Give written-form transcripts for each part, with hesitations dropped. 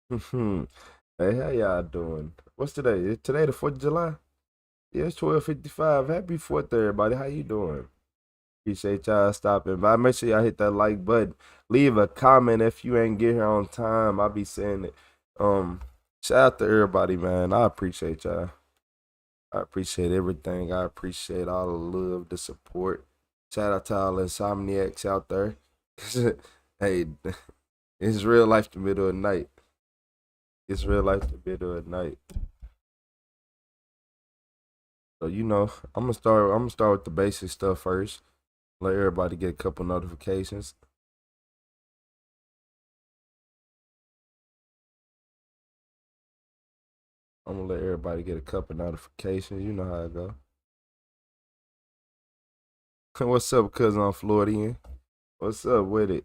Hey, how y'all doing? What's today? Is today the 4th of July? Yeah, it's 12:55. Happy 4th, everybody. How you doing? Appreciate y'all stopping by. Make sure y'all hit that like button. Leave a comment if you ain't get here on time. I'll be saying it. Shout out to everybody, man. I appreciate y'all. I appreciate everything. I appreciate all the love, the support. Shout out to all the insomniacs out there. Hey, it's real life the middle of the night. It's real life the middle of the night. So I'm gonna start with the basic stuff first. Let everybody get a couple notifications. I'm gonna let everybody get a couple notifications. You know how it go. What's up, cousin on Floridian? What's up with it?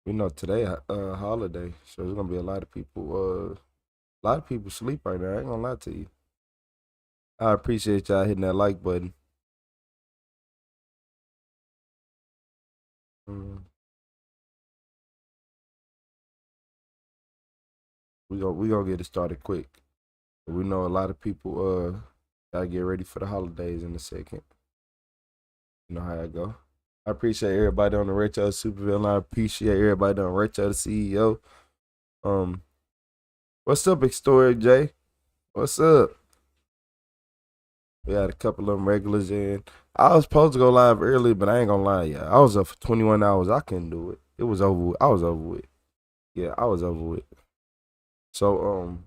You know today holiday, so there's gonna be a lot of people. A lot of people sleep right now. I ain't gonna lie to you. I appreciate y'all hitting that like button. Mm, we gonna get it started quick. We know a lot of people gotta get ready for the holidays in a second. You know how I go. I appreciate everybody on the Retro Supervillain. I appreciate everybody on Retro the CEO. Um, what's up, Big Story Jay? What's up? We had a couple of them regulars in. I was supposed to go live early, but I ain't gonna lie, yeah. I was up for 21 hours. I couldn't do it. It was over. I was over with. Yeah, I was over with. So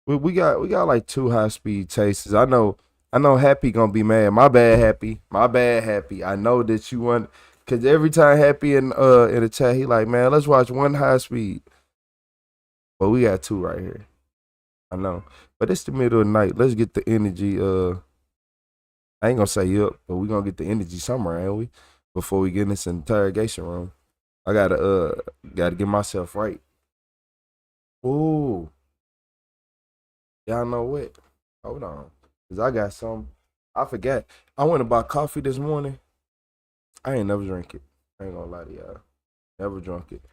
we got like two high speed chases. I know Happy gonna be mad. My bad, Happy. My bad, Happy. I know that you want, cause every time Happy in the chat, he like, man, let's watch one high speed. But we got two right here. I know. But it's the middle of the night. Let's get the energy. I ain't gonna say up, but we gonna get the energy somewhere, ain't we? Before we get in this interrogation room. I gotta get myself right. Ooh, y'all know what? Hold on. Cause I got some. I forgot. I went and bought coffee this morning. I ain't never drink it. I ain't gonna lie to y'all. Never drunk it.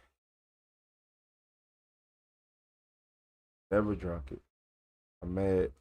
Never drunk it. I'm mad.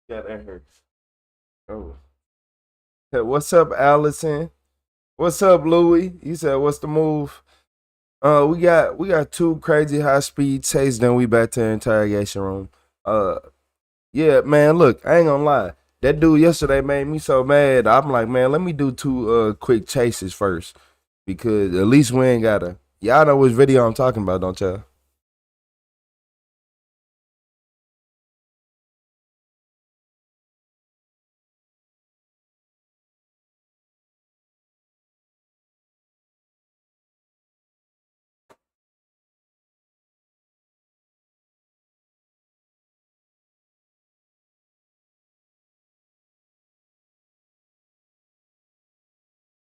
Got in here. Oh. Hey, what's up, Allison? What's up, Louie? You said what's the move? We got two crazy high speed chases, then we back to the interrogation room. Uh yeah, man, look, I ain't gonna lie. That dude yesterday made me so mad. I'm like, man, let me do two quick chases first. Because at least we ain't gotta, y'all know which video I'm talking about, don't y'all?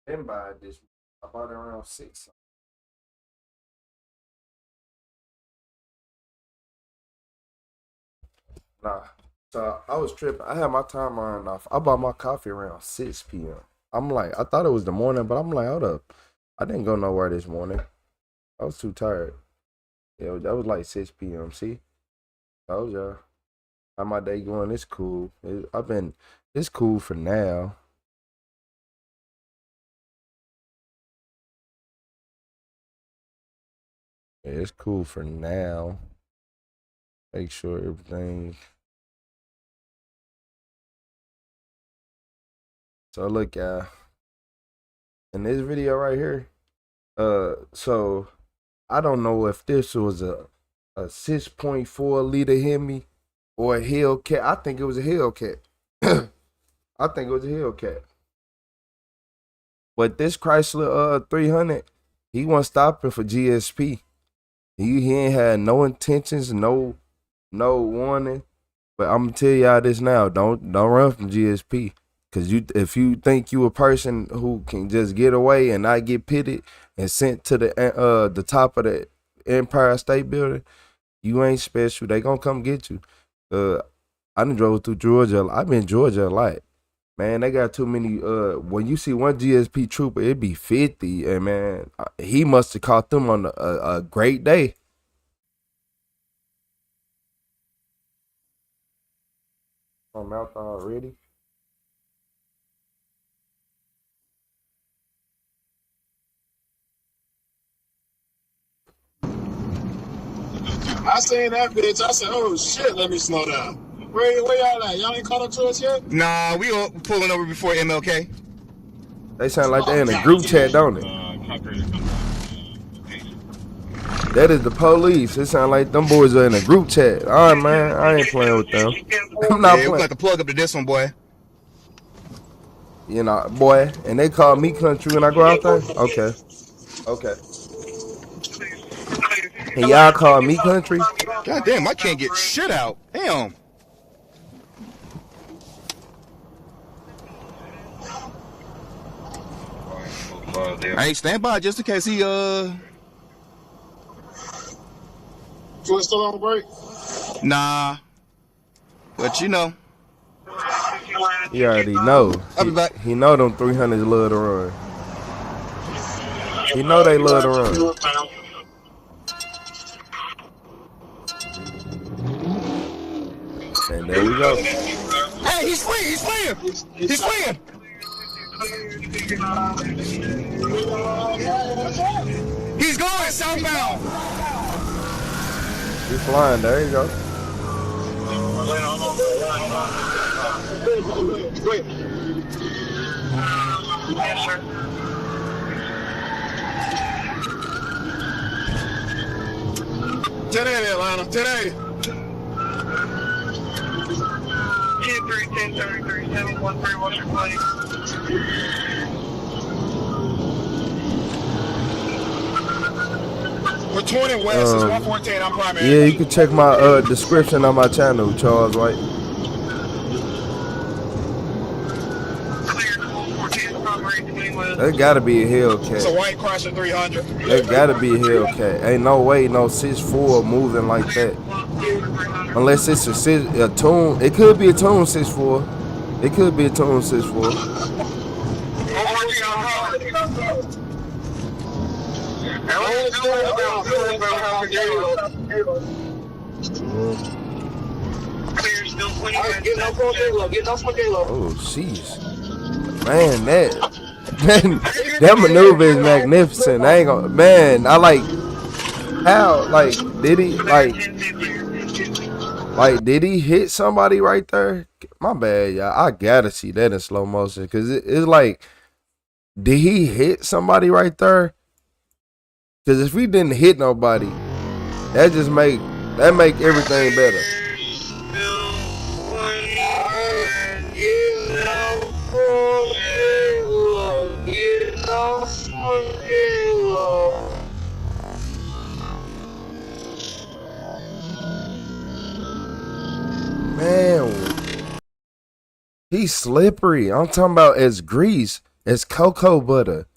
Been by this, I bought it around 6. Nah. So I was tripping. I had my timer off. I bought my coffee around 6 p.m. I'm like, I thought it was the morning, but I'm like, hold up. I didn't go nowhere this morning. I was too tired. Yeah, that was like 6 p.m. See? Told y'all. How my day going? It's cool. It's cool for now. Yeah, it's cool for now. Make sure everything. So look, y'all. In this video right here, so I don't know if this was a 6.4 liter Hemi or a Hellcat. I think it was a Hellcat. I think it was a Hellcat. But this Chrysler 300, he wasn't stopping for GSP. He ain't had no intentions, no warning. But I'm gonna tell y'all this now: don't run from GSP, cause if you think you a person who can just get away and not get pitted and sent to the top of the Empire State Building, you ain't special. They gonna come get you. I done drove through Georgia. I've been in Georgia a lot. Man, they got too many. When you see one GSP trooper, it be 50, and man, he must have caught them on a great day. I'm out already. I seen that bitch. I said, oh shit, let me slow down. Where y'all at? Y'all ain't caught up to us yet? Nah, we all pulling over before MLK. They sound like they in a group chat, don't it? That is the police. It sound like them boys are in a group chat. All right, man. I ain't playing with them. I'm not Yeah, we playing. got to plug up to this one, boy. You know, boy. And they call me country when I go out there? Okay. Okay. And y'all call me country? God damn, I can't get shit out. Damn. Hey, stand by just in case he You still on break? Nah. But you know. You already know. I'll be back. He know them 300s love to run. He know they love to run. And there we go. Hey, he's fleeing! He's fleeing! He's fleeing! He's going southbound! He's flying. There you go. Wait. Yes, sir. Today, Atlanta. Today. 2-3-10-33-7-1-3, what's your plate? We're 20 west. It's 114. I'm primary. Yeah, you can check my description on my channel, Charles White. Clear 14, primary 20 west. That gotta be a It's a Hellcat. white Chrysler 300. That gotta be a Hellcat. Ain't no way no 6'4" moving like that. Unless it's a tune. It could be a tune 6'4". It could be a tune 6'4". Oh, jeez. Man, that maneuver is magnificent. I ain't gonna, man, I like how, like, did he hit somebody right there? My bad, y'all. I gotta see that in slow motion, because it's like, did he hit somebody right there? Because if he didn't hit nobody, that make everything better. Man, he's slippery. I'm talking about as grease, as cocoa butter.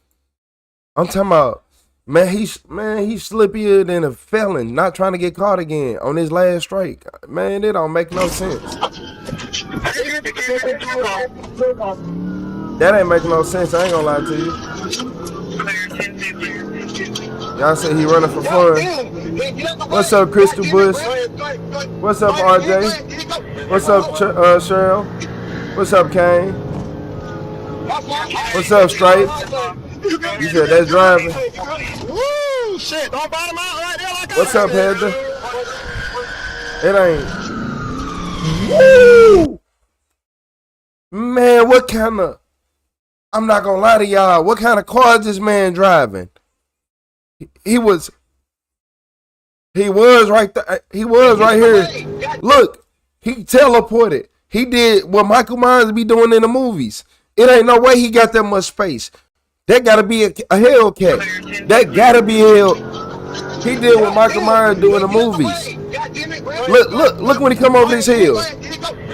I'm talking about Man, he's slippier than a felon, not trying to get caught again on his last strike. Man, it don't make no sense. That ain't making no sense. I ain't gonna lie to you. Y'all say he running for fun. What's up, Crystal Bush? What's up, RJ? What's up, Cheryl? What's up, Kane? What's up, Stripe? You said that's driving. Woo! Shit! Don't bottom out right there like What's up, Heather? It ain't. Woo! Man, what kind of? I'm not gonna lie to y'all. What kind of car is this man driving? He was right there. He was right here. Look, he teleported. He did what Michael Myers be doing in the movies. It ain't no way he got that much space. That gotta be a Hellcat. That gotta be a Hell. He did what Michael Myers do in the movies. Look when he come over this hill.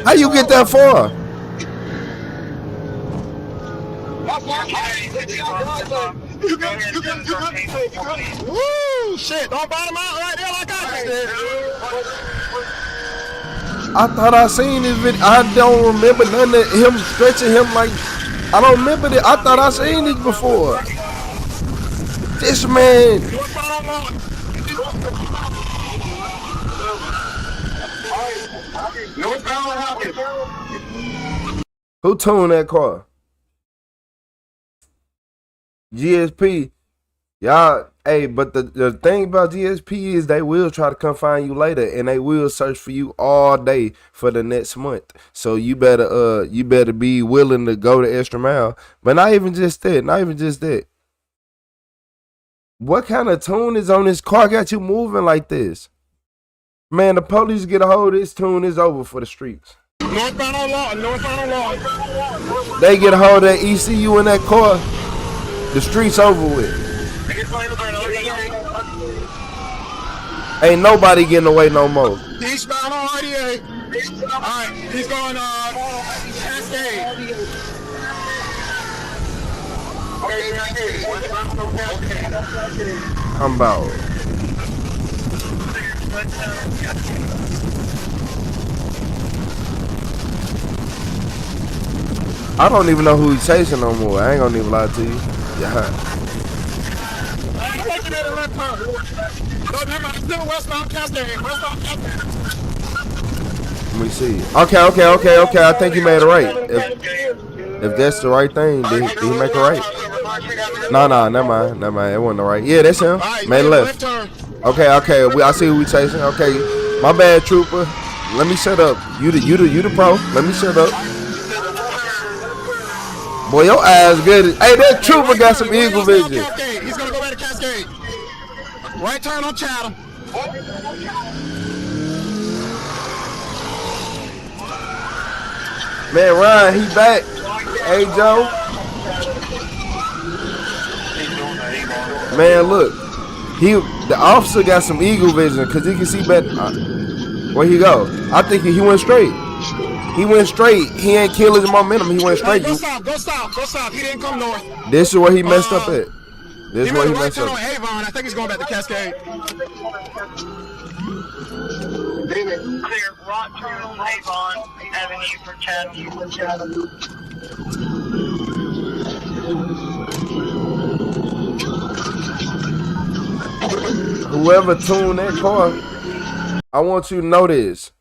How you get that far? Woo! Shit! Don't bottom out right there like I did. I thought I seen this video. I don't remember none of him stretching him like. I don't remember it. I thought I seen this before. This man. Who tuned that car? GSP. Y'all, hey, but the thing about GSP is they will try to come find you later and they will search for you all day for the next month. So you better be willing to go the extra mile. But not even just that. What kind of tune is on this car got you moving like this? Man, the police get a hold of this tune, is over for the streets. Northbound on Law. They get a hold of that ECU in that car, the streets over with. Ain't nobody getting away no more. Eastbound on RDA. Alright, he's going Cascade. I'm about. I don't even know who he's chasing no more. I ain't gonna even lie to you. Yeah. Let me see. Okay. I think he made it right. If that's the right thing, did he make it right? No, never mind. It wasn't the right. Yeah, that's him. Made left. Okay. I see who we chasing. Okay, my bad, trooper. Let me shut up. You the pro. Let me shut up. Boy, your eyes good. Hey, that trooper got some eagle vision. He's gonna go back to Cascade. Right turn on Chatham. Man, Ryan, he back. Hey, Joe. Man, look. The officer got some eagle vision because he can see better. Where he go? I think he went straight. He went straight. He ain't kill his momentum. He went straight. Go stop. He didn't come north. This is where he messed up at. This is where he messed up. On Avon. I think he's going back to Cascade. Clear right turn on Avon Avenue for Chatham. Whoever tuned that car, I want you to know this.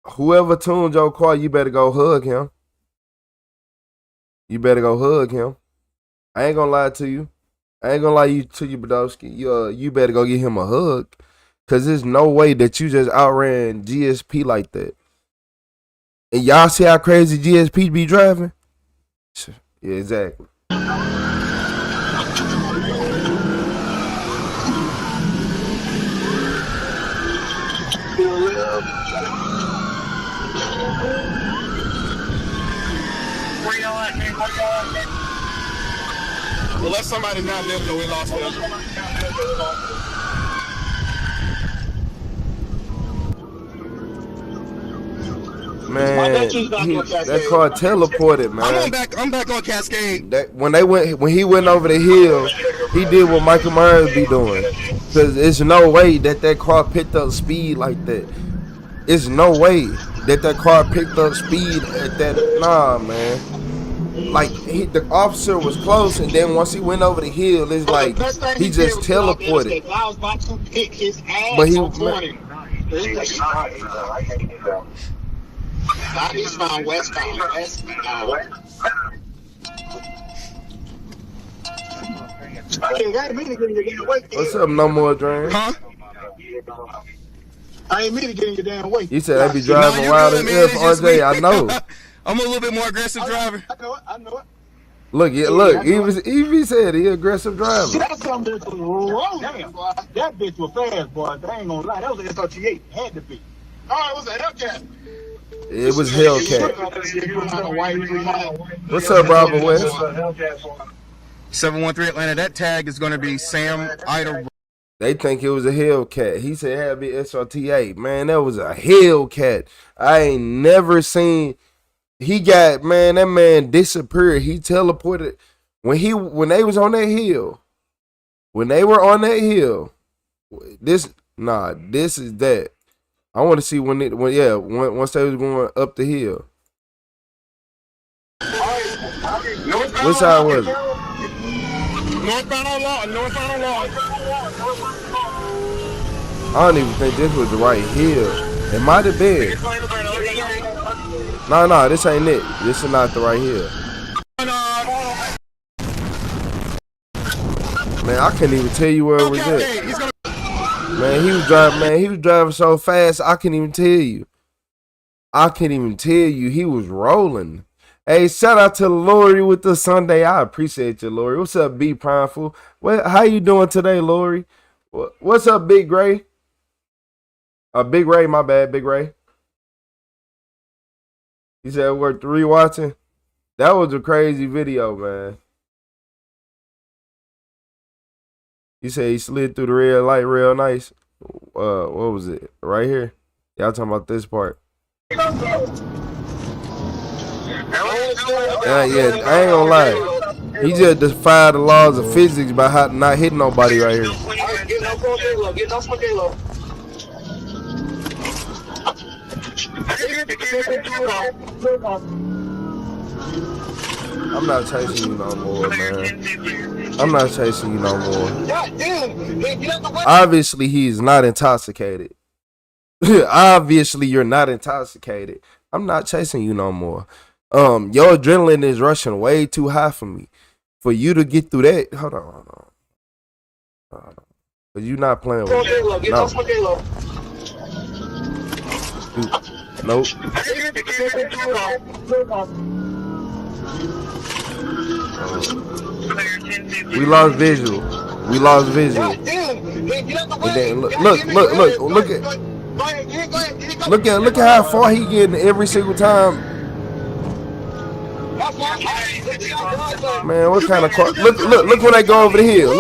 Whoever tuned your car, you better go hug him. I ain't gonna lie to you. Badowski. You better go give him a hug. Cause there's no way that you just outran GSP like that. And y'all see how crazy GSP be driving? Yeah, exactly. Well, let somebody not live till we lost them. Man, that car teleported, man. I'm back on Cascade. When he went over the hill, He did what Michael Myers be doing. Cause there's no way that car picked up speed like that. It's no way that car picked up speed at that. Nah, man. Like the officer was close, and then once he went over the hill, it's But the like best thing he he did just was get off teleported. interstate. I was about to kick his But ass he, on 20. Not eastbound, westbound. what's up, no more dream? Huh? I ain't mean to get in your damn way. You said I be No, driving you wild good, as man. if It's just RJ. me. I know. I'm a little bit more aggressive driver. I know it. Look, yeah, look. Evie said he aggressive driver. That some bitch was rolling. That bitch was fast, boy. I ain't gonna lie. That was an SRT8. Had to be. Oh, it was a Hellcat. It was Hellcat. What's up, Bravo West? 713 Atlanta. That tag is going to be Sam Idle. They think it was a Hellcat. He said it had to be SRT8. Man, that was a Hellcat. I ain't never seen. He got, man, that man disappeared. He teleported when they was on that hill. When they were on that hill, this is that. I want to see once they was going up the hill. What side was it? Northbound on Law. I don't even think this was the right hill. It might have been. No, this ain't it. This is not the right hill. Man, I couldn't even tell you where it was at. Man, he was driving so fast, I couldn't even tell you. He was rolling. Hey, shout out to Lori with the Sunday. I appreciate you, Lori. What's up, B Primeful? How you doing today, Lori? What's up, Big Ray? Big Ray, my bad, Big Ray. He said we're rewatching. That was a crazy video, man. He said he slid through the red light real nice. What was it? Right here? Y'all talking about this part. Yeah, I ain't gonna lie. He just defied the laws of physics by not hitting nobody right here. I'm not chasing you no more, man. I'm not chasing you no more. Obviously, he is not intoxicated. Obviously, you're not intoxicated. I'm not chasing you no more. Your adrenaline is rushing way too high for me. For you to get through that, hold on. Cause you not playing with me. No. Nope. We lost visual. And then look at how far he getting every single time. Man, what kind of car? Look when they go over the hill.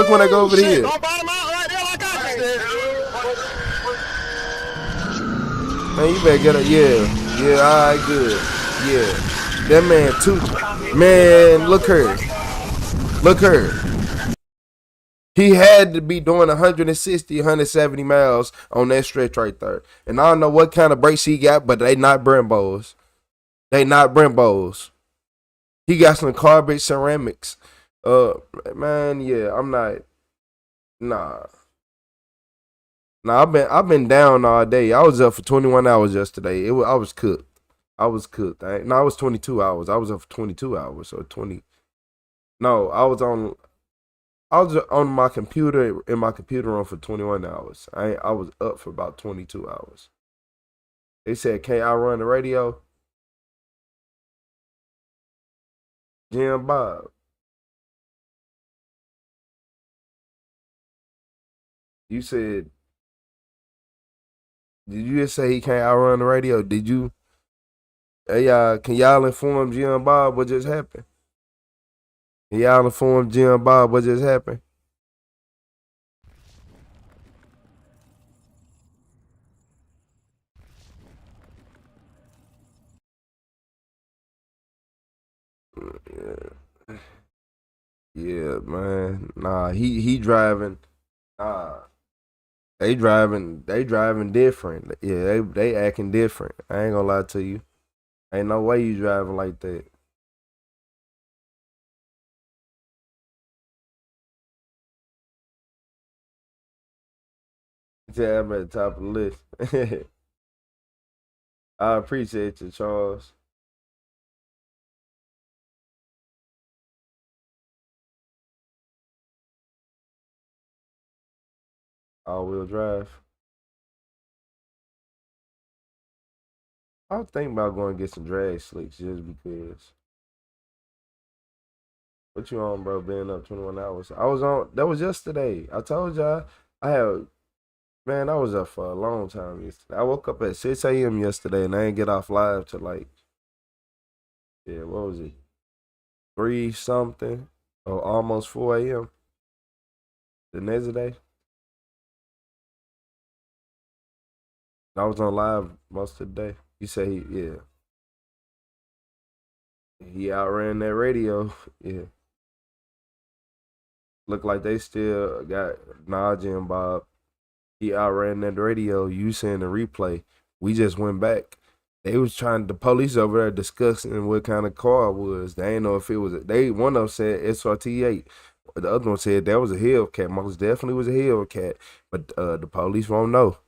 Man, you better get it. Yeah, alright, good. Yeah. That man too. Man, look her. He had to be doing 160, 170 miles on that stretch right there. And I don't know what kind of brakes he got, but they not Brembos. He got some carbon ceramics. Man, yeah, I'm not. Nah, I've been down all day. I was up for 21 hours yesterday. I was cooked. I was 22 hours. I was up for 22 hours. So 20. No, I was on my computer in my computer room for 21 hours. I was up for about 22 hours. They said, "Can't I run the radio?" Jim Bob. You said, did you just say he can't outrun the radio? Did you? Hey, can y'all inform Jim Bob what just happened? Can y'all inform Jim Bob what just happened? Yeah, man. Nah, he driving. Nah, they driving different. Yeah, they acting different. I ain't gonna lie to you. Ain't no way you driving like that. Yeah, I'm at the top of the list. I appreciate you, Charles. All-wheel drive. I was thinking about going to get some drag slicks just because. What you on, bro? Being up 21 hours. I was on. That was yesterday. I told y'all I had. Man, I was up for a long time yesterday. I woke up at 6 a.m. yesterday and I didn't get off live till like, yeah, what was it? 3 something or almost 4 a.m. the next day. I was on live most of the day. You say, yeah. He outran that radio. Yeah. Look like they still got Najee and Bob. He outran that radio. You seeing the replay. We just went back. They was trying, the police over there discussing what kind of car it was. They ain't know if it was, one of them said SRT8. The other one said that was a Hellcat. Most definitely was a Hellcat. But the police won't know.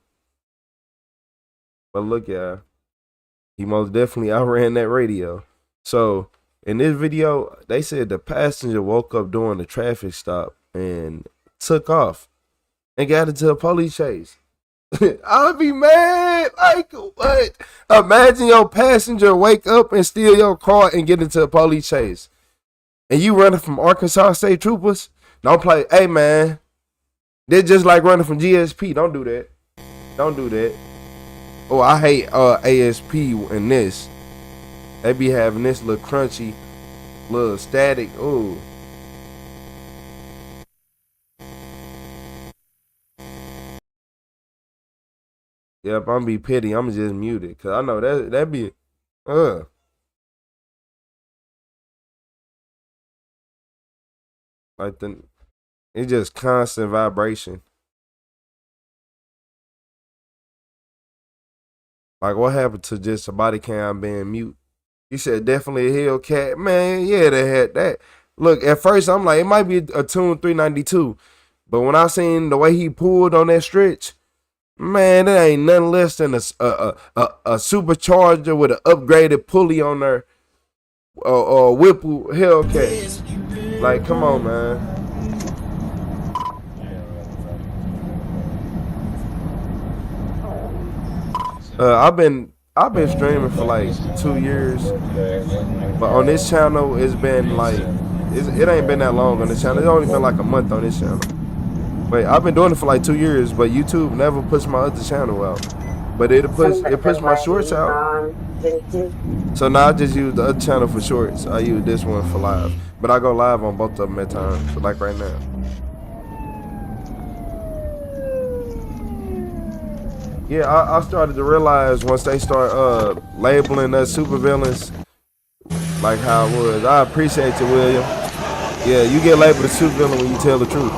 But look, y'all. He most definitely outran that radio. So, in this video, they said the passenger woke up during the traffic stop and took off and got into a police chase. I'll be mad. Like, what? Imagine your passenger wake up and steal your car and get into a police chase. And you running from Arkansas State Troopers? Don't play. Hey, man. They're just like running from GSP. Don't do that. Don't do that. Oh, I hate ASP in this. They be having this little crunchy, little static. Ooh. Yep, I'm be petty. I'm just muted because I know that be like it's just constant vibration. Like, what happened to just a body cam being mute? You said definitely a Hellcat. Man, yeah, they had that. Look, at first, I'm like, it might be a Tune 392. But when I seen the way he pulled on that stretch, man, that ain't nothing less than a supercharger with an upgraded pulley on there. Or Whipple Hellcat. Like, come on, man. I've been streaming for like 2 years, but on this channel it's been like it ain't been that long on this channel. It's only been like a month on this channel. Wait, I've been doing it for like 2 years, but YouTube never puts my other channel out. But it puts my shorts out. So now I just use the other channel for shorts. I use this one for live, but I go live on both of them at times. So like right now. Yeah, I started to realize once they start labeling us supervillains, like how it was. I appreciate you, William. Yeah, you get labeled a supervillain when you tell the truth.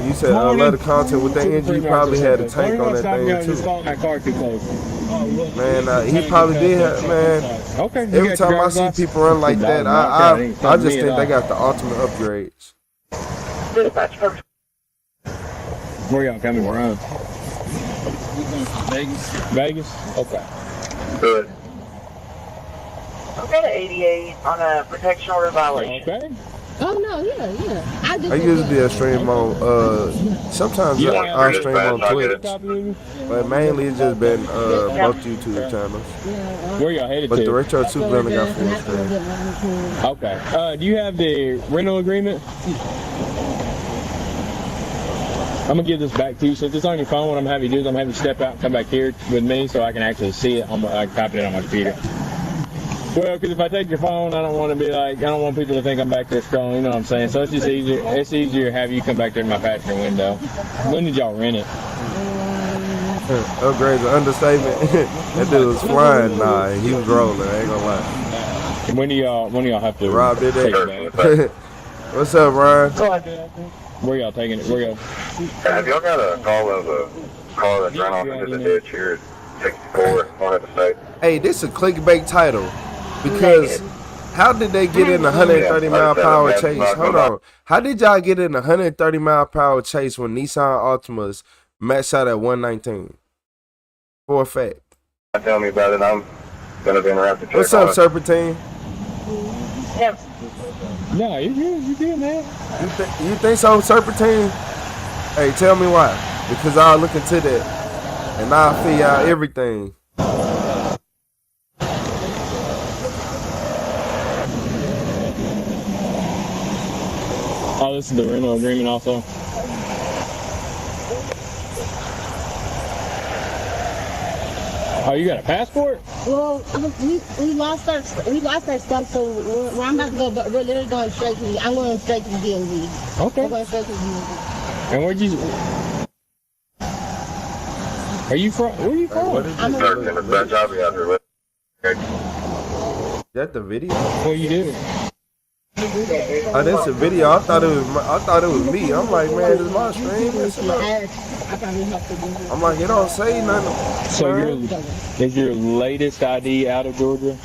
You said a lot of content with that engine. You probably had a tank on that thing too. Man, he probably did have, man. Okay. Every time I see people run like that, I just think they got the ultimate upgrades. Where y'all coming from? Vegas. Vegas? Okay. Good. I've got an 88 on a protection order violation. Okay. Oh no, yeah. I usually stream on sometimes I stream on Twitch, but mainly it's just been both YouTube channels. Where y'all headed but to? the Retro Supervillain got full screen. Okay. Do you have the rental agreement? I'm gonna give this back to you. Since it's on your phone, what I'm gonna have you do is I'm gonna have you step out and come back here with me so I can actually see it. I copy it on my computer. Well, because if I take your phone, I don't want to be like, I don't want people to think I'm back there scrolling, you know what I'm saying? So it's just easier. It's easier to have you come back there in my passenger window. When did y'all rent it? Upgrade's an understatement. That dude was flying. Nah, he was rolling. I ain't gonna lie. When do y'all have to Rob did take that. it back? What's up, Ryan? Where y'all taking it? Where y'all? Have y'all got a call of a car that's run off into the ditch here at 64 on at the state? Hey, this is a clickbait title because how did they get in a 130 mile per hour chase? Hold on. How did y'all get in a 130 mile per hour chase when Nissan Altimas maxed out at 119? For a fact. Tell me about it. I'm gonna be interrupted. What's up, Serpentine? No, you good, man. You think so, Serpentine? Hey, tell me why. Because I'll look into that and I'll figure out everything. Oh, this is the rental agreement also. Oh, you got a passport? Well, we lost our stuff, so I'm about to go, but we're literally going straight to I'm going straight to the DMV. Okay. We're going straight to the DMV. And where'd you? Are you from? Where are you from? What is I'm this? I'll be out here with. Is that the video? What you do? Oh, that's a video. I thought it was me. I'm like, man, this my stream. I probably have to do it. I'm like, it don't say nothing. So is your latest ID out of Georgia?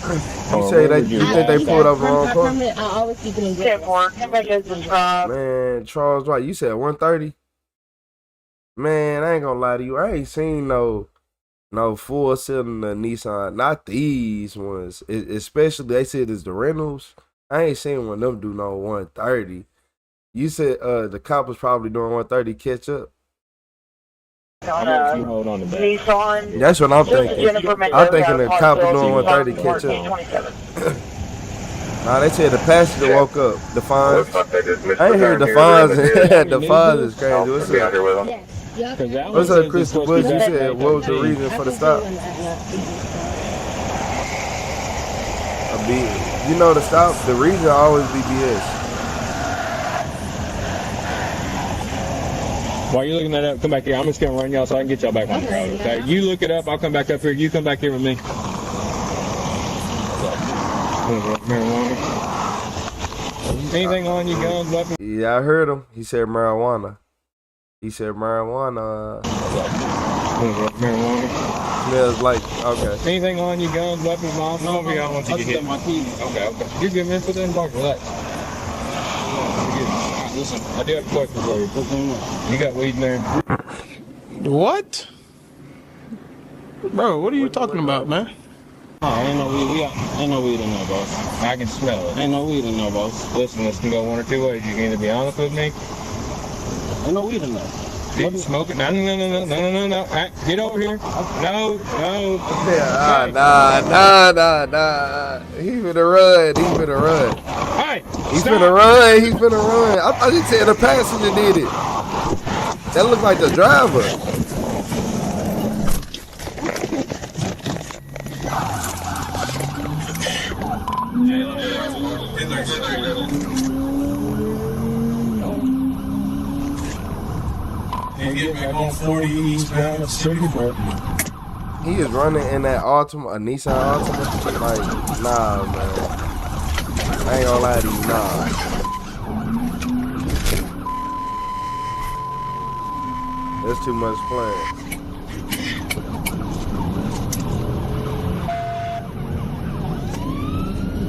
You say that you think they pulled up the wrong car? I always keep it in good. 10-4. Man, Charles White, you said 130? Man, I ain't gonna lie to you. I ain't seen no full cylinder Nissan. Not these ones. Especially they said it's the rentals. I ain't seen one of them do no 130. You said the cop was probably doing 130 catch up. Hold on to that. Nissan. That's what I'm thinking. I'm thinking the cop was doing 130 catch up. 27. Nah, they said the passenger woke up. The fines. Looks like they just missed I ain't heard the fines. The fines is crazy. I'll What's be out up? here with them. Yes. What's up, Crystal Bush? You said what was the reason for the stop? You know the stop. The reason always be BS. While you're looking that up, come back here. I'm just gonna run y'all so I can get y'all back on the road. Okay? You look it up. I'll come back up here. You come back here with me. Marijuana. Anything on you, guns, weapons? Yeah, I heard him. He said marijuana. Marijuana. Marijuana. Smells like, okay. Anything on you, guns, weapons, bombs? No, I want you to get hit. Okay. You're good, man. Put that in the pocket. Relax. Listen, I do have a question for you. You got weed in there? What? Bro, what are you talking about, man? Oh, ain't no weed. Ain't no weed in there, boss. I can smell it. Ain't no weed in there, boss. Listen, this can go one or two ways. You can either be honest with me. Ain't no weed in there. What is smoking? No. Right, get over here. No. Yeah, nah. He finna run. Hey, He's finna run. I thought he said the passenger did it. That looked like the driver. He is running in that Altima, a Nissan Altima. Like, nah, man. I ain't gonna lie to you, nah. There's too much playing.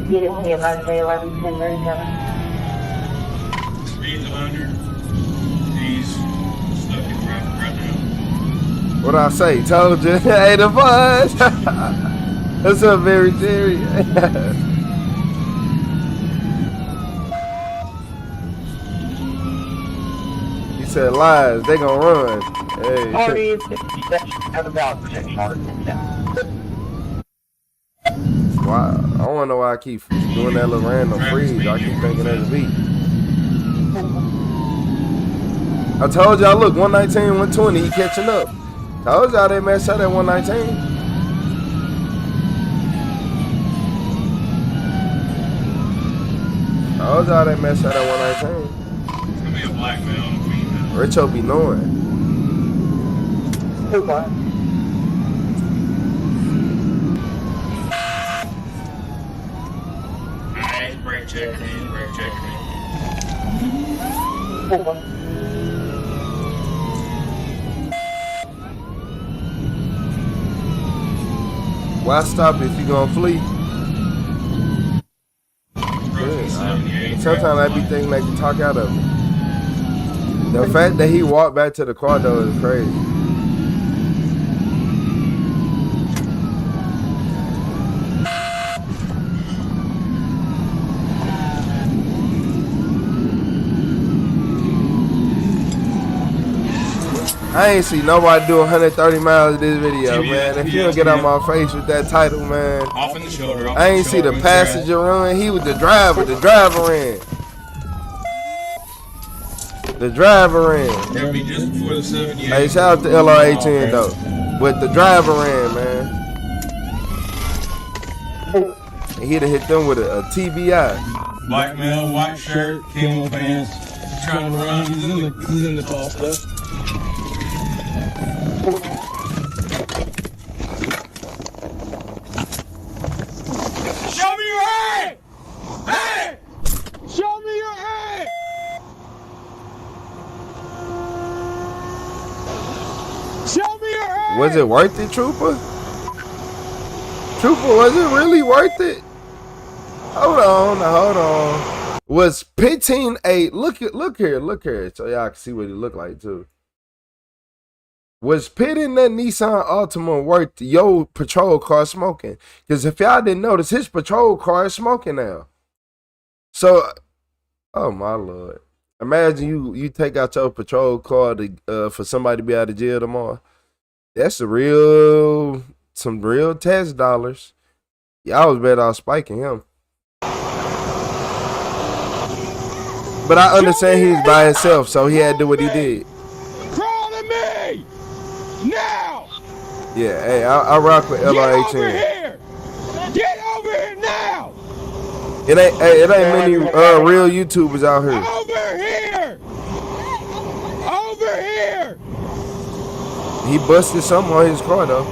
Get it when you're about to say 11, 10, 37. Speed's 100. He's stuck in right now. What I say? Told you. Hey, the buzz. What's up, Mary Jerry? He said lies. They gonna run. Hey. Have a valid protection order. Why? I wanna know why I keep doing that little random freeze. I keep thinking that's me. I told y'all, look, 119, 120, he catching up. Told y'all they messed up at 119. Told y'all they messed up at 119. It's gonna be a black male and a female. Richo be knowing. Who what? Rare check me, rare check me. Why stop if you gonna flee? Yeah. Sometimes I be thinking they can talk out of it. The fact that he walked back to the car though is crazy. I ain't see nobody do 130 miles in this video, man. If you don't get on my face with that title, man. Off in the shoulder. I ain't see the passenger run. He was the driver. The driver ran. The driver ran. That'll be just before the 78. Hey, shout out to LRA10 though. But the driver ran, man. And he'd have hit them with a TBI. Black male, white shirt, camo pants. Trying to run. He's in the tall stuff. Show me your hand! Hey! Show me your hand! Show me your hand! Was it worth it, Trooper? Trooper, was it really worth it? Hold on. Was pitting a look here, so y'all can see what he looked like too. Was pitting that Nissan Altima worth your patrol car smoking? Because if y'all didn't notice, his patrol car is smoking now. So, oh my Lord. Imagine you take out your patrol car to, for somebody to be out of jail tomorrow. That's some real tax dollars. Y'all was better off spiking him. But I understand he was by himself, so he had to do what he did. Crawl to me! Now! Yeah, hey, I rock with LRA10. Get over here now! It ain't many real YouTubers out here. Over here! Over here! He busted something on his car though.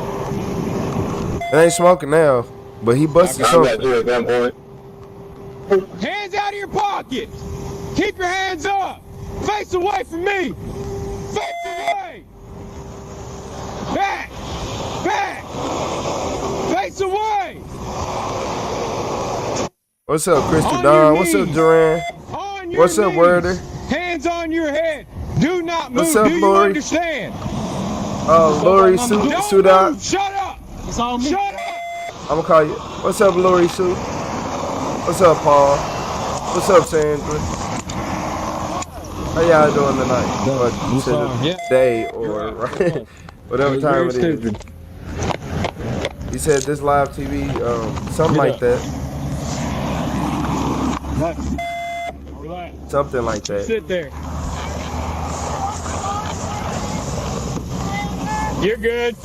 It ain't smoking now, but he busted something. Hands out of your pockets! Keep your hands up! Face away from me! Face away! Back! Back! Face away! What's up, Crystal Dawn? What's up, Duran? What's up, Werder? Hands on your head! Do not move! What's up, Do you Lori? understand? Lori Suit out. Shut up! It's all me. Shut up! I'm gonna call you. What's up, Lori Sue? What's up, Paul? What's up, Sandra? How y'all doing tonight? Or you said day or right? Whatever time it is. You said this live TV, something like that. Something like that. Sit there. You're good.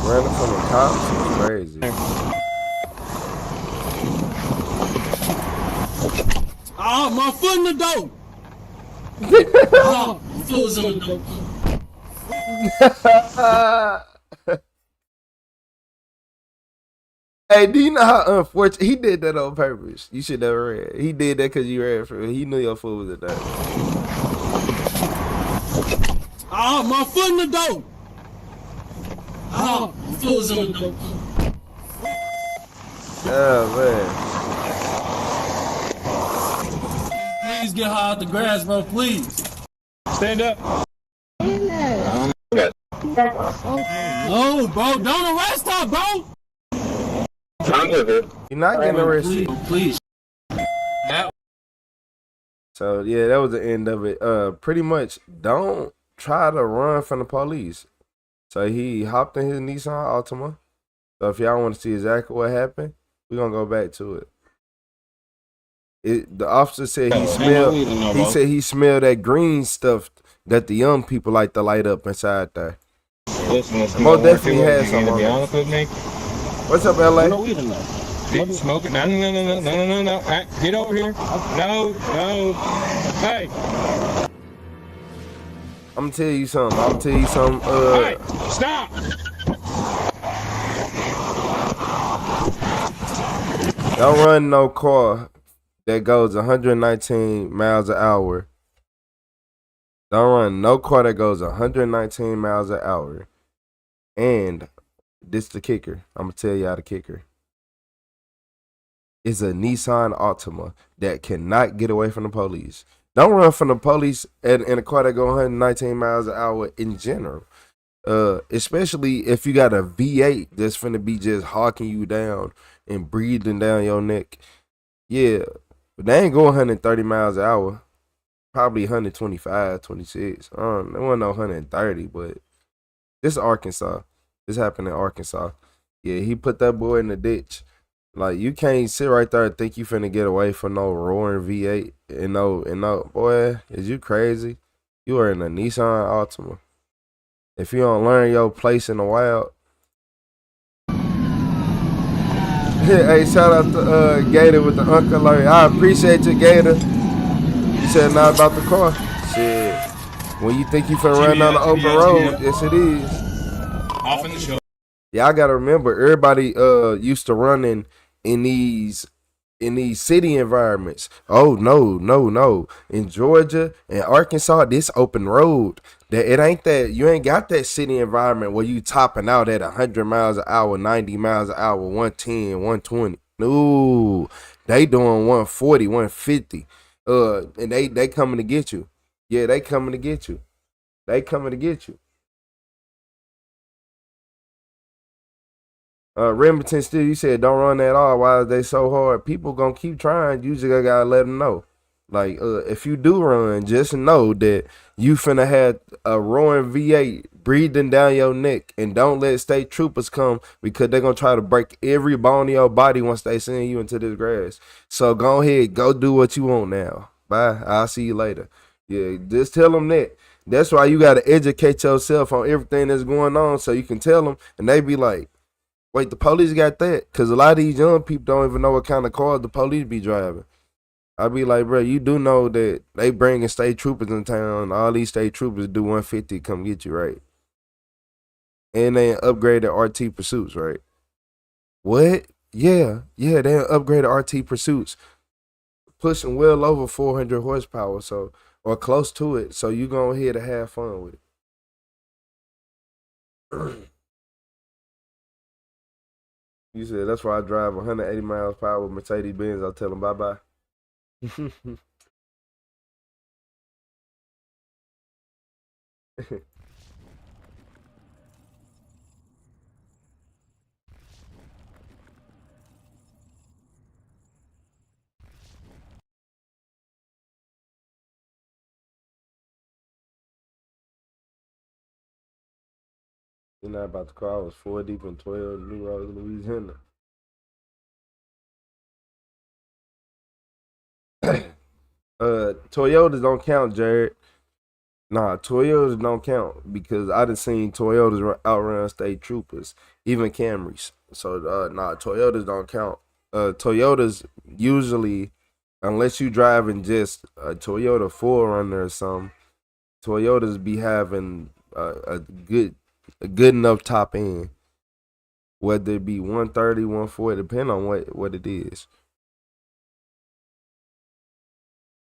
Running from the cops is crazy. Oh, my foot in the dope. Oh, foot's in the dope. Hey, do you know how unfortunate he did that on purpose? You should never read. He did that because you read for him. He knew your foot was in there. Oh, my foot in the dope. Oh, foot's in the dope. Oh man. Please get high out the grass, bro. Please. Stand up. No, bro. Don't arrest her, bro. You're not getting arrested. Please. So yeah, that was the end of it. Pretty much, don't try to run from the police. So he hopped in his Nissan Altima. So if y'all want to see exactly what happened, we're gonna go back to it. The officer said he smelled. He said he smelled that green stuff that the young people like to light up inside there. Most definitely had some on there. What's up, LA? Smoke it. No. Get over here. No. Hey. I'm gonna tell you something. Hey, stop. Don't run no car that goes 119 miles an hour. Don't run no car that goes 119 miles an hour. And this the kicker. I'm gonna tell y'all the kicker. It's a Nissan Altima that cannot get away from the police. Don't run from the police in a car that go 119 miles an hour in general. Especially if you got a V8 that's finna be just hawking you down and breathing down your neck. Yeah, but they ain't going 130 miles an hour. Probably 125, 26. There wasn't no 130, but this is Arkansas. This happened in Arkansas. Yeah, he put that boy in the ditch. Like, you can't sit right there and think you finna get away from no roaring V8 and no, boy, is you crazy? You are in a Nissan Altima. If you don't learn your place in the wild. Hey, shout out to Gator with the Uncle Larry. I appreciate you, Gator. You said not about the car. Shit. When you think you finna run down the open road, yes it is. Off in the show. Yeah, I gotta remember everybody used to run in these city environments. Oh no. In Georgia and Arkansas, this open road. That it ain't that you ain't got that city environment where you topping out at 100 miles an hour, 90 miles an hour, 110, 120. No, they doing 140, 150. And they coming to get you. Yeah, they coming to get you. They coming to get you. Remington still, you said don't run at all. Why is they so hard? People gonna keep trying. You just gotta let them know. Like, if you do run, just know that you finna have a roaring V8 breathing down your neck, and don't let state troopers come because they're gonna try to break every bone in your body once they send you into this grass. So go ahead, go do what you want now. Bye. I'll see you later. Yeah, just tell them that. That's why you gotta educate yourself on everything that's going on, so you can tell them, and they be like, wait, the police got that? Because a lot of these young people don't even know what kind of cars the police be driving. I be like, bro, you do know that they bringing state troopers in town. All these state troopers do 150 come get you, right? And they upgraded RT Pursuits, right? What? Yeah, they upgraded RT Pursuits, pushing well over 400 horsepower, so, or close to it. So you go ahead and have fun with it. You said that's why I drive 180 miles per hour with Mercedes Benz. I'll tell them bye bye. You're not about to call. I was 4 deep in 12 New Orleans, Louisiana. Toyotas don't count, Jared. Nah, Toyotas don't count because I done seen Toyotas outrun state troopers, even Camrys. So nah, Toyotas don't count. Toyotas usually, unless you driving just a Toyota 4Runner or something, Toyotas be having a good enough top end. Whether it be 130, 140, depending on what it is.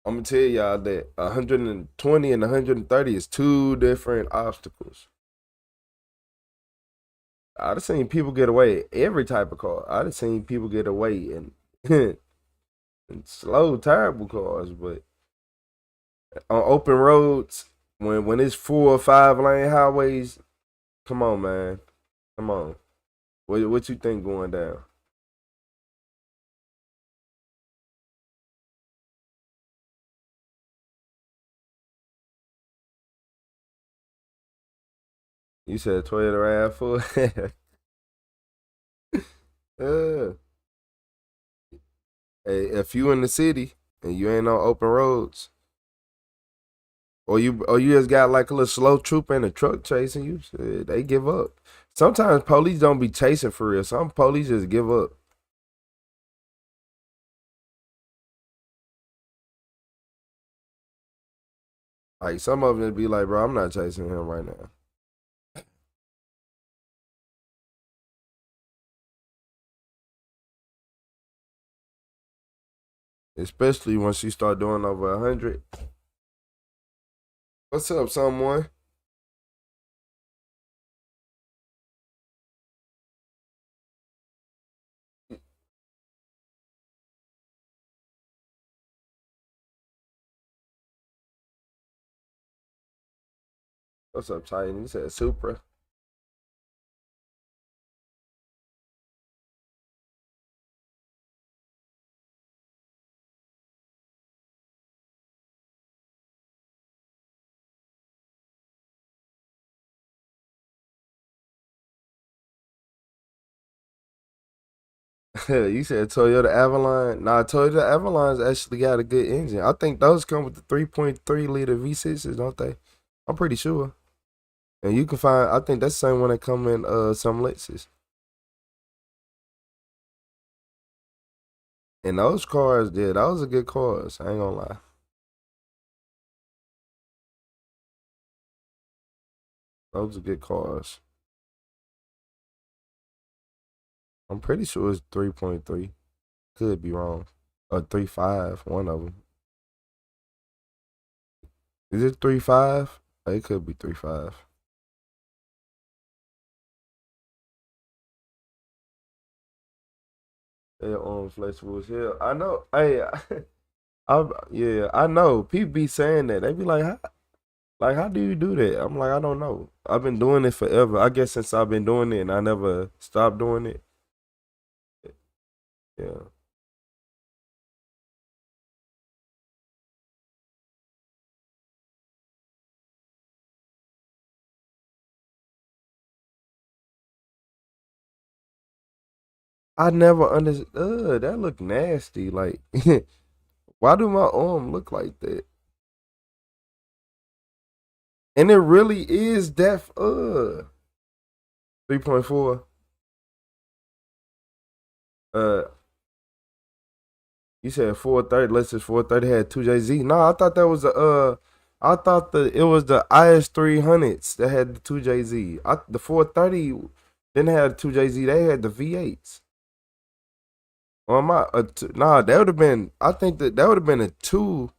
I'm gonna tell y'all that 120 and 130 is two different obstacles. I've seen people get away every type of car. I've seen people get away in, in slow, terrible cars, but on open roads, when it's 4 or 5 lane highways, come on, man, come on. What you think going down? You said Toyota RAV4. uh, hey, if you in the city and you ain't on open roads, or you just got like a little slow trooper in a truck chasing you, shit, they give up. Sometimes police don't be chasing for real. Some police just give up. Like, some of them be like, bro, I'm not chasing him right now. especially once you start doing over 100. What's up, someone? What's up, Titan? You said Supra. You said Toyota Avalon. Nah, Toyota Avalon's actually got a good engine. I think those come with the 3.3 liter V6s, don't they? I'm pretty sure. And you can find, I think that's the same one that come in some Lexus. And those cars, yeah, those are good cars. I ain't gonna lie. Those are good cars. I'm pretty sure it's 3.3. Could be wrong. Or 3.5, one of them. Is it 3.5? It could be 3.5. They're on flexibles here. I know. Hey, yeah, I know. People be saying that. They be how do you do that? I'm like, I don't know. I've been doing it forever. I guess since I've been doing it and I never stopped doing it. Yeah. I never understood. That look nasty. Like, why do my arm look like that? And it really is def 3.4. Uh you said 430. Let's just 430 had 2JZ. No, I thought that was I thought it was the IS300s that had the 2JZ. The 430 didn't have the 2JZ. They had the V8s. Or my nah, that would have been. I think that would have been a 2.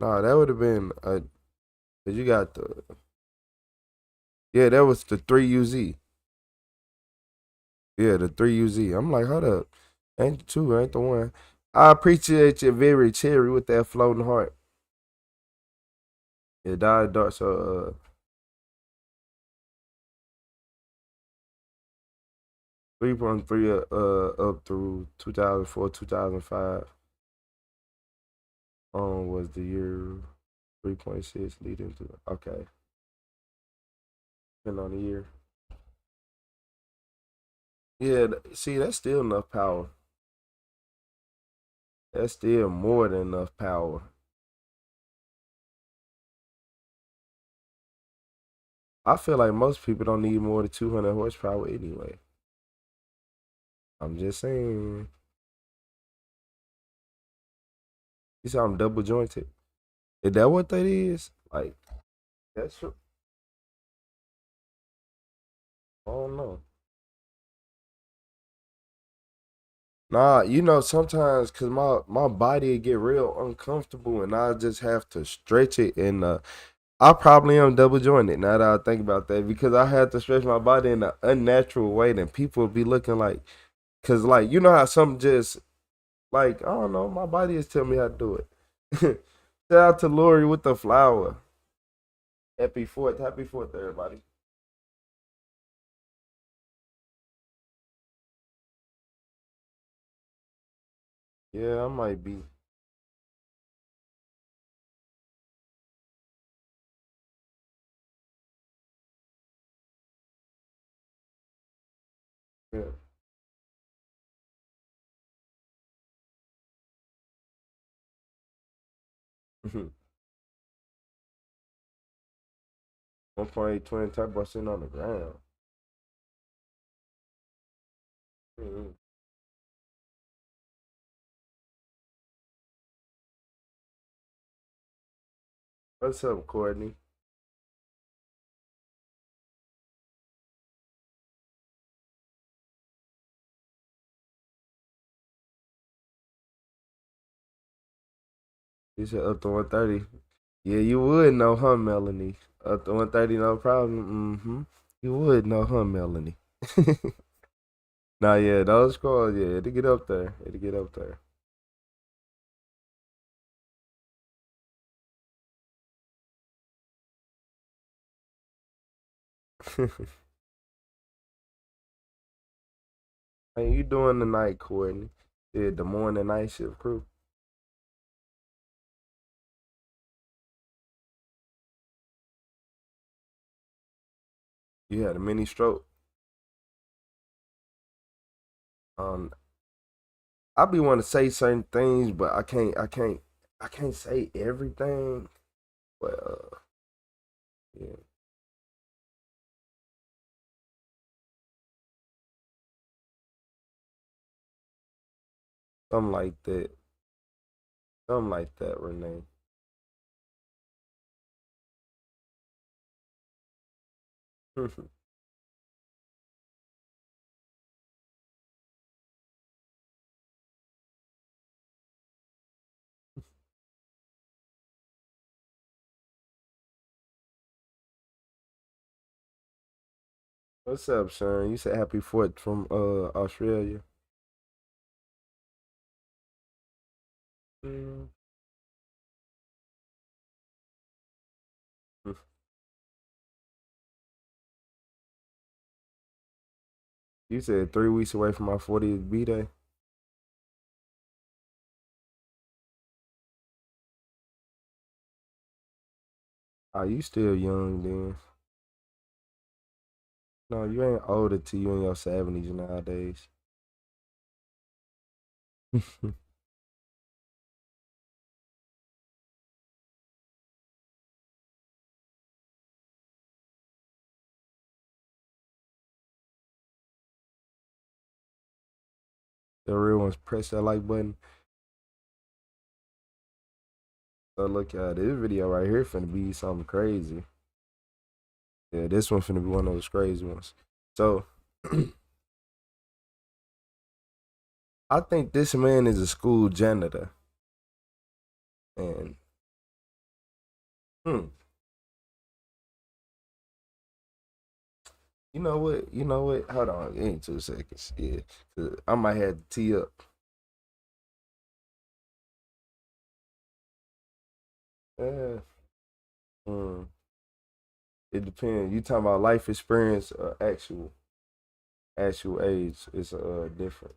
Nah, that would have been a. You got the. Yeah, that was the 3UZ. Yeah, the 3UZ. I'm like, hold up. Ain't the 2, ain't the 1. I appreciate you very cherry with that floating heart. It died dark, so 3.3 up through 2004, 2005 was the year 3.6 leading to okay. Depending on the year. Yeah, see, that's still enough power. That's still more than enough power. I feel like most people don't need more than 200 horsepower anyway. I'm just saying. You saw I'm double jointed. Is that what that is? Like, that's true. I don't know. Nah, sometimes cause my body get real uncomfortable and I just have to stretch it and I probably am double jointed now that I think about that because I had to stretch my body in an unnatural way and people be looking like cause like how some just like I don't know, my body is telling me how to do it. Shout out to Lori with the flower. Happy fourth everybody. Yeah, I might be. Yeah. 1.8 twin turbo sitting on the ground. Mhm. What's up, Courtney? You said up to 130. Yeah, you would know, huh, Melanie? Up to 130, no problem. Mm-hmm. You would know, huh, Melanie? Nah, yeah, those calls, yeah, it'll get up there. It'll get up there. How you doing tonight, Courtney? Yeah, the morning night shift crew. You had a mini stroke. I be want to say certain things, but I can't say everything. But yeah. Something like that. Something like that, Renee. What's up, Sharon? You said happy 4th from Australia. Mm. You said 3 weeks away from my 40th B-Day. Oh, you still young then. No, you ain't older till you in your 70s nowadays. The real ones press that like button. So look at this video right here finna be something crazy. Yeah, this one finna be one of those crazy ones. So I think this man is a school janitor. And you know what? You know what? Hold on, give me 2 seconds. Yeah, 'cause I might have to tee up. Yeah. It depends. You talking about life experience or actual age? It's a difference.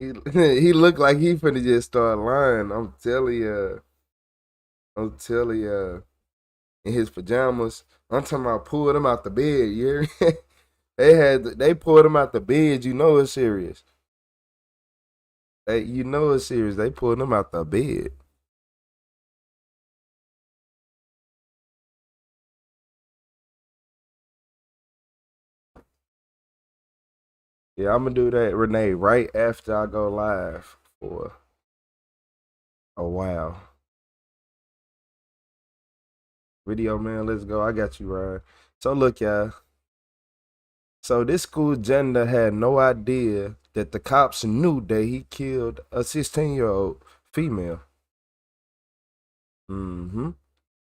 He he looked like he finna just start lying. I'm telling you. I'm telling you. In his pajamas. I'm talking about pulled him out the bed. You hear me? They pulled him out the bed. You know it's serious. You know it's serious. They pulled him out the bed. Yeah, I'm gonna do that, Renee, right after I go live for a while. Video man, let's go. I got you, Ryan. So look, y'all. So this school janitor had no idea that the cops knew that he killed a 16-year-old female.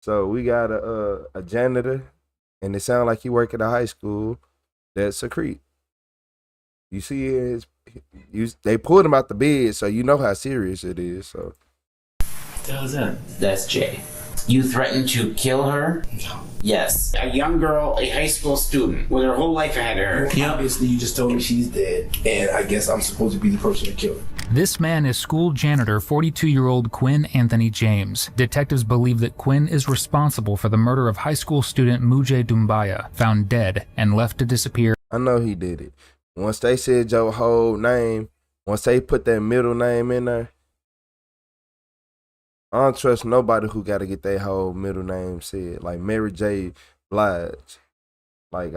So we got a janitor, and it sounds like he work at a high school that's a creep. You see they pulled him out the bed, so you know how serious it is. So that's Jay. You threatened to kill her? No. Yes. A young girl, a high school student, with her whole life ahead of her. Well, obviously, you just told me she's dead, and I guess I'm supposed to be the person to kill her. This man is school janitor 42-year-old Quinn Anthony James. Detectives believe that Quinn is responsible for the murder of high school student Mujay Dumbaya, found dead and left to disappear. I know he did it. Once they said your whole name, once they put that middle name in there, I don't trust nobody who got to get their whole middle name said. Like Mary J. Blige. Like,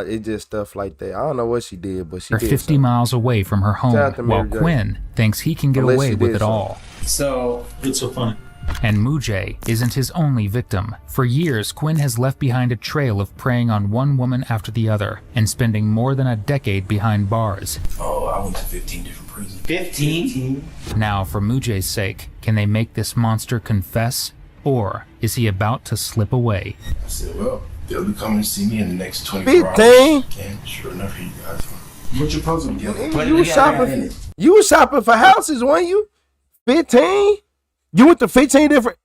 it just stuff like that. I don't know what she did, but she did 50 something. miles away from her home, while Quinn thinks he can get Unless away she with did it all. So, it's so funny. And Mujay isn't his only victim. For years, Quinn has left behind a trail of preying on one woman after the other and spending more than a decade behind bars. Oh, I went to 15 different prisons. 15? Now, for Mujay's sake, can they make this monster confess? Or is he about to slip away? I said, well, they'll be coming to see me in the next 24 hours. 15? And sure enough, here you guys are. Put your puzzle together. You was shopping for houses, weren't you? 15? You went to 15 different...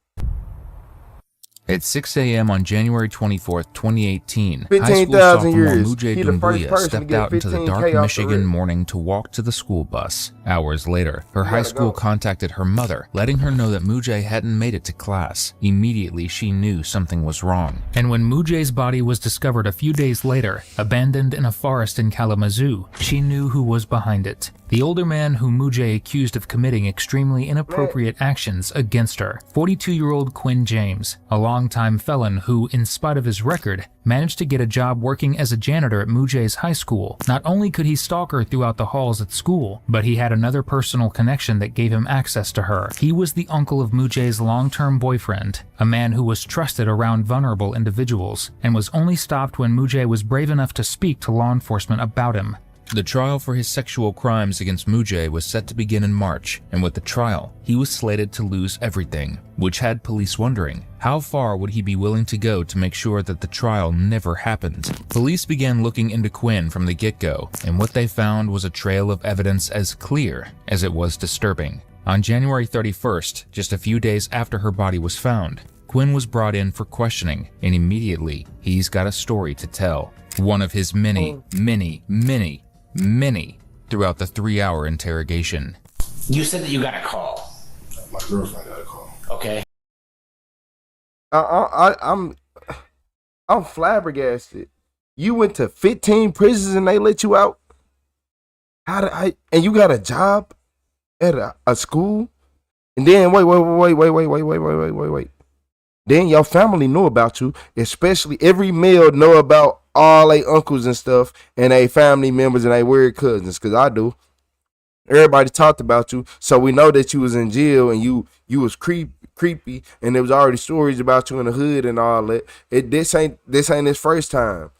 At 6 a.m. on January 24th, 2018, 15,000 high school sophomore years. Mujay He the first Dumbaya person to stepped get out into the 15K dark off the Michigan rip. morning to walk to the school bus. Hours later, her high gotta school go. contacted her mother, letting her know that Mujay hadn't made it to class. Immediately, she knew something was wrong. And when Mujay's body was discovered a few days later, abandoned in a forest in Kalamazoo, she knew who was behind it. The older man who Mujay accused of committing extremely inappropriate actions against her, 42-year-old Quinn James, a longtime felon who, in spite of his record, managed to get a job working as a janitor at Mujay's high school. Not only could he stalk her throughout the halls at school, but he had another personal connection that gave him access to her. He was the uncle of Mujay's long-term boyfriend, a man who was trusted around vulnerable individuals, and was only stopped when Mujay was brave enough to speak to law enforcement about him. The trial for his sexual crimes against Mujay was set to begin in March, and with the trial, he was slated to lose everything, which had police wondering, how far would he be willing to go to make sure that the trial never happened? Police began looking into Quinn from the get-go, and what they found was a trail of evidence as clear as it was disturbing. On January 31st, just a few days after her body was found, Quinn was brought in for questioning, and immediately, he's got a story to tell. One of his many throughout the 3-hour interrogation. You said that you got a call. My girlfriend got a call. Okay. I'm flabbergasted. You went to 15 prisons and they let you out? And you got a job at a school? And then wait. Then your family knew about you, especially every male know about all they uncles and stuff and they family members and they weird cousins, because I do. Everybody talked about you, so we know that you was in jail and you was creepy, and there was already stories about you in the hood and all that. This ain't his first time.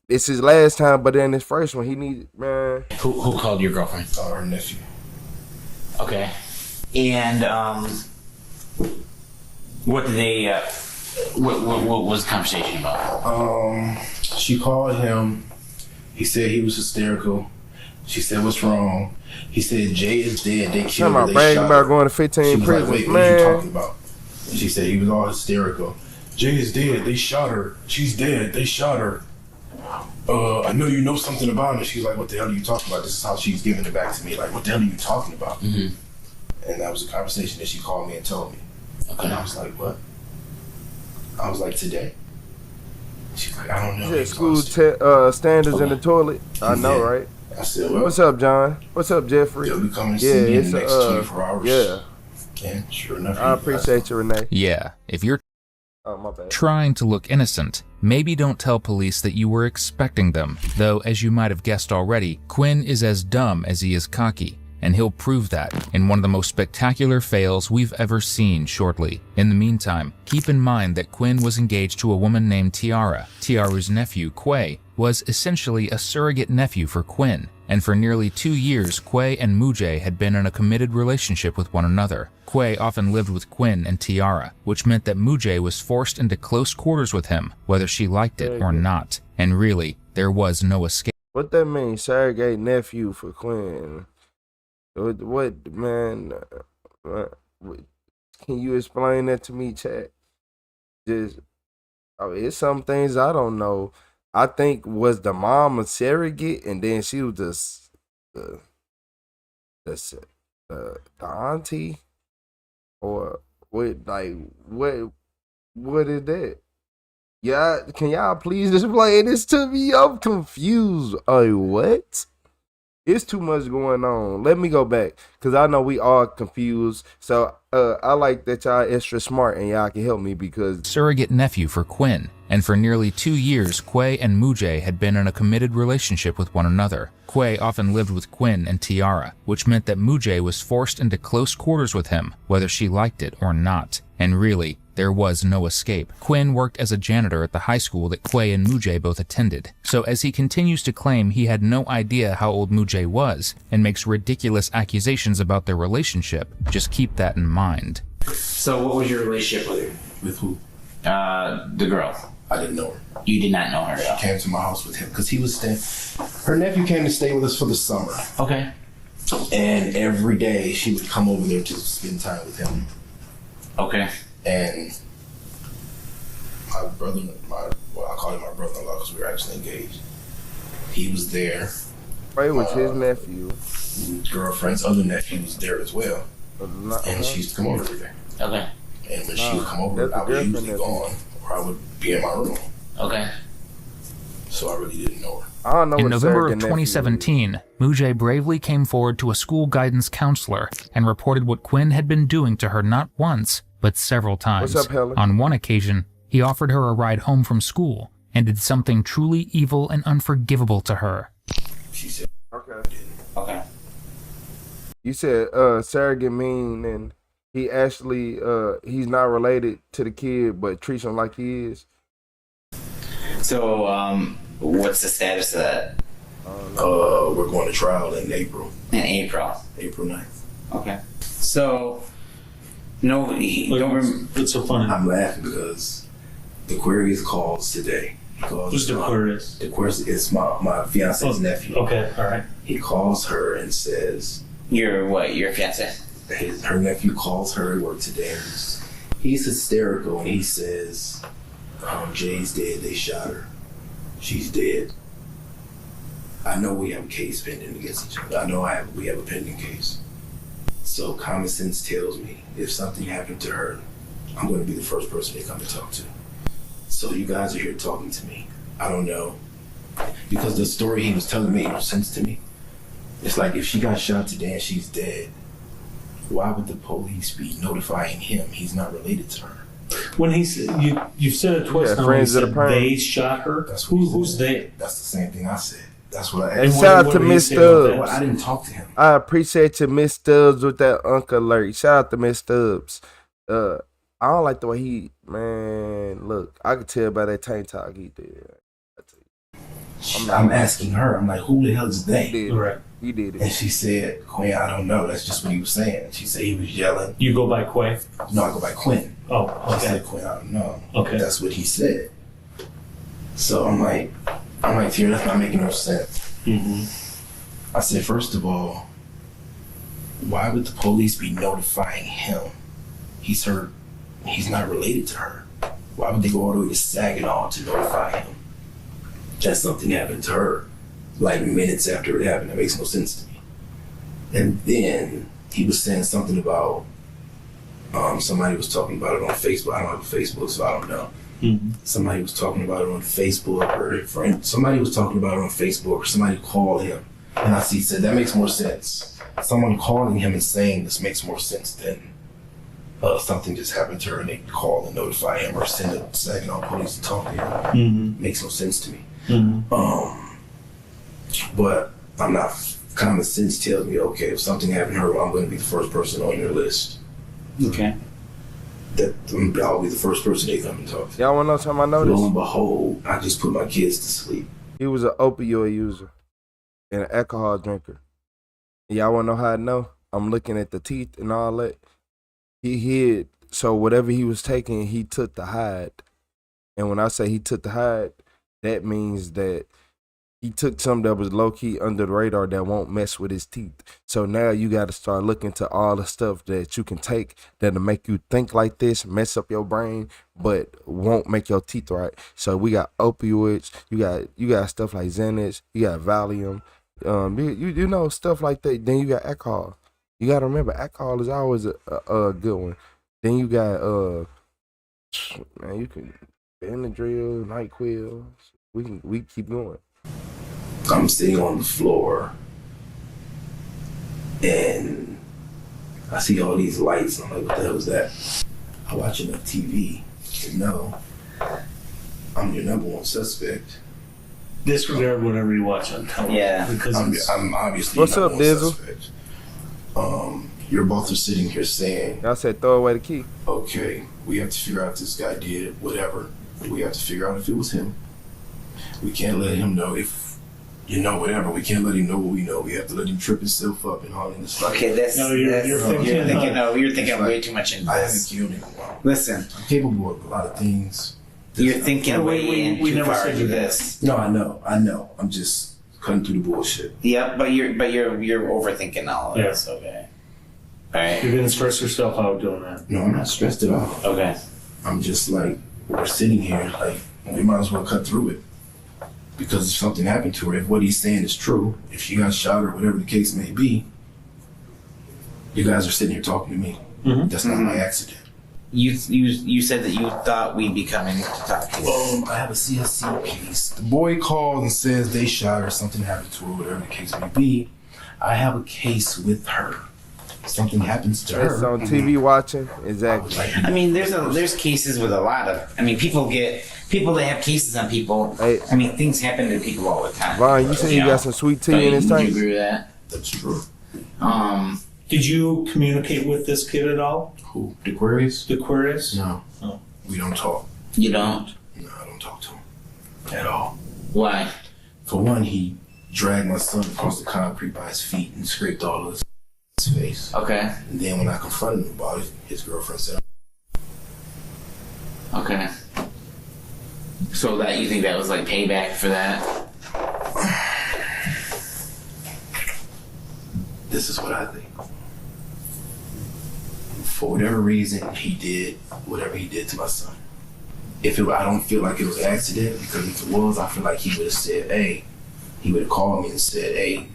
It's his last time, but then his first one, he needs, man. Who called your girlfriend? Her nephew. Okay. And what did they? What was the conversation about? She called him. He said he was hysterical. She said, "What's wrong?" He said, "Jay is dead. They killed her. They shot about her." going to 15 She was prisons, like, "Wait, man. what are you talking about?" She said he was all hysterical. "Jay is dead. They shot her. She's dead. They shot her. I know you know something about it." She's like, "What the hell are you talking about?" This is how she's giving it back to me. Like, "What the hell are you talking about?" Mm-hmm. And that was a conversation that she called me and told me. Okay. And I was like, "What?" I was like, "Today?" She's like, "I don't know." Yeah, school standards in the toilet. I know, right? I said, "Well, what's up, John? What's up, Jeffrey?" They'll be coming to see me in the next 24 hours. Yeah. And sure enough, I appreciate you, Renee. Yeah, if you're my bad. trying to look innocent, maybe don't tell police that you were expecting them. Though, as you might have guessed already, Quinn is as dumb as he is cocky, and he'll prove that in one of the most spectacular fails we've ever seen shortly. In the meantime, keep in mind that Quinn was engaged to a woman named Tiara. Tiara's nephew, Quay, was essentially a surrogate nephew for Quinn, and for nearly 2 years, Quay and Mujay had been in a committed relationship with one another. Quay often lived with Quinn and Tiara, which meant that Mujay was forced into close quarters with him, whether she liked it or not. And really, there was no escape. What that mean, surrogate nephew for Quinn? What, man? Can you explain that to me, chat? It's some things I don't know. I think was the mom a surrogate, and then she was the auntie, or what? Like what is that? Yeah, can y'all please explain this to me? I'm confused. What? It's too much going on. Let me go back, because I know we all confused. So I like that y'all extra smart and y'all can help me, because surrogate nephew for Quinn, and for nearly 2 years, Quay and Mujay had been in a committed relationship with one another. Quay often lived with Quinn and Tiara, which meant that Mujay was forced into close quarters with him, whether she liked it or not. And really, there was no escape. Quinn worked as a janitor at the high school that Quay and Mujay both attended. So as he continues to claim he had no idea how old Mujay was, and makes ridiculous accusations about their relationship, just keep that in mind. So what was your relationship with her? With who? The girl. I didn't know her. You did not know her. She came to my house with him because he was staying. Her nephew came to stay with us for the summer. Okay. And every day she would come over there to spend time with him. Okay. And my brother, well, I call him my brother-in-law because we were actually engaged. He was there. Ray was his nephew. Girlfriend's other nephew was there as well. And she used to come over every day. Okay. And when she would come over, I would usually gone, or I would be in my room. Okay. So I really didn't know her. I don't know. In November of 2017, Mujay bravely came forward to a school guidance counselor and reported what Quinn had been doing to her not once, but several times. What's up, Helen? On one occasion, he offered her a ride home from school and did something truly evil and unforgivable to her. She said, Okay. You said surrogate mean, and he actually he's not related to the kid, but treats him like he is. So what's the status of that? we're going to trial in April. In April. April 9th. Okay. So no, What's so funny? I'm laughing because the Aquarius calls today. Who's the Aquarius? The Aquarius is my fiance's nephew. Okay, all right. He calls her and says, Your what? Your fiance? Her nephew calls her at work today. And he's hysterical and he says, Jay's dead, they shot her. She's dead. I know we have a case pending against each other. I know we have a pending case. So common sense tells me if something happened to her, I'm going to be the first person they come to talk to. So you guys are here talking to me. I don't know. Because the story he was telling made no sense to me. It's like if she got shot today and she's dead, why would the police be notifying him? He's not related to her. When he said, you said it twice now, when he said they shot her, who's they? That's the same thing I said. That's what I And shout out to Miss Stubbs. I didn't talk to him. I appreciate you, Miss Stubbs, with that Uncle alert. Shout out to Miss Stubbs. I don't like the way man, look, I could tell by that tank talk he did. I'm asking her, I'm like, who the hell is they? He did it. And she said, Quinn, I don't know. That's just what he was saying. She said he was yelling. You go by Quay? No, I go by Quinn. Oh, okay. She said, Quinn, I don't know. Okay. That's what he said. So I'm like, Tier, that's not making no sense. Mm-hmm. I said, first of all, why would the police be notifying him? He's hurt. He's not related to her. Why would they go all the way to Saginaw to notify him that something happened to her? Like minutes after it happened, that makes no sense to me. And then he was saying something about somebody was talking about it on Facebook. I don't have a Facebook, so I don't know. Mm-hmm. Somebody was talking about it on Facebook, or somebody was talking about it on Facebook, or somebody called him. And I said, that makes more sense. Someone calling him and saying this makes more sense than something just happened to her and they call and notify him or send a Saginaw police to talk to him. Mm-hmm. Makes no sense to me. Mm-hmm. But I'm not, common sense tells me, okay, if something happened to her, I'm going to be the first person on your list. Okay. That I'll be the first person they come and talk to. Y'all want to know something I noticed? Lo and behold, I just put my kids to sleep. He was an opioid user and an alcohol drinker. Y'all want to know how I know? I'm looking at the teeth and all that. He hid, so whatever he was taking, he took the hide. And when I say he took the hide, that means that he took something that was low-key under the radar that won't mess with his teeth. So now you got to start looking to all the stuff that you can take that'll make you think like this, mess up your brain, but won't make your teeth right. So we got opioids, you got stuff like Xanax, you got Valium, you know, stuff like that. Then you got alcohol. You gotta remember, alcohol is always a good one. Then you got man, you can Benadryl, NyQuil. We keep going. I'm sitting on the floor, and I see all these lights. And I'm like, what the hell is that? I watch enough TV to know I'm your number one suspect. Disregard whatever you watch on television. Yeah. Because I'm obviously What's number up, one Dizzle? suspect. You're both are sitting here saying, I said throw away the key. okay, we have to figure out if this guy did whatever. We have to figure out if it was him. We can't let him know if, whatever. We can't let him know what we know. We have to let him trip himself up and all in this fight. Okay, that's you're thinking way too much into I haven't this. killed anyone. Listen, I'm capable of a lot of things. you're thinking way in we too never far said into you did. this. No, I know. I'm just cutting through the bullshit. Yep, but you're overthinking all of this. Okay. All right. You're gonna stress yourself out doing that. No, I'm not stressed at all. Okay. I'm just like, we're sitting here, like, we might as well cut through it. Because if something happened to her, if what he's saying is true, if she got shot or whatever the case may be, you guys are sitting here talking to me. Mm-hmm. That's not my accident. You said that you thought we'd be coming to talk to you. I have a CSC case. The boy calls and says they shot her, something happened to her, whatever the case may be. I have a case with her. Something happens to her. It's on TV watching. Exactly. I mean, there's cases with a lot of. I mean, people that have cases on people. Hey. I mean, things happen to people all the time. Vaughn, you said you got some sweet tea in his Do you tank? agree with that? That's true. Did you communicate with this kid at all? Who? Aquarius? Aquarius? No. Oh. We don't talk. You don't? No, I don't talk to him. At all. Why? For one, he dragged my son across the concrete by his feet and scraped all of his face. Okay. And then when I confronted him about it, his girlfriend said, Okay. So that you think that was like payback for that? this is what I think. For whatever reason, he did whatever he did to my son. I don't feel like it was an accident, because if it was, I feel like he would have said, hey, he would have called me and said, hey,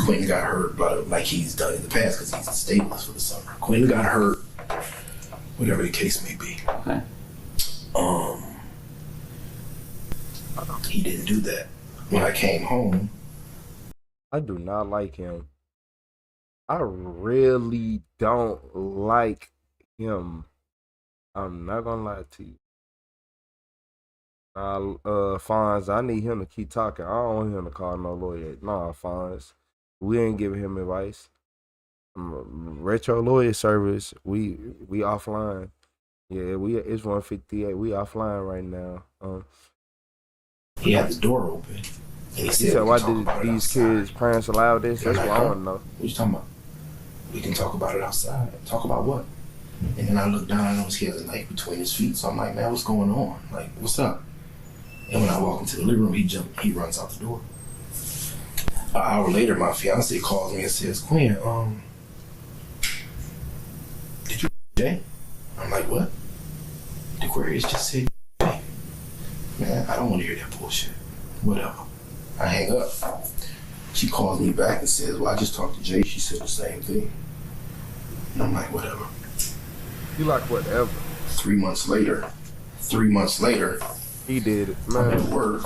Quentin got hurt, but like he's done in the past, because he's a stateless for the summer. Quentin got hurt, whatever the case may be. Okay. He didn't do that. When I came home, I do not like him. I really don't like him. I'm not gonna lie to you. Fonz, I need him to keep talking. I don't want him to call no lawyer. Nah, Fonz, we ain't giving him advice. Retro lawyer service, we offline. Yeah, it's 158. We offline right now. he had the door open. And he said, why did these kids' parents allow this? That's what I want to know. What you talking about? We can talk about it outside. Talk about what? And then I look down, I notice he has a knife between his feet. So I'm like, man, what's going on? Like, what's up? And when I walk into the living room, he runs out the door. An hour later, my fiance calls me and says, Quinn, did you Jay? I'm like, what? The Aquarius just said Jay. Man, I don't want to hear that bullshit. Whatever. I hang up. She calls me back and says, well, I just talked to Jay. She said the same thing. And I'm like, whatever. You like whatever. 3 months later, He did it, I'm at man. work.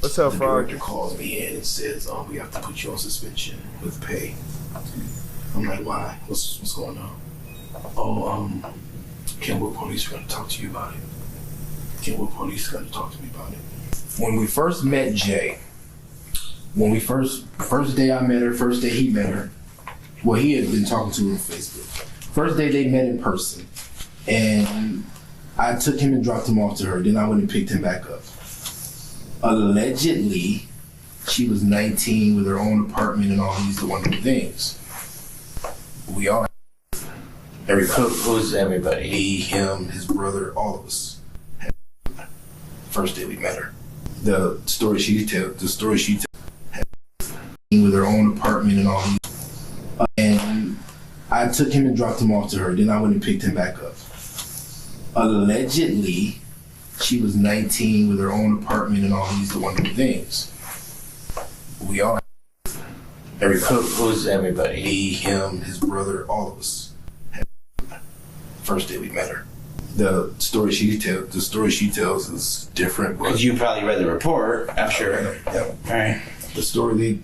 What's up, The Frog? director calls me in and says, we have to put you on suspension with pay. I'm like, why? What's going on? Kenwood Police are going to talk to you about it. Kenwood Police are going to talk to me about it. When we first met Jay, first day I met her, first day he met her, well, he had been talking to her on Facebook. First day they met in person, and I took him and dropped him off to her. Then I went and picked him back up. Allegedly, she was 19 with her own apartment and all these wonderful things. We all, Who's everybody? me, him, his brother, all of us. First day we met her. The story she tells, with her own apartment and all these. And I took him and dropped him off to her. Then I went and picked him back up. Allegedly, she was 19 with her own apartment and all these wonderful things. We all, Everybody. Who's everybody? Me, him, his brother, all of us. First day we met her. The story she tells is different. Because you probably read the report, I'm sure. Yeah. All right. The story they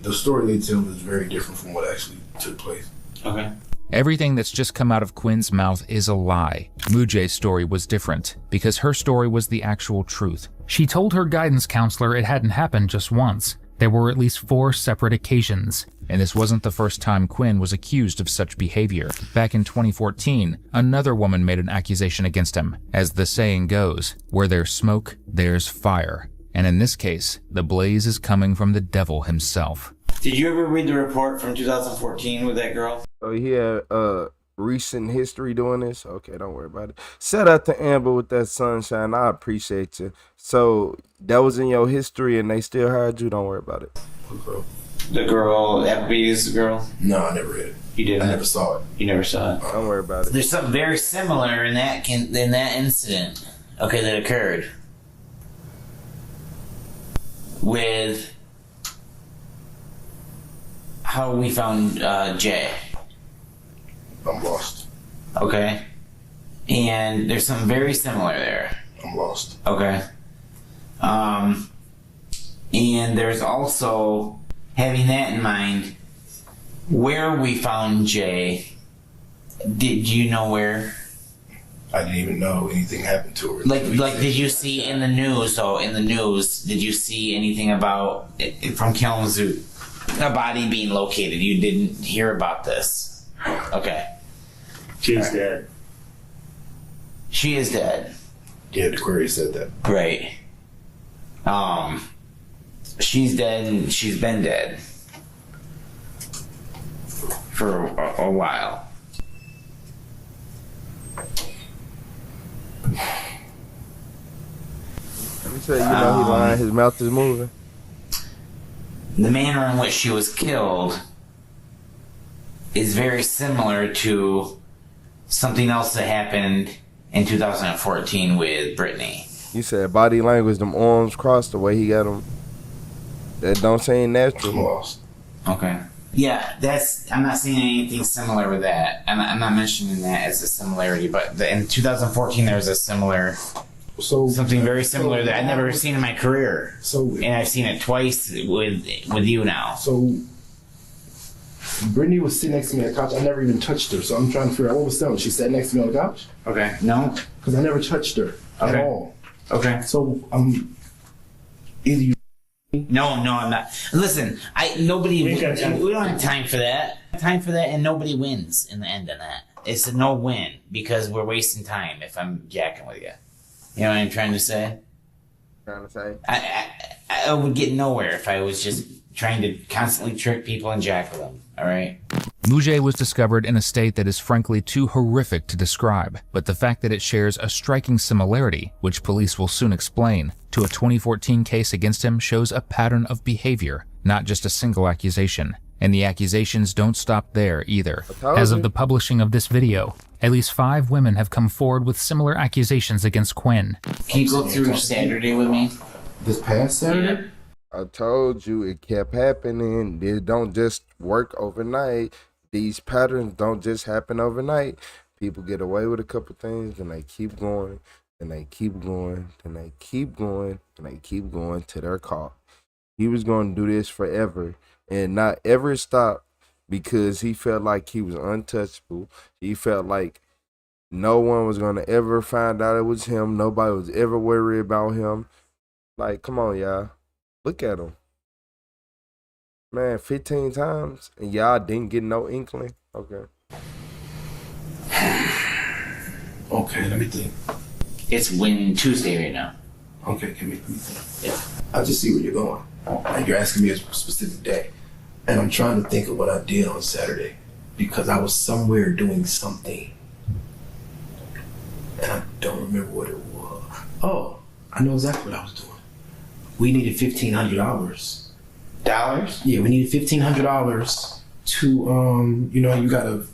tell is very different from what actually took place. Okay. Everything that's just come out of Quinn's mouth is a lie. Mujay's story was different, because her story was the actual truth. She told her guidance counselor it hadn't happened just once. There were at least 4 separate occasions, and this wasn't the first time Quinn was accused of such behavior. Back in 2014, another woman made an accusation against him. As the saying goes, where there's smoke, there's fire. And in this case, the blaze is coming from the devil himself. Did you ever read the report from 2014 with that girl? Oh, he had recent history doing this? Okay, don't worry about it. Shout out to Amber with that sunshine. I appreciate you. So, that was in your history and they still hired you? Don't worry about it. The girl, Applebee's girl? No, I never read it. You didn't? I never saw it. You never saw it? Don't worry about it. There's something very similar in that incident, okay, that occurred. With how we found Jay. I'm lost. Okay. And there's something very similar there. I'm lost. Okay. And there's also, having that in mind, where we found Jay, did you know where? I didn't even know anything happened to her. Like, did you see in the news, did you see anything about, from Kalamazoo, a body being located? You didn't hear about this? Okay. She's dead. She is dead. Yeah, the query said that. Right. She's dead and she's been dead for a while. You say, he lying, his mouth is moving. The manner in which she was killed is very similar to something else that happened in 2014 with Brittany. You said body language, them arms crossed, the way he got them. That don't seem natural. I'm lost. Okay. Yeah, I'm not seeing anything similar with that. I'm not mentioning that as a similarity, but in 2014 there was a similar, something very similar that I'd never seen in my career. And I've seen it twice with you now. So Brittany was sitting next to me on the couch. I never even touched her, so I'm trying to figure out what was done. She sat next to me on the couch. Okay. No. Because I never touched her at all. Okay. So either you. No, I'm not. Listen, we don't have time for that. And nobody wins in the end of that. It's a no-win because we're wasting time if I'm jacking with you. You know what I'm trying to say? I would get nowhere if I was just trying to constantly trick people and jack with them. All right. Mujay was discovered in a state that is frankly too horrific to describe, but the fact that it shares a striking similarity, which police will soon explain, to a 2014 case against him shows a pattern of behavior, not just a single accusation. And the accusations don't stop there either. As of the publishing of this video, at least 5 women have come forward with similar accusations against Quinn. Can you go through Saturday with me? This past Saturday? Yeah. I told you it kept happening. It don't just work overnight. These patterns don't just happen overnight. People get away with a couple things and they keep going and they keep going and they keep going and they keep going to their car. He was going to do this forever and not ever stop because he felt like he was untouchable. He felt like no one was going to ever find out it was him. Nobody was ever worried about him. Like, come on, y'all. Look at him. Man, 15 times and y'all didn't get no inkling? Okay. Okay, let me think. It's Tuesday right now. Okay, let me think. Yeah. I just see where you're going. And you're asking me a specific day. And I'm trying to think of what I did on Saturday. Because I was somewhere doing something. And I don't remember what it was. Oh, I know exactly what I was doing. We needed $1,500. Dollars? Yeah, we needed $1,500 to,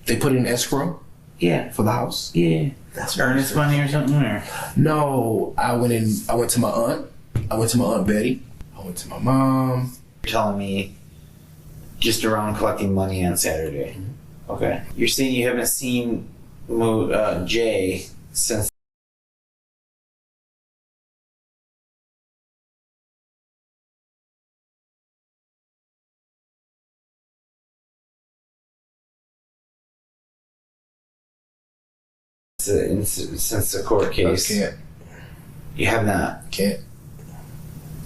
they put it in escrow. Yeah. For the house. Yeah. That's earnest money or something? Or? No, I went to my aunt. I went to my Aunt Betty. I went to my mom. You're telling me just around collecting money on Saturday. Okay. You're saying you haven't seen Jay since the court case. I can't. You have not. Can't.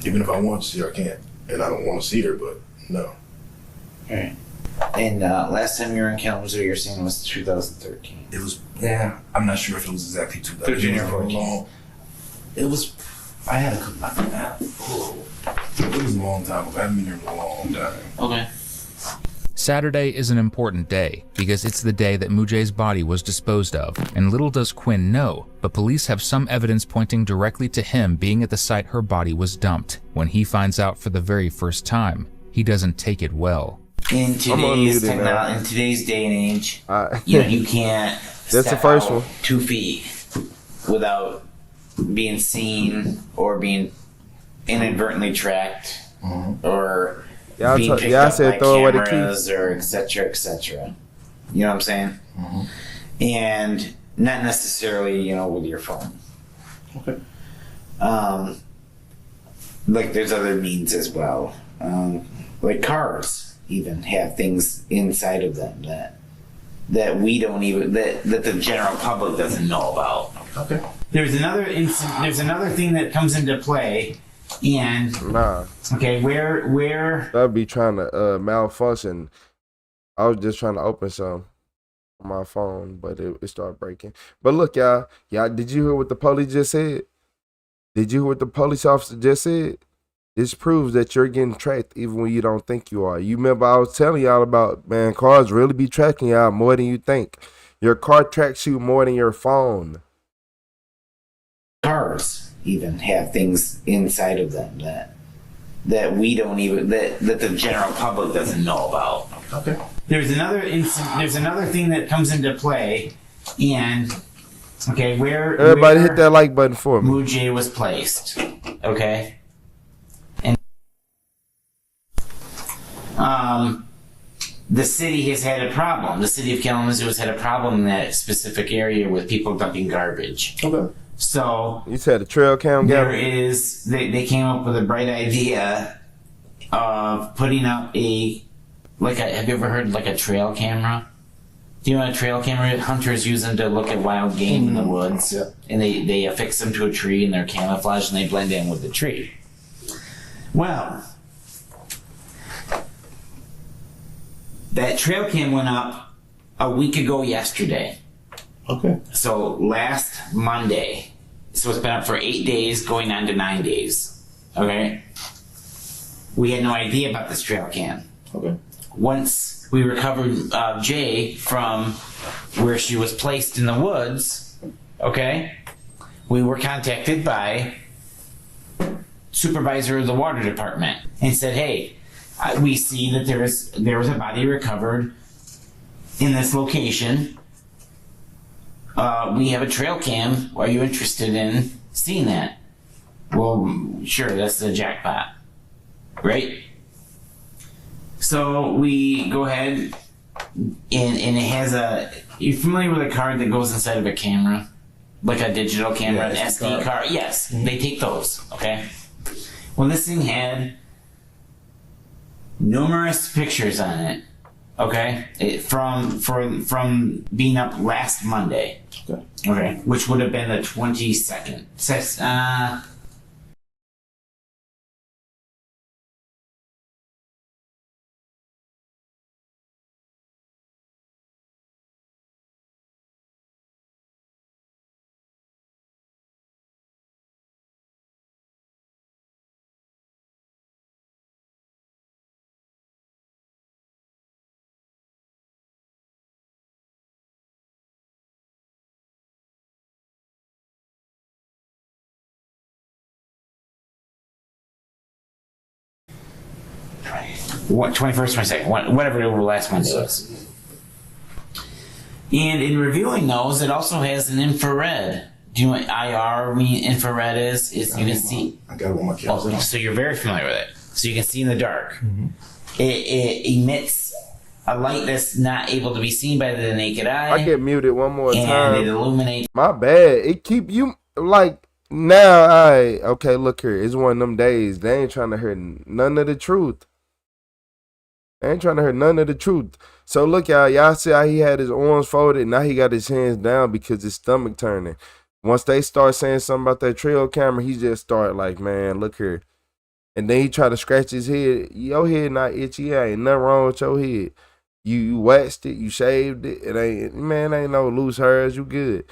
Even if I want to see her, I can't. And I don't want to see her, but no. Alright. And last time you were in Kalamazoo, you're saying it was 2013. It was, yeah, I'm not sure if it was exactly 13 or 14. It was, I had a couple, it was a long time ago. I haven't been here in a long time. Okay. Saturday is an important day because it's the day that Mujay's body was disposed of, and little does Quinn know, but police have some evidence pointing directly to him being at the site her body was dumped. When he finds out for the very first time, he doesn't take it well. In today's day and age, you can't That's the first one. 2 feet without being seen or being inadvertently tracked or being picked up by cameras or etc. etc. You know what I'm saying? And not necessarily, with your phone. Okay. Like there's other means as well. Like cars even have things inside of them that we don't even that the general public doesn't know about. Okay. There's another thing that comes into play, and okay, where I'd be trying to malfunction. I was just trying to open some on my phone, but it started breaking. But look, y'all, did you hear what the police just said? Did you hear what the police officer just said? This proves that you're getting tracked even when you don't think you are. You remember I was telling y'all about, man, cars really be tracking y'all more than you think. Your car tracks you more than your phone. Cars even have things inside of them that we don't even that the general public doesn't know about. Okay. There's another thing that comes into play, and okay, where everybody hit that like button for me. Mujay was placed. Okay. The city has had a problem. The city of Kalamazoo has had a problem in that specific area with people dumping garbage. Okay. So you said a trail cam guy? They came up with a bright idea of putting up have you ever heard like a trail camera? Do you know what a trail camera hunters use them to look at wild game in the woods? Yeah. And they affix them to a tree and they're camouflaged and they blend in with the tree. Well, that trail cam went up a week ago yesterday. Okay. So last Monday. So it's been up for 8 days, going on to 9 days. Okay? We had no idea about this trail cam. Okay. Once we recovered Jay from where she was placed in the woods, okay, we were contacted by supervisor of the water department and said, hey, we see that there was a body recovered in this location. We have a trail cam. Are you interested in seeing that? Well, sure, that's the jackpot, right? So we go ahead and it has you're familiar with a card that goes inside of a camera? Like a digital camera, an SD card? Yes, they take those, okay? Well, this thing had numerous pictures on it, okay? From being up last Monday. Okay. Which would have been the 22nd. What, 21st, 22nd, whatever last Monday was. And in reviewing those, it also has an infrared. Do you know what IR infrared is? You can see. I got it on my camera. So you're very familiar with it. So you can see in the dark. it emits a light that's not able to be seen by the naked eye. I get muted one more and time. it illuminates. My bad. It keep you like now. Okay. Look here. It's one of them days. They ain't trying to hear none of the truth. They ain't trying to hear none of the truth. So look, y'all see how he had his arms folded. Now he got his hands down because his stomach turning. Once they start saying something about that trail camera, he just start like, man, look here. And then he try to scratch his head. Your head not itchy. Yeah, ain't nothing wrong with your head. You waxed it, you shaved it. It ain't no loose hairs. You good.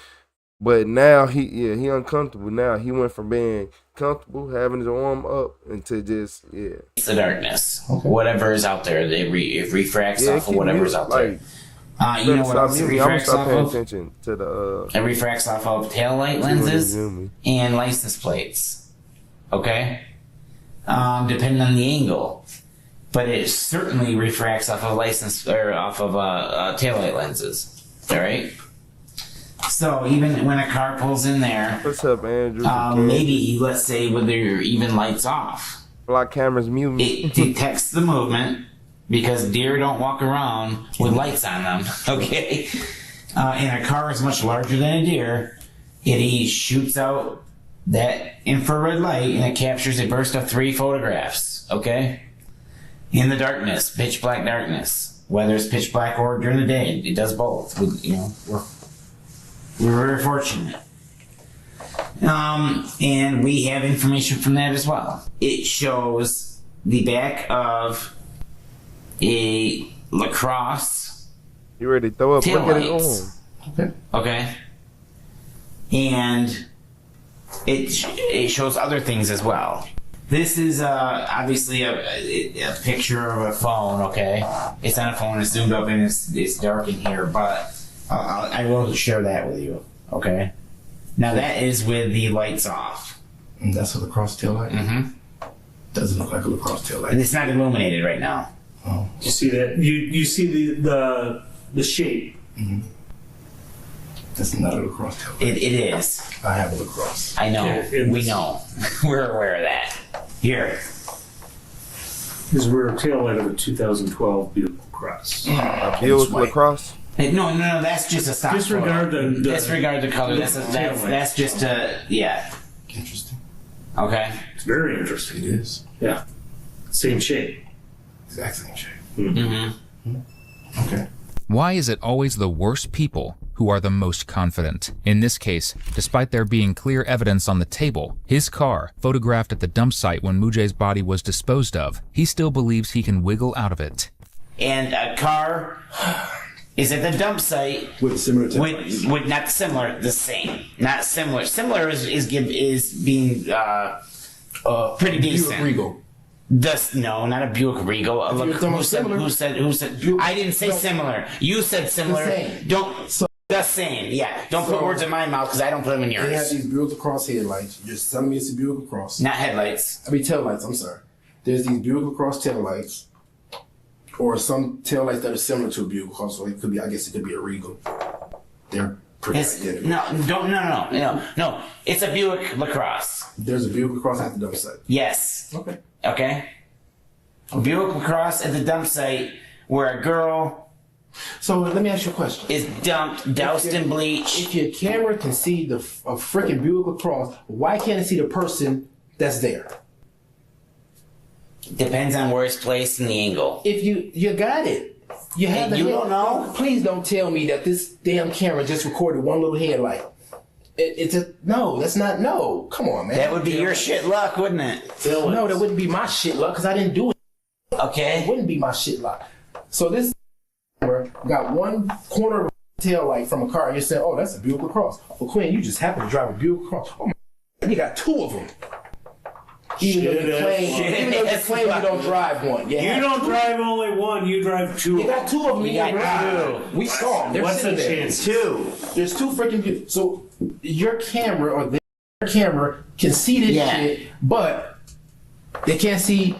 But now he uncomfortable. Now he went from being comfortable, having his arm up, into just It's the darkness. Okay. Whatever is out there, it refracts off of whatever's out there. You know what else it refracts off of? Attention to the, it refracts off of taillight lenses and license plates. Okay? Depending on the angle. But it certainly refracts off of taillight lenses. Alright? So even when a car pulls in there, what's up, Andrew? Maybe let's say with their even lights off, block cameras mute me. It detects the movement because deer don't walk around with lights on them. Okay, and a car is much larger than a deer. It shoots out that infrared light and it captures a burst of 3 photographs. Okay, in the darkness, pitch black darkness, whether it's pitch black or during the day, it does both. We're very fortunate. And we have information from that as well. It shows the back of a lacrosse. You ready to throw up? Look at it on. Okay. And it shows other things as well. This is obviously a picture of a phone, okay? It's on a phone, it's zoomed up and it's dark in here, but I will share that with you, okay? Now that is with the lights off. And that's a lacrosse tail light? Mm-hmm. Doesn't look like a lacrosse tail light. And it's not illuminated right now. Oh. You see that? You see the shape. Mm-hmm. That's not a lacrosse tail light. It is. I have a lacrosse. I know. We know. We're aware of that. Here. This is a tail light of a 2012 Buick Lacrosse. Buick Lacrosse? No, that's just a stock. Disregard disregard the color. That's just a Interesting. Okay. It's very interesting. It is. Yeah. Same shape. Exact same shape. Mm-hmm. Okay. Why is it always the worst people who are the most confident? In this case, despite there being clear evidence on the table, his car, photographed at the dump site when Mujay's body was disposed of, he still believes he can wiggle out of it. And a car is at the dump site with similar templates. With not similar, the same. Not similar. Similar is being pretty decent. Buick Regal. No, not a Buick Regal. Who said? I didn't say similar. You said similar. The same. Yeah. Don't put words in my mouth because I don't put them in yours. They have these Buick Lacrosse headlights. You're just telling me it's a Buick Lacrosse. Not headlights. Tail lights. I'm sorry. There's these Buick Lacrosse tail lights, or some tail lights that are similar to a Buick Lacrosse. So it could be. I guess it could be a Regal. They're pretty identical. No. It's a Buick Lacrosse. There's a Buick Lacrosse at the dump site. Yes. Okay. A Buick Lacrosse at the dump site where a girl. So let me ask you a question. Is dumped, doused in bleach. If your camera can see a freaking Buick Lacrosse, why can't it see the person that's there? Depends on where it's placed in the angle. If you got it. You have you don't know? Please don't tell me that this damn camera just recorded one little headlight. No. Come on, man. That would be your shit luck, wouldn't it? No, that wouldn't be my shit luck because I didn't do it. Okay. It wouldn't be my shit luck. So this camera got one corner of a tail light from a car and you're saying, oh, that's a Buick Lacrosse. Well, Quinn, you just happen to drive a Buick Lacrosse. Oh my God, you got 2 of them. Even though you claim you don't drive one. You don't drive only one, you drive 2. You got 2 of them. You got 2. We saw them. What's the chance? 2. There's 2 freaking Buicks. So your camera or their camera can see this shit, but they can't see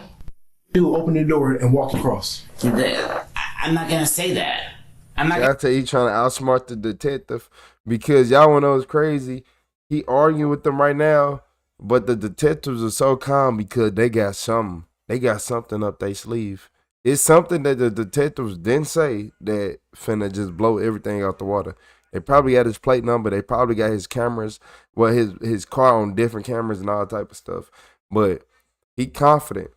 you open the door and walk across. I'm not gonna say that. I tell you, trying to outsmart the detective because y'all wanna know what's crazy. He arguing with them right now, but the detectives are so calm because they got something. They got something up their sleeve. It's something that the detectives didn't say that finna just blow everything out the water. They probably had his plate number. They probably got his cameras, well, his car on different cameras and all type of stuff. But he confident.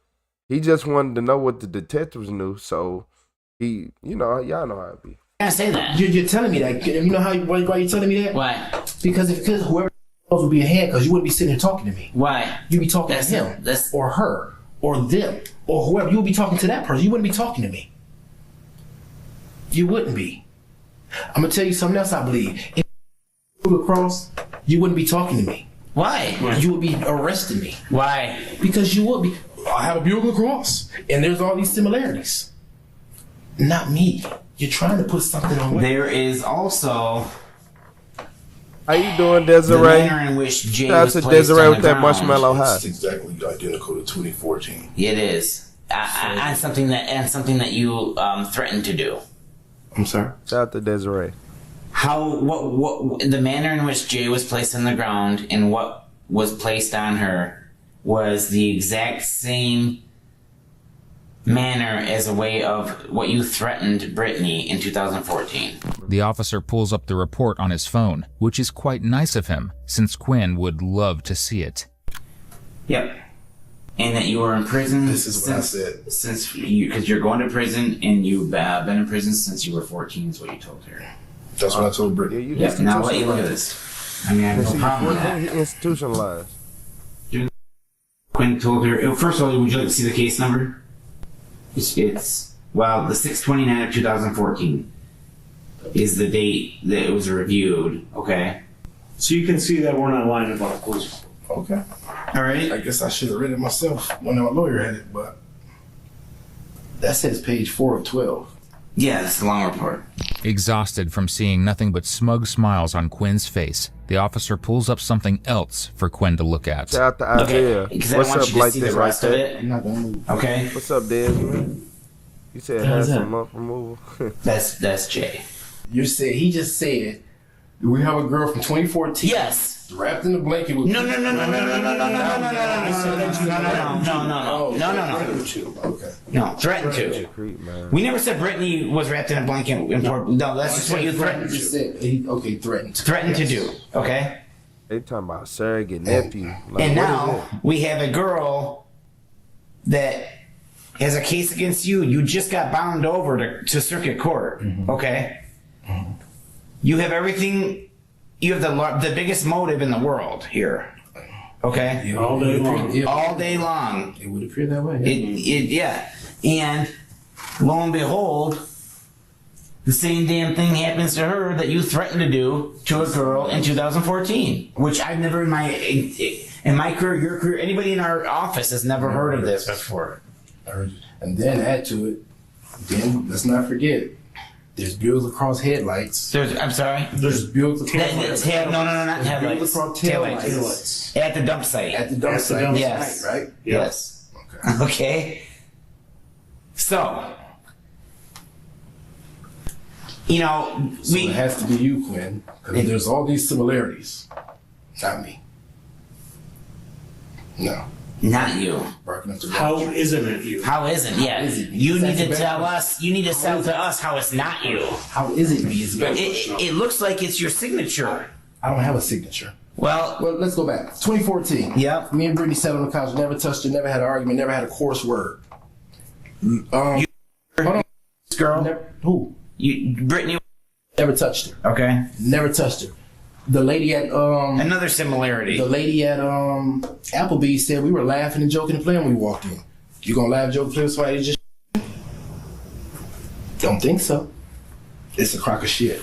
He just wanted to know what the detectives knew. So he, y'all know how it be. I say that. You're telling me that. You know why you're telling me that? Why? Because whoever else would be a hand, because you wouldn't be sitting here talking to me. Why? You'd be talking to him, or her, or them, or whoever. You would be talking to that person. You wouldn't be talking to me. You wouldn't be. I'm gonna tell you something else. I believe if you moved across, you wouldn't be talking to me. Why? You would be arresting me. Why? Because you would be. I have a Bugle across, and there's all these similarities. Not me. You're trying to put something on. There is also. How you doing, Desiree? The manner in which Jay was placed Desiree on with the that ground. marshmallow high. It's exactly identical to 2014. It is. And something that you threatened to do. I'm sorry. Shout out to Desiree. What the manner in which Jay was placed on the ground and what was placed on her was the exact same manner as a way of what you threatened Brittany in 2014. The officer pulls up the report on his phone, which is quite nice of him, since Quinn would love to see it. Yep. And that you were in prison. This is what I said. Because you're going to prison and you've been in prison since you were 14 is what you told her. That's what I told Brittany. Yeah, now let you look at this. I mean, I have no problem with that. Institutionalized. Quinn told her, first of all, would you like to see the case number? It's the 6/29 of 2014 is the date that it was reviewed, okay? So you can see that we're not lying about a police report. Okay. All right. I guess I should have read it myself when my lawyer had it, but that says page 4 of 12. Yeah, that's the long report. Exhausted from seeing nothing but smug smiles on Quinn's face, the officer pulls up something else for Quinn to look at. Shout out to Isaiah. What's up, like this right there? Okay. What's up, Des, man? You said handsome lump removal. That's Jay. You said he just said we have a girl from 2014. Yes. Wrapped in a blanket with No. Okay. No, threatened to. We never said Brittany was wrapped in a blanket. No, that's just what you threatened. You said okay, threatened. Threatened to do. Okay. They talking about surrogate nephew. And now we have a girl that has a case against you. You just got bound over to circuit court. Okay. You have everything. You have the biggest motive in the world here. Okay? Yeah, all day long. All day long. It would appear that way. Yeah. And lo and behold, the same damn thing happens to her that you threatened to do to a girl in 2014, which I've never in my career, your career, anybody in our office has never heard of this before. And then add to it, then let's not forget, there's Buick across headlights. I'm sorry? There's Buick across headlights. No, not headlights. Taillights. At the dump site. At the dump site. Yes. Right? Yes. Okay. So, it has to be you, Quinn, because there's all these similarities. Not me. No. Not you. How isn't it you? How isn't? Yeah. You need to tell us. You need to tell to us how it's not you. How is it me? It looks like it's your signature. I don't have a signature. Well, let's go back. 2014. Yeah. Me and Brittany sat on the couch, never touched her, never had an argument, never had a coarse word. Hold on. This girl. Who? Brittany. Never touched her. Okay. Never touched her. The lady at another similarity. The lady at Applebee's said we were laughing and joking and playing when we walked in. You gonna laugh, joke, play with somebody just don't think so. It's a crock of shit.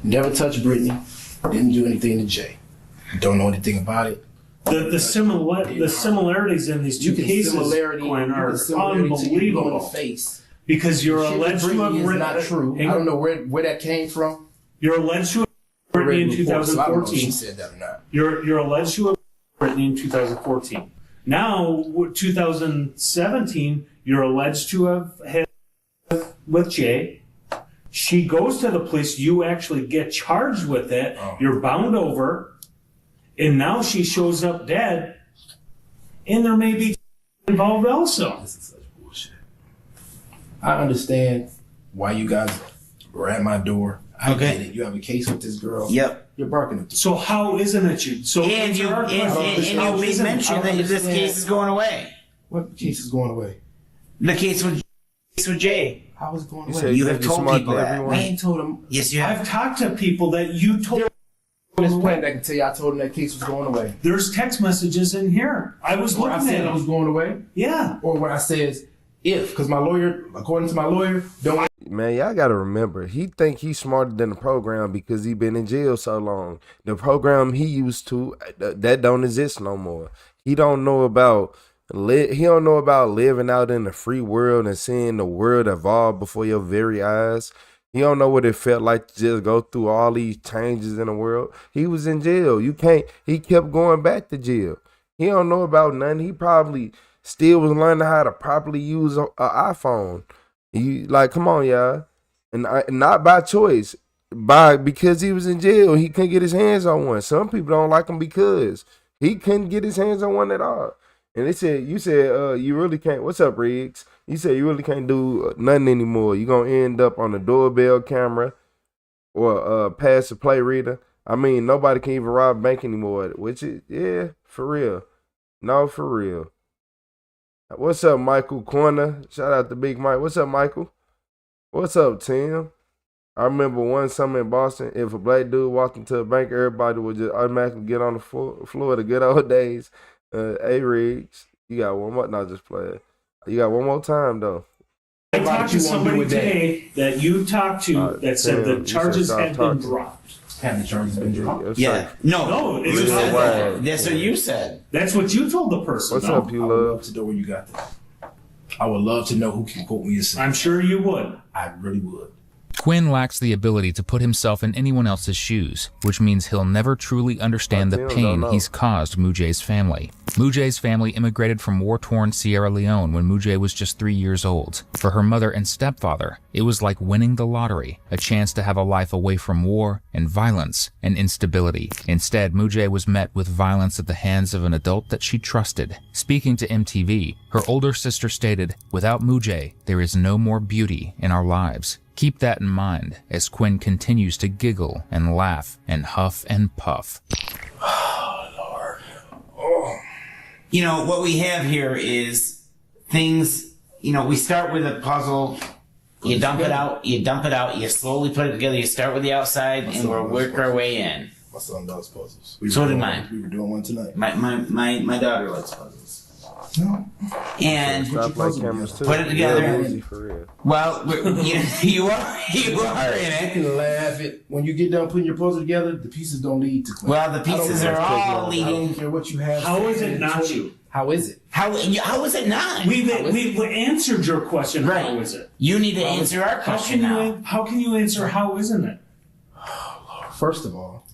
Never touched Brittany. Didn't do anything to Jay. Don't know anything about it. The similarities in these two cases, Quinn, are unbelievable. Face. Because you're alleged to have written. Not true. I don't know where that came from. You're alleged to have Brittany in 2014. She said that or not. You're alleged to have Brittany in 2014. Now, 2017, you're alleged to have had with Jay. She goes to the police. You actually get charged with it. You're bound over. And now she shows up dead. And there may be involved also. This is such bullshit. I understand why you guys were at my door. I get it. You have a case with this girl. Yep. You're barking at the So how isn't it you? So and you made mention that this case is going away. What case is going away? The case with Jay. How is it going You away? said You have told people that. everyone? I ain't told him. Yes, you have. I've talked to people that you told. On this planet, I can tell you I told him that case was going away. There's text messages in here. I was Or I looking said at it was them. going away. Yeah. Or what I said is if, because my lawyer, according to my lawyer, don't. Man, y'all gotta remember, he think he's smarter than the program because he been in jail so long. The program he used to, that don't exist no more. He don't know about living out in the free world and seeing the world evolve before your very eyes. He don't know what it felt like to just go through all these changes in the world. He was in jail. He kept going back to jail. He don't know about nothing. He probably still was learning how to properly use an iPhone. Come on, y'all. And not by choice. Because he was in jail, he couldn't get his hands on one. Some people don't like him because he couldn't get his hands on one at all. And you said you really can't. What's up, Riggs? You said you really can't do nothing anymore. You're going to end up on a doorbell camera or pass the play reader. I mean, nobody can even rob a bank anymore, which is, yeah, for real. No, for real. What's up, Michael Corner? Shout out to Big Mike. What's up, Michael? What's up, Tim? I remember one summer in Boston, if a black dude walked into a bank, everybody would just automatically get on the floor of the good old days. Hey, Riggs, you got one more. No, just play it. You got one more time, though. I talked to somebody today that you talked to that said the charges had been dropped. Have the charges been dropped? Yeah. No, it's just that. That's what you said. That's what you told the person. What's up, you I would love? love to know where you got that. I would love to know who can quote me a sentence. I'm sure you would. I really would. Quinn lacks the ability to put himself in anyone else's shoes, which means he'll never truly understand the pain he's caused Mujay's family. Mujay's family immigrated from war-torn Sierra Leone when Mujay was just 3 years old. For her mother and stepfather, it was like winning the lottery, a chance to have a life away from war and violence and instability. Instead, Mujay was met with violence at the hands of an adult that she trusted. Speaking to MTV, her older sister stated, "Without Mujay, there is no more beauty in our lives." Keep that in mind as Quinn continues to giggle and laugh and huff and puff. Oh, Lord. Oh. You know, what we have here is things, we start with a puzzle, you dump it out, you slowly put it together, you start with the outside, and we'll work our way in. My son loves puzzles. So did mine. We were doing one tonight. My daughter likes puzzles. No. And Stop like cameras too. put it together. Yeah, for real. Well, you are in You it. can laugh at when you get done putting your puzzle together. The pieces don't lead to Quinn. Well, the pieces are all I leading. don't care what you have. How is it not you? How is it? How is it not? We've answered your question. Right. How is it? You need to answer our question now. How can you answer how isn't it? First of all,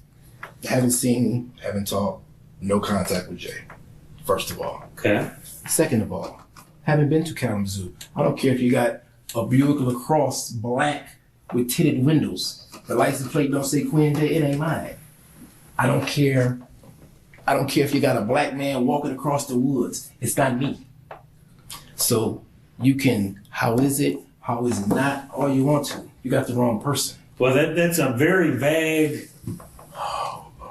haven't seen, haven't talked, no contact with Jay. First of all. Okay. Second of all, haven't been to Kalamazoo. I don't care if you got a Buick LaCrosse black with tinted windows. The license plate don't say Quinn Day, it ain't mine. I don't care. I don't care if you got a black man walking across the woods. It's not me. So you can, how is it not, all you want to. You got the wrong person. Well, that's a very vague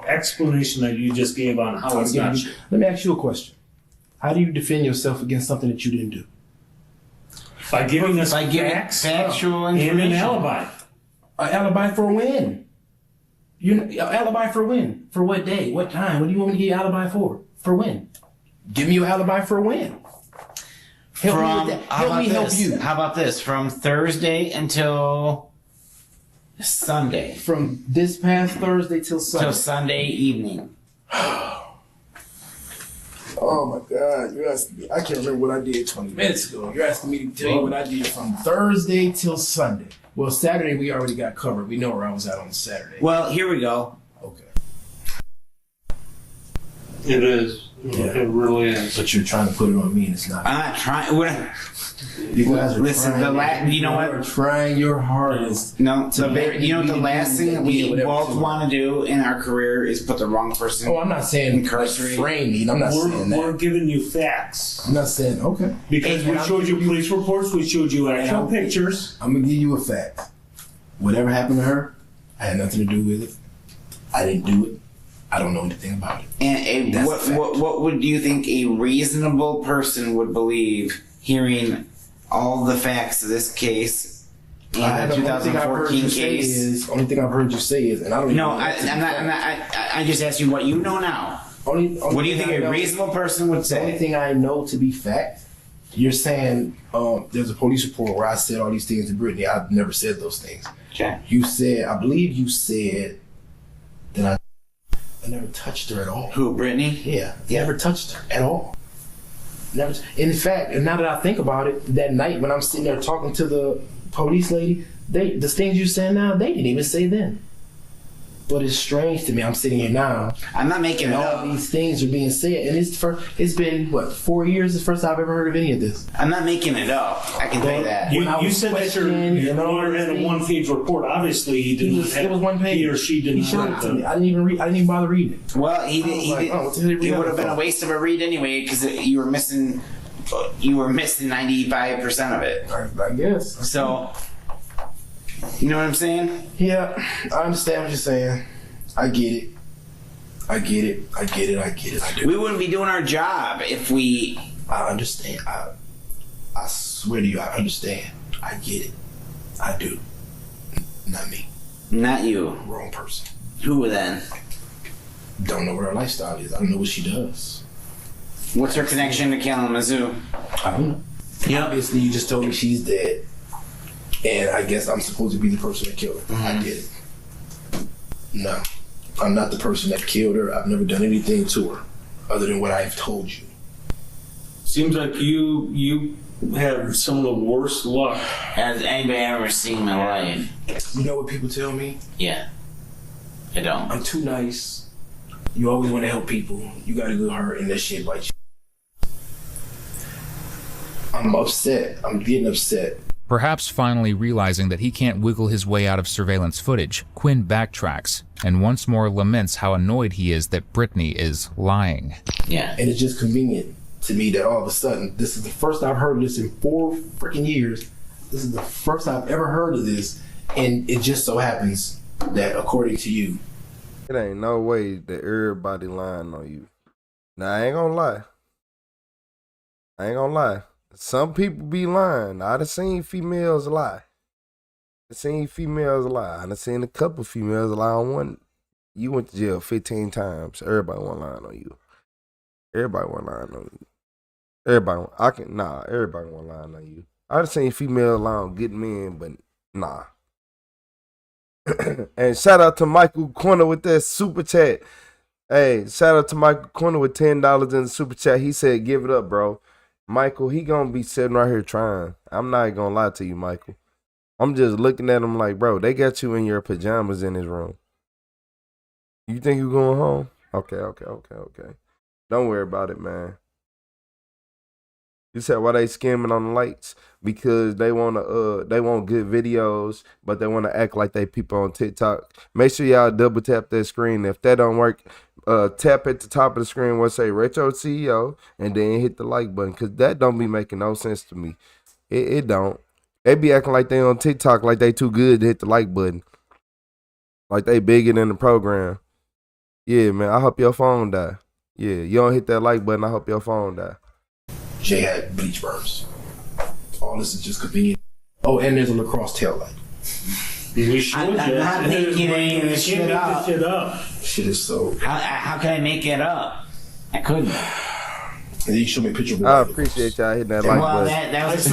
explanation that you just gave on how it's not you. Let me ask you a question. How do you defend yourself against something that you didn't do? By giving us factual and information. an alibi. An alibi for a win. Alibi for a win. For what day? What time? What do you want me to give you an alibi for? For when? Give me your alibi for a win. Help me with that. Help me help you. How about this? From Thursday until Sunday. From this past Thursday till Sunday. Till Sunday evening. Oh my God, you're asking me. I can't remember what I did 20 minutes ago. You're asking me to tell you what I did from Thursday till Sunday. Well, Saturday we already got covered. We know where I was at on Saturday. Well, here we go. Okay. It is Yeah. It really is. But you're trying to put it on me, and it's not. I'm not trying. You guys are Listen, you know what? You're trying your hardest. No, the last thing that we both want to do in our career is put the wrong person. Oh, I'm not saying incarcerate. Framing. I'm not saying that. We're giving you facts. I'm not saying okay. Because we showed you police reports, we showed you actual pictures. I'm gonna give you a fact. Whatever happened to her, I had nothing to do with it. I didn't do it. I don't know anything about it. And what would you think a reasonable person would believe hearing all the facts of this case and the 2014 case? Only thing I've heard you say is, and I don't even know. I just asked you what you know now. What do you think a reasonable person would say? The only thing I know to be fact, you're saying there's a police report where I said all these things to Brittany. I've never said those things. Okay. You said, I believe you said that I never touched her at all. Who, Brittany? Yeah. Never touched her at all. Never. In fact, and now that I think about it, that night when I'm sitting there talking to the police lady, the things you said now, they didn't even say then. But it's strange to me. I'm sitting here now. I'm not making it up. All these things are being said, and it's been what, 4 years? The first time I've ever heard of any of this. I'm not making it up. I can tell you that. You said that your lawyer had a one-page report. Obviously, he didn't. It was one page. He or she didn't. He showed it to me. I didn't even bother reading it. Well, he did. It would have been a waste of a read anyway because you were missing 95% of it. I guess. So. You know what I'm saying? Yeah, I understand what you're saying. I get it. I do. We wouldn't be doing our job if we... I understand. I swear to you, I understand. I get it. I do. Not me. Not you. Wrong person. Who then? Don't know what her lifestyle is. I don't know what she does. What's her connection to Kalamazoo? I don't know. Yeah. Obviously, you just told me she's dead. And I guess I'm supposed to be the person that killed her. Mm-hmm. I did it. No. I'm not the person that killed her. I've never done anything to her other than what I've told you. Seems like you have some of the worst luck. Has anybody ever seen in my life? You know what people tell me? Yeah. I don't. I'm too nice. You always want to help people. You got a good heart and that shit bites you. I'm upset. I'm getting upset. Perhaps finally realizing that he can't wiggle his way out of surveillance footage, Quinn backtracks and once more laments how annoyed he is that Brittany is lying. Yeah. And it's just convenient to me that all of a sudden, this is the first I've heard of this in 4 freaking years. This is the first I've ever heard of this. And it just so happens that according to you, it ain't no way that everybody lying on you. Now, I ain't gonna lie. Some people be lying. I done seen females lie. I done seen a couple females lie on one. You went to jail 15 times. Everybody want lying on you. Everybody want lying on you. Everybody want lying on you. I done seen females lie on good men, but nah. And shout out to Michael Corner with that super chat. Hey, shout out to Michael Corner with $10 in the super chat. He said, give it up, bro. Michael, he gonna be sitting right here trying. I'm not gonna lie to you, Michael. I'm just looking at him like, bro, they got you in your pajamas in his room. You think you going home? Okay. Don't worry about it, man. You said why they skimming on the lights? Because they want good videos, but they want to act like they people on TikTok. Make sure y'all double tap that screen. If that don't work, tap at the top of the screen where it say RetroTheCeo and then hit the like button, because that don't be making no sense to me. It don't. They be acting like they on TikTok like they too good to hit the like button. Like they bigger than the program. Yeah, man, I hope your phone die. Yeah, you don't hit that like button, I hope your phone die. Jay had bleach burns. All this is just convenient. Oh, and there's a lacrosse tail light. I'm not making any of this shit up. Shit is so... How can I make it up? I couldn't. And then you show me a picture of I appreciate y'all hitting that like button. That was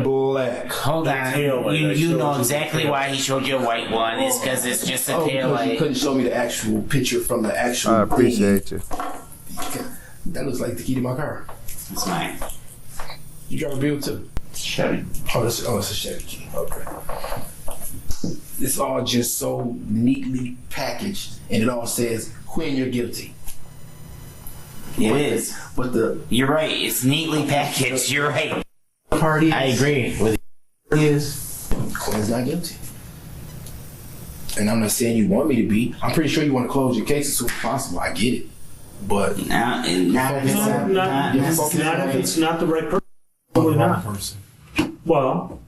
black. Hold on. You know exactly why he showed you a white one. It's because it's just a tail light. You couldn't show me the actual picture from the actual I appreciate you. That looks like the key to my car. It's mine. You drive a Buick too? Chevy. Oh, it's a Chevy key. Okay. It's all just so neatly packaged, and it all says, Quinn, you're guilty. It is. But the You're right. It's neatly packaged. You're right. party I agree with is Quinn's not guilty. And I'm not saying you want me to be. I'm pretty sure you want to close your case as soon as possible. I get it. But not Not if it's not the right person. Probably not. Well,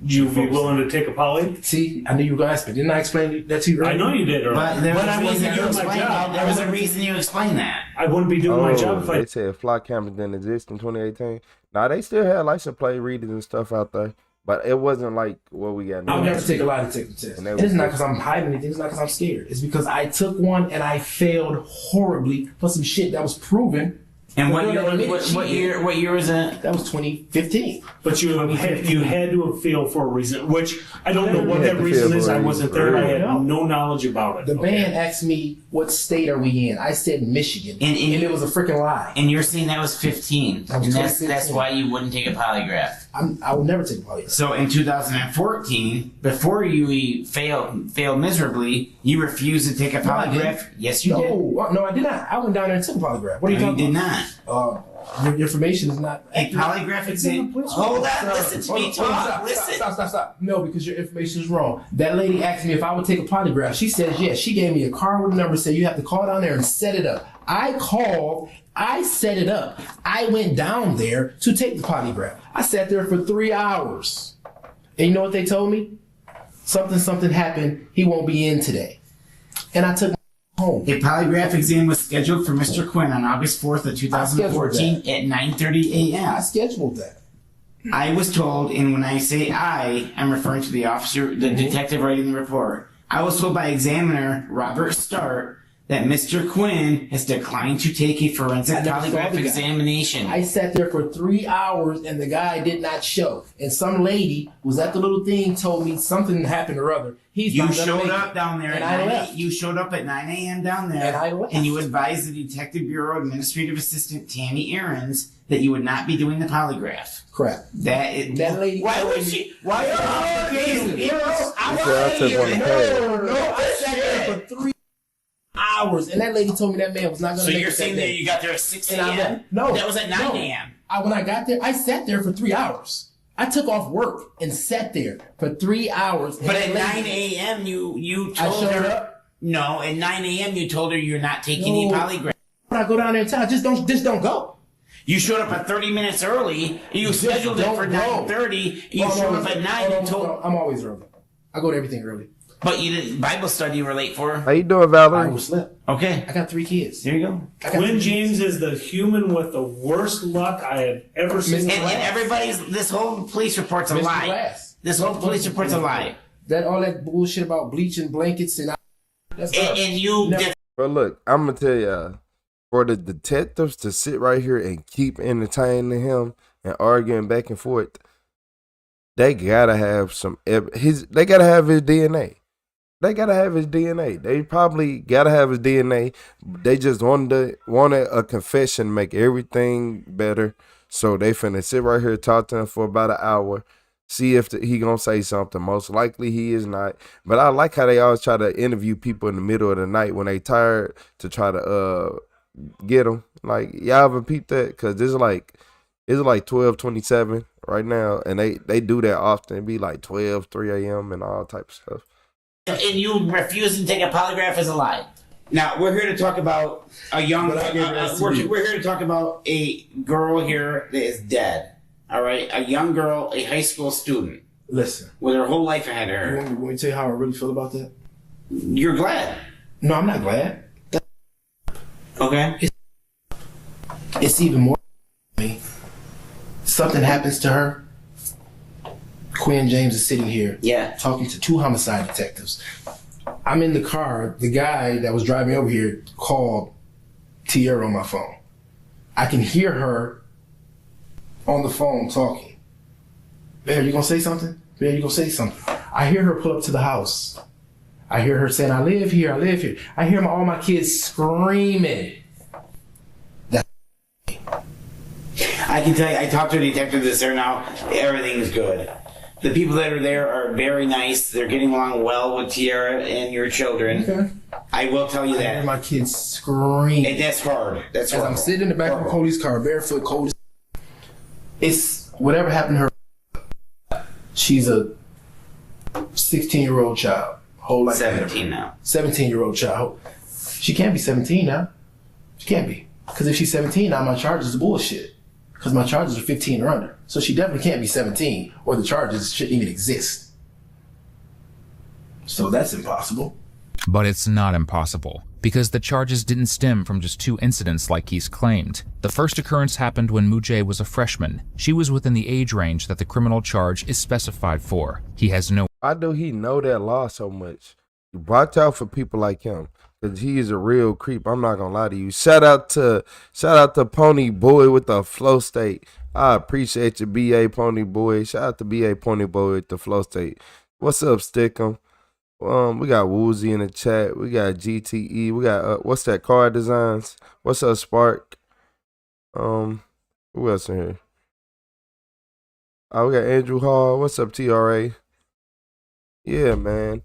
you be willing to take a poly? See, I knew you were going to ask me. Didn't I explain that to you earlier? I know you did. But there was a reason you my explained job. that. There was a reason you explained that. I wouldn't be doing my job if I. They said fly cameras didn't exist in 2018. Now they still had license plate readers and stuff out there, but it wasn't like what we got now. I'll never take a lie detector test. And it's not because I'm hiding anything. It's not because I'm scared. It's because I took one and I failed horribly for some shit that was proven. And what year was that? That was 2015. But you had to have failed for a reason, which I don't know what that reason is. I wasn't there. I had no knowledge about it. The man asked me, what state are we in? I said Michigan. And it was a freaking lie. And you're saying that was 15. That was and that's why you wouldn't take a polygraph. I would never take a polygraph. So in 2014, before you failed miserably, you refused to take a polygraph? Yes, you did. No, I did not. I went down there and took a polygraph. What are you talking about? You did not. Your information is not a polygraph exam. Hold on, listen to me talk. Stop. No, because your information is wrong. That lady asked me if I would take a polygraph. She says yes. She gave me a card with a number, said you have to call down there and set it up. I called, I set it up. I went down there to take the polygraph. I sat there for 3 hours. And you know what they told me? Something happened. He won't be in today. And I took home. A polygraph exam was scheduled for Mr. Quinn on August 4th of 2014 at 9:30 a.m. I scheduled that. I was told, and when I say I'm referring to the officer, the detective writing the report. I was told by examiner Robert Start that Mr. Quinn has declined to take a forensic polygraph examination. I sat there for 3 hours and the guy did not show. And some lady was at the little thing, told me something happened or other. You showed up down there and I left. You showed up at 9 a.m. down there, and I left. And you advised the Detective Bureau Administrative Assistant Tammy Aarons that you would not be doing the polygraph. Crap. That lady. Why would she? Why? I sat there for 3 hours, and that lady told me that man was not going to make it. So you're saying that you got there at 6 a.m.? No. That was at 9 a.m. When I got there, I sat there for 3 hours. I took off work and sat there for 3 hours. But at 9 a.m. you told her. Up? No, at 9 a.m. you told her you're not taking any polygraph. When I go down there and tell her, just don't go. You showed up at 30 minutes early. You scheduled it for 9:30. You showed up at 9 and told. I'm always early. I go to everything early. But you didn't Bible study you were late for. How you doing, Valerie? I overslept. Okay. I got 3 kids. There you go. Quinn James is the human with the worst luck I have ever seen. And this whole police report's a lie. Glass. This whole police report's a lie. All that bullshit about bleaching blankets and But look, I'm gonna tell y'all, for the detectives to sit right here and keep entertaining him and arguing back and forth, they gotta have they gotta have his DNA. They probably gotta have his DNA. They just wanted a confession to make everything better. So they finna sit right here, talk to him for about an hour, see if he gonna say something. Most likely he is not. But I like how they always try to interview people in the middle of the night when they tired to try to get them. Like, y'all ever peeped that? Because it's like 12:27 right now, and they do that often. It be like 12, 3 a.m. and all type of stuff. And you refuse to take a polygraph as a lie. Now we're here to talk about a young. We're here to talk about a girl here that is dead. All right, a young girl, a high school student. Listen, with her whole life ahead of her. You want me to tell you how I really feel about that? You're glad. No, I'm not glad. Okay. It's even more. Something happens to her. Quinn James is sitting here, talking to 2 homicide detectives. I'm in the car. The guy that was driving over here called Tierra on my phone. I can hear her on the phone talking. Bear, you gonna say something? I hear her pull up to the house. I hear her saying, I live here. I hear all my kids screaming. I can tell you, I talked to a detective that's there now. Everything is good. The people that are there are very nice. They're getting along well with Tierra and your children. I will tell you I hear that. my kids scream. That's hard. That's As hard. I'm sitting in the back of Cody's car, barefoot, cold. It's whatever happened to her. She's a 16-year-old child. Whole life. 17 now. 17-year-old child. She can't be 17 now. She can't be. Because if she's 17 now, my charges are bullshit. Because my charges are 15 or under. So she definitely can't be 17, or the charges shouldn't even exist. So that's impossible. But it's not impossible, because the charges didn't stem from just 2 incidents like he's claimed. The first occurrence happened when Mujay was a freshman. She was within the age range that the criminal charge is specified for. He has no... Why do he know that law so much? Watch out for people like him, because he is a real creep. I'm not gonna lie to you. Shout out to Pony Boy with the flow state. I appreciate you, BA Pony Boy. Shout out to BA Pony Boy with the flow state. What's up, Stickum? We got Woozy in the chat. We got GTE. We got what's that? Car Designs. What's up, Spark? Who else in here? Oh, we got Andrew Hall. What's up, TRA? Yeah, man.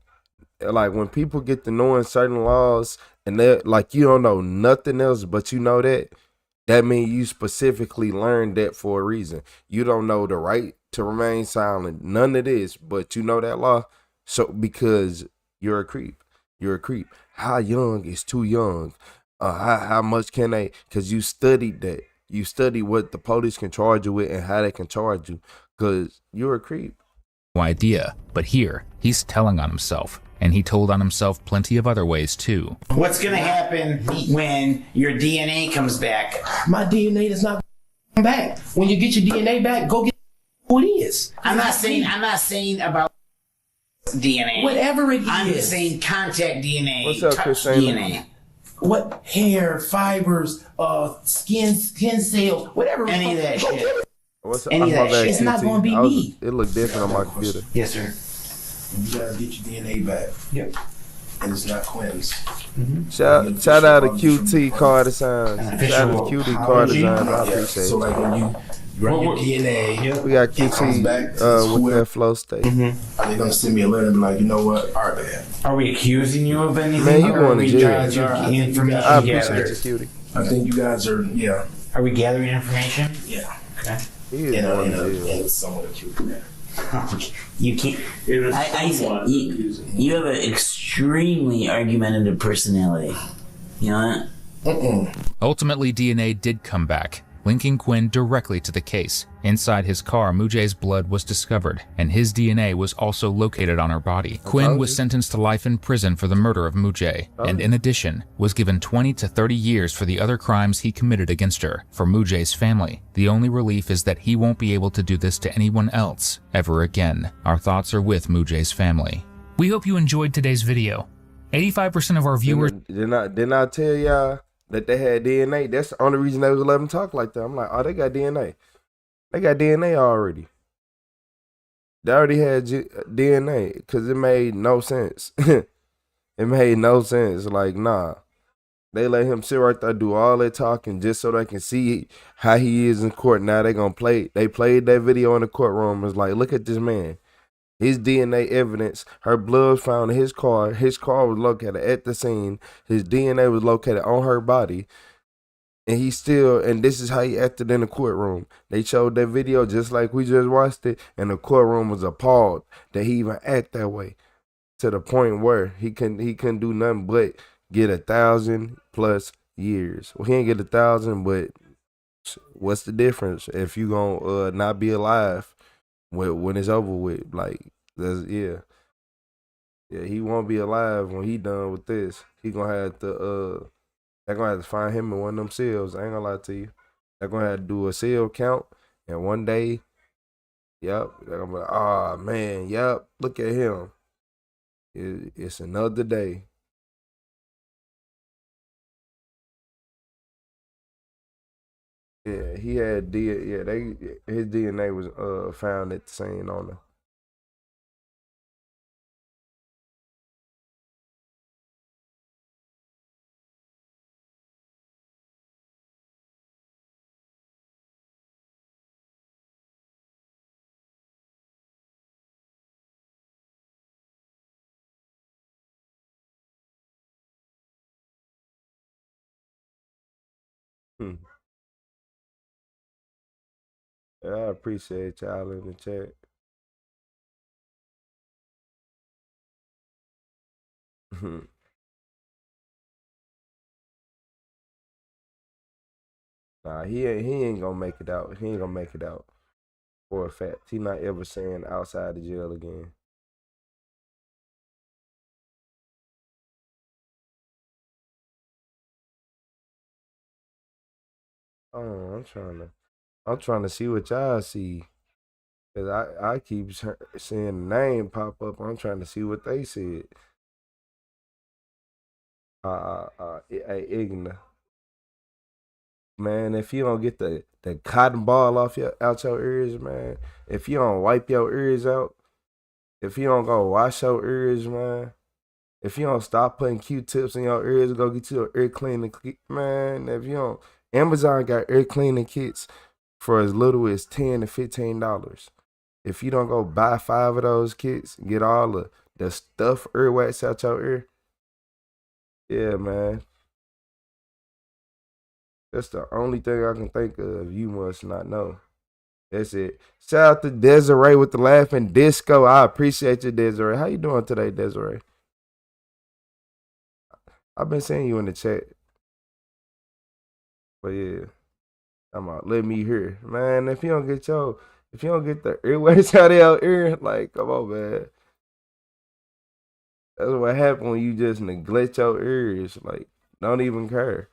Like when people get to knowing certain laws and they like you don't know nothing else, but you know that means you specifically learned that for a reason. You don't know the right to remain silent, none of this, but you know that law. So because you're a creep. You're a creep. How young is too young? How much can they? Because you studied that. You study what the police can charge you with and how they can charge you. Because you're a creep. idea, but here, he's telling on himself, and he told on himself plenty of other ways too. What's gonna happen when your DNA comes back? My DNA does not come back. When you get your DNA back, go get who it is. I'm not saying about DNA. Whatever it is. I'm saying contact DNA. What's up, touch Christina? DNA. What hair, fibers, skin cells, whatever. Any of that shit. Any of that shit. It's not going to be me. It looked different on my computer. Yes, sir. You gotta get your DNA back. Yep. And it's not Quinn's. Mm-hmm. Shout out to QT Car Designs. Shout out to QT Car Designs. I appreciate it. So like when you run your DNA, we got QT with that flow state. Are they gonna send me a letter and be like, you know what? All right, man. Are we accusing you of anything? Man, you going to jail. I appreciate you, cutie. I think you guys are, yeah. Are we gathering information? Yeah. Okay. He is going to jail. Somewhat acute manner. You can't. You have an extremely argumentative personality. You know that? Ultimately, DNA did come back, linking Quinn directly to the case. Inside his car, Mujay's blood was discovered, and his DNA was also located on her body. Quinn was sentenced to life in prison for the murder of Mujay, and in addition, was given 20 to 30 years for the other crimes he committed against her. For Mujay's family, the only relief is that he won't be able to do this to anyone else ever again. Our thoughts are with Mujay's family. We hope you enjoyed today's video. 85% of our viewers... Didn't I tell y'all that they had DNA? That's the only reason they was letting them talk like that. I'm like, oh, they got DNA. They got DNA already. They already had DNA because it made no sense. It made no sense. Like, nah. They let him sit right there, do all that talking just so they can see how he is in court. Now they gonna play. They played that video in the courtroom. It's like, look at this man. His DNA evidence, her blood was found in his car. His car was located at the scene. His DNA was located on her body. And he still, and this is how he acted in the courtroom. They showed that video just like we just watched it, and the courtroom was appalled that he even act that way. To the point where he couldn't do nothing but get 1,000+ years. Well, he ain't get 1,000, but what's the difference if you gonna not be alive when it's over with? Like, yeah, he won't be alive when he done with this. He gonna have to they're gonna have to find him in one of them cells. I ain't gonna lie to you. They're gonna have to do a cell count, and one day, yep, they're gonna be like, oh man, yep, look at him. It's another day. Yeah, he had his DNA was found at the scene on him. Hmm. Yeah, I appreciate y'all in the chat. Nah, he ain't gonna make it out. He ain't gonna make it out for a fact. He not ever saying outside the jail again. Oh, I'm trying to see what y'all see. Cause I keep seeing the name pop up. I'm trying to see what they said. Igna. Man, if you don't get the cotton ball off out your ears, man. If you don't wipe your ears out, if you don't go wash your ears, man. If you don't stop putting Q-tips in your ears, go get you an ear cleaning kit, man. If you don't, Amazon got ear cleaning kits for as little as $10 to $15. If you don't go buy 5 of those kits, get all the stuff earwax out your ear. Yeah, man. That's the only thing I can think of. You must not know. That's it. Shout out to Desiree with the laughing disco. I appreciate you, Desiree. How you doing today, Desiree? I've been seeing you in the chat. But yeah, I'm out. Let me hear. Man, if you don't get the earwax out of your ear, like, come on, man. That's what happens when you just neglect your ears. Like, don't even care.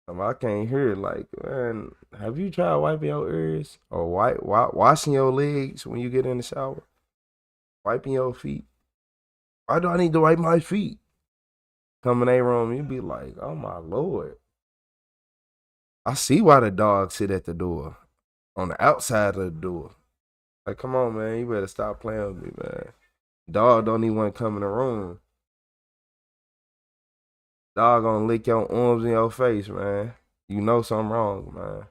I can't hear it. Like, man, have you tried wiping your ears or washing your legs when you get in the shower? Wiping your feet. Why do I need to wipe my feet? Come in a room, you be like, oh my Lord. I see why the dog sit at the door, on the outside of the door. Like, come on, man, you better stop playing with me, man. Dog don't even want to come in the room. Dog gonna lick your arms in your face, man. You know something wrong,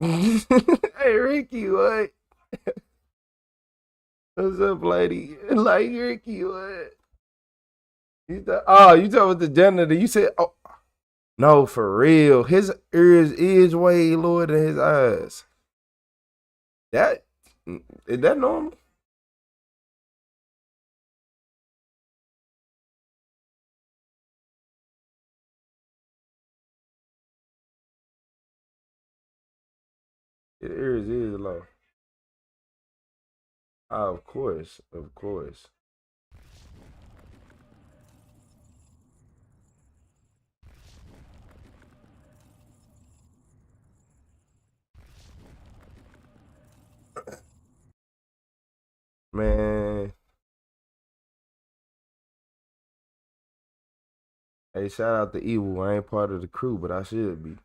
man. Hey, Ricky, what? What's up, lady? Like, Ricky, what? You talking about the janitor. You said, oh. No, for real. His ears is way lower than his eyes. Is that normal? His ears is low. Of course, of course. Man. Hey, shout out to Evil. I ain't part of the crew, but I should be.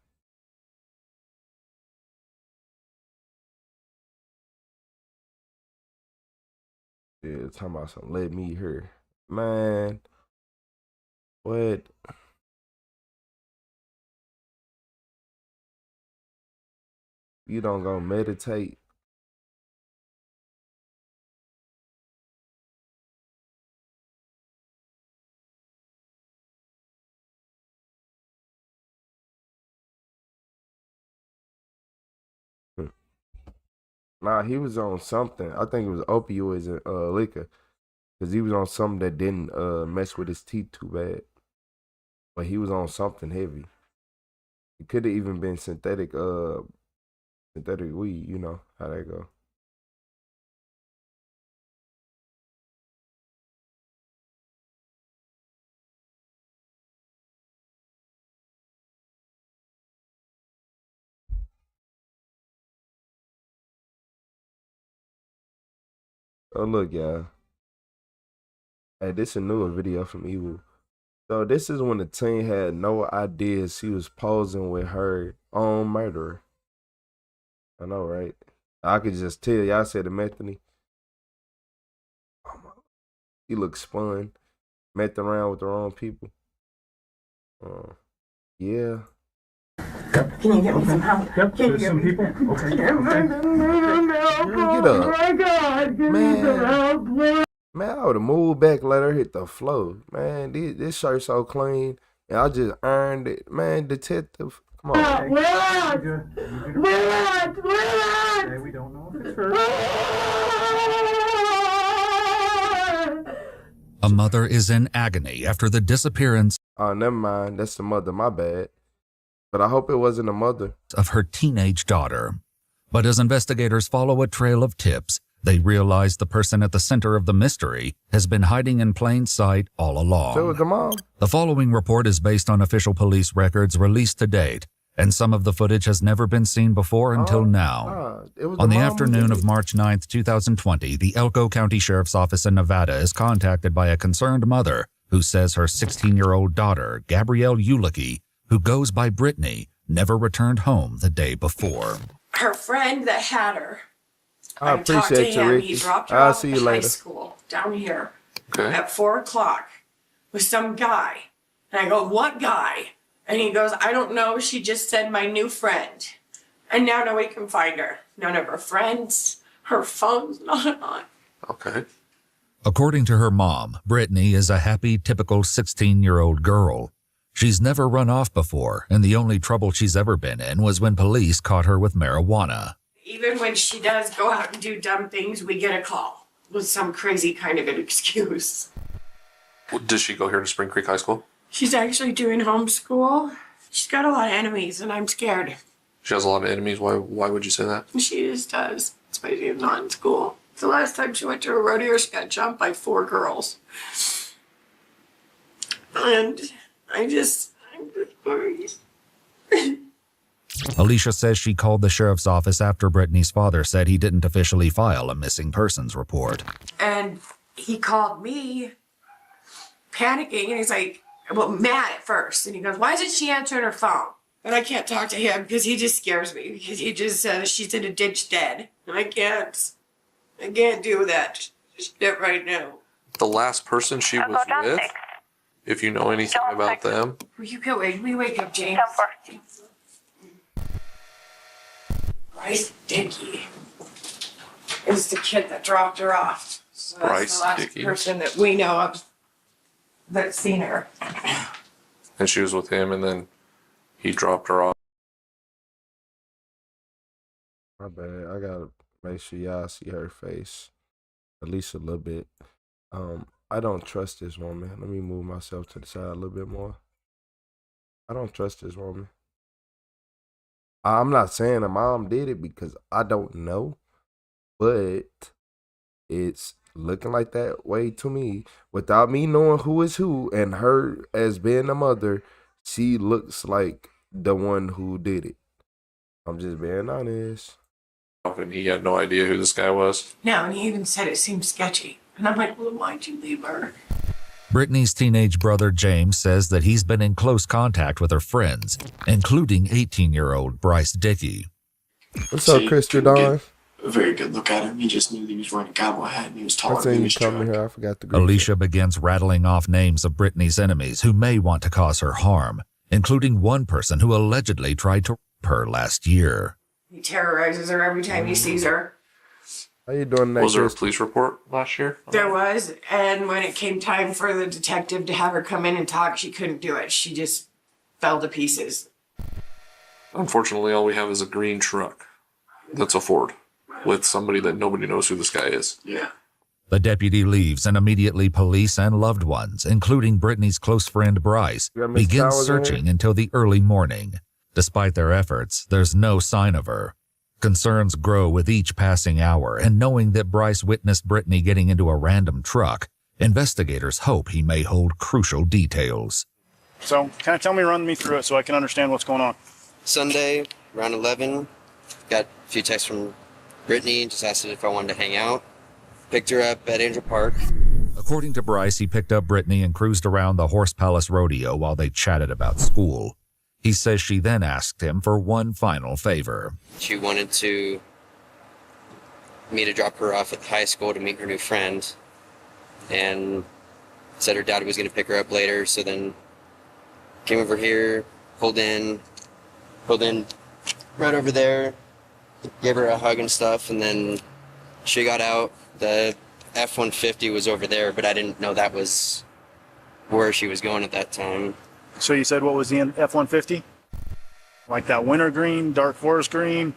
Yeah, talking about something. Let me hear. Man. What? You don't go meditate. Nah, he was on something. I think it was opioids and liquor. Cause he was on something that didn't mess with his teeth too bad. But he was on something heavy. It could have even been synthetic weed, you know how that go. Oh look, y'all. Hey, this is a newer video from Evil. So this is when the teen had no idea she was posing with her own murderer. I know, right? I could just tell. Y'all said the Methany. He looked spun, messed around with the wrong people. Yeah. Can you get me some help? Yep, there's some people. Okay. Get up. Oh my God, give me some help, please. Man, I would have moved back, let her hit the floor. Man, this shirt so clean. And I just earned it. Man, detective, come on. Relax! Relax! Okay, we don't know if it's her. A mother is in agony after the disappearance Oh, never mind. That's the mother. My bad. But I hope it wasn't the mother. of her teenage daughter. But as investigators follow a trail of tips, they realize the person at the center of the mystery has been hiding in plain sight all along. So was the mom. The following report is based on official police records released to date, and some of the footage has never been seen before until now. It was On the mom afternoon who of did it. March 9th, 2020, the Elko County Sheriff's Office in Nevada is contacted by a concerned mother who says her 16-year-old daughter, Gabrielle Ulicki, who goes by Brittany, never returned home the day before. Her friend that had her. I I talked to appreciate you, him. Ricky. He dropped her I'll off see at you high later. school down here Okay. at 4 o'clock with some guy. And I go, what guy? And he goes, I don't know. She just said my new friend. And now nobody can find her. None of her friends. Her phone's not on. Okay. According to her mom, Brittany is a happy, typical 16-year-old girl. She's never run off before, and the only trouble she's ever been in was when police caught her with marijuana. Even when she does go out and do dumb things, we get a call with some crazy kind of an excuse. Does she go here to Spring Creek High School? She's actually doing homeschool. She's got a lot of enemies, and I'm scared. She has a lot of enemies. Why would you say that? She just does, especially if not in school. The last time she went to a rodeo, she got jumped by 4 girls. And I'm just worried. Alicia says she called the sheriff's office after Brittany's father said he didn't officially file a missing persons report. And he called me, panicking, and he's like, well, mad at first. And he goes, why isn't she answering her phone? And I can't talk to him because he just scares me. Because he just says she's in a ditch dead. And I can't do that shit right now. The last person she was with, if you know anything about them. You can wake up, James. Bryce Dickey is the kid that dropped her off. So that's Bryce the last Dickey. person that we know of that's seen her. And she was with him, and then he dropped her off. My bad. I gotta make sure y'all see her face at least a little bit. I don't trust this woman. Let me move myself to the side a little bit more. I don't trust this woman. I'm not saying her mom did it because I don't know, but it's looking like that way to me. Without me knowing who is who and her as being the mother, she looks like the one who did it. I'm just being honest. And he had no idea who this guy was. No, and he even said it seemed sketchy. And I'm like, well, why'd you leave her? Brittany's teenage brother James says that he's been in close contact with her friends, including 18-year-old Bryce Dickey. What's up, Chris Jordon? A very good look at him. He just knew that he was wearing a cowboy hat and he was I taller seen than you his coming truck. here. I forgot to greet Alicia begins rattling off names of Brittany's enemies who may want to cause her harm, including one person who allegedly tried to rape her last year. He terrorizes her every time he sees her. How you doing, Was there a Chris? police report last year? There was, and when it came time for the detective to have her come in and talk, she couldn't do it. She just fell to pieces. Unfortunately, all we have is a green truck. That's a Ford with somebody that nobody knows who this guy is. Yeah. The deputy leaves, and immediately police and loved ones, including Brittany's close friend Bryce, You got Miss begin Towers in searching until the early morning. Despite their efforts, there's no sign of her. Concerns grow with each passing hour, and knowing that Bryce witnessed Brittany getting into a random truck, investigators hope he may hold crucial details. So, kind of run me through it so I can understand what's going on. Sunday, around 11, got a few texts from Brittany, just asked if I wanted to hang out. Picked her up at Angel Park. According to Bryce, he picked up Brittany and cruised around the Horse Palace Rodeo while they chatted about school. He says she then asked him for one final favor. She wanted me to drop her off at the high school to meet her new friend, and said her dad was going to pick her up later, so then came over here, pulled in right over there, gave her a hug and stuff, and then she got out. The F-150 was over there, but I didn't know that was where she was going at that time. So you said what was the F-150? Like that winter green, dark forest green?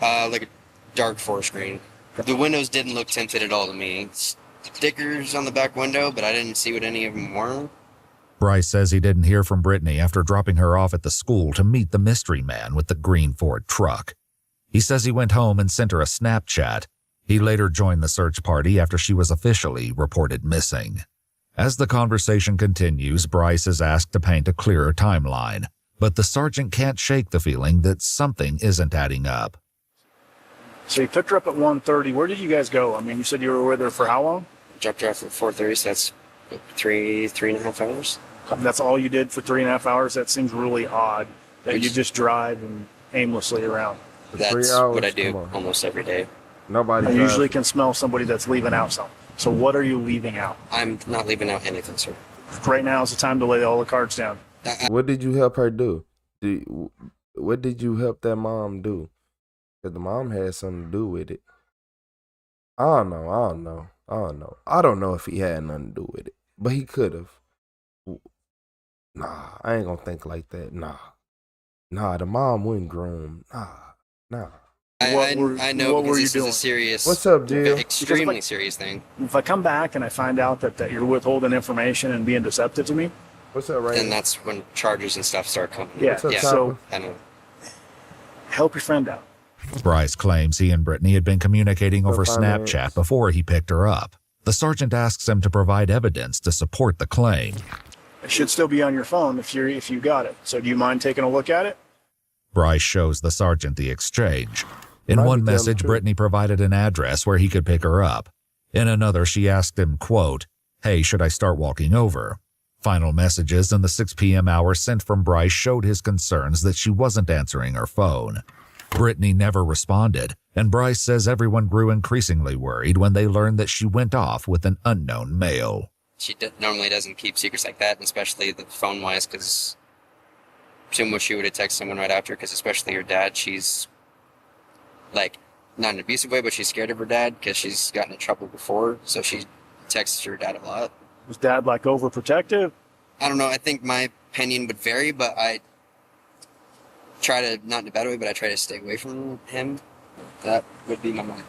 Like a dark forest green. The windows didn't look tinted at all to me. Stickers on the back window, but I didn't see what any of them were. Bryce says he didn't hear from Brittany after dropping her off at the school to meet the mystery man with the green Ford truck. He says he went home and sent her a Snapchat. He later joined the search party after she was officially reported missing. As the conversation continues, Bryce is asked to paint a clearer timeline, but the sergeant can't shake the feeling that something isn't adding up. So you picked her up at 1:30. Where did you guys go? I mean, you said you were with her for how long? Dropped her off at 4:30, so that's three and a half hours. That's all you did for 3.5 hours? That seems really odd that you just drive and aimlessly around. That's what I do almost every day. Nobody I usually can smell somebody that's leaving out something. So what are you leaving out? I'm not leaving out anything, sir. Right now is the time to lay all the cards down. What did you help her do? What did you help that mom do? Because the mom had something to do with it. I don't know if he had nothing to do with it, but he could have. Nah, I ain't gonna think like that. Nah, the mom wouldn't groom. Nah. I know because this is a serious, What's up, Jill? extremely serious thing. If I come back and I find out that you're withholding information and being deceptive to me, what's up, right? Then that's when charges and stuff start coming. Yeah, so I know. Help your friend out. Bryce claims he and Brittany had been communicating over Snapchat before he picked her up. The sergeant asks him to provide evidence to support the claim. It should still be on your phone if you got it. So do you mind taking a look at it? Bryce shows the sergeant the exchange. In one message, Brittany provided an address where he could pick her up. In another, she asked him, quote, "Hey, should I start walking over?" Final messages in the 6 p.m. hour sent from Bryce showed his concerns that she wasn't answering her phone. Brittany never responded, and Bryce says everyone grew increasingly worried when they learned that she went off with an unknown male. She normally doesn't keep secrets like that, especially the phone-wise, because assume she would have texted someone right after, because especially her dad, she's, like, not in an abusive way, but she's scared of her dad because she's gotten in trouble before, so she texts her dad a lot. Was dad, like, overprotective? I don't know. I think my opinion would vary, but I try to, not in a bad way, but I try to stay away from him. That would be my mom.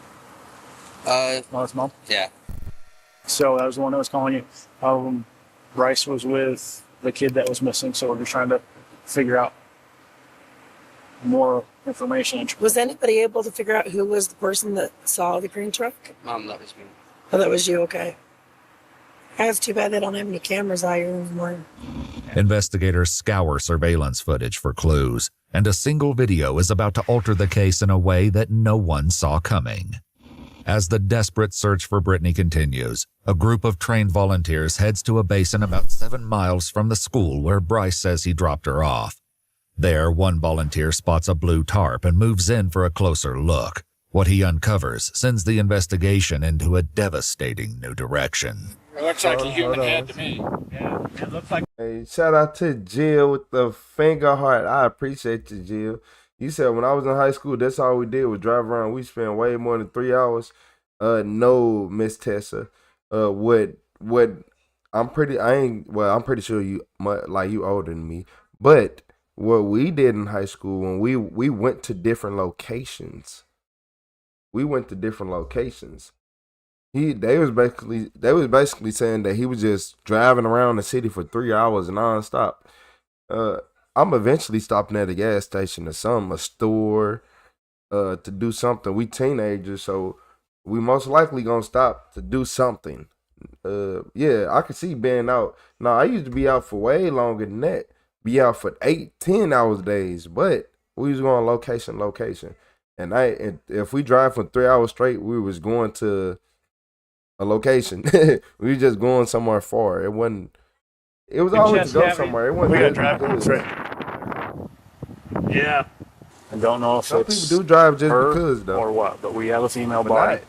That's mom? Yeah. So that was the one that was calling you. Bryce was with the kid that was missing, so we're just trying to figure out more information. Was anybody able to figure out who was the person that saw the green truck? Mom, that was me. Oh, that was you, okay. It's too bad they don't have any cameras out here anymore. Investigators scour surveillance footage for clues, and a single video is about to alter the case in a way that no one saw coming. As the desperate search for Brittany continues, a group of trained volunteers heads to a basin about 7 miles from the school where Bryce says he dropped her off. There, one volunteer spots a blue tarp and moves in for a closer look. What he uncovers sends the investigation into a devastating new direction. It looks like a human head to me. Yeah, it looks like. Hey, shout out to Jill with the finger heart. I appreciate you, Jill. You said when I was in high school, that's all we did was drive around. We spent way more than 3 hours. No, Miss Tessa. I'm pretty sure you older than me. But what we did in high school when we went to different locations. They was basically saying that he was just driving around the city for 3 hours nonstop. I'm eventually stopping at a gas station or a store, to do something. We teenagers, so we most likely gonna stop to do something. Yeah, I could see being out. Now, I used to be out for way longer than that. Be out for 8-10 hours days, but we was going location. And if we drive for 3 hours straight, we was going to a location. We was just going somewhere far. It was always to go somewhere. It wasn't. We gotta drive straight. Yeah. I don't know if some people do drive just because, though, or what, but we have a female body.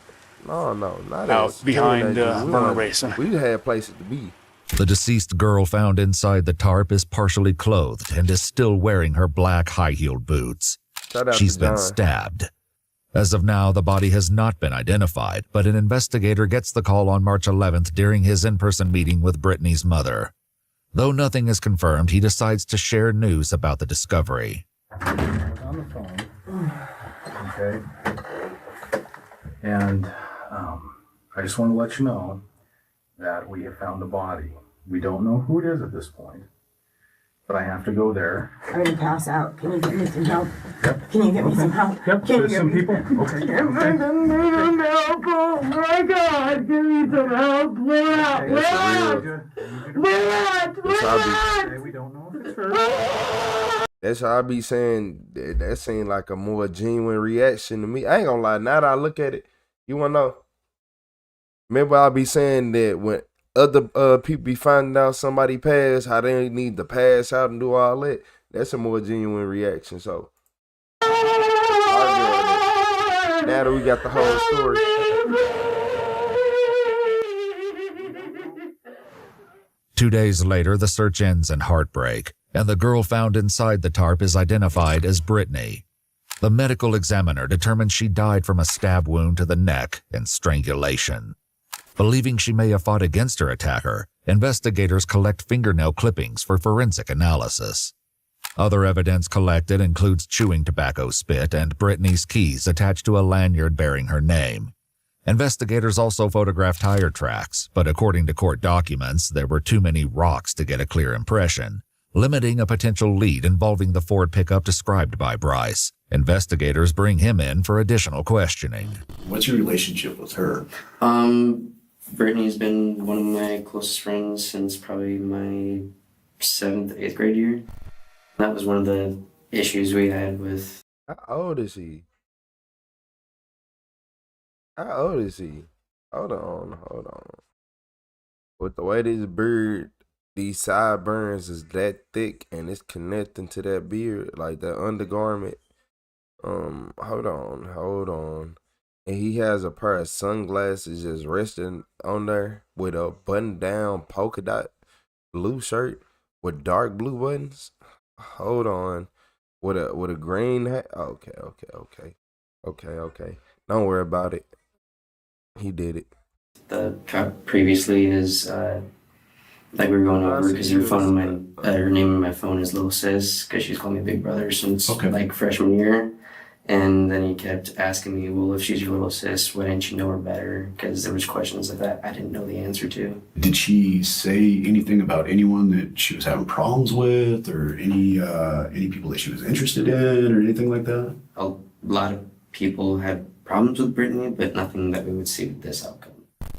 Not out behind Burner Basin. We had places to be. The deceased girl found inside the tarp is partially clothed and is still wearing her black high-heeled boots. She's been stabbed. As of now, the body has not been identified, but an investigator gets the call on March 11th during his in-person meeting with Brittany's mother. Though nothing is confirmed, he decides to share news about the discovery. On the phone. Okay. And I just want to let you know that we have found the body. We don't know who it is at this point, but I have to go there. I'm gonna pass out. Can you get me some help? Yep. Can you get me some help? Yep, Can you there's get some me people. Okay. Give me some help. Oh my God, give me some help. We're out. We're out. We're out. We're out. We don't know if it's her. That's how I be saying. That seemed like a more genuine reaction to me. I ain't gonna lie. Now that I look at it, you wanna know? Remember I be saying that when other people be finding out somebody passed, how they need to pass out and do all that. That's a more genuine reaction. So now that we got the whole story. Two days later, the search ends in heartbreak, and the girl found inside the tarp is identified as Brittany. The medical examiner determines she died from a stab wound to the neck and strangulation. Believing she may have fought against her attacker, investigators collect fingernail clippings for forensic analysis. Other evidence collected includes chewing tobacco spit and Brittany's keys attached to a lanyard bearing her name. Investigators also photographed tire tracks, but according to court documents, there were too many rocks to get a clear impression, limiting a potential lead involving the Ford pickup described by Bryce. Investigators bring him in for additional questioning. What's your relationship with her? Brittany's been one of my closest friends since probably my 7th, 8th grade year. That was one of the issues we had with... How old is he? How old is he? Hold on. With the way this beard, these sideburns is that thick and it's connecting to that beard, like that undergarment. Hold on. And he has a pair of sunglasses just resting on there with a button-down polka dot blue shirt with dark blue buttons. Hold on. With a green hat. Okay. Don't worry about it. He did it. The cop previously is, like we were going over, because her name on my phone is Little Sis, because she's called me Big Brother since like freshman year. And then he kept asking me, well, if she's your little sis, why didn't you know her better? Because there was questions like that I didn't know the answer to. Did she say anything about anyone that she was having problems with, or any people that she was interested in, or anything like that? A lot of people had problems with Brittany, but nothing that we would see with this outcome.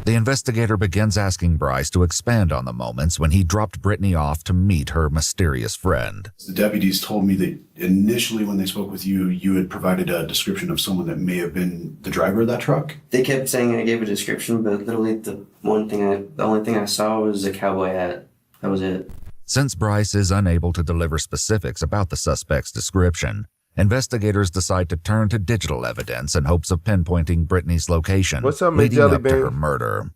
The investigator begins asking Bryce to expand on the moments when he dropped Brittany off to meet her mysterious friend. The deputies told me that initially when they spoke with you, you had provided a description of someone that may have been the driver of that truck? They kept saying I gave a description, but literally the only thing I saw was a cowboy hat. That was it. Since Bryce is unable to deliver specifics about the suspect's description, investigators decide to turn to digital evidence in hopes of pinpointing Brittany's location leading up to her murder.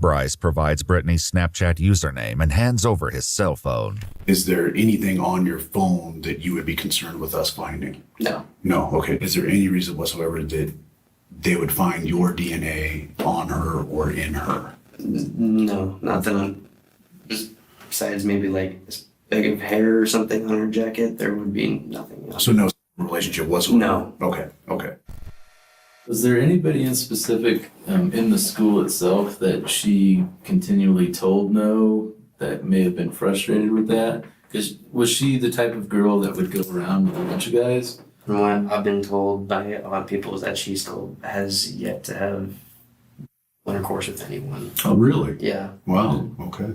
Bryce provides Brittany's Snapchat username and hands over his cell phone. Is there anything on your phone that you would be concerned with us finding? No. No, okay. Is there any reason whatsoever that they would find your DNA on her or in her? No, not that I'm... Besides maybe like this bag of hair or something on her jacket, there would be nothing else. So no relationship whatsoever? No. Okay. Was there anybody in specific in the school itself that she continually told no, that may have been frustrated with that? Because was she the type of girl that would go around with a bunch of guys? From what I've been told by a lot of people is that she still has yet to have intercourse with anyone. Oh, really? Yeah. Wow, okay.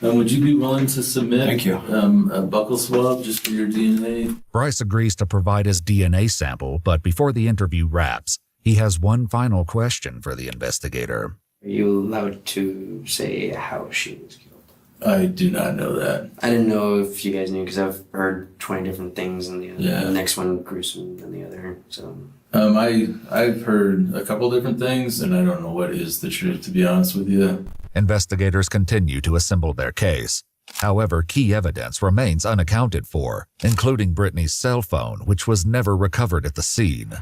Would you be willing to submit Thank you. A buccal swab just for your DNA? Bryce agrees to provide his DNA sample, but before the interview wraps, he has one final question for the investigator. Are you allowed to say how she was killed? I do not know that. I didn't know if you guys knew, because I've heard 20 different things, and the next one gruesome than the other. So I've heard a couple different things, and I don't know what is the truth, to be honest with you. Investigators continue to assemble their case. However, key evidence remains unaccounted for, including Brittany's cell phone, which was never recovered at the scene.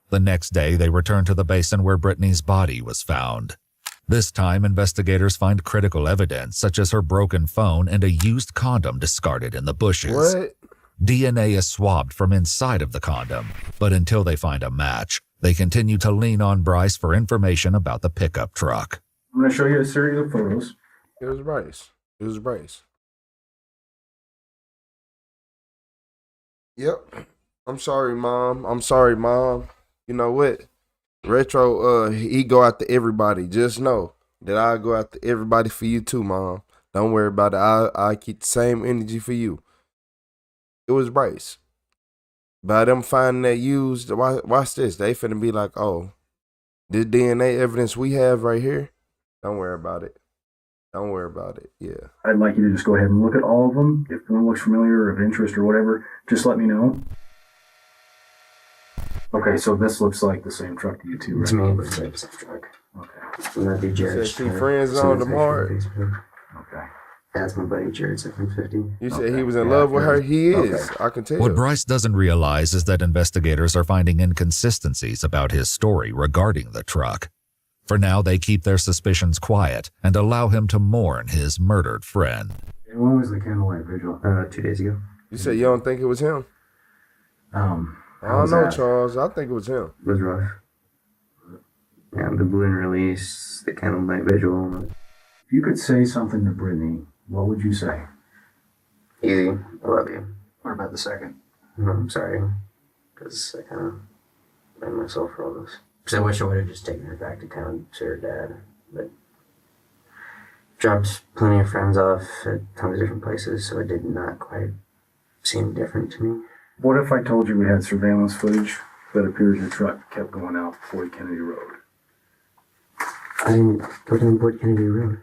The next day, they return to the basin where Brittany's body was found. This time, investigators find critical evidence such as her broken phone and a used condom discarded in the bushes. What? DNA is swabbed from inside of the condom, but until they find a match, they continue to lean on Bryce for information about the pickup truck. I'm going to show you a series of photos. It was Bryce. It was Bryce. Yep. I'm sorry, Mom. I'm sorry, Mom. You know what? Retro, he go out to everybody. Just know that I go out to everybody for you too, Mom. Don't worry about it. I keep the same energy for you. It was Bryce. By them finding that used, watch this. They finna be like, oh, this DNA evidence we have right here, don't worry about it. Don't worry about it. Yeah. I'd like you to just go ahead and look at all of them. If one looks familiar or of interest or whatever, just let me know. Okay, so this looks like the same truck to you too, right? It's me, but it's like the same truck. Okay. And that'd be Jared. You said she friends on tomorrow. Okay. That's my buddy Jared, 750. You said he was in love with her. He is. I can tell. What Bryce doesn't realize is that investigators are finding inconsistencies about his story regarding the truck. For now, they keep their suspicions quiet and allow him to mourn his murdered friend. When was the candlelight vigil? 2 days ago. You said you don't think it was him? I don't know, Charles. I think it was him. It was rough. Yeah, the balloon release, the candlelight vigil. If you could say something to Brittany, what would you say? Easy. I love you. What about the second? No, I'm sorry. Because I kind of blamed myself for all this. Because I wish I would have just taken her back to town to her dad. But dropped plenty of friends off at tons of different places, so it did not quite seem different to me. What if I told you we had surveillance footage that appears your truck kept going out Boyd Kennedy Road? I didn't go down Boyd Kennedy Road.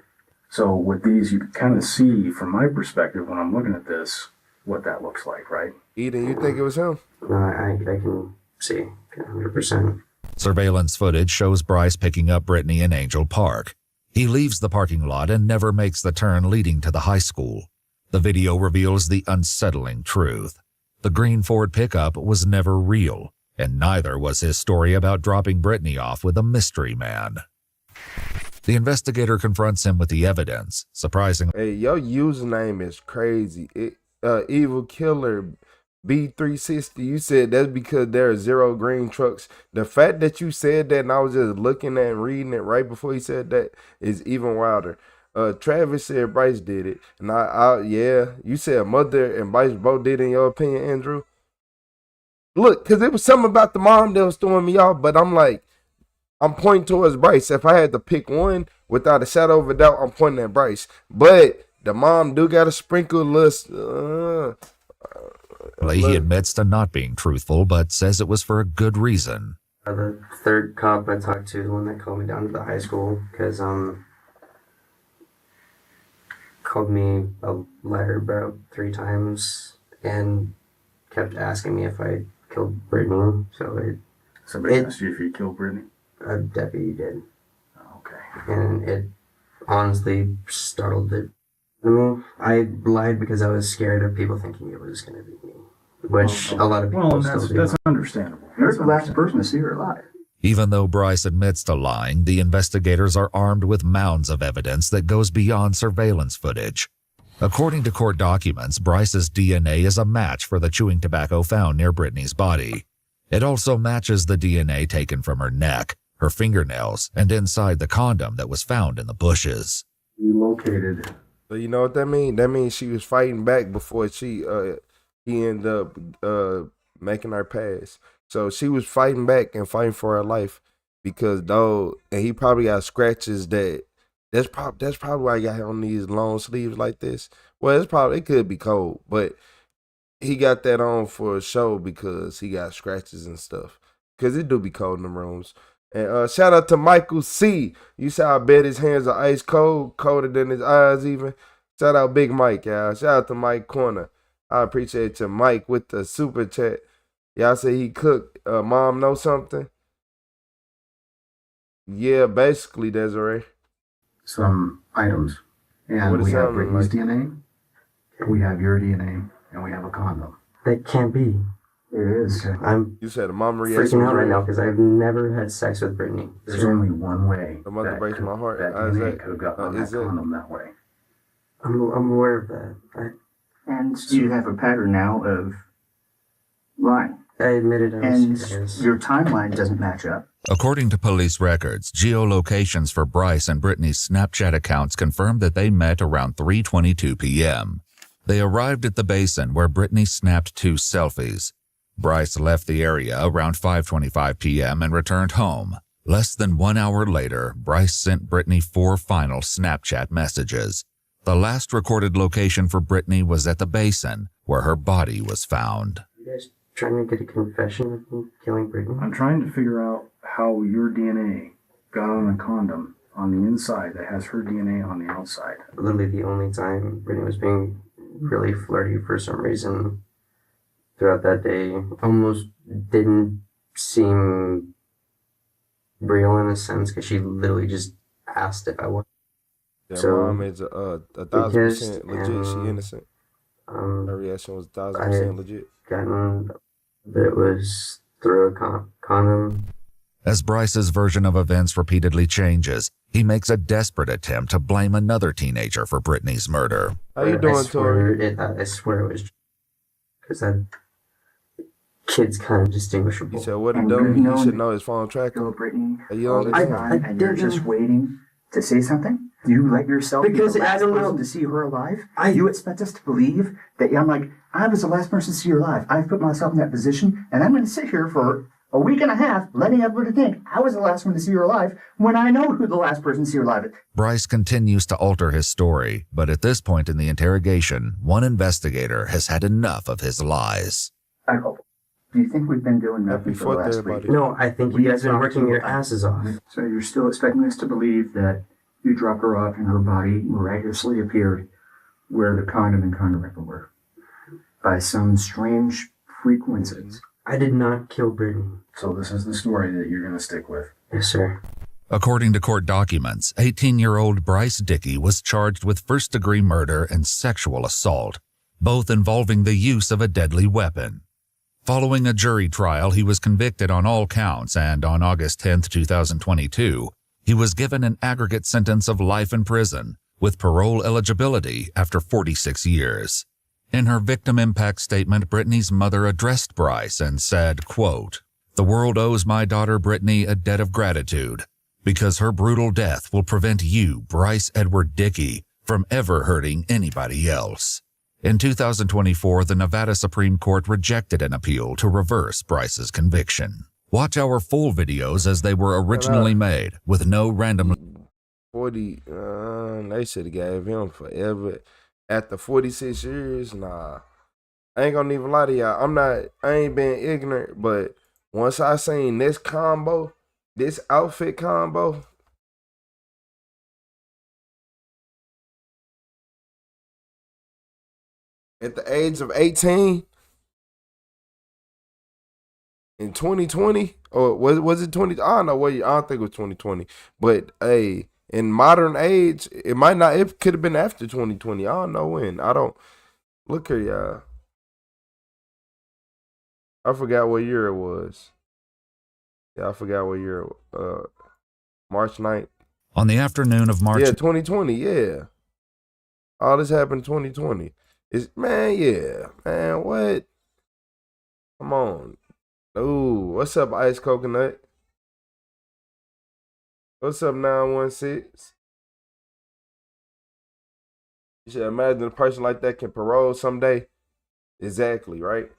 So with these, you can kind of see, from my perspective, when I'm looking at this, what that looks like, right? Eden, you think it was him? No, I can see 100%. Surveillance footage shows Bryce picking up Brittany in Angel Park. He leaves the parking lot and never makes the turn leading to the high school. The video reveals the unsettling truth. The green Ford pickup was never real, and neither was his story about dropping Brittany off with a mystery man. The investigator confronts him with the evidence, surprisingly. Hey, your username is crazy. Evil Killer B360. You said that's because there are 0 green trucks. The fact that you said that and I was just looking at and reading it right before you said that is even wilder. Travis said Bryce did it. And yeah, you said Mother and Bryce both did in your opinion, Andrew. Look, because it was something about the mom that was throwing me off, but I'm like, I'm pointing towards Bryce. If I had to pick one, without a shadow of a doubt, I'm pointing at Bryce. But the mom do got to sprinkle a He admits to not being truthful, but says it was for a good reason. The third cop I talked to, the one that called me down to the high school, because called me a liar about 3 times and kept asking me if I killed Brittany. So somebody asked you if you killed Brittany? A deputy did. Okay. And it honestly startled it. I mean, I lied because I was scared of people thinking it was going to be me, which a lot of people still do. That's understandable. You're the last person to see her alive. Even though Bryce admits to lying, the investigators are armed with mounds of evidence that goes beyond surveillance footage. According to court documents, Bryce's DNA is a match for the chewing tobacco found near Brittany's body. It also matches the DNA taken from her neck, her fingernails, and inside the condom that was found in the bushes. You located. So you know what that means? That means she was fighting back before he ended up making her pass. So she was fighting back and fighting for her life because and he probably got scratches that's probably why he got on these long sleeves like this. Well, it could be cold, but he got that on for a show because he got scratches and stuff. Because it do be cold in the rooms. And shout out to Michael C. You saw I bet his hands are ice cold, colder than his eyes even. Shout out Big Mike, y'all. Shout out to Mike Corner. I appreciate you, Mike, with the super chat. Y'all say he cooked. Mom know something? Yeah, basically, Desiree. Some items. And we have Brittany's DNA, we have your DNA, and we have a condom. That can't be. It is. You said a mom Freaking reaction was out right real? now because I've never had sex with Brittany. There's only one way. The mother breaks my heart. That How's DNA that? could have gotten on Is that it? condom that way. I'm aware of that. And you have a pattern now of lying. I admitted I was serious. Your timeline doesn't match up. According to police records, geolocations for Bryce and Brittany's Snapchat accounts confirmed that they met around 3:22 p.m. They arrived at the basin where Brittany snapped 2 selfies. Bryce left the area around 5:25 p.m. and returned home. Less than 1 hour later, Bryce sent Brittany 4 final Snapchat messages. The last recorded location for Brittany was at the basin, where her body was found. You guys trying to get a confession of me killing Brittany? I'm trying to figure out how your DNA got on a condom on the inside that has her DNA on the outside. Literally the only time Brittany was being really flirty for some reason throughout that day. Almost didn't seem real in a sense because she literally just asked if I was. Yeah, So, mom is 1,000% legit. She innocent. Her reaction was 1,000% legit. Gotten that it was through a condom. As Bryce's version of events repeatedly changes, he makes a desperate attempt to blame another teenager for Brittany's murder. How you doing, Tori? I swear it was because that kid's kind of distinguishable. He said, what he done? You should know his phone tracker. Brittany, you on the phone? and you're just waiting to say something? You let yourself because be the last person to see her alive? You expect us to believe that I'm like, I was the last person to see her alive. I've put myself in that position, and I'm going to sit here for a week and a half letting everybody think I was the last one to see her alive when I know who the last person to see her alive is. Bryce continues to alter his story, but at this point in the interrogation, one investigator has had enough of his lies. I hope. Do you think we've been doing nothing for the last week? No, I think you guys have been working your asses off. So you're still expecting us to believe that you dropped her off and her body miraculously appeared where the condom and condom wrapper were by some strange frequencies. I did not kill Brittany. So this is the story that you're going to stick with? Yes, sir. According to court documents, 18-year-old Bryce Dickey was charged with first-degree murder and sexual assault, both involving the use of a deadly weapon. Following a jury trial, he was convicted on all counts, and on August 10, 2022, he was given an aggregate sentence of life in prison, with parole eligibility after 46 years. In her victim impact statement, Brittany's mother addressed Bryce and said, quote, "The world owes my daughter Brittany a debt of gratitude, because her brutal death will prevent you, Bryce Edward Dickey, from ever hurting anybody else." In 2024, the Nevada Supreme Court rejected an appeal to reverse Bryce's conviction. Watch our full videos as they were originally made, with no random... 40, they should have gave him forever. After 46 years, nah. I ain't gonna even lie to y'all. I ain't been ignorant, but once I seen this combo, this outfit combo, at the age of 18 in 2020, or was it 20? I don't know what. I don't think it was 2020. But hey, in modern age, it might not. It could have been after 2020. I don't know when. I don't look here, y'all. I forgot what year it was. Yeah, I forgot what year. March 9th. On the afternoon of March... Yeah, 2020. Yeah, all this happened in 2020. Yeah, man, what? Come on. Ooh, what's up, Ice Coconut? What's up, 916? You should imagine a person like that can parole someday. Exactly, right?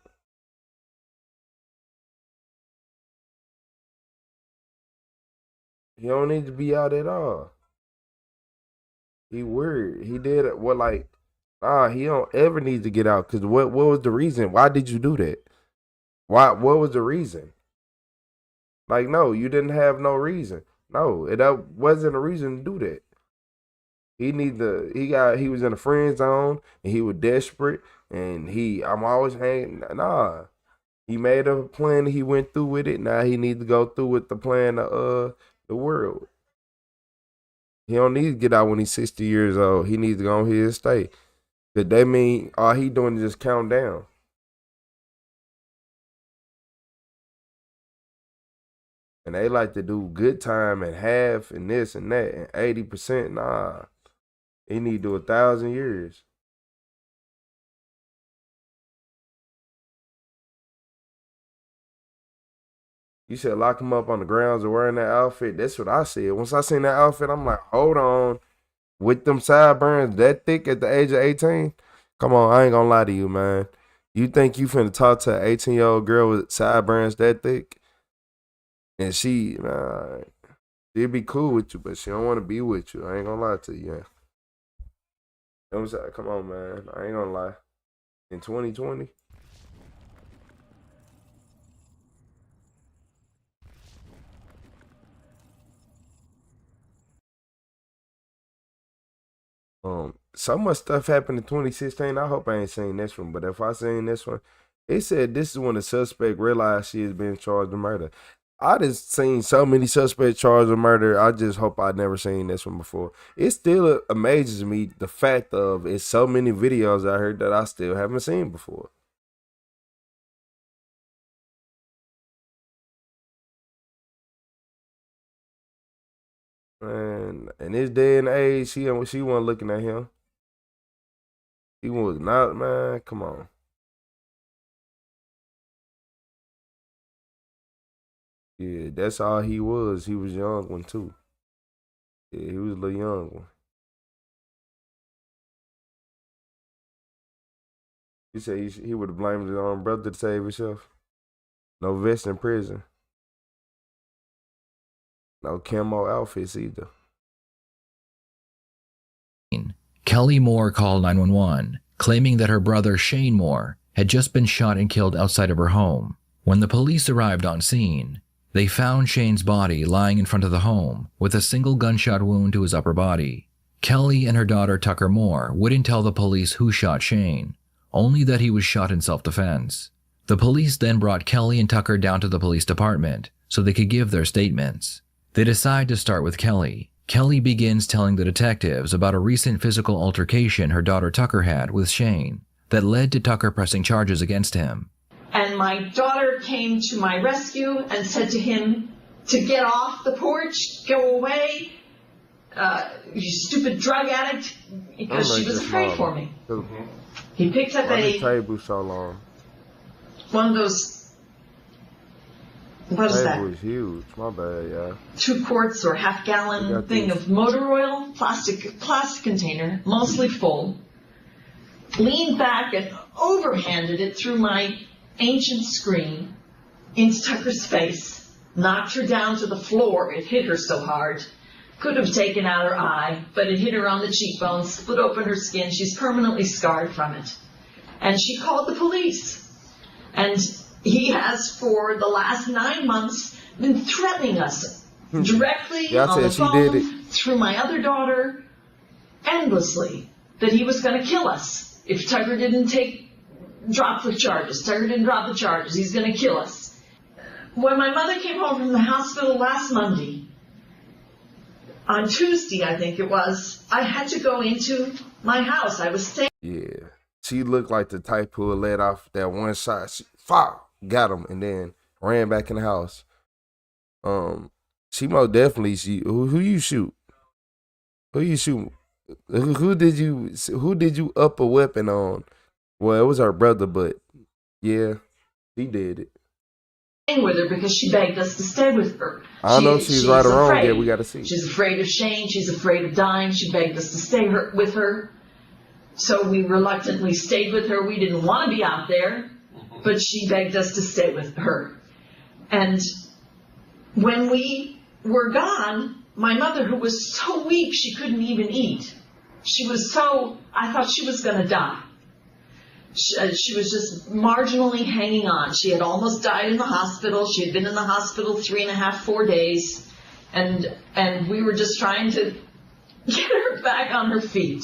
He don't need to be out at all. He weird. He did what, like, he don't ever need to get out. Cause what was the reason? Why did you do that? What was the reason? Like, no, you didn't have no reason. No, that wasn't a reason to do that. He was in a friend zone and he was desperate and I'm always hanging. Nah, he made a plan. He went through with it. Now he needs to go through with the plan of the world. He don't need to get out when he's 60 years old. He needs to go on here and stay. Cause that mean all he doing is just count down. And they like to do good time and half and this and that and 80%. Nah, he need to do 1,000 years. You said lock him up on the grounds of wearing that outfit. That's what I said. Once I seen that outfit, I'm like, hold on. With them sideburns that thick at the age of 18? Come on, I ain't gonna lie to you, man. You think you finna talk to an 18-year-old girl with sideburns that thick? And she, nah, she'd be cool with you, but she don't want to be with you. I ain't gonna lie to you. Yeah. You know what I'm saying? Come on, man. I ain't gonna lie. In 2020. So much stuff happened in 2016. I hope I ain't seen this one, but if I seen this one, it said this is when the suspect realized she is being charged with murder. I just seen so many suspects charged with murder. I just hope I never seen this one before. It still amazes me the fact of it's so many videos I heard that I still haven't seen before. Man, in this day and age, she wasn't looking at him. He was not, man. Come on. Yeah, that's all he was. He was a young one, too. Yeah, he was a little young one. You say he would have blamed his own brother to save himself? No vest in prison. No camo outfits either. Kelly Moore called 911, claiming that her brother Shane Moore had just been shot and killed outside of her home. When the police arrived on scene, they found Shane's body lying in front of the home with a single gunshot wound to his upper body. Kelly and her daughter Tucker Moore wouldn't tell the police who shot Shane, only that he was shot in self-defense. The police then brought Kelly and Tucker down to the police department so they could give their statements. They decide to start with Kelly. Kelly begins telling the detectives about a recent physical altercation her daughter Tucker had with Shane that led to Tucker pressing charges against him. And my daughter came to my rescue and said to him to get off the porch, go away, you stupid drug addict, because she was afraid for me. He picked up the table so long? One of those, what is that? Table is huge. My bad, yeah. 2 quarts or half-gallon thing of motor oil, plastic container, mostly full. Leaned back and overhanded it through my ancient screen into Tucker's face, knocked her down to the floor. It hit her so hard. Could have taken out her eye, but it hit her on the cheekbone, split open her skin. She's permanently scarred from it. And she called the police. And he has, for the last 9 months, been threatening us directly on the phone, through my other daughter, endlessly, that he was going to kill us if Tucker didn't drop the charges. Tucker didn't drop the charges. He's going to kill us. When my mother came home from the hospital last Monday, on Tuesday, I think it was, I had to go into my house. I was staying. Yeah. She looked like the type who would let off that one shot. She got him and then ran back in the house. She most definitely who you shoot? Who you shoot? Who did you up a weapon on? Well, it was her brother, but yeah, he did it. With her because she begged us to stay with her. I don't know if she's right or wrong yet. We got to see. She's afraid of Shane. She's afraid of dying. She begged us to stay with her. So we reluctantly stayed with her. We didn't want to be out there, but she begged us to stay with her. And when we were gone, my mother, who was so weak she couldn't even eat, I thought she was going to die. She was just marginally hanging on. She had almost died in the hospital. She had been in the hospital 3.5, 4 days. And we were just trying to get her back on her feet.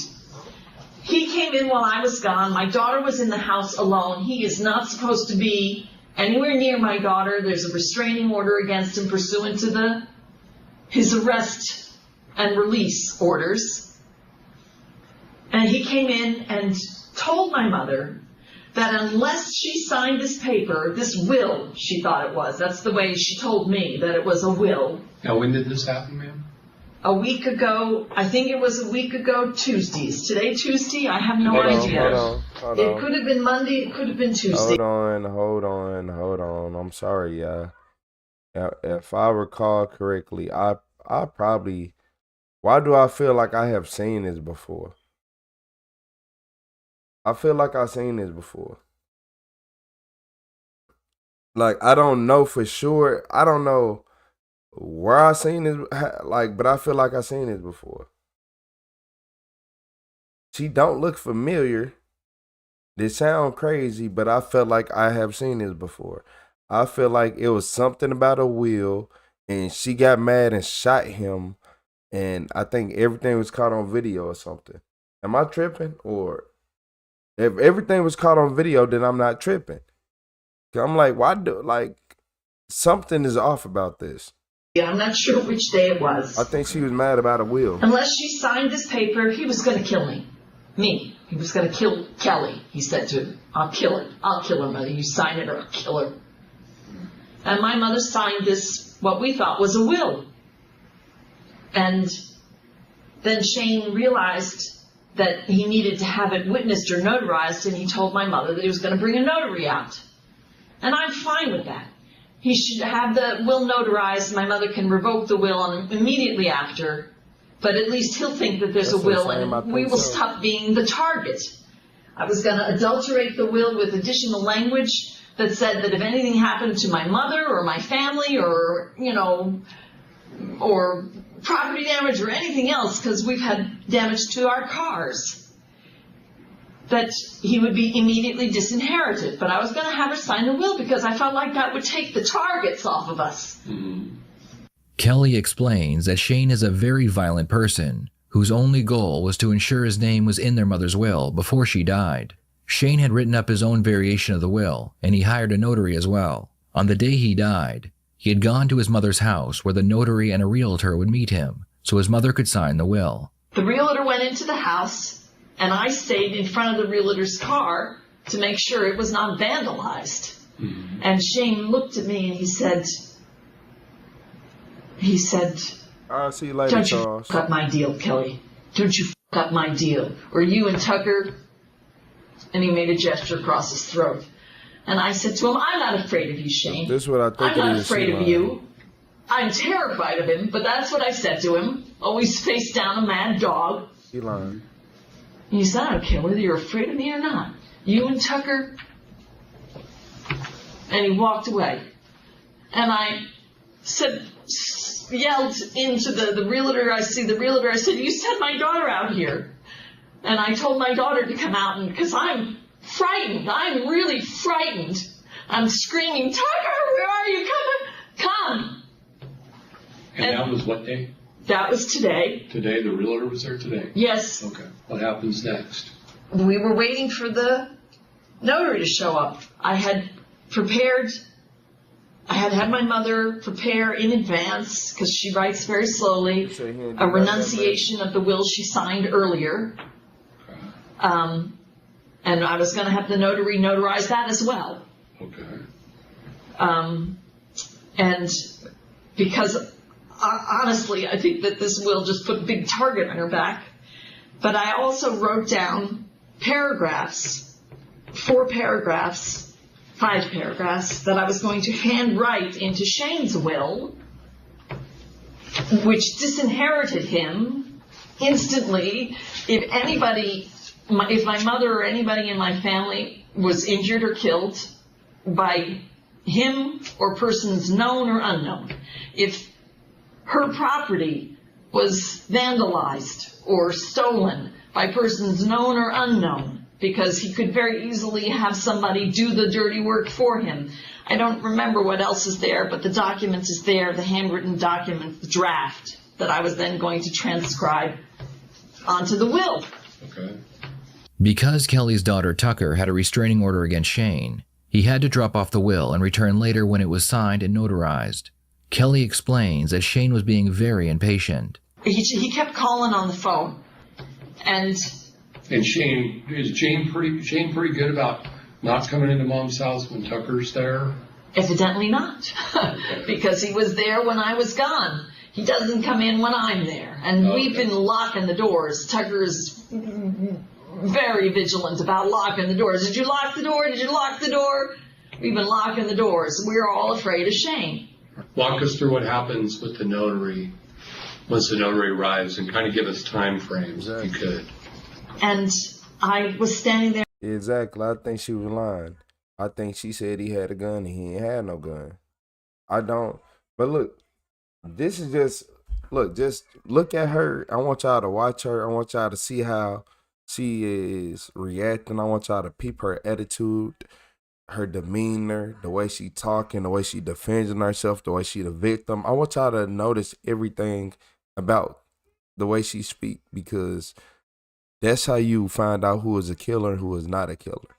He came in while I was gone. My daughter was in the house alone. He is not supposed to be anywhere near my daughter. There's a restraining order against him pursuant to his arrest and release orders. And he came in and told my mother that unless she signed this paper, this will, she thought it was. That's the way she told me, that it was a will. Now, when did this happen, ma'am? A week ago, I think it was a week ago Tuesdays. Today, Tuesday? I have no idea. Hold It on. could have been Monday, it could have been Tuesday. Hold on. I'm sorry, y'all. If I recall correctly, I probably... Why do I feel like I have seen this before? I feel like I've seen this before. Like, I don't know for sure. I don't know where I seen this, like, but I feel like I've seen this before. She don't look familiar. This sound crazy, but I felt like I have seen this before. I feel like it was something about a will, and she got mad and shot him, and I think everything was caught on video or something. Am I tripping? Or if everything was caught on video, then I'm not tripping. I'm like, why do, like, something is off about this. Yeah, I'm not sure which day it was. I think she was mad about a will. Unless she signed this paper, he was going to kill me. Me. He was going to kill Kelly. He said to her, I'll kill her. I'll kill her, mother. You sign it or I'll kill her. And my mother signed this, what we thought was a will. And then Shane realized that he needed to have it witnessed or notarized, and he told my mother that he was going to bring a notary out. And I'm fine with that. He should have the will notarized. My mother can revoke the will immediately after, but at least he'll think that there's a will, and we will stop being the target. I was going to adulterate the will with additional language that said that if anything happened to my mother or my family or, you know, or property damage or anything else, because we've had damage to our cars, that he would be immediately disinherited. But I was going to have her sign the will because I felt like that would take the targets off of us. Kelly explains that Shane is a very violent person whose only goal was to ensure his name was in their mother's will before she died. Shane had written up his own variation of the will, and he hired a notary as well. On the day he died, he had gone to his mother's house where the notary and a realtor would meet him so his mother could sign the will. The realtor went into the house, and I stayed in front of the realtor's car to make sure it was not vandalized. And Shane looked at me and he said, I'll see you later, don't you Charles. f*** up my deal, Kelly. Don't you f*** up my deal. Or you and Tucker. And he made a gesture across his throat. And I said to him, I'm not afraid of you, Shane. This is what I think I'm it not is, afraid of Sheila. you. I'm terrified of him, but that's what I said to him. Always face down a mad dog. Elon. And he said, I don't care whether you're afraid of me or not. You and Tucker. And he walked away. And I said, yelled into the realtor. I see the realtor. I said, you sent my daughter out here. And I told my daughter to come out, because I'm frightened. I'm really frightened. I'm screaming, Tucker, where are you? Come. And that was what day? That was today. Today, the realtor was there today? Yes. Okay. What happens next? We were waiting for the notary to show up. I had had my mother prepare in advance, because she writes very slowly, a renunciation of the will she signed earlier. And I was going to have the notary notarize that as well. Okay. And because honestly, I think that this will just put a big target on her back. But I also wrote down paragraphs, 5 paragraphs, that I was going to handwrite into Shane's will, which disinherited him instantly. If my mother or anybody in my family was injured or killed by him or persons known or unknown, if her property was vandalized or stolen by persons known or unknown, because he could very easily have somebody do the dirty work for him. I don't remember what else is there, but the document is there, the handwritten document, the draft, that I was then going to transcribe onto the will. Okay. Because Kelly's daughter Tucker had a restraining order against Shane, he had to drop off the will and return later when it was signed and notarized. Kelly explains that Shane was being very impatient. He kept calling on the phone, and Shane, is Shane pretty good about Not coming into Mom's house when Tucker's there? Evidently not, because he was there when I was gone. He doesn't come in when I'm there, and we've been locking the doors. Tucker's very vigilant about locking the doors. Did you lock the door? Did you lock the door? We've been locking the doors. We're all afraid of Shane. Walk us through what happens with the notary once the notary arrives, and kind of give us time frames, if you could. And I was standing there. Exactly. I think she was lying. I think she said he had a gun and he ain't had no gun. I don't. But look, this is just look at her. I want y'all to watch her. I want y'all to see how she is reacting. I want y'all to peep her attitude, her demeanor, the way she talking, the way she defending herself, the way she the victim. I want y'all to notice everything about the way she speak, because that's how you find out who is a killer and who is not a killer.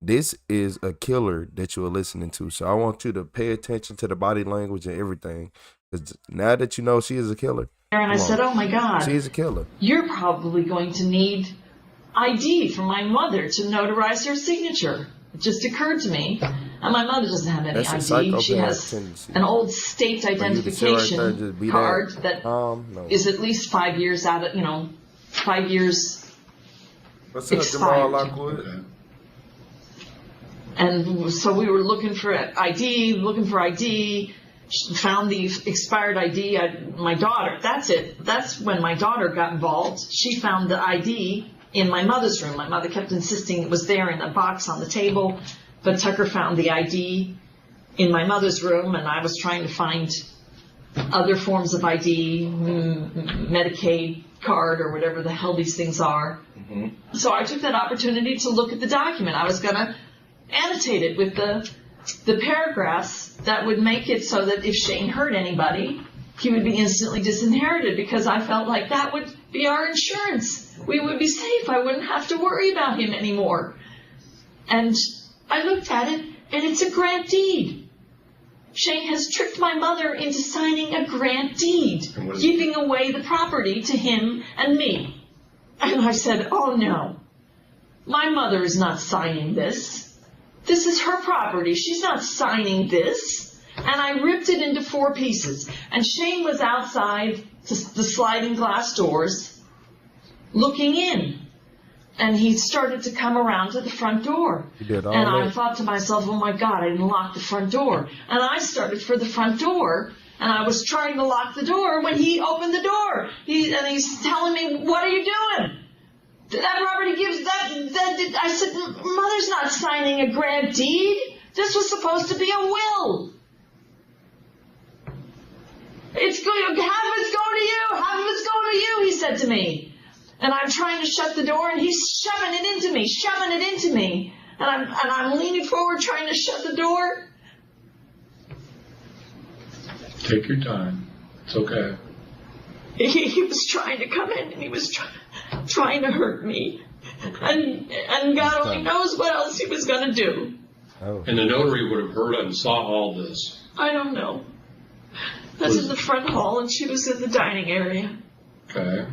This is a killer that you are listening to. So I want you to pay attention to the body language and everything. Because now that you know she is a killer. And I said, oh my God. She's a killer. You're probably going to need ID from my mother to notarize her signature. It just occurred to me. And my mother doesn't have any ID. She has an old state identification card that is at least 5 years out of, 5 years expired. And so we were looking for ID, found the expired ID. My daughter, that's it. That's when my daughter got involved. She found the ID in my mother's room. My mother kept insisting it was there in a box on the table, but Tucker found the ID in my mother's room, and I was trying to find other forms of ID, Medicaid card or whatever the hell these things are. Mm-hmm. So I took that opportunity to look at the document. I was going to annotate it with the paragraphs that would make it so that if Shane hurt anybody, he would be instantly disinherited, because I felt like that would be our insurance. We would be safe. I wouldn't have to worry about him anymore. And I looked at it, and it's a grant deed. Shane has tricked my mother into signing a grant deed, giving away the property to him and me. And I said, oh no, my mother is not signing this. This is her property. She's not signing this. And I ripped it into 4 pieces. And Shane was outside the sliding glass doors looking in. And he started to come around to the front door. And I thought to myself, oh my God, I didn't lock the front door. And I started for the front door. And I was trying to lock the door when he opened the door. He's telling me, what are you doing? That property gives that. I said, Mother's not signing a grant deed. This was supposed to be a will. It's good. Half of it's going to you. Half of it's going to you, he said to me. And I'm trying to shut the door, and he's shoving it into me. And I'm leaning forward trying to shut the door. Take your time. It's okay. He was trying to come in, and he was trying to hurt me. And God only knows what else he was going to do. Oh. And the notary would have heard and saw all this. I don't know. That's in the front hall, and she was in the dining area. Okay.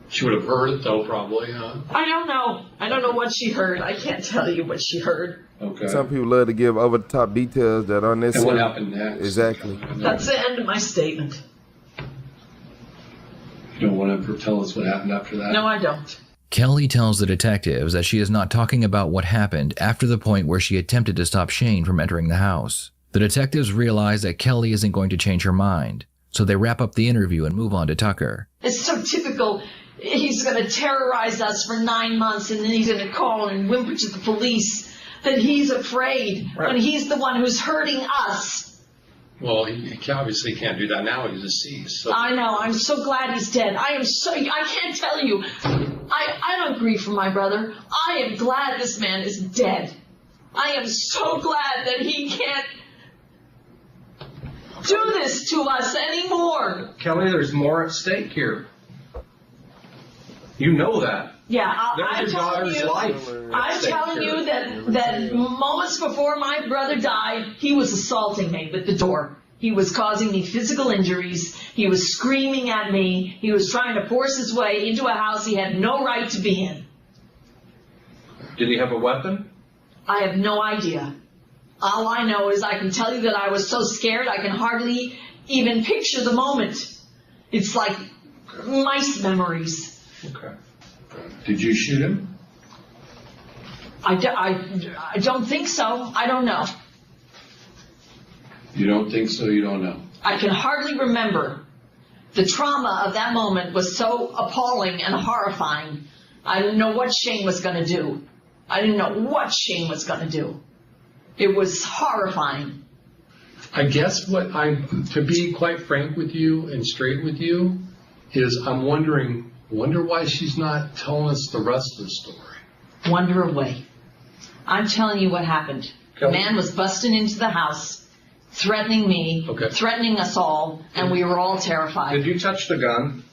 She would have heard it, though, probably, huh? I don't know. I don't know what she heard. I can't tell you what she heard. Okay. Some people love to give over-the-top details that aren't necessary. And what happened next? Exactly. That's the end of my statement. You don't want to tell us what happened after that? No, I don't. Kelly tells the detectives that she is not talking about what happened after the point where she attempted to stop Shane from entering the house. The detectives realize that Kelly isn't going to change her mind, so they wrap up the interview and move on to Tucker. It's so typical. He's going to terrorize us for 9 months, and then he's going to call and whimper to the police that he's afraid when he's the one who's hurting us. Well, he obviously can't do that now. He's deceased. So. I know. I'm so glad he's dead. I can't tell you. I don't grieve for my brother. I am glad this man is dead. I am so glad that he can't do this to us anymore. Kelly, there's more at stake here. You know that. Yeah, I'm telling you that moments before my brother died, he was assaulting me with the door. He was causing me physical injuries. He was screaming at me. He was trying to force his way into a house he had no right to be in. Did he have a weapon? I have no idea. All I know is I can tell you that I was so scared I can hardly even picture the moment. It's like mice memories. Okay. Did you shoot him? I don't think so. I don't know. You don't think so? You don't know? I can hardly remember. The trauma of that moment was so appalling and horrifying. I didn't know what Shane was going to do. I didn't know what Shane was going to do. It was horrifying. I guess to be quite frank with you and straight with you, is I'm wonder why she's not telling us the rest of the story. Wonder away. I'm telling you what happened. The man was busting into the house, threatening me, threatening us all, and we were all terrified. Did you touch the gun?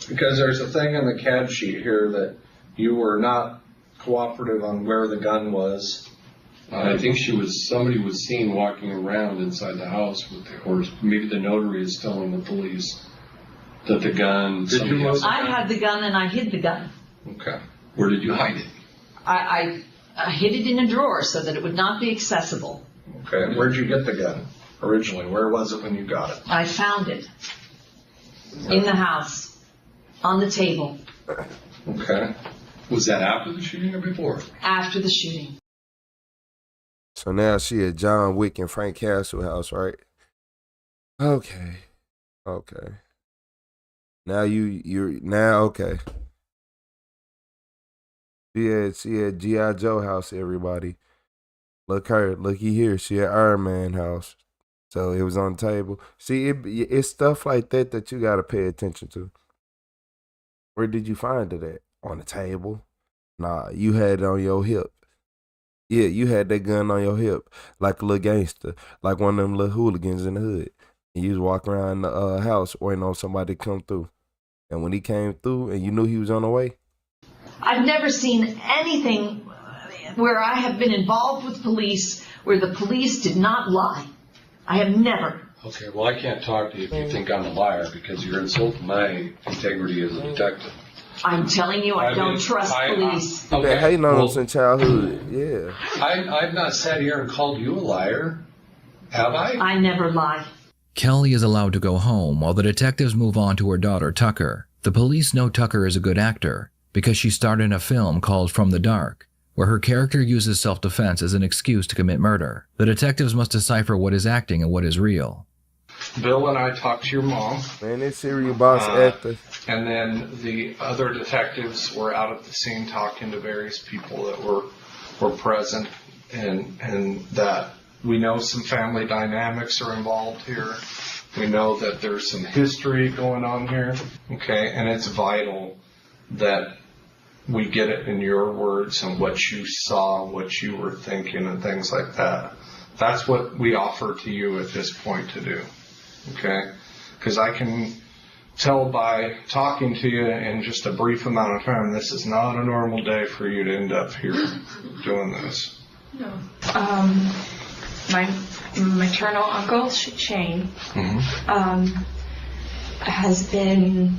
Because there's a thing in the CAD sheet here that you were not cooperative on where the gun was. I think somebody was seen walking around inside the house with or maybe the notary is telling the police that the gun. I had the gun and I hid the gun. Okay. Where did you hide it? I hid it in a drawer so that it would not be accessible. Okay. Where'd you get the gun originally? Where was it when you got it? I found it in the house, on the table. Okay. Was that after the shooting or before? After the shooting. So now she at John Wick and Frank Castle house, right? Okay. Now you're okay. She at G.I. Joe house, everybody. Looky here. She at Iron Man house. So it was on the table. See, it's stuff like that you gotta pay attention to. Where did you find it at? On the table? Nah, you had it on your hip. Yeah, you had that gun on your hip like a little gangster, like one of them little hooligans in the hood. And you was walking around the house waiting on somebody to come through. And when he came through and you knew he was on the way? I've never seen anything where I have been involved with police where the police did not lie. I have never. Okay, well, I can't talk to you if you think I'm a liar because you're insulting my integrity as a detective. I'm telling you, I don't trust police. You've been hating on them since childhood, yeah. I've not sat here and called you a liar, have I? I never lie. Kelly is allowed to go home while the detectives move on to her daughter, Tucker. The police know Tucker is a good actor because she starred in a film called From the Dark, where her character uses self-defense as an excuse to commit murder. The detectives must decipher what is acting and what is real. Bill and I talked to your mom. Man, this serial boss actor. And then the other detectives were out at the scene talking to various people that were present, and that we know some family dynamics are involved here. We know that there's some history going on here. Okay, and it's vital that we get it in your words and what you saw, what you were thinking, and things like that. That's what we offer to you at this point to do. Okay? Because I can tell by talking to you in just a brief amount of time, this is not a normal day for you to end up here doing this. No. My maternal uncle, Shane, has been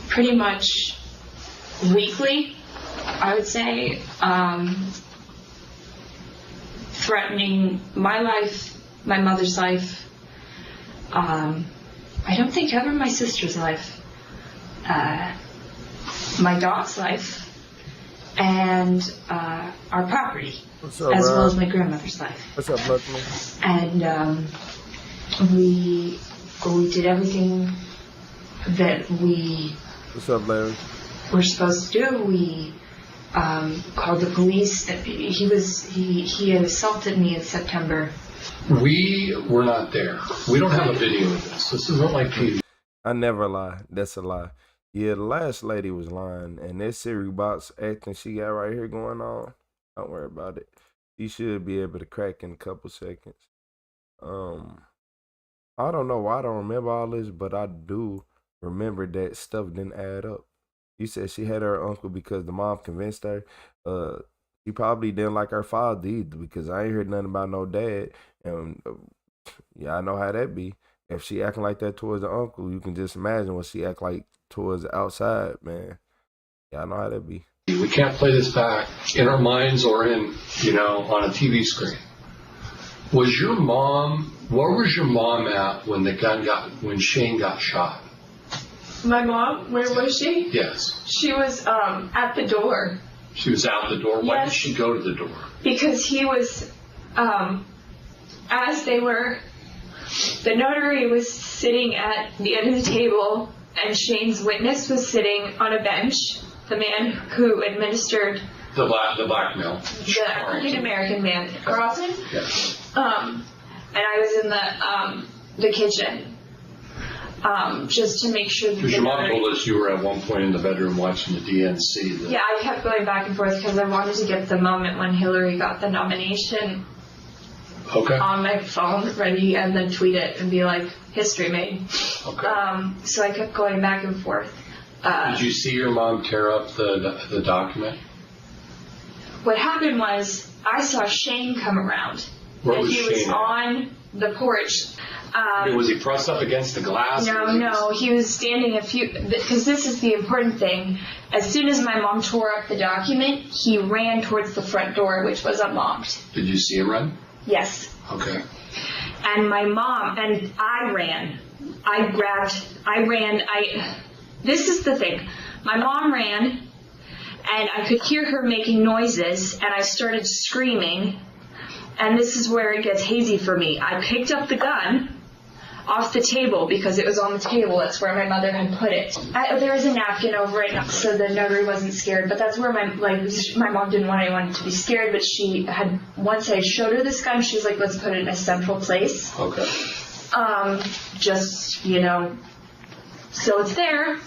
pretty much weekly, I would say, threatening my life, my mother's life. I don't think ever my sister's life, my dog's life, and our property, What's up, as well Ryan? as my grandmother's life. What's up, Luckman? And we did everything that we What's up, Larry? were supposed to do. We called the police. He had assaulted me in September. We were not there. We don't have a video of this. This isn't like TV. I never lie. That's a lie. Yeah, the last lady was lying, and that Siri box acting she got right here going on, don't worry about it. She should be able to crack in a couple seconds. I don't know why I don't remember all this, but I do remember that stuff didn't add up. You said she had her uncle because the mom convinced her. She probably didn't like her father either because I ain't heard nothing about no dad. And yeah, I know how that be. If she acting like that towards the uncle, you can just imagine what she act like towards the outside, man. Yeah, I know how that be. We can't play this back in our minds or in, on a TV screen. Where was your mom at when Shane got shot? My mom, where was she? Yes. She was at the door. She was out the door. Why did Yes. she go to the door? Because he was, as they were, the notary was sitting at the end of the table, and Shane's witness was sitting on a bench, the man who administered The blackmail. the African American man, Carlson. Yes. And I was in the kitchen, just to make sure that Because the your mom notary. told us you were at one point in the bedroom watching the DNC. Yeah, I kept going back and forth because I wanted to get the moment when Hillary got the nomination Okay. on my phone ready and then tweet it and be like, history made. Okay. So I kept going back and forth. Did you see your mom tear up the document? What happened was I saw Shane come around. Where and was he was Shane at? on the porch. Was he pressed up against the glass? No, he was standing because this is the important thing. As soon as my mom tore up the document, he ran towards the front door, which was unlocked. Did you see him run? Yes. Okay. And my mom, and I ran. This is the thing. My mom ran, and I could hear her making noises, and I started screaming, and this is where it gets hazy for me. I picked up the gun off the table because it was on the table. That's where my mother had put it. There was a napkin over it, so the notary wasn't scared, but that's where my mom didn't want anyone to be scared, but she had, once I showed her this gun, she was like, let's put it in a central place. Okay. So it's there.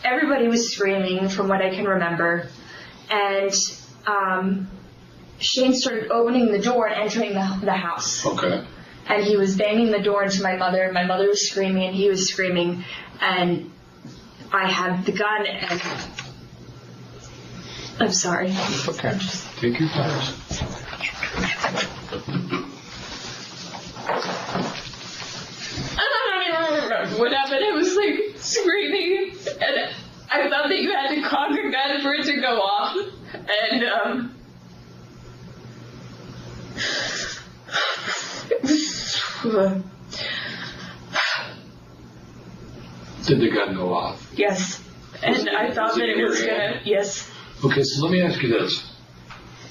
Everybody was screaming from what I can remember. And Shane started opening the door and entering the house. Okay. And he was banging the door into my mother, and my mother was screaming, and he was screaming, and I had the gun, and I'm sorry. Okay. Take your time. I don't even remember what happened. I was like screaming, and I thought that you had to cock a gun for it to go off, and Did the gun go off? yes, and I thought that it was gonna, yes. Okay, so let me ask you this.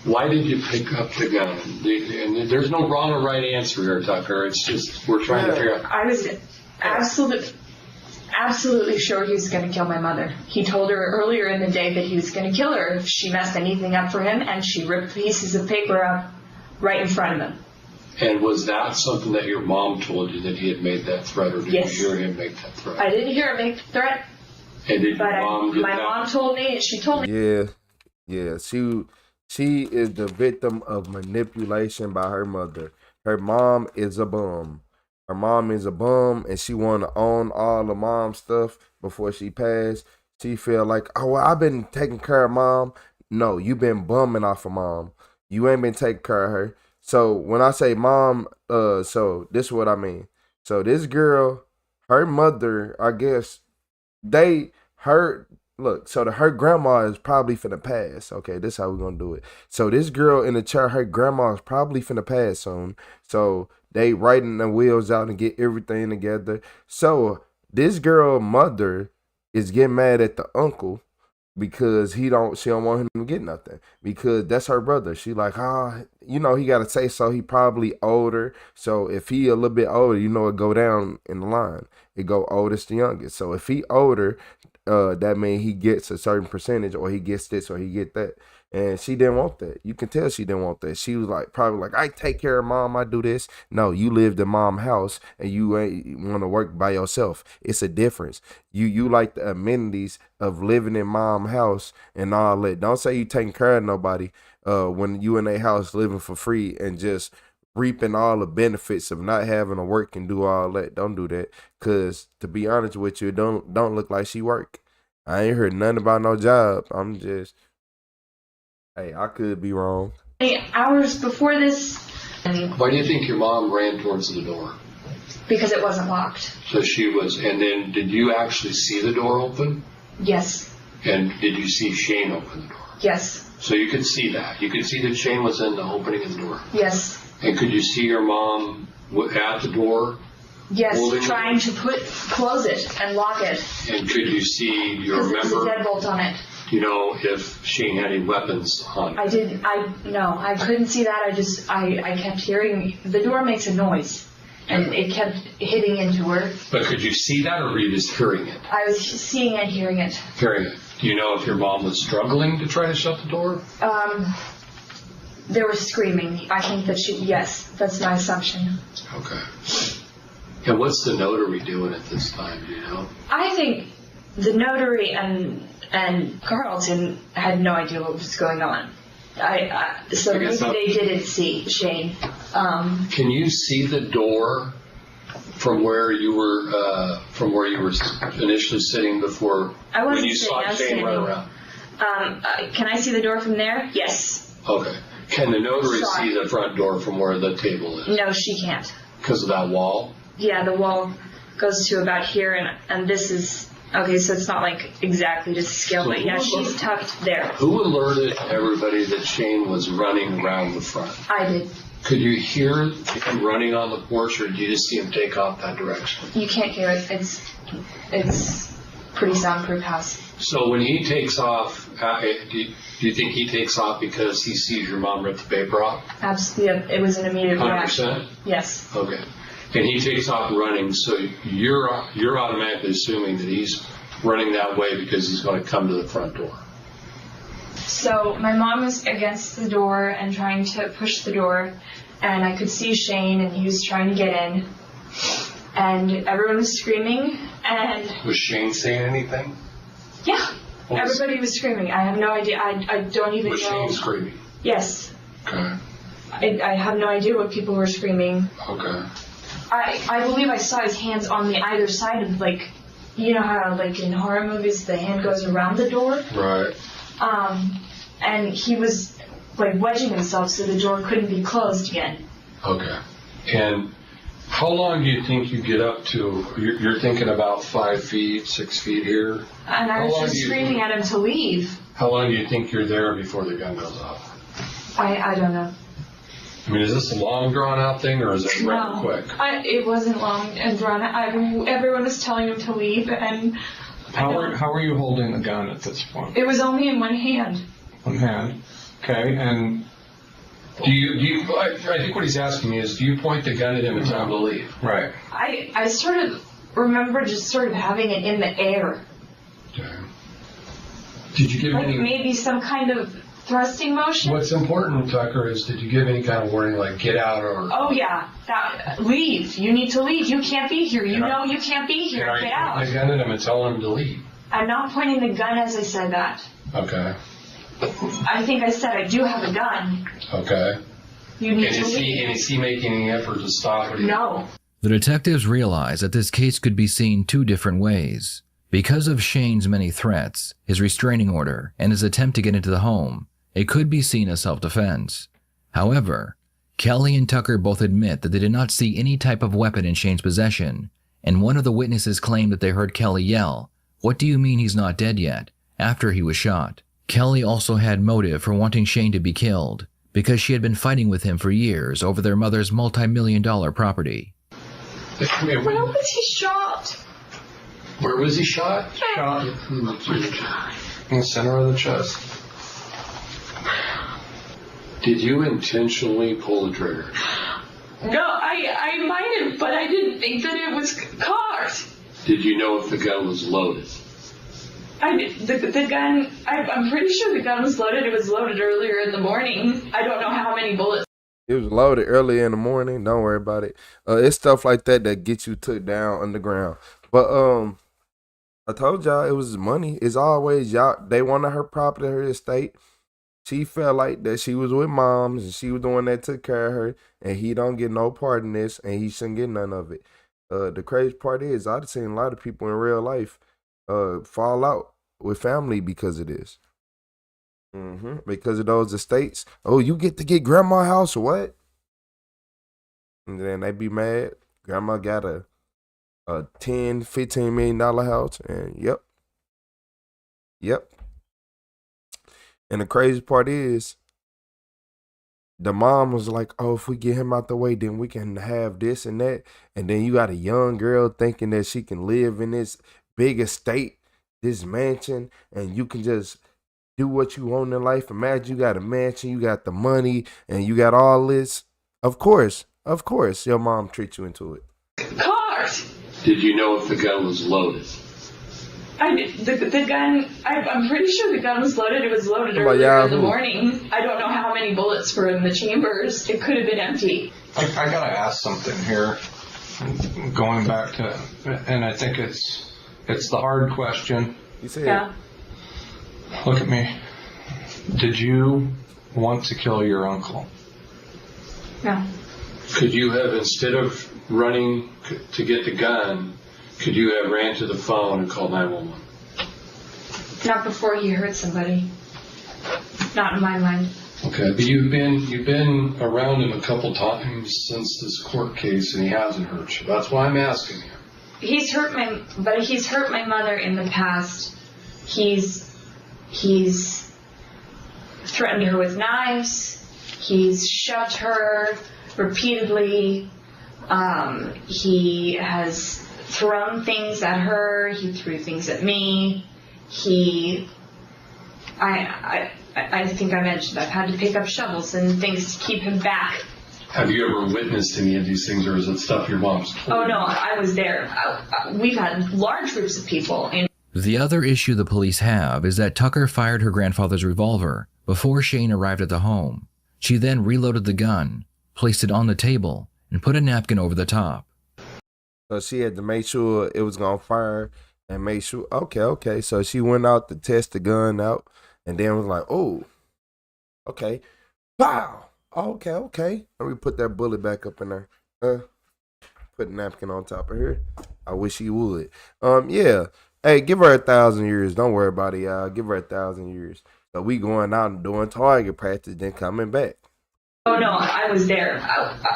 Why did you pick up the gun? And there's no wrong or right answer here, Tucker. It's just, we're trying to figure out. I was absolutely sure he was going to kill my mother. He told her earlier in the day that he was going to kill her if she messed anything up for him, and she ripped pieces of paper up right in front of him. And was that something that your mom told you, that he had made that threat, or did Yes. you hear him make that threat? I didn't hear him make the threat, And did but your mom get my that? mom told me, she told me. Yeah. She is the victim of manipulation by her mother. Her mom is a bum. Her mom is a bum, and she want to own all the mom stuff before she passed. She feel like, oh, well, I've been taking care of mom. No, you been bumming off of mom. You ain't been taking care of her. So when I say mom, so this is what I mean. So this girl, her mother, I guess, her grandma is probably finna pass. Okay, this is how we're gonna do it. So this girl in the chair, her grandma is probably finna pass soon. So they writing the wheels out and get everything together. So this girl mother is getting mad at the uncle because she don't want him to get nothing, because that's her brother. She like, he gotta say so. He probably older. So if he a little bit older, it go down in the line. It go oldest to youngest. So if he older, that means he gets a certain percentage, or he gets this, or he get that. And she didn't want that. You can tell she didn't want that. She was probably like, I take care of mom, I do this. No, you lived in mom's house and you ain't want to work by yourself. It's a difference. You like the amenities of living in mom's house and all that. Don't say you taking care of nobody when you in a house living for free and just reaping all the benefits of not having to work and do all that. Don't do that. Cause to be honest with you, don't look like she work. I ain't heard nothing about no job. I'm just, hey, I could be wrong. 8 hours before this. Why do you think your mom ran towards the door? Because it wasn't locked. So she was, and then did you actually see the door open? Yes. And did you see Shane open the door? Yes. So you could see that. You could see that Shane was in the opening of the door. Yes. And could you see your mom at the door? Yes, trying to close it and lock it. And could you see, do you Because there's a remember, deadbolt on it. do you know if Shane had any weapons on it? No, I couldn't see that. I kept hearing, the door makes a noise. And it kept hitting into her. But could you see that, or were you just hearing it? I was seeing and hearing it. Hearing it. Do you know if your mom was struggling to try to shut the door? They were screaming. I think that yes, that's my assumption. Okay. And what's the notary doing at this time, do you know? I think the notary and Carlton had no idea what was going on. So maybe they didn't see Shane. Can you see the door from where you were initially sitting before when you saw Shane run around? Can I see the door from there? Yes. Okay. Can the notary see the front door from where the table is? No, she can't. Because of that wall? Yeah, the wall goes to about here, and this is okay. So it's not like exactly to scale, but yeah, she's tucked there. Who alerted everybody that Shane was running around the front? I did. Could you hear him running on the porch, or did you just see him take off that direction? You can't hear it. It's pretty soundproof house. So when he takes off, do you think he takes off because he sees your mom rip the paper off? Absolutely. It was an immediate 100%? reaction. Yes. Okay. And he takes off running, so you're automatically assuming that he's running that way because he's going to come to the front door. So my mom was against the door and trying to push the door, and I could see Shane, and he was trying to get in, and everyone was screaming. And was Shane saying anything? Yeah, everybody was screaming. I have no idea. I don't even know. Was Shane screaming? Yes. Okay. I have no idea what people were screaming. Okay. I believe I saw his hands on the either side of, like, you know how, like, in horror movies, the hand goes around the door? Right. And he was, like, wedging himself so the door couldn't be closed again. Okay. And how long do you think you get up to? You're thinking about 5 feet, 6 feet here? And I was just screaming at him to leave. How long do you think you're there before the gun goes off? I don't know. I mean, is this a long, drawn-out thing, or is it rather quick? It wasn't long and drawn out. Everyone was telling him to leave, and how are you holding the gun at this point? it was only in one hand. One hand. Okay, and do you? I think what he's asking me is, do you point the gun at him and tell him to leave? Right. I sort of remember just sort of having it in the air. Okay. Did you give like any? Maybe some kind of thrusting motion. What's important, Tucker, is did you give any kind of warning, like get out or? Oh yeah, leave. You need to leave. You can't be here. You know you can't be here. Get out. Are you pointing the gun at him and telling him to leave? I'm not pointing the gun as I said that. Okay. I think I said I do have a gun. Okay. You need to leave. And is he making any effort to stop it? No. The detectives realized that this case could be seen two different ways. Because of Shane's many threats, his restraining order, and his attempt to get into the home, it could be seen as self-defense. However, Kelly and Tucker both admit that they did not see any type of weapon in Shane's possession, and one of the witnesses claimed that they heard Kelly yell, "What do you mean he's not dead yet?" after he was shot. Kelly also had motive for wanting Shane to be killed, because she had been fighting with him for years over their mother's multi-million-dollar property. Where was he shot? Where was he shot? Shot in the center of the chest. Did you intentionally pull the trigger? No, I might have, but I didn't think that it was cars. Did you know if the gun was loaded? The gun, I'm pretty sure the gun was loaded. It was loaded earlier in the morning. I don't know how many bullets. It was loaded early in the morning. Don't worry about it. It's stuff like that that gets you took down underground. But I told y'all it was money. It's always y'all. They wanted her property, her estate. She felt like that she was with moms and she was the one that took care of her, and he don't get no part in this, and he shouldn't get none of it. The crazy part is I've seen a lot of people in real life fall out with family because of this. Because of those estates. Oh, you get to get grandma's house or what? And then they be mad. Grandma got a $10-15 million house, and yep. And the crazy part is, the mom was like, oh, if we get him out the way, then we can have this and that. And then you got a young girl thinking that she can live in this big estate, this mansion, and you can just do what you want in life. Imagine you got a mansion, you got the money, and you got all this. Of course, your mom treats you into it. Cars! Did you know if the gun was loaded? The gun, I'm pretty sure the gun was loaded. It was loaded earlier in the morning. I don't know how many bullets were in the chambers. It could have been empty. I gotta ask something here. Going back to, and I think it's the hard question. You say Yeah. Look at me. Did you want to kill your uncle? No. Could you have, instead of running to get the gun, could you have ran to the phone and called 911? Not before he hurt somebody. Not in my mind. Okay, but you've been around him a couple times since this court case, and he hasn't hurt you. That's why I'm asking you. He's hurt my mother in the past. He's threatened her with knives. He's shoved her repeatedly. He has thrown things at her. He threw things at me. I think I mentioned I've had to pick up shovels and things to keep him back. Have you ever witnessed any of these things, or is it stuff your mom's told? Oh no, I was there. We've had large groups of people. The other issue the police have is that Tucker fired her grandfather's revolver before Shane arrived at the home. She then reloaded the gun, placed it on the table, and put a napkin over the top. So she had to make sure it was going to fire and make sure, okay. So she went out to test the gun out and then was like, oh, okay. Wow. Okay. Let me put that bullet back up in there. Put a napkin on top of her. I wish he would. Yeah. Hey, give her 1,000 years. Don't worry about it, y'all. Give her 1,000 years. So we going out and doing target practice, then coming back. Oh no, I was there.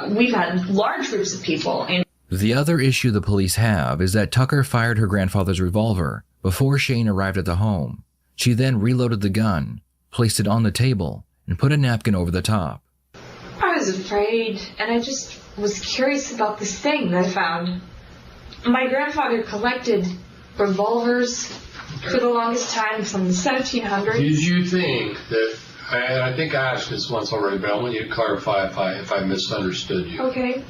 We've had large groups of people. The other issue the police have is that Tucker fired her grandfather's revolver before Shane arrived at the home. She then reloaded the gun, placed it on the table, and put a napkin over the top. I was afraid, and I just was curious about this thing that I found. My grandfather collected revolvers for the longest time from the 1700s. Did you think that, I think I asked this once already, but I want you to clarify if I misunderstood you. Okay.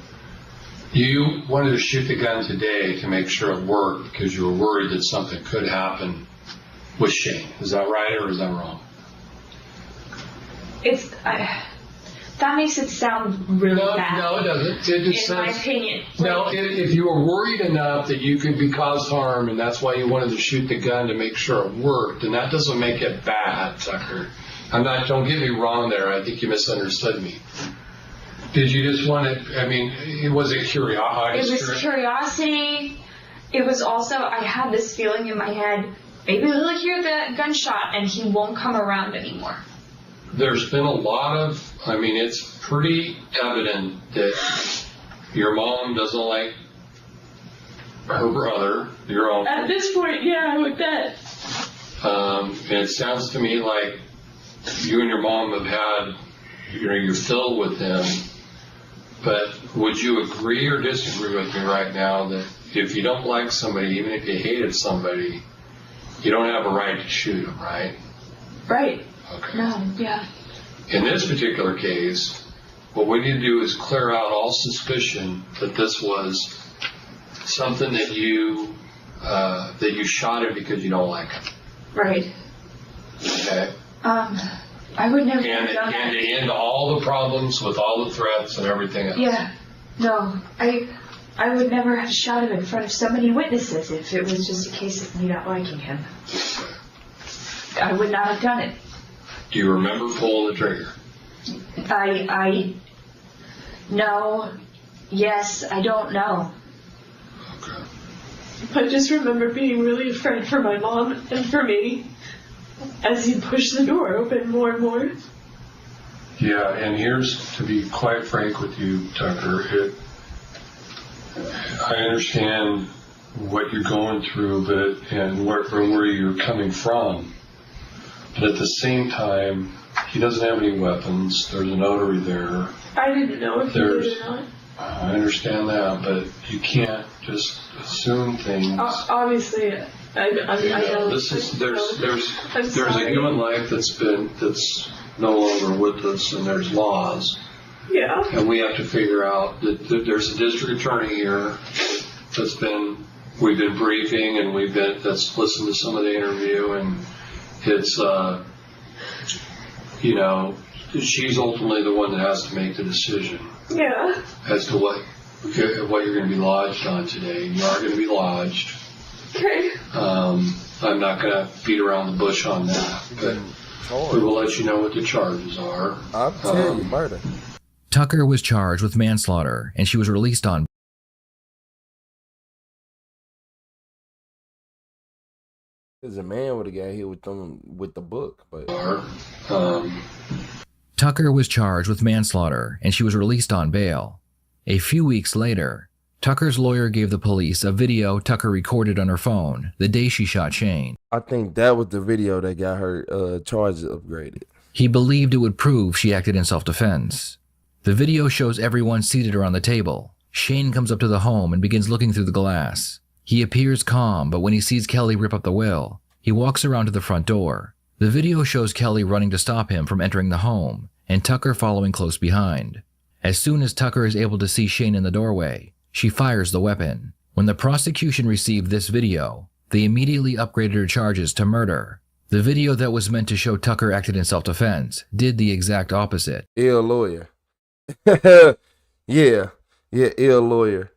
You wanted to shoot the gun today to make sure it worked because you were worried that something could happen with Shane. Is that right or is that wrong? That makes it sound really bad. No, it doesn't. In my opinion. No, if you were worried enough that you could be caused harm and that's why you wanted to shoot the gun to make sure it worked, then that doesn't make it bad, Tucker. Don't get me wrong there. I think you misunderstood me. Did you just want to, was it curiosity? It was curiosity. It was also, I had this feeling in my head, maybe he'll hear the gunshot and he won't come around anymore. There's been a lot of, it's pretty evident that your mom doesn't like her brother, your uncle. At this point, yeah, I would bet. And it sounds to me like you and your mom have had, you're filled with him. But would you agree or disagree with me right now that if you don't like somebody, even if you hated somebody, you don't have a right to shoot them, right? Right. Okay. No, yeah. In this particular case, what we need to do is clear out all suspicion that this was something that you shot him because you don't like him. Right. Okay. I would never have done that. And to end all the problems with all the threats and everything else. Yeah. No, I would never have shot him in front of so many witnesses if it was just a case of me not liking him. I would not have done it. Do you remember pulling the trigger? No, yes, I don't know. Okay. I just remember being really afraid for my mom and for me as he pushed the door open more and more. Yeah, and here's, to be quite frank with you, Tucker, I understand what you're going through, and where you're coming from. But at the same time, he doesn't have any weapons. There's a notary there. I didn't know if you did or not. I understand that, but you can't just assume things. Obviously, I know. There's a human life that's no longer with us, and there's laws. Yeah. And we have to figure out that there's a district attorney here we've been briefing, and that's listened to some of the interview, and it's she's ultimately the one that has to make the decision. Yeah. As to what you're going to be lodged on today. You are going to be lodged. Okay. I'm not going to beat around the bush on that, but we will let you know what the charges are. I'm telling you, murder. Tucker was charged with manslaughter, and she was released on There's a man would have got hit with the book, but Tucker was charged with manslaughter, and she was released on bail. A few weeks later, Tucker's lawyer gave the police a video Tucker recorded on her phone the day she shot Shane. I think that was the video that got her charges upgraded. He believed it would prove she acted in self-defense. The video shows everyone seated around the table. Shane comes up to the home and begins looking through the glass. He appears calm, but when he sees Kelly rip up the will, he walks around to the front door. The video shows Kelly running to stop him from entering the home, and Tucker following close behind. As soon as Tucker is able to see Shane in the doorway, she fires the weapon. When the prosecution received this video, they immediately upgraded her charges to murder. The video that was meant to show Tucker acted in self-defense did the exact opposite. Ill lawyer. yeah, ill lawyer.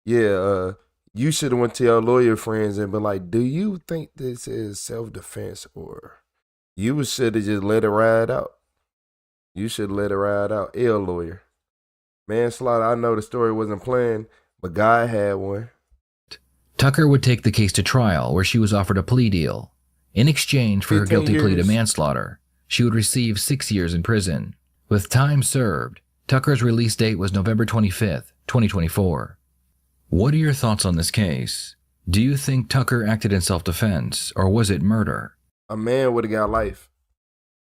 Yeah, you should have went to your lawyer friends and been like, do you think this is self-defense, or you should have just let it ride out? You should let it ride out. Ill lawyer. Manslaughter, I know the story wasn't planned, but God had one. Tucker would take the case to trial, where she was offered a plea deal. In exchange for her guilty plea to manslaughter, she would receive 6 years in prison. With time served, Tucker's release date was November 25th, 2024. What are your thoughts on this case? Do you think Tucker acted in self-defense, or was it murder? A man would have got life.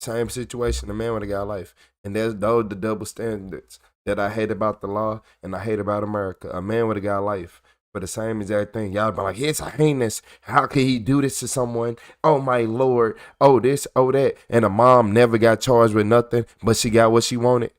Same situation, a man would have got life. And those the double standards that I hate about the law and I hate about America. A man would have got life for the same exact thing. Y'all be like, it's heinous. How could he do this to someone? Oh my Lord. Oh this, oh that. And a mom never got charged with nothing, but she got what she wanted.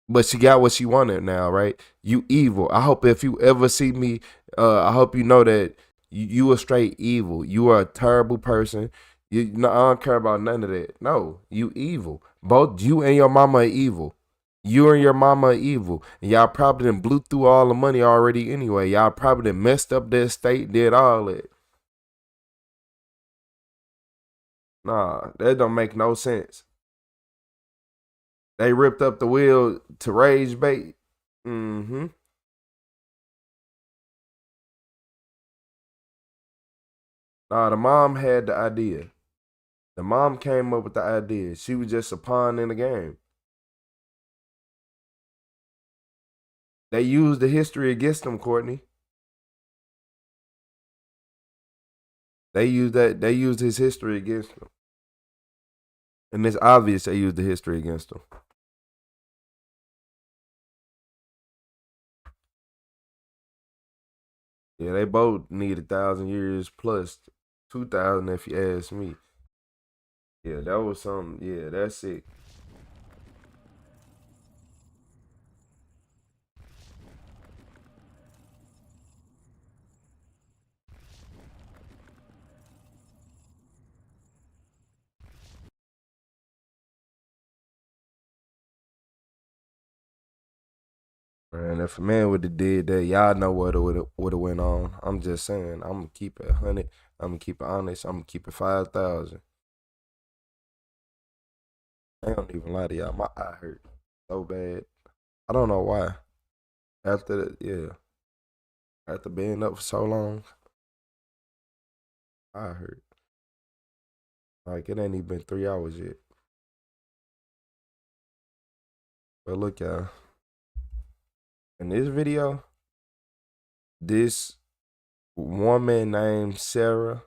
But she got what she wanted now, right? You evil. I hope if you ever see me, I hope you know that you are straight evil. You are a terrible person. I don't care about none of that. No, you evil. Both you and your mama are evil. You and your mama are evil. And y'all probably done blew through all the money already anyway. Y'all probably done messed up their estate, did all that. Nah, that don't make no sense. They ripped up the will to rage bait. Mm-hmm. Nah, the mom had the idea. The mom came up with the idea. She was just a pawn in the game. They used the history against them, Courtney. They used his history against him. And it's obvious they used the history against him. Yeah, they both need 1,000 years plus 2,000 if you ask me. Yeah, that was something. Yeah, that's it. And if a man would have did that, y'all know what would have went on. I'm just saying, I'm gonna keep it 100. I'm gonna keep it honest. I'm gonna keep it 5,000. I don't even lie to y'all. My eye hurt so bad. I don't know why. After being up for so long, I hurt. Like it ain't even been 3 hours yet. But look, y'all. In this video, this woman named Sarah,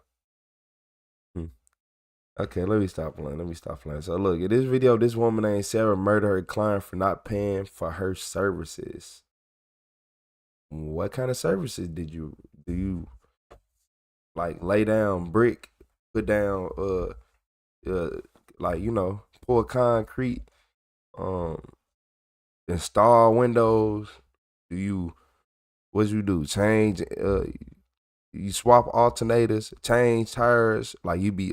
Okay, let me stop playing. So look, in this video, this woman named Sarah murdered her client for not paying for her services. What kind of services do you like lay down brick, put down like, you know, pour concrete, install windows? What you do? Change you swap alternators, change tires, like you be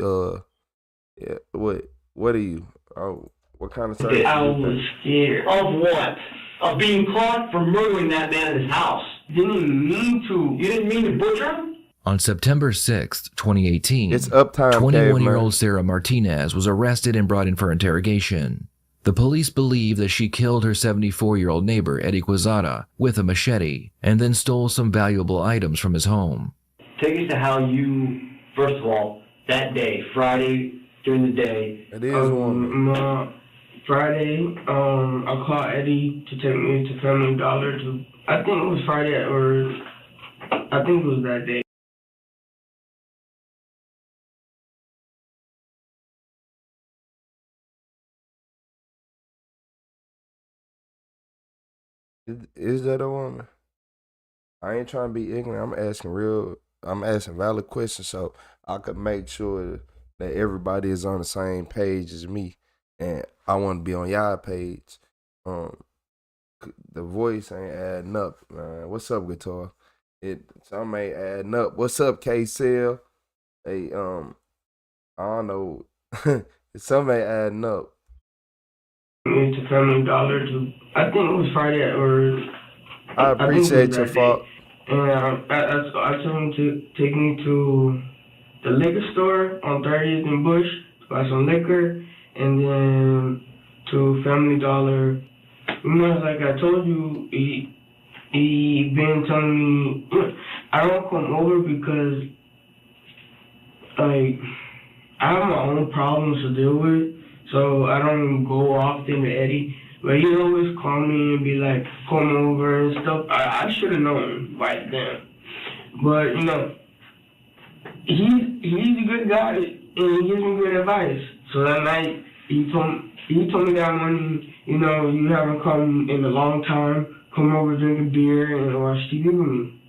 yeah, what are you? Oh, what kind of service? I was scared. Of what? Of being caught for murdering that man in his house. You didn't mean to butcher him? On September 6th, 2018, it's uptime. 21-year-old Sarah Martinez was arrested and brought in for interrogation. The police believe that she killed her 74-year-old neighbor, Eddie Quezada, with a machete, and then stole some valuable items from his home. Take us to how you, first of all, that day, Friday, during the day. It is one. Friday, I called Eddie to take me to Family Dollar I think it was Friday, or I think it was that day. Is that a woman? I ain't trying to be ignorant. I'm asking valid questions so I could make sure that everybody is on the same page as me. And I want to be on y'all page. The voice ain't adding up, man. What's up, guitar? Some ain't adding up. What's up, K-Cell? Hey, I don't know. Some ain't adding up. To Family Dollar I think it was Friday, or I appreciate your fault. And I told him to take me to the liquor store on 30th and Bush to buy some liquor, and then to Family Dollar. You know, like I told you, he been telling me I don't come over because like I have my own problems to deal with, so I don't go often to Eddie. But he always call me and be like, come over and stuff. I should have known by then. But, you know, he's a good guy and he gives me good advice. So that night, he told me that morning, you know, you haven't come in a long time. Come over, drink a beer, and watch TV with me.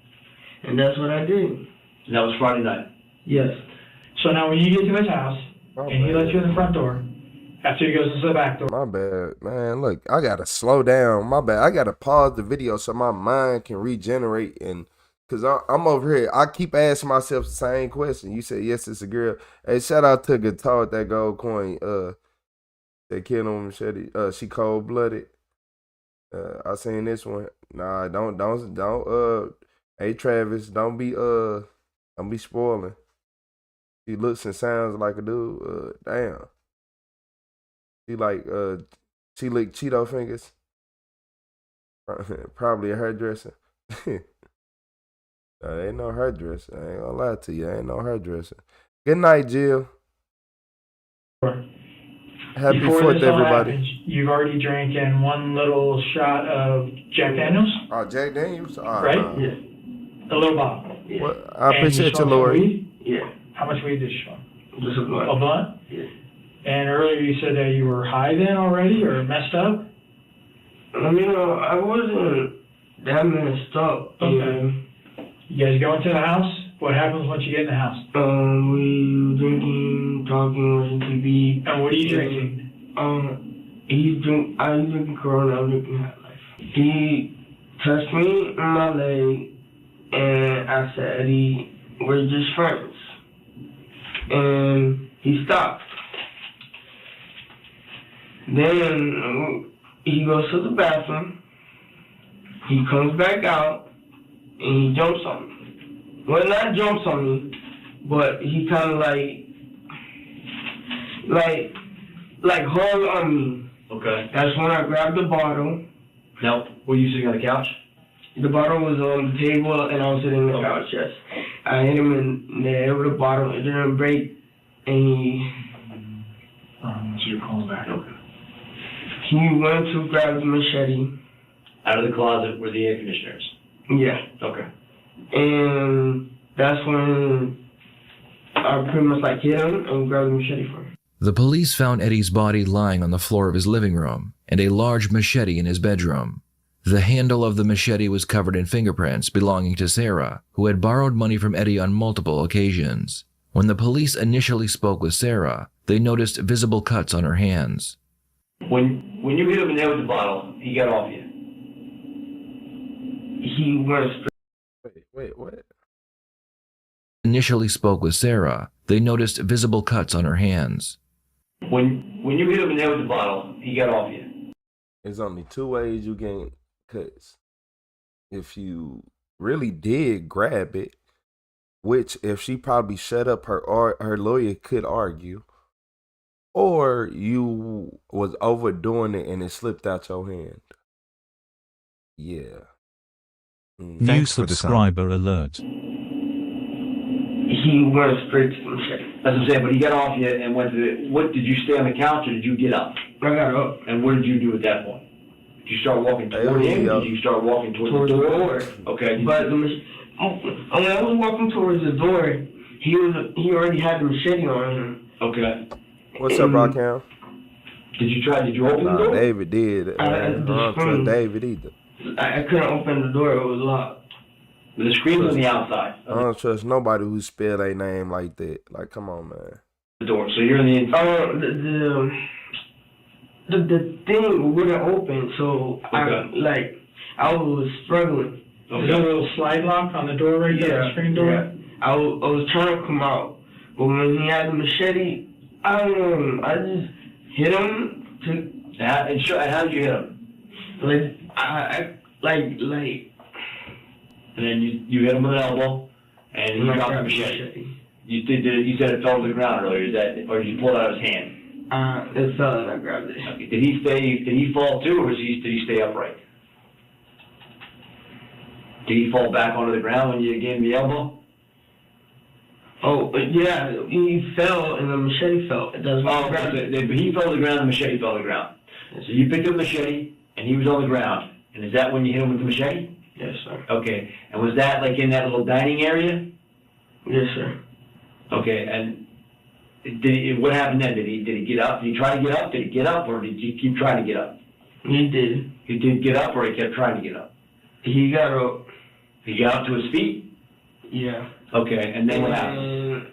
And that's what I did. And that was Friday night? Yes. So now when you get to his house, and he lets you in the front door, after he goes to the back door. My bad, man. Look, I gotta slow down. My bad. I gotta pause the video so my mind can regenerate. And cause I'm over here, I keep asking myself the same question. You said yes, it's a girl. Hey, shout out to Guitar with that gold coin. That killed on machete. She cold blooded. I seen this one. Nah, don't. Hey Travis, don't be spoiling. She looks and sounds like a dude. Damn. She licked Cheeto fingers. Probably a hairdresser. Ain't no hairdresser. I ain't gonna lie to you. Ain't no hairdresser. Good night, Jill. Happy Before 4th, this all everybody. happens, you've already drank in one little shot of Jack Daniels. Oh, Jack Daniels? Oh, right? Nah. Yeah. A little bottle. Yeah. Well, I appreciate you, Lori. Yeah. How much weed did you smoke? Just a blunt. A blunt? Yeah. And earlier you said that you were high then already, or messed up? I mean, I wasn't that messed up. Okay. You guys go into the house? What happens once you get in the house? We drinking, talking, watching TV. And what are you drinking? I'm drinking Corona, I'm drinking High Life. He touched me in my leg, and I said, Eddie, we're just friends. And he stopped. Then he goes to the bathroom, he comes back out, and he jumps on me. Well, not jumps on me, but he kind of like hung on me. Okay. That's when I grabbed the bottle. No. Were you sitting on the couch? The bottle was on the table, and I was sitting on the couch, yes. I hit him in the head with the bottle. It didn't break, and he... So you're calling back, okay. He went to grab the machete. Out of the closet were the air conditioners? Yeah. Okay. And that's when I pretty much like hit him and grabbed the machete from him. The police found Eddie's body lying on the floor of his living room and a large machete in his bedroom. The handle of the machete was covered in fingerprints belonging to Sarah, who had borrowed money from Eddie on multiple occasions. When the police initially spoke with Sarah, they noticed visible cuts on her hands. When you hit him in the head with the bottle, he got off you. He went straight. Wait, what? Initially spoke with Sarah, they noticed visible cuts on her hands. When you hit him in the head with the bottle, he got off you. There's only two ways you get cuts. If you really did grab it, which if she probably shut up, her lawyer could argue, or you was overdoing it and it slipped out your hand. Yeah. New subscriber alert. He went straight to the machete. That's what I'm saying, but he got off you and went to the, what, did you stay on the couch or did you get up? I got up. And what did you do at that point? Did you start walking toward him? Did you start walking towards the door? Okay. But when I was walking towards the door, he already had the machete on him. Okay. What's up, Rockhound? Did you open the door? David did. I don't trust David either. I couldn't open the door, it was locked. The screen's on the outside. I don't trust nobody who spell their name like that. Like, come on, man. The door. So you're in the inside. The thing wouldn't open, so okay. I was struggling. Okay. There's a little slide lock on the door right there, the screen door. Yeah. I was trying to come out, but when he had the machete, I just hit him to. How did you hit him? And then you hit him with an elbow, and he dropped the machete. You said it fell to the ground earlier. Or did you pull it out of his hand? It fell and I grabbed it. Okay. Did he fall too, or did he stay upright? Did he fall back onto the ground when you gave him the elbow? Oh, yeah, he fell and the machete fell. He fell to the ground and the machete fell to the ground. So you picked up the machete and he was on the ground. And is that when you hit him with the machete? Yes, sir. Okay. And was that like in that little dining area? Yes, sir. Okay. And what happened then? Did he get up? Did he try to get up? Did he get up, or did he keep trying to get up? He did. He did get up, or he kept trying to get up? He got up. He got up to his feet? Yeah. Okay. And then what happened?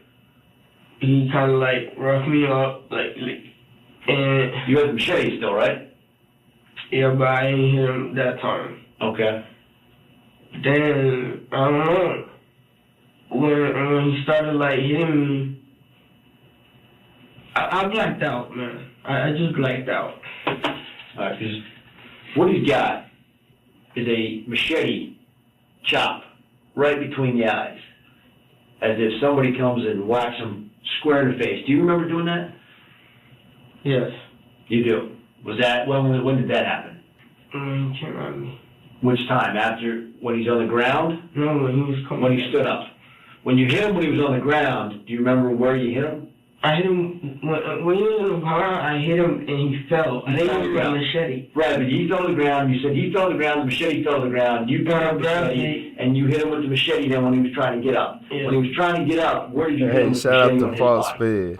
He kind of roughed me up, and you had the machete still, right? Yeah, but I didn't hit him that time. Okay. Then, I don't know, when he started hitting me, I blacked out, man. I just blacked out. Alright, because what he's got is a machete chop right between the eyes, as if somebody comes and whacks him square in the face. Do you remember doing that? Yes. You do. Was that, when did that happen? You can't remind me. Which time? After, when he's on the ground? No, when he was coming. When he stood up. When you hit him when he was on the ground, do you remember where you hit him? I hit him, when he was in the ground, I hit him and he fell. I think it was with a machete. Right, but he fell to the ground, you said he fell to the ground, the machete fell to the ground, you picked up the machete, and you hit him with the machete then when he was trying to get up. Yeah. When he was trying to get up, where did you hit him with the machete? Shout out to False Sped.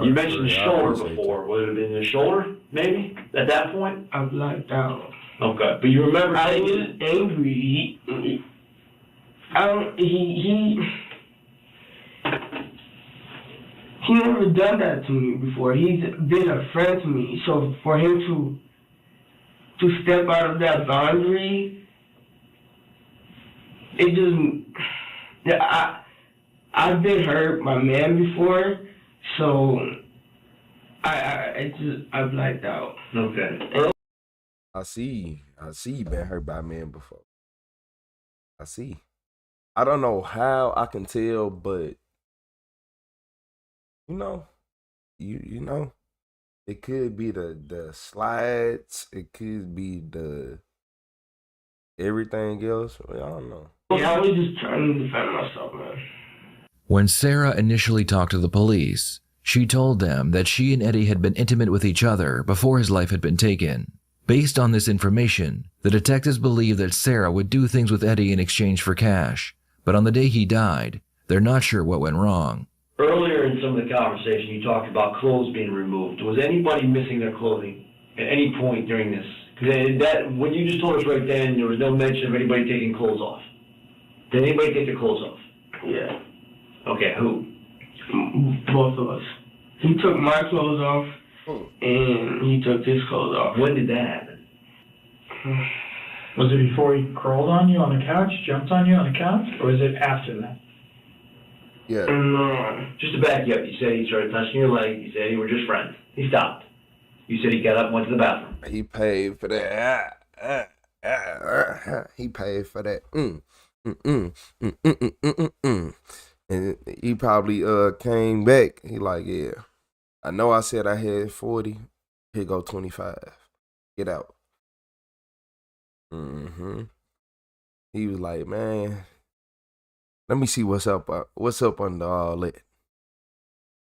You mentioned the shoulder before. Would it have been the shoulder, maybe, at that point? I blacked out. Okay, but you remember I was angry. He never done that to me before. He's been a friend to me. So for him to step out of that boundary, it just, I've been hurt by man before, so I blacked out. Okay. I see you been hurt by men before. I see. I don't know how I can tell, but you know, it could be the slides, it could be the everything else. I don't know. Yeah, I was just trying to defend myself, man. When Sarah initially talked to the police, she told them that she and Eddie had been intimate with each other before his life had been taken. Based on this information, the detectives believed that Sarah would do things with Eddie in exchange for cash, but on the day he died, They're not sure what went wrong. Earlier in some of the conversation, you talked about clothes being removed. Was anybody missing their clothing at any point during this? Because that, when you just told us right then, there was no mention of anybody taking clothes off. Did anybody take their clothes off? Yeah. Okay, who? Both of us. He took my clothes off, and he took his clothes off. When did that happen? Was it before he crawled on you on the couch, jumped on you on the couch, or was it after that? Yeah. Just to back you up, you said he started touching your leg. You said you were just friends. He stopped. You said he got up and went to the bathroom. He paid for that. He paid for that. And he probably came back. He like, yeah, I know I said I had 40. Here go 25. Get out. He was like, man, let me see what's up under all that.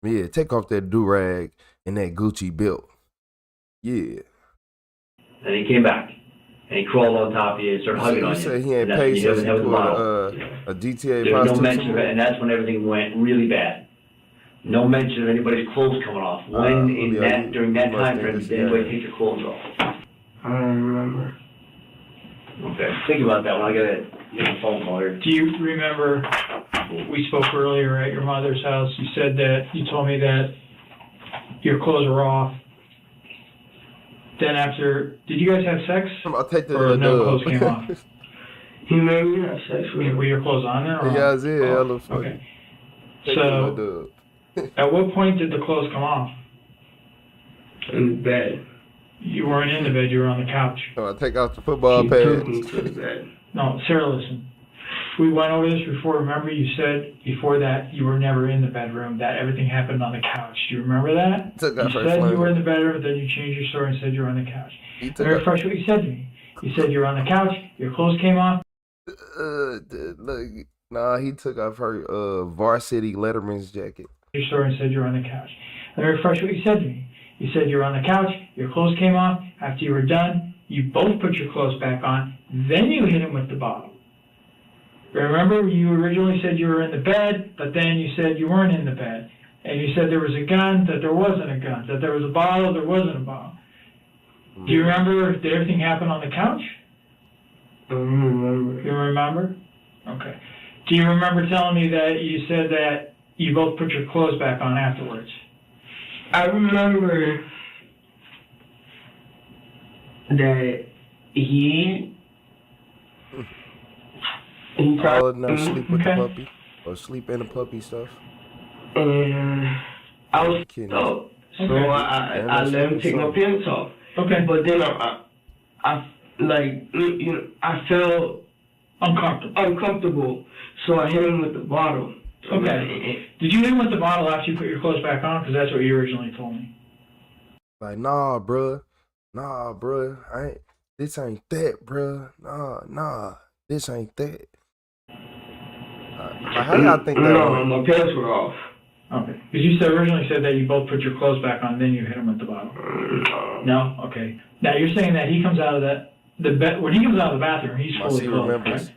Yeah, take off that do-rag and that Gucci belt. Yeah. And he came back. And he crawled on top of you and started hugging on you. You said he ain't paid since he pulled a GTA There was no prostitute. mention of it, and that's when everything went really bad. No mention of anybody's clothes coming off. When during that time frame did anybody take your clothes off? I don't remember. Okay, think about that when I get a phone call here. Do you remember we spoke earlier at your mother's house? You said that you told me that your clothes were off. Then after, did you guys have sex? I'll take the or no clothes came off? He made me have sex with him. Were your clothes on there? Or Yeah, yeah, off? Okay. So, at what point did the clothes come off? In the bed. You weren't in the bed, you were on the couch. So I take out the football He pads. took me to the bed. No, Sarah, listen. We went over this before. Remember, you said before that you were never in the bedroom, that everything happened on the couch. Do you remember that? Took You out her said you flannel. were in the bedroom, then you changed your story and said you were on the couch. He took Let me out- refresh what you said to me. You said you were on the couch, your clothes came off. Look, nah, he took off her varsity Letterman's jacket. Your story and said you were on the couch. Let me refresh what you said to me. You said you were on the couch, your clothes came off. After you were done, you both put your clothes back on. Then you hit him with the bottle. Remember, you originally said you were in the bed, but then you said you weren't in the bed. And you said there was a gun, that there wasn't a gun. That there was a bottle, there wasn't a bottle. Do you remember, did everything happen on the couch? I don't remember. You remember? Okay. Do you remember telling me that you said that you both put your clothes back on afterwards? I remember that he tried All now sleep with the puppy. Or sleep in the puppy stuff. and I was Kidding. so Okay. I let him take my pants off. Okay. But then I like, you know, I felt uncomfortable, so I hit him with the bottle. Okay. Did you hit him with the bottle after you put your clothes back on? Because that's what you originally told me. Like, nah, bruh. This ain't that, bruh. Nah, this ain't that. How y'all think that No, went? my pants were off. Okay. Because you originally said that you both put your clothes back on, then you hit him with the bottle. No? Okay. Now you're saying that he comes out of the bed, when he comes out of the bathroom, he's fully clothed, right?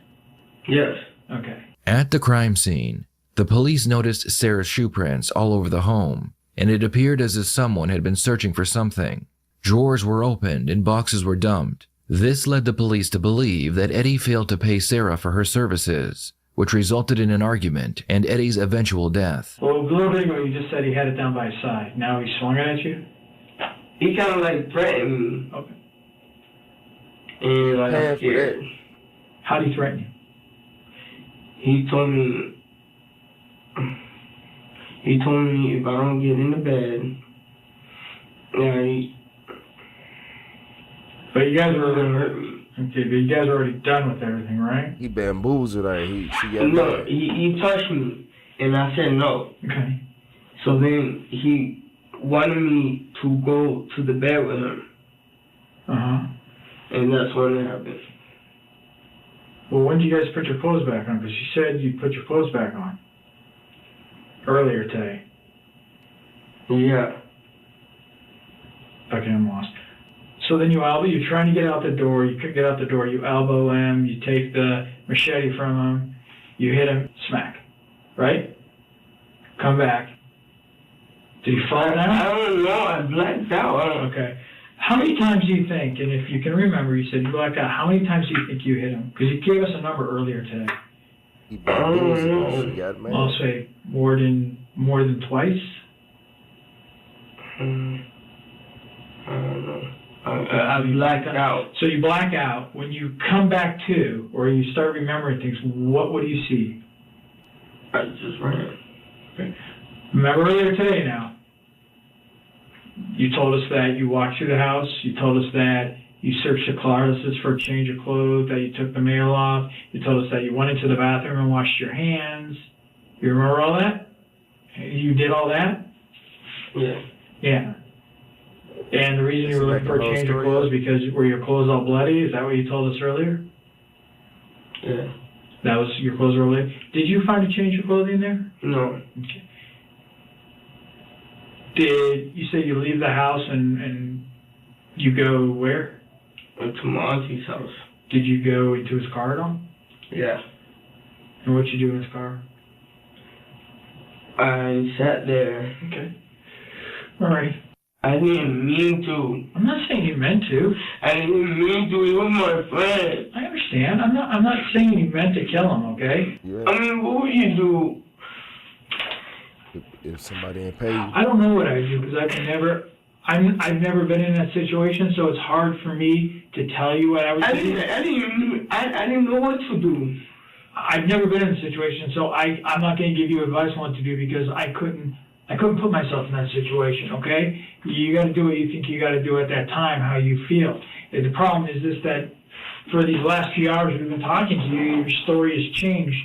Yes. Okay. At the crime scene, the police noticed Sarah's shoe prints all over the home, and it appeared as if someone had been searching for something. Drawers were opened and boxes were dumped. This led the police to believe that Eddie failed to pay Sarah for her services, which resulted in an argument and Eddie's eventual death. Well, a little bit ago you just said he had it down by his side. Now he's swung it at you? He kind of like threatened me. Okay. And like, I'm scared. How did he threaten you? He told me if I don't get in the bed, But you guys were gonna hurt me. Okay, but you guys are already done with everything, right? He bamboozled her. She got No, mad. he touched me, and I said no. Okay. So then he wanted me to go to the bed with him. Uh-huh. And that's when it happened. Well, when did you guys put your clothes back on? Because you said you put your clothes back on earlier today. Yeah. Okay, I'm lost. So then you're trying to get out the door, you couldn't get out the door, you elbow him, you take the machete from him, you hit him, smack. right? Come back. Did you fall down? I don't know. I blacked out. Okay. How many times do you think, and if you can remember, you said you blacked out, how many times do you think you hit him? Because you gave us a number earlier today. I'll say more than twice. I don't know. I blacked out. So you black out. When you come back to, or you start remembering things, what do you see? I just ran. Okay. Remember earlier today now, you told us that you walked through the house, you told us that you searched the closets for a change of clothes, that you took the mail off, you told us that you went into the bathroom and washed your hands. You remember all that? You did all that? Yeah. Yeah. And the reason you were looking for a change of clothes because were your clothes all bloody? Is that what you told us earlier? Yeah. That was your clothes were bloody? Did you find a change of clothing there? No. Okay. Did you say you leave the house and you go where? To my auntie's house. Did you go into his car at all? Yeah. And what you do in his car? I sat there. Okay. All right. I didn't mean to. I'm not saying you meant to. I didn't mean to. He was my friend. I understand. I'm not saying you meant to kill him, okay? Yeah. I mean, what would you do? If somebody ain't pay you. I don't know what I would do because I've never been in that situation, so it's hard for me to tell you what I would do. I didn't know what to do. I've never been in a situation, so I'm not going to give you advice on what to do because I couldn't put myself in that situation, okay? You got to do what you think you got to do at that time, how you feel. And the problem is this, that for these last few hours we've been talking to you, your story has changed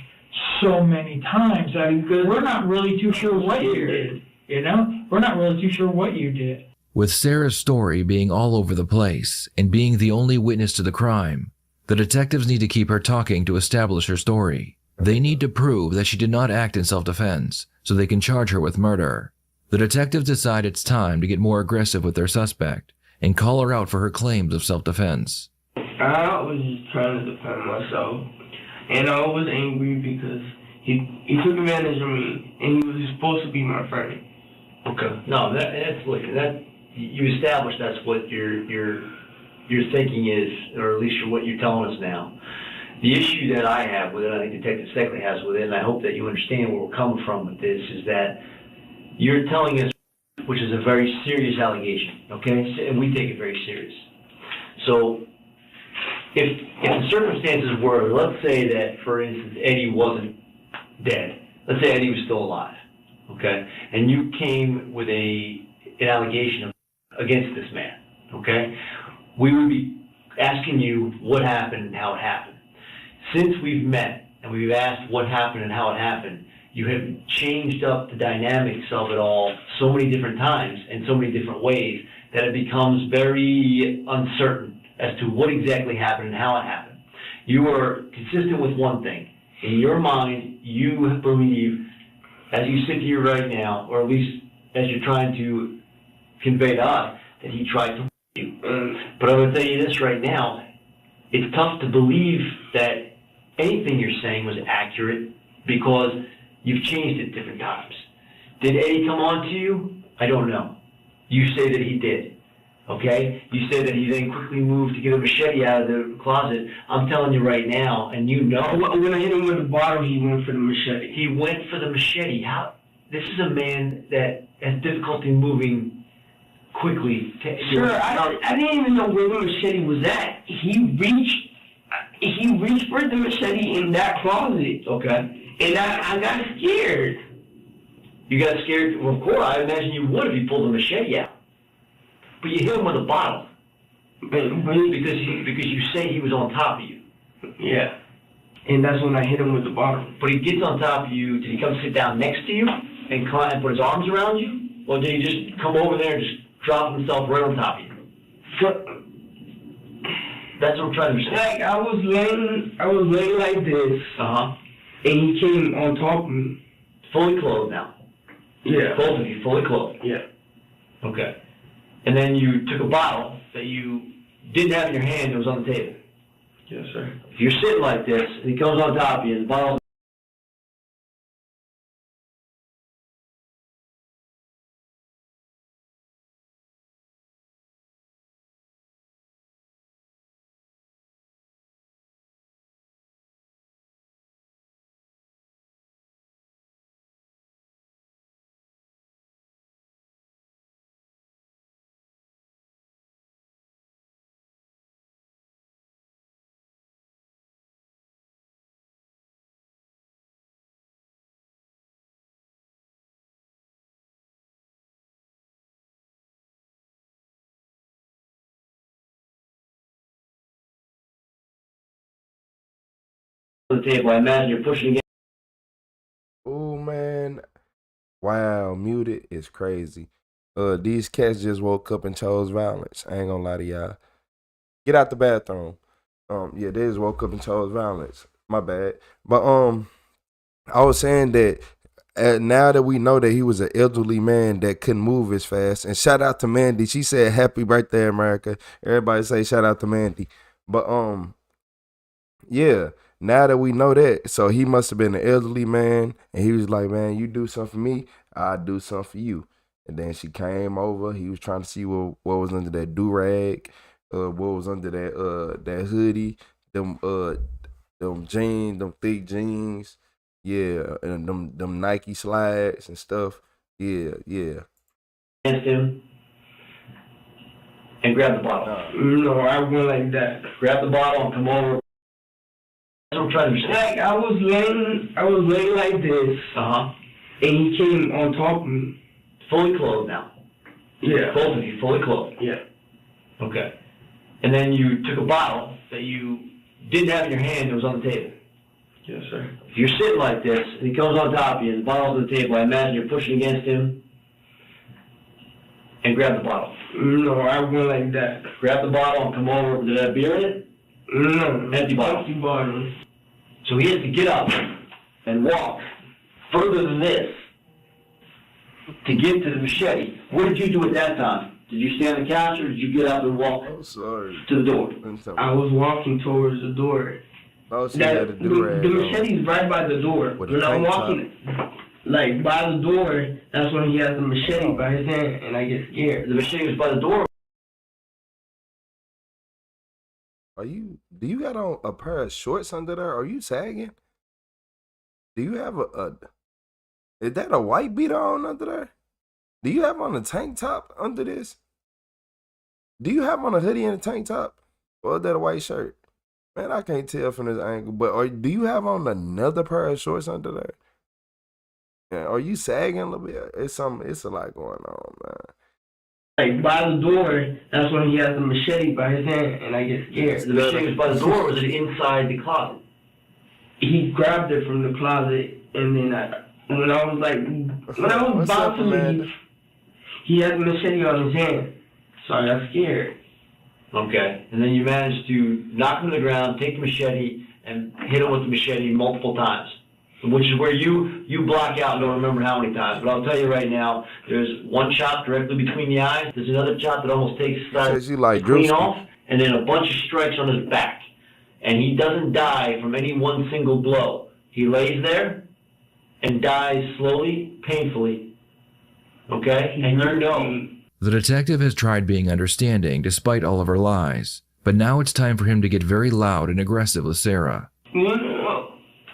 so many times. We're not really too sure what you did, you know? We're not really too sure what you did. With Sarah's story being all over the place and being the only witness to the crime, the detectives need to keep her talking to establish her story. They need to prove that she did not act in self-defense, so they can charge her with murder. The detectives decide it's time to get more aggressive with their suspect and call her out for her claims of self-defense. I was just trying to defend myself, and I was angry because he took advantage of me, and he was supposed to be my friend. Okay. No, you established that's what your thinking is, or at least what you're telling us now. The issue that I have with it, I think Detective Steckley has with it, and I hope that you understand where we're coming from with this, is that you're telling us, which is a very serious allegation, okay? And we take it very serious. So if the circumstances were, let's say that, for instance, Eddie wasn't dead. Let's say Eddie was still alive, okay? And you came with an allegation against this man, okay? We would be asking you what happened and how it happened. Since we've met and we've asked what happened and how it happened, you have changed up the dynamics of it all so many different times and so many different ways that it becomes very uncertain as to what exactly happened and how it happened. You are consistent with one thing. In your mind, you believe, as you sit here right now, or at least as you're trying to convey to us, that he tried to you. But I'm going to tell you this right now. It's tough to believe that anything you're saying was accurate because you've changed it different times. Did Eddie come on to you? I don't know. You say that he did. Okay? You say that he then quickly moved to get a machete out of the closet. I'm telling you right now, and you know. When I hit him with the bottle, he went for the machete. He went for the machete. How? This is a man that has difficulty moving quickly. Sir, I didn't even know where the machete was at. He reached for the machete in that closet. Okay. And I got scared. You got scared? Well, of course, I imagine you would if you pulled the machete out. But you hit him with a bottle. Because you say he was on top of you. Yeah. And that's when I hit him with the bottle. But he gets on top of you. Did he come sit down next to you and put his arms around you? Or did he just come over there and just drop himself right on top of you? That's what I'm trying to understand. Like, I was laying like this. Uh-huh. And he came on top of me. Fully clothed now? Yeah. Both of you, fully clothed? Yeah. Okay. And then you took a bottle that you didn't have in your hand that was on the table? Yes, sir. If you're sitting like this, and he comes on top of you, and the bottle's on the table. I imagine you're pushing against. Oh man, wow, muted is crazy. These cats just woke up and chose violence. I ain't gonna lie to y'all. Get out the bathroom. Yeah, they just woke up and chose violence. My bad. But I was saying that now that we know that he was an elderly man that couldn't move as fast, and shout out to Mandy. She said happy birthday, America. Everybody say shout out to Mandy. But yeah, now that we know that, so he must have been an elderly man, and he was like, man, you do something for me, I'll do something for you. And then she came over. He was trying to see what was under that do-rag, what was under that hoodie, them jeans, them thick jeans. Yeah, and them Nike slides and stuff. Yeah. Against him and grab the bottle. No, I went like that. Grab the bottle and come over. That's what I'm trying to understand. Like I was laying like this. And he came on top of me. Fully clothed now. Yeah. Both of you fully clothed. Yeah. Okay. And then you took a bottle that you didn't have in your hand that was on the table. Yes, sir. If you're sitting like this, and he comes on top of you, and the bottle's on the table, I imagine you're pushing against him, and grab the bottle. No, I went like that. Grab the bottle and come over. Did it have beer in it? No. Empty bottle. Empty bottle. So he has to get up and walk further than this to get to the machete. What did you do at that time? Did you stay on the couch, or did you get up and walk to the door? I was walking towards the door. The machete's right by the door. When I'm walking like by the door, that's when he has the machete by his hand, and I get scared. The machete was by the door. Do you got on a pair of shorts under there? Are you sagging? Do you have is that a white beater on under there? Do you have on a tank top under this? Do you have on a hoodie and a tank top? Or is that a white shirt? Man, I can't tell from this angle, but do you have on another pair of shorts under there? Yeah, are you sagging a little bit? It's a lot going on, man. Like by the door, that's when he has the machete by his hand, and I get scared. The machete was by the door, or was it inside the closet? He grabbed it from the closet, and then when I was about to leave, he had the machete on his hand, so I got scared. Okay, and then you managed to knock him to the ground, take the machete, and hit him with the machete multiple times, which is where you block out and don't remember how many times. But I'll tell you right now, there's one shot directly between the eyes, there's another shot that almost takes the clean off, and then a bunch of strikes on his back. And he doesn't die from any one single blow. He lays there and dies slowly, painfully. Okay? And you know. The detective has tried being understanding despite all of her lies, but now it's time for him to get very loud and aggressive with Sarah.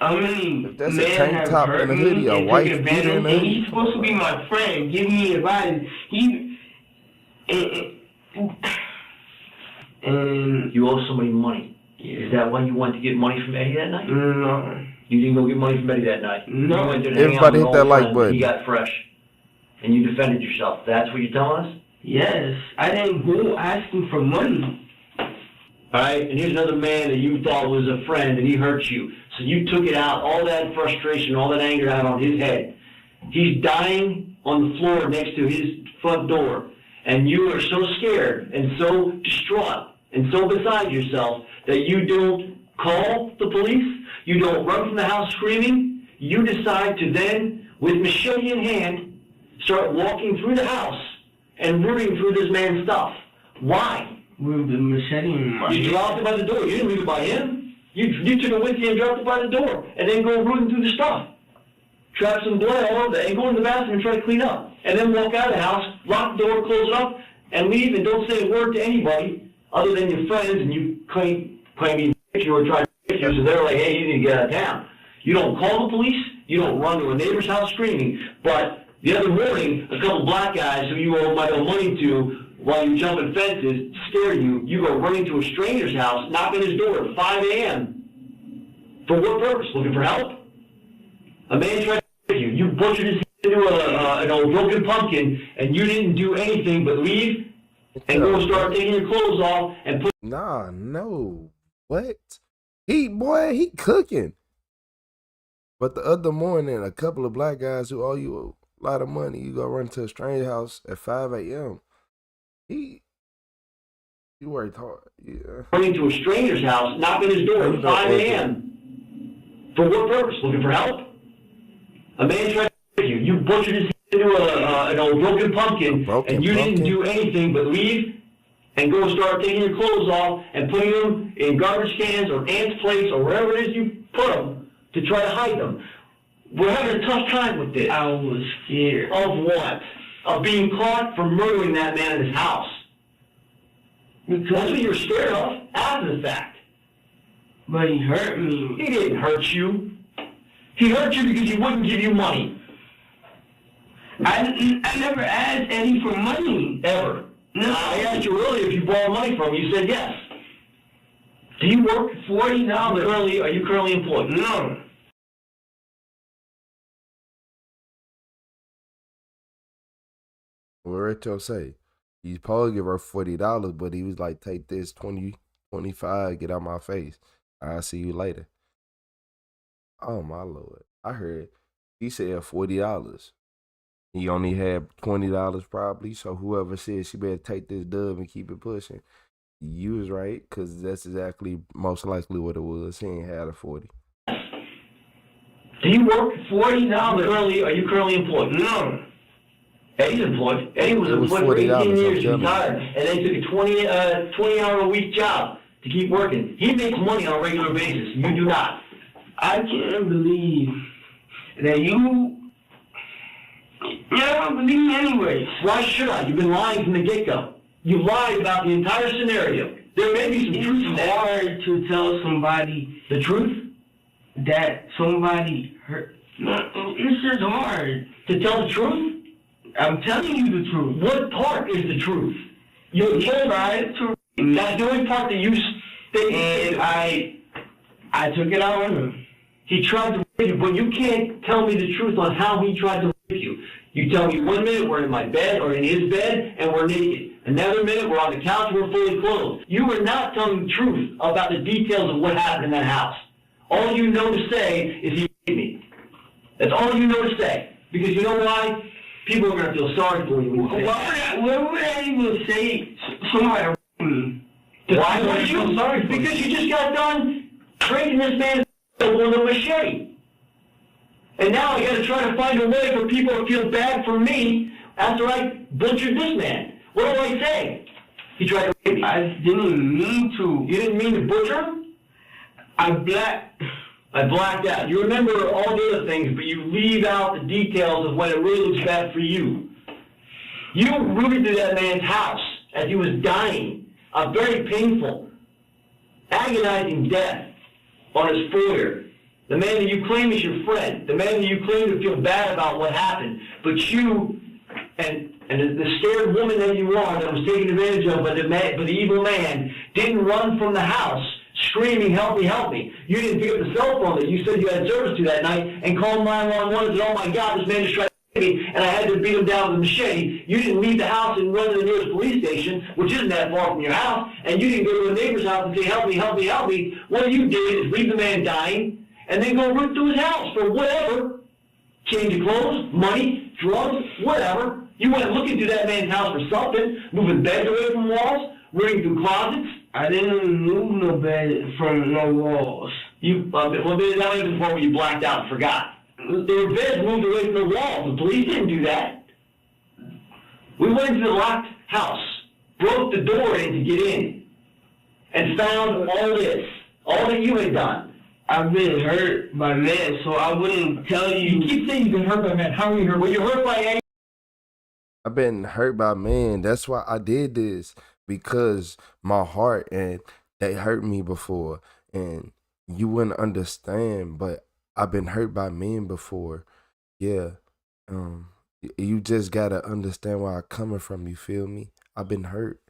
I mean, that's a tank top and a hoodie, a white beater and a hoodie. He's supposed to be my friend, give me advice. And you owe somebody money. Yeah. Is that why you went to get money from Eddie that night? No. You didn't go get money from Eddie that night? No. You went there to Everybody hang out hit that with like button. He got fresh. And you defended yourself. That's what you're telling us? Yes. I didn't go asking for money. Alright, and here's another man that you thought was a friend and he hurt you. So you took it out, all that frustration, all that anger out on his head. He's dying on the floor next to his front door. And you are so scared and so distraught and so beside yourself that you don't call the police, you don't run from the house screaming, you decide to then, with machete in hand, start walking through the house and rooting through this man's stuff. Why? With the machete in my hand. You dropped it by the door. You didn't leave it by him. You took it with you and dropped it by the door, and then go rooting through the stuff. Trap some blood all over it, and go in the bathroom and try to clean up. And then walk out of the house, lock the door, close it up, and leave, and don't say a word to anybody other than your friends, and you claim you were trying to fix you, so they're like, hey, you need to get out of town. You don't call the police, you don't run to a neighbor's house screaming, but the other morning, a couple black guys who you might owe money to while you're jumping fences scare you, you go running to a stranger's house, knocking his door at 5 a.m. For what purpose? Looking for help? A man tried to fix you. You butchered his head into an old broken pumpkin, and you didn't do anything but leave and go start taking your clothes off and put... Nah, no. What? He cooking. But the other morning, a couple of black guys who owe you a lot of money, you go run to a strange house at 5 a.m. He worked hard. Yeah. Running to a stranger's house, knocking his door at 5 a.m. For what purpose? Looking for help? A man tried to hurt you. You butchered his head into an old broken pumpkin, and you didn't do anything but leave and go start taking your clothes off and putting them in garbage cans or ants' plates or wherever it is you put them to try to hide them. We're having a tough time with this. I was scared. Of what? Of being caught for murdering that man in his house. Because that's what you're scared of after the fact. But he hurt me. He didn't hurt you. He hurt you because he wouldn't give you money. I never asked Eddie for money. Ever. No. I asked you earlier if you borrowed money from him. You said yes. Do you work 40 hours early? Are you currently employed? No. What Retro say? He's probably give her $40, but he was like, take this 20, 25, get out my face. I'll see you later. Oh my Lord. I heard he said $40. He only had $20 probably, so whoever said she better take this dub and keep it pushing, you was right, because that's exactly most likely what it was. He ain't had a 40. Do you work 40 early? Are you currently employed? No. Eddie's employed. Eddie was employed for 18 years, retired, and then took a 20-hour-a-week job to keep working. He makes money on a regular basis. You do not. I can't believe that you... Yeah, I don't believe me anyways. Why should I? You've been lying from the get-go. You lied about the entire scenario. There may be some truth in that. It's hard to tell somebody the truth that somebody hurt. No, it's just hard to tell the truth. I'm telling you the truth. What part is the truth? You tried to. That's the only part that you stated. And I took it out on him. He tried to rape you, but you can't tell me the truth on how he tried to rape you. You tell me 1 minute we're in my bed or in his bed and we're naked. Another minute we're on the couch and we're fully clothed. You are not telling the truth about the details of what happened in that house. All you know to say is he raped me. That's all you know to say. Because you know why? People are going to feel sorry for you when you say that. What would I even say? Somebody raped me. Why would you feel sorry for? Because you just got done breaking this man's with a machete. And now I got to try to find a way for people to feel bad for me after I butchered this man. What do I say? He tried to rape me. I didn't mean to. You didn't mean to butcher him? I blacked out. You remember all the other things, but you leave out the details of when it really looks bad for you. You rooted to that man's house as he was dying. A very painful, agonizing death on his foyer. The man that you claim is your friend. The man that you claim to feel bad about what happened. But you and the scared woman that you are that was taken advantage of by the evil man didn't run from the house screaming, help me, help me. You didn't pick up the cell phone that you said you had service to that night and call 911 and said, oh my God, this man just tried to hit me and I had to beat him down with a machete. You didn't leave the house and run to the nearest police station, which isn't that far from your house, and you didn't go to a neighbor's house and say, help me, help me, help me. What you did is leave the man dying and then go root through his house for whatever. Change of clothes, money, drugs, whatever. You went looking through that man's house for something, moving beds away from walls, rooting through closets. I didn't move no bed from no walls. Well, that was before you blacked out and forgot. There were beds moved away from the walls. The police didn't do that. We went into the locked house, broke the door in to get in, and found all this, all that you had done. I've been hurt by men, so I wouldn't tell you. You keep saying you've been hurt by men. How are you hurt? Well, you're hurt by Eddie. I've been hurt by men. That's why I did this, because my heart, and they hurt me before, and you wouldn't understand, but I've been hurt by men before. Yeah. You just gotta understand where I'm coming from, you feel me? I've been hurt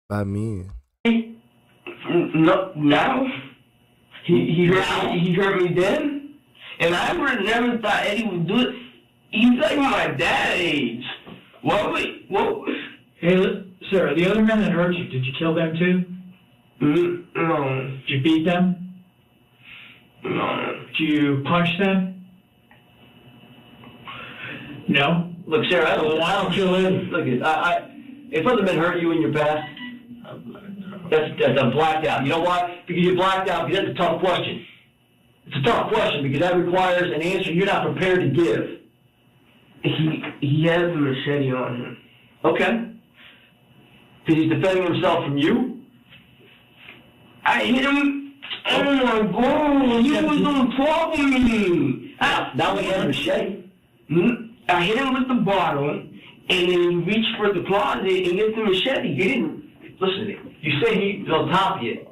by men. No, now? He hurt me then? And I never thought Eddie would do it. He's like my dad age. What? Hey, sir, the other men that hurt you, did you kill them too? No. Did you beat them? No. Did you punch them? No. Look, Sarah, I don't. Why don't you live? Look, if other men hurt you in your past, that's a blacked out. You know why? Because you're blacked out. Because that's a tough question. It's a tough question because that requires an answer you're not prepared to give. He has a machete on him. Okay. Because he's defending himself from you. I hit him. Oh my God! He was on top of me. Now he has a machete. I hit him with the bottle, and then he reached for the closet and gets the machete. He didn't. Listen to me. You say he's on top of you.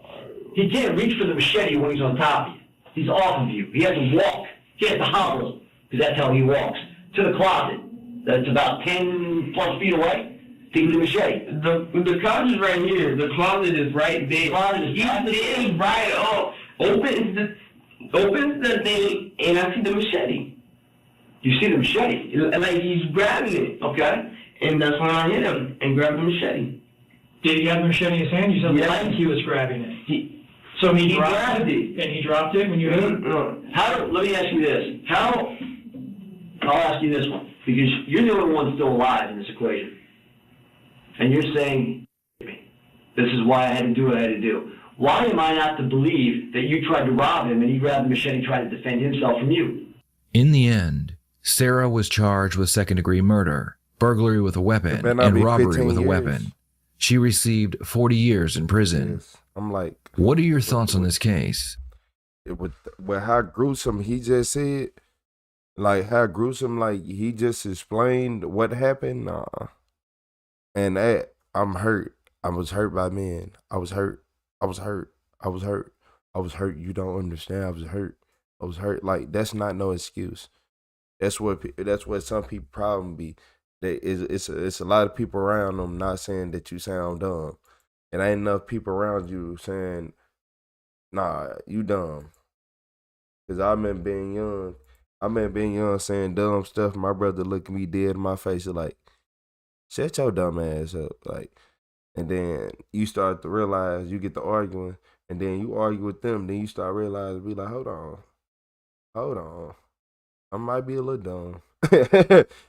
He can't reach for the machete when he's on top of you. He's off of you. He has to walk. He has to hobble, because that's how he walks, to the closet. That's about 10 plus feet away. Take the machete. The closet is right here. The closet is right there. He sitting right up. Opens the thing, and I see the machete. You see the machete? Like he's grabbing it. Okay. And that's when I hit him and grabbed the machete. Did he have the machete in his hand? You said like he was grabbing it. So he dropped it, and he dropped it when you hit him? Let me ask you this. I'll ask you this one, because you're the only one still alive in this equation. And you're saying, this is why I had to do what I had to do. Why am I not to believe that you tried to rob him and he grabbed the machete and tried to defend himself from you? In the end, Sarah was charged with second-degree murder, burglary with a weapon, and robbery with a weapon. She received 40 years in prison. Yes. I'm like, what are your thoughts on this case? With how gruesome he just said, like how gruesome, like he just explained what happened. And I'm hurt. I was hurt by men. I was hurt. I was hurt. I was hurt. I was hurt. You don't understand. I was hurt. I was hurt. Like that's not no excuse. That's what some people problem be. It's a lot of people around them not saying that you sound dumb. And ain't enough people around you saying, nah, you dumb. Because I remember being young saying dumb stuff. My brother looked at me dead in my face and like, shut your dumb ass up. Like, and then you start to realize, you get to arguing, and then you argue with them, then you start realizing, be like, hold on. I might be a little dumb.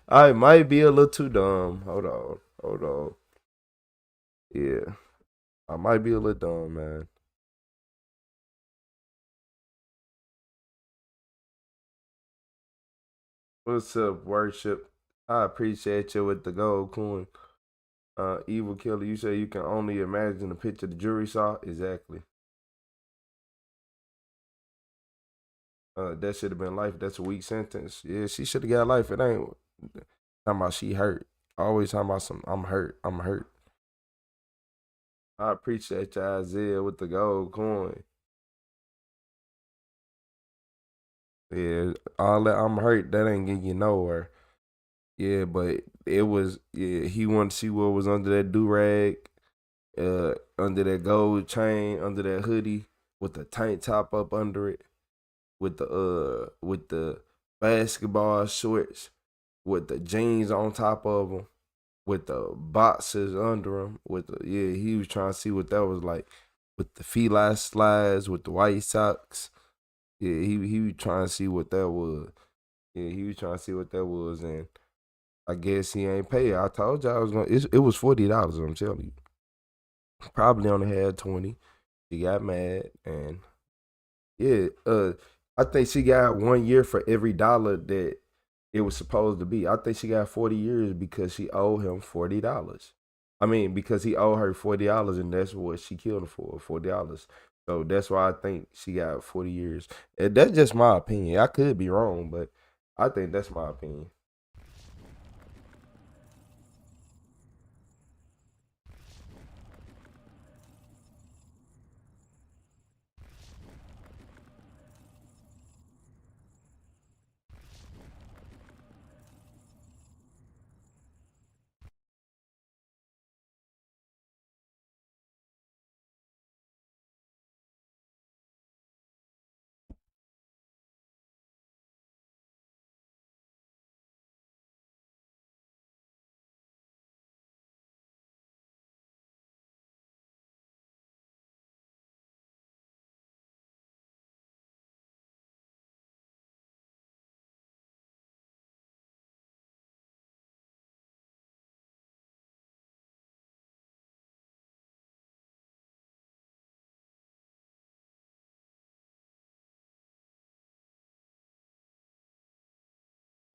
I might be a little too dumb. Hold on. Yeah. I might be a little dumb, man. What's up, worship? I appreciate you with the gold coin. Evil Killer, you say you can only imagine the picture the jury saw? Exactly. That should have been life. That's a weak sentence. Yeah, she should have got life. It ain't talking about she hurt. Always talking about I'm hurt. I appreciate you, Isaiah, with the gold coin. Yeah, all that I'm hurt, that ain't getting you nowhere. Yeah, but it was, he wanted to see what was under that do-rag, under that gold chain, under that hoodie, with the tank top up under it, with the basketball shorts, with the jeans on top of them, with the boxes under them, he was trying to see what that was like, with the feline slides, with the white socks. Yeah, he was trying to see what that was. Yeah, he was trying to see what that was, and I guess he ain't pay. I told y'all I was it was $40, I'm telling you. Probably only had 20. She got mad, and yeah, I think she got 1 year for every dollar that it was supposed to be. I think she got 40 years because she owed him $40. I mean, because he owed her $40, and that's what she killed him for, $40. So that's why I think she got 40 years. And that's just my opinion. I could be wrong, but I think that's my opinion.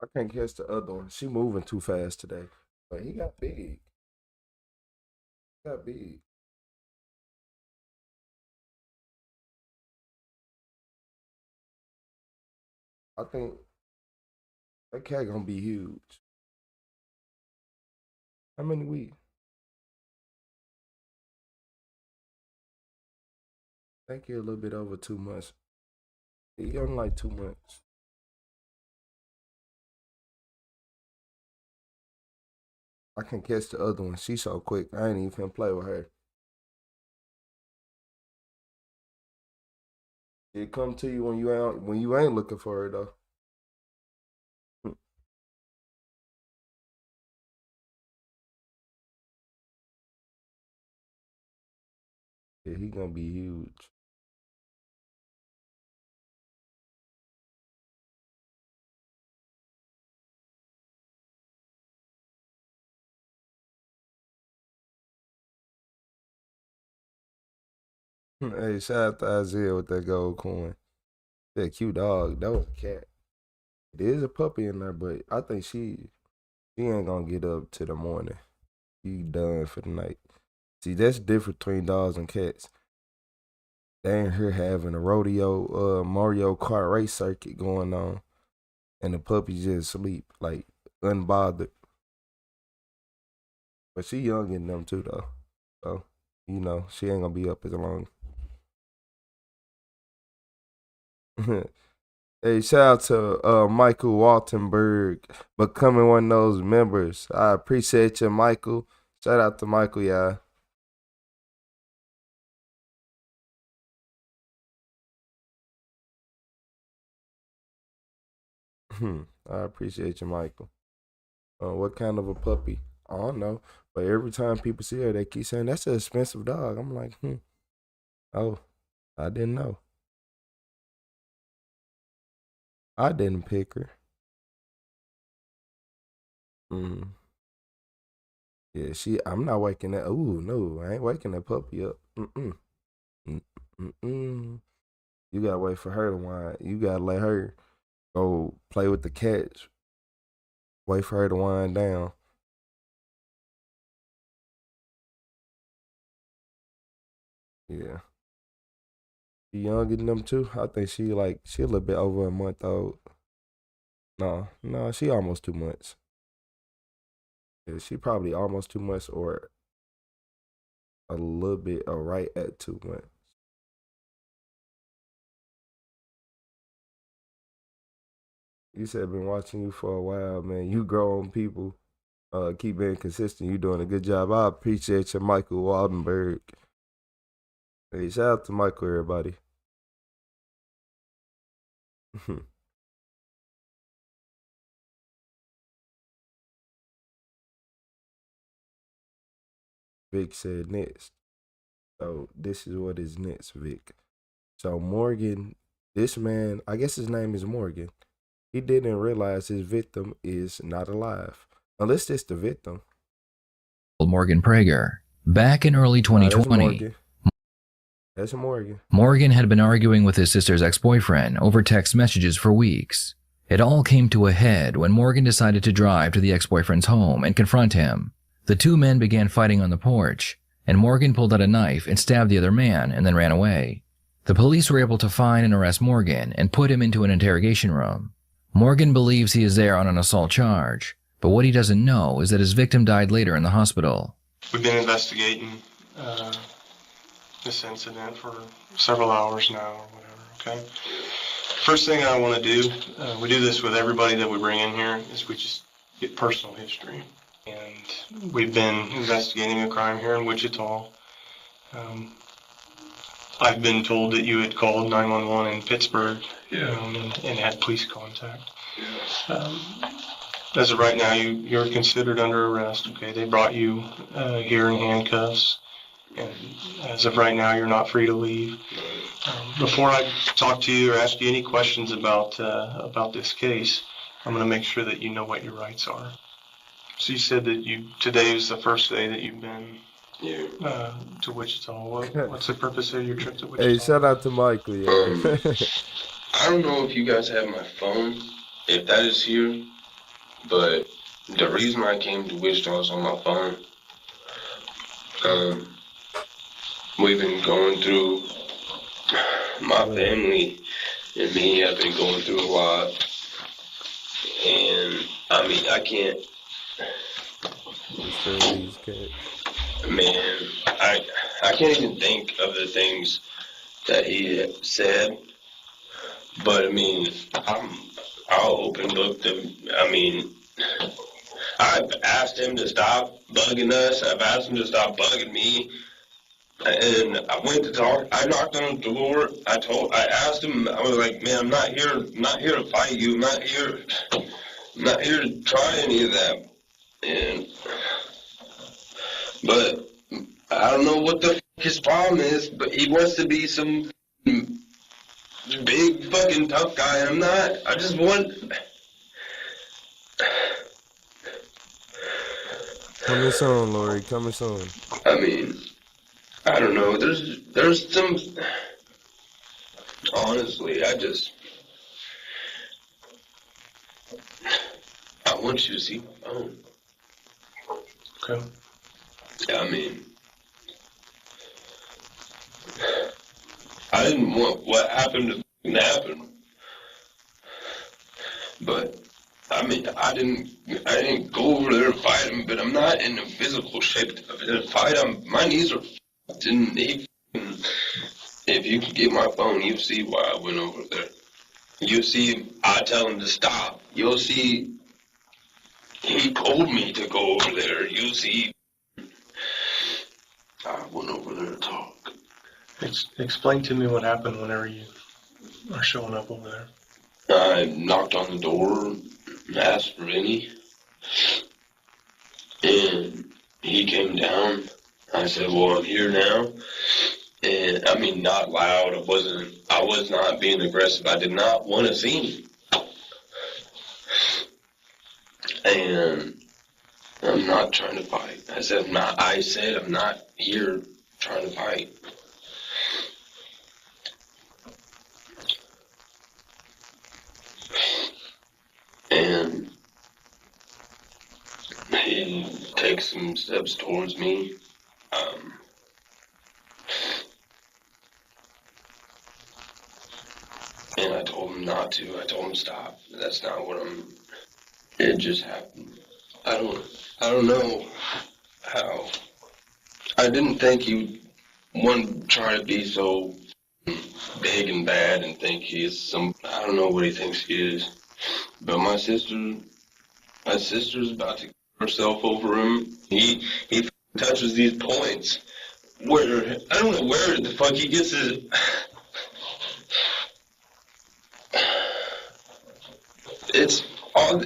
I can't catch the other one. She moving too fast today. But he got big. He got big. I think that cat gonna be huge. How many weeks? I think you're a little bit over 2 months. He only like 2 months. I can catch the other one. She's so quick. I ain't even finna play with her. It come to you when you ain't looking for her though. Yeah, he gonna be huge. Hey, shout out to Isaiah with that gold coin. That cute dog. That was a cat. There is a puppy in there, but I think she ain't gonna get up till the morning. She done for the night. See, that's different between dogs and cats. They ain't here having a rodeo, Mario Kart race circuit going on, and the puppy just sleep like unbothered. But she young in them too though, so you know she ain't gonna be up as long. Hey, shout out to Michael Waltenberg becoming one of those members. I appreciate you, Michael. Shout out to Michael, y'all. I appreciate you, Michael. What kind of a puppy? I don't know. But every time people see her, they keep saying, that's an expensive dog. I'm like, oh, I didn't know. I didn't pick her. Yeah, I'm not waking that. Ooh, no, I ain't waking that puppy up. You gotta wait for her to whine. You gotta let her go play with the cats. Wait for her to wind down. Yeah. She younger than them too. I think she a little bit over a month old. No, she almost 2 months. Yeah, she probably almost 2 months or a little bit or right at 2 months. You said I've been watching you for a while, man. You grown people. Keep being consistent. You doing a good job. I appreciate you, Michael Waldenberg. Hey, shout out to Michael, everybody. Vic said next. So this is what is next, Vic. So Morgan, this man, I guess his name is Morgan. He didn't realize his victim is not alive. Unless it's the victim. Morgan Prager. Back in early 2020, That's Morgan. Morgan had been arguing with his sister's ex-boyfriend over text messages for weeks. It all came to a head when Morgan decided to drive to the ex-boyfriend's home and confront him. The two men began fighting on the porch, and Morgan pulled out a knife and stabbed the other man and then ran away. The police were able to find and arrest Morgan and put him into an interrogation room. Morgan believes he is there on an assault charge, but what he doesn't know is that his victim died later in the hospital. We've been investigating this incident for several hours now or whatever, okay? First thing I want to do, we do this with everybody that we bring in here, is we just get personal history. And we've been investigating a crime here in Wichita. I've been told that you had called 911 in Pittsburgh and had police contact. As of right now, you're considered under arrest. Okay, they brought you here in handcuffs, and as of right now, you're not free to leave. Before I talk to you or ask you any questions about this case, I'm going to make sure that you know what your rights are. So you said that today is the first day that you've been to Wichita. What's the purpose of your trip to Wichita? Hey, shout out to Michael. Yeah. I don't know if you guys have my phone. If that is here, But the reason I came to Wichita is on my phone. We've been going through, my family and me have been going through a lot. And I mean, I can't, man, I can't even think of the things that he had said. But I mean, I'll open book them. I mean, I've asked him to stop bugging us. I've asked him to stop bugging me. And I went to talk. I knocked on the door. I asked him. I was like, "Man, I'm not here to fight you. I'm not here to try any of that." But I don't know what the f his problem is. But he wants to be some big fucking tough guy. I'm not. I just want. Coming soon, Lori. Coming soon. I mean, I don't know. There's some. Honestly, I want you to see my phone. Okay. I mean, I didn't want what happened to happen, but I mean, I didn't go over there and fight him. But I'm not in a physical shape to fight him. My knees are fucked, and if you can get my phone, you'll see why I went over there. You'll see I tell him to stop. You'll see he told me to go over there. You'll see I went over there to talk. Explain to me what happened whenever you are showing up over there. I knocked on the door, asked for Vinny, and he came down. I said, "Well, I'm here now." And I mean, not loud. I was not being aggressive. I did not want to see him. And I'm not trying to fight. I said I'm not here trying to fight. And he takes some steps towards me. And I told him not to. I told him stop. That's not what it just happened. I don't know how. I didn't think he would try to be so big and bad and think he is I don't know what he thinks he is. But my sister's about to kill herself over him. He touches these points where, I don't know where the fuck he gets his, it's all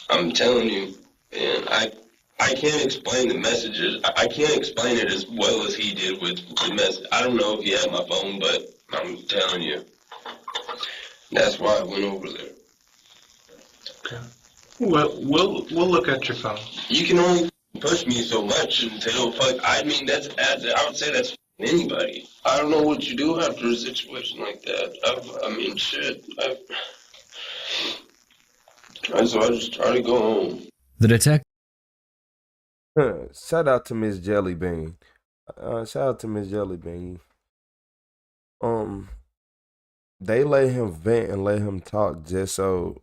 I'm telling you, and I can't explain the messages. I can't explain it as well as he did with the message. I don't know if he had my phone, but I'm telling you, that's why I went over there. Okay. Well, we'll look at your phone. You can only push me so much until I mean, I would say that's anybody. I don't know what you do after a situation like that. I mean, shit. So I just try to go home. The detective. Shout out to Miss Jellybean. Shout out to Miss Jellybean. They let him vent and let him talk just so,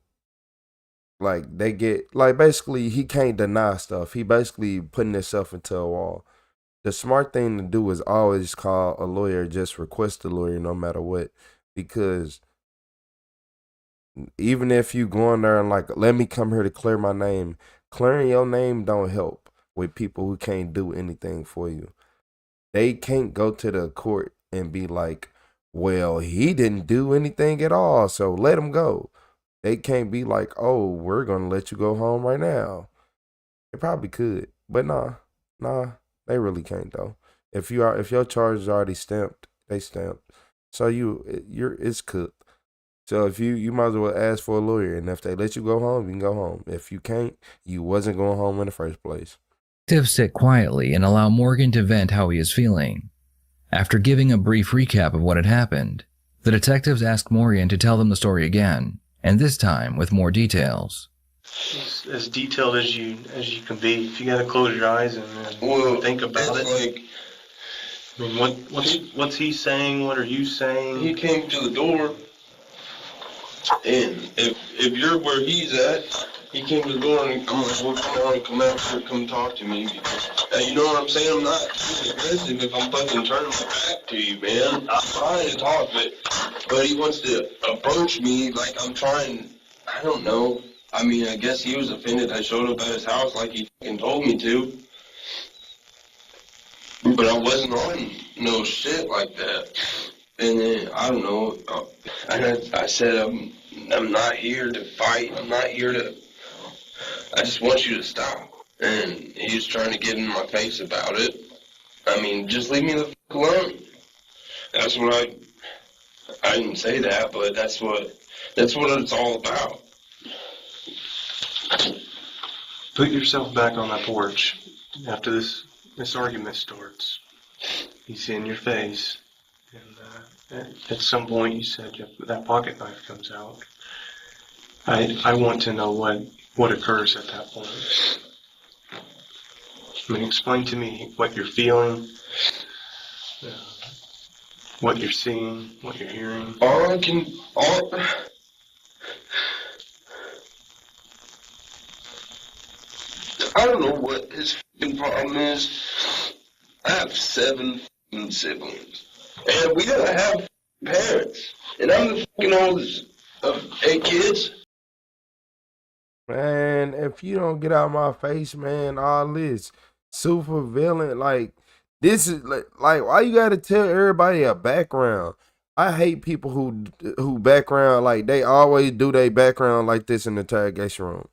like, they get, like, basically he can't deny stuff. He basically putting himself into a wall. The smart thing to do is always call a lawyer, just request a lawyer no matter what, because even if you go in there and like, let me come here to clear my name, clearing your name don't help with people who can't do anything for you. They can't go to the court and be like, well, he didn't do anything at all, so let him go. They can't be like, oh, we're going to let you go home right now. They probably could, but nah, they really can't though. If your charge is already stamped, they stamped. So it's cooked. So if you might as well ask for a lawyer, and if they let you go home, you can go home. If you can't, you wasn't going home in the first place. Detectives sit quietly and allow Morgan to vent how he is feeling. After giving a brief recap of what had happened, the detectives ask Morgan to tell them the story again, and this time with more details. As detailed as you can be. If you gotta close your eyes and think about it. Like, I mean, what's he saying? What are you saying? he came to the door, and if you're where he's at, he came to the door and I'm like, well, come on, come out here, come talk to me. You know what I'm saying? I'm not being aggressive if I'm fucking turning my back to you, man. I'm trying to talk, but he wants to approach me like I'm trying. I don't know. I mean, I guess he was offended I showed up at his house like he fucking told me to. But I wasn't on no shit like that. And then, I don't know, I said, I'm not here to fight. I'm not here to, I just want you to stop. And he was trying to get in my face about it. I mean, just leave me the fuck alone. That's what I didn't say that, but that's what it's all about. Put yourself back on that porch after this argument starts. He's in your face, and at some point you said that pocket knife comes out. I want to know what occurs at that point. I mean, explain to me what you're feeling, what you're seeing, what you're hearing. I don't know what his fucking problem is. I have 7 fucking siblings. And we gotta have parents. And I'm the fucking oldest of 8 kids. Man, if you don't get out of my face, man, all this super villain, like, this is like why you gotta tell everybody a background? I hate people who background, like, they always do their background like this in the interrogation room.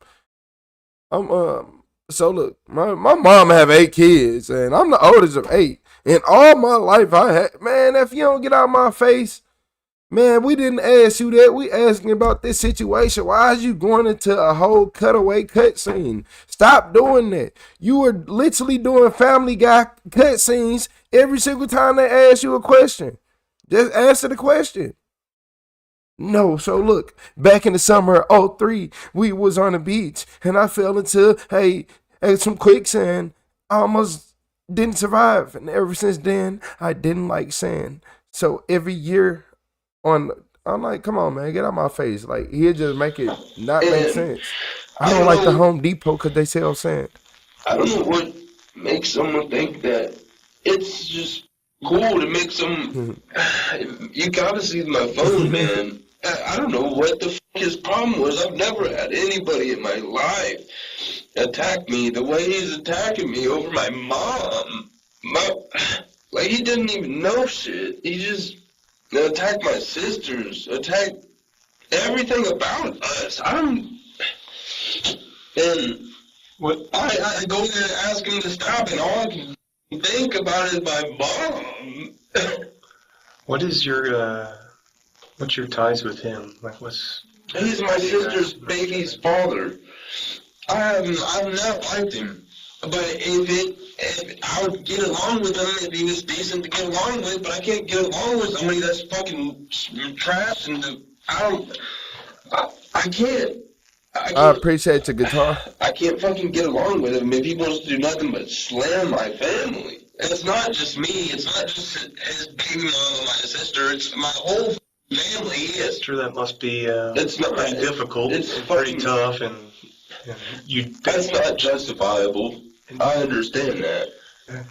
So look, my mom have 8 kids, and I'm the oldest of 8. And all my life I had, man, if you don't get out of my face, man, we didn't ask you that. We asking about this situation. Why is you going into a whole cutaway cutscene? Stop doing that. You were literally doing Family Guy cutscenes every single time they ask you a question. Just answer the question. No, so look, back in the summer of 03, we was on the beach, and I fell into some quicksand. I almost didn't survive, and ever since then, I didn't like sand. So every year I'm like, come on, man, get out my face. Like, he'll just make it not make sense. I don't like the Home Depot because they sell sand. I don't know what makes someone think that it's just cool to make some. You gotta see my phone, man. I don't know what the fuck his problem was. I've never had anybody in my life attack me the way he's attacking me over my mom. Like, he didn't even know shit. He just attacked my sisters, attacked everything about us. And I go there and ask him to stop, and all I can think about is my mom. What's your ties with him? Like, He's my sister's baby's father. I've not liked him. But if I would get along with him if he was decent to get along with, but I can't get along with somebody that's fucking trash and I can't. I appreciate your guitar. I can't fucking get along with him if he wants to do nothing but slam my family. And it's not just me. It's not just his baby mom and my sister. It's my whole family. It's true. That must be it's not pretty difficult. It's pretty tough, and that's not justifiable. I understand that.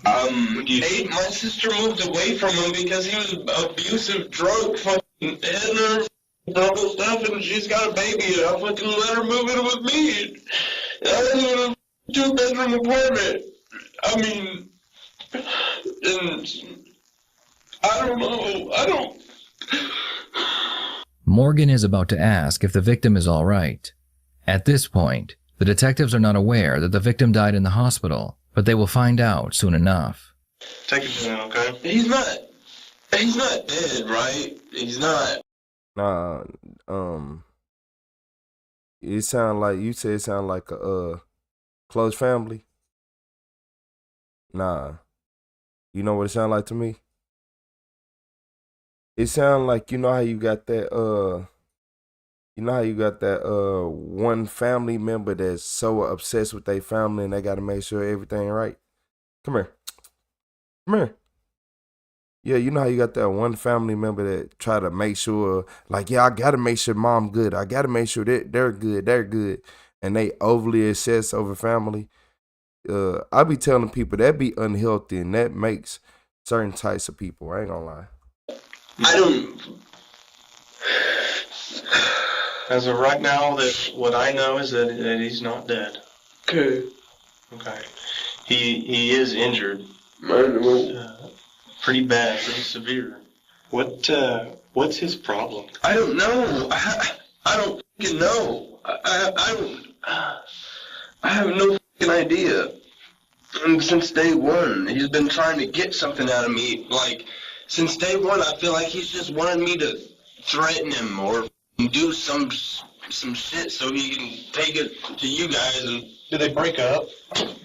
My sister moved away from him because he was abusive, drunk, fucking hitting her, double stuff, and she's got a baby, and I fucking let her move in with me. I live in a 2-bedroom apartment. I mean, and I don't know. Morgan is about to ask if the victim is all right. At this point, the detectives are not aware that the victim died in the hospital, but they will find out soon enough. Take it down, okay? He's not dead, right? He's not. Nah, you sound like a close family. Nah, you know what it sound like to me? It sound like, you know how you got that You know how you got that one family member that's so obsessed with their family and they got to make sure everything right? Come here. Come here. Yeah, you know how you got that one family member that try to make sure, like, yeah, I got to make sure mom good. I got to make sure that they're good. And they overly obsess over family. I be telling people that be unhealthy and that makes certain types of people. I ain't gonna lie. I don't. As of right now, that what I know is that he's not dead. Okay. Okay. He is injured. Pretty bad, pretty severe. What's his problem? I don't know. I don't fucking know. I have no fucking idea. And since day one, he's been trying to get something out of me. Like, since day one, I feel like he's just wanted me to threaten him or do some shit so he can take it to you guys. And did they break up?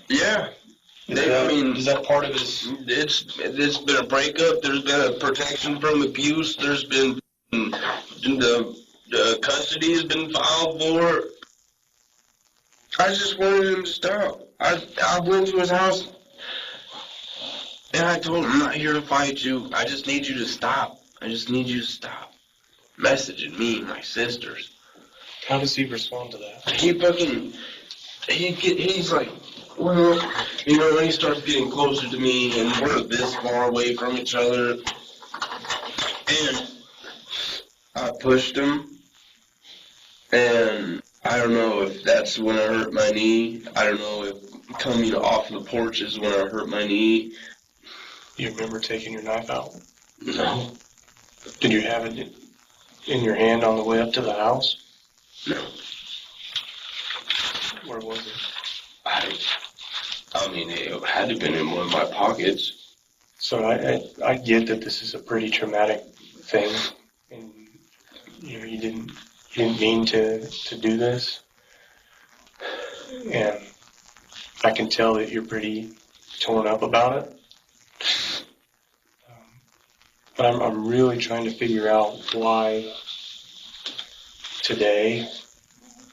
Yeah. Is that part of his? It's been a breakup. There's been a protection from abuse. There's been the custody has been filed for. I just wanted him to stop. I went to his house and I told him, I'm not here to fight you. I just need you to stop. I just need you to stop messaging me and my sisters. How does he respond to that? He's like, well, you know, when he starts getting closer to me and we're this far away from each other, and I pushed him, and I don't know if that's when I hurt my knee. I don't know if coming off the porch is when I hurt my knee. You remember taking your knife out? No. Did you have it in your hand on the way up to the house? No. Where was it? I mean, it had to have been in one of my pockets. So I get that this is a pretty traumatic thing, and you know you didn't mean to do this, and I can tell that you're pretty torn up about it. But I'm really trying to figure out why today,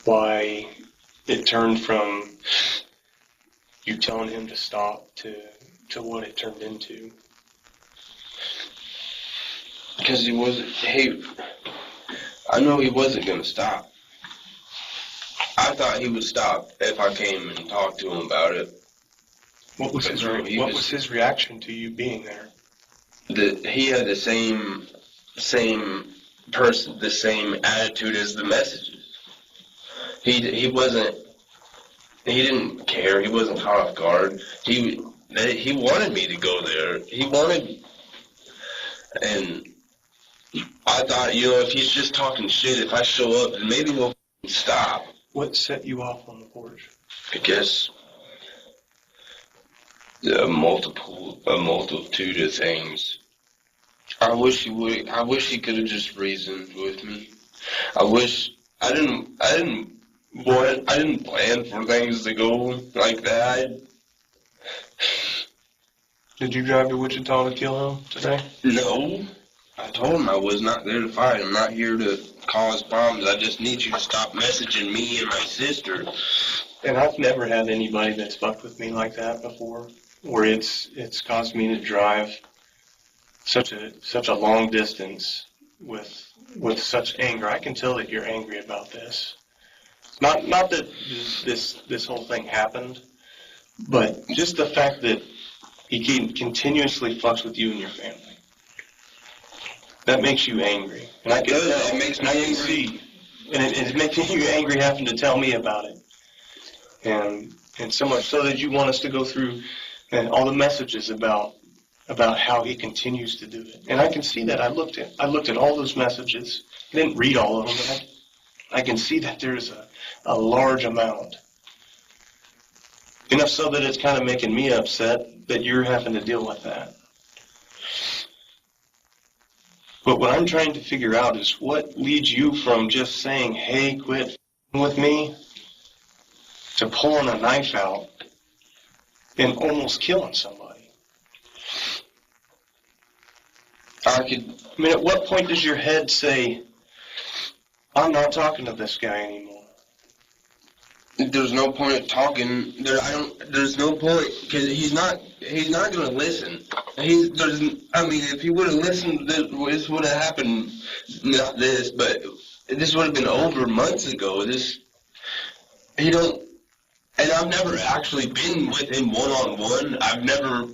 why it turned from you telling him to stop to what it turned into. Because I know he wasn't going to stop. I thought he would stop if I came and talked to him about it. What was his reaction to you being there? He had the same attitude as the messages. He didn't care. He wasn't caught off guard. He wanted me to go there. And I thought, you know, if he's just talking shit, if I show up, then maybe he'll stop. What set you off on the porch? I guess a multitude of things. I wish he could have just reasoned with me. I didn't plan for things to go like that. Did you drive to Wichita to kill him today? No. I told him I was not there to fight. I'm not here to cause problems. I just need you to stop messaging me and my sister. And I've never had anybody that's fucked with me like that before, where it's caused me to drive such a long distance with such anger. I can tell that you're angry about this. Not that this whole thing happened, but just the fact that he continuously fucks with you and your family. That makes you angry. And I can tell. It makes me angry. See. And it's making you angry having to tell me about it. And so much so that you want us to go through all the messages about how he continues to do it. And I can see that. I looked at all those messages. I didn't read all of them, but I can see that there's a large amount. Enough so that it's kind of making me upset that you're having to deal with that. But what I'm trying to figure out is what leads you from just saying, hey, quit with me, to pulling a knife out and almost killing somebody. I mean, at what point does your head say, I'm not talking to this guy anymore. There's no point of talking. There's no point because he's not gonna listen. If he would have listened, this would have happened. Not this, but this would have been over months ago. And I've never actually been with him one-on-one. I've never.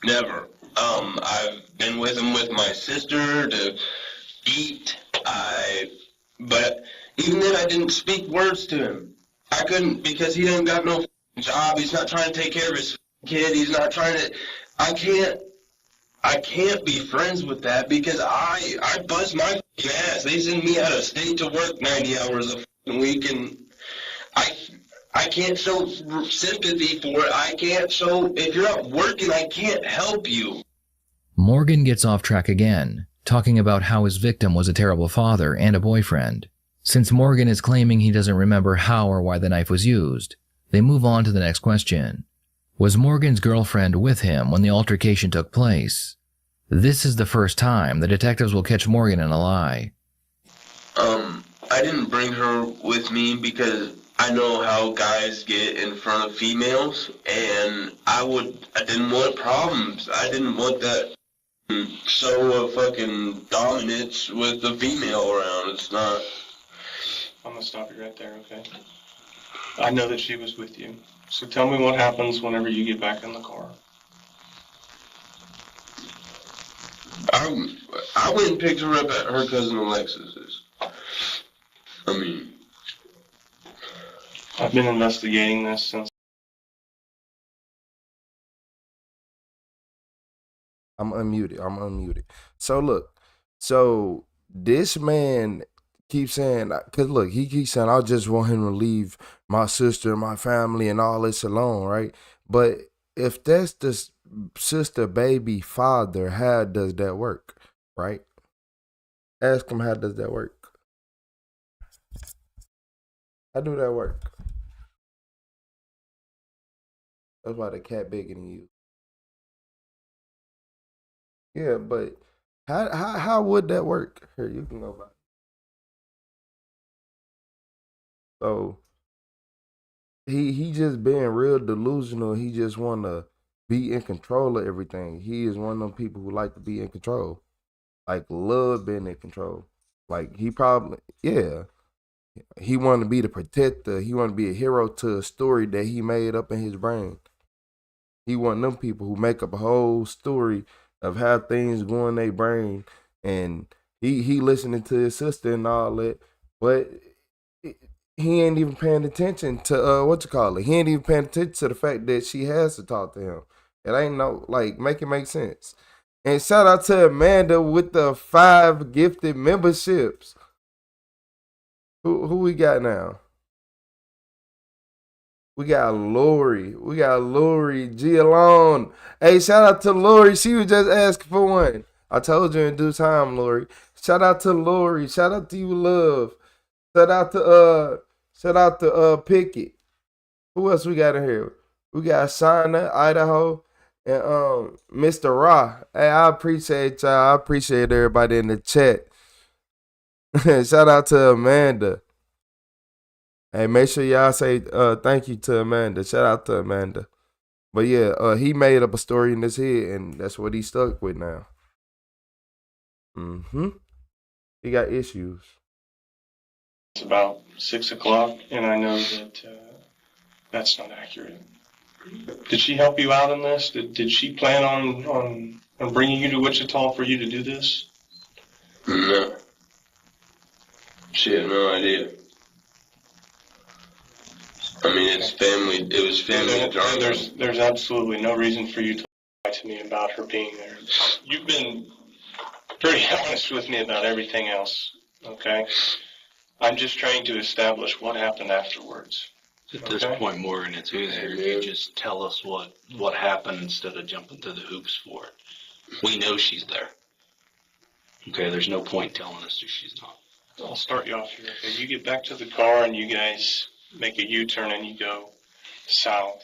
I've been with him with my sister to eat. But even then, I didn't speak words to him. I couldn't because he didn't got no job. He's not trying to take care of his kid. He's not trying to. I can't be friends with that because I bust my ass. They send me out of state to work 90 hours a week, and I can't show sympathy for it. I can't show, if you're not working, I can't help you. Morgan gets off track again, talking about how his victim was a terrible father and a boyfriend. Since Morgan is claiming he doesn't remember how or why the knife was used, they move on to the next question. Was Morgan's girlfriend with him when the altercation took place? This is the first time the detectives will catch Morgan in a lie. I didn't bring her with me because I know how guys get in front of females, and I didn't want problems. I didn't want that show of fucking dominance with the female around. It's not. I'm gonna stop you right there, okay? I know that she was with you. So tell me what happens whenever you get back in the car. I went and picked her up at her cousin Alexis's. I've been investigating this since. I'm unmuted. So look, this man keeps saying, cause look, he keeps saying, I just want him to leave my sister, my family, and all this alone, right? But if that's the sister, baby, father, how does that work, right? Ask him, how does that work? How do that work? That's why the cat bigger than you. Yeah, but how would that work? Here, you can go back. So he just being real delusional. He just want to be in control of everything. He is one of them people who like to be in control, like love being in control. Like he probably, yeah, he want to be the protector. He want to be a hero to a story that he made up in his brain. He one of them people who make up a whole story of how things go in their brain, and he listening to his sister and all that, but he ain't even paying attention to He ain't even paying attention to the fact that she has to talk to him. It ain't make it make sense. And shout out to Amanda with the 5 gifted memberships. Who we got now? We got Lori. G Alone. Hey, shout out to Lori. She was just asking for one. I told you in due time, Lori. Shout out to Lori. Shout out to you, love. Shout out to Pickett. Who else we got in here? We got Shauna, Idaho, and Mr. Ra. Hey, I appreciate y'all. I appreciate everybody in the chat. Shout out to Amanda. Hey, make sure y'all say thank you to Amanda. Shout out to Amanda. But yeah, he made up a story in his head, and that's what he stuck with now. He got issues. It's about 6 o'clock, and I know that that's not accurate. Did she help you out in this? Did she plan on bringing you to Wichita for you to do this? No. She had no idea. It's family. It was family drama. There's absolutely no reason for you to lie to me about her being there. You've been pretty honest with me about everything else, okay? I'm just trying to establish what happened afterwards. At this point, Morgan, it's easier if you just tell us what happened instead of jumping through the hoops for it. We know she's there. Okay, there's no point telling us that she's not. I'll start you off here. Okay, you get back to the car and you guys make a U-turn and you go south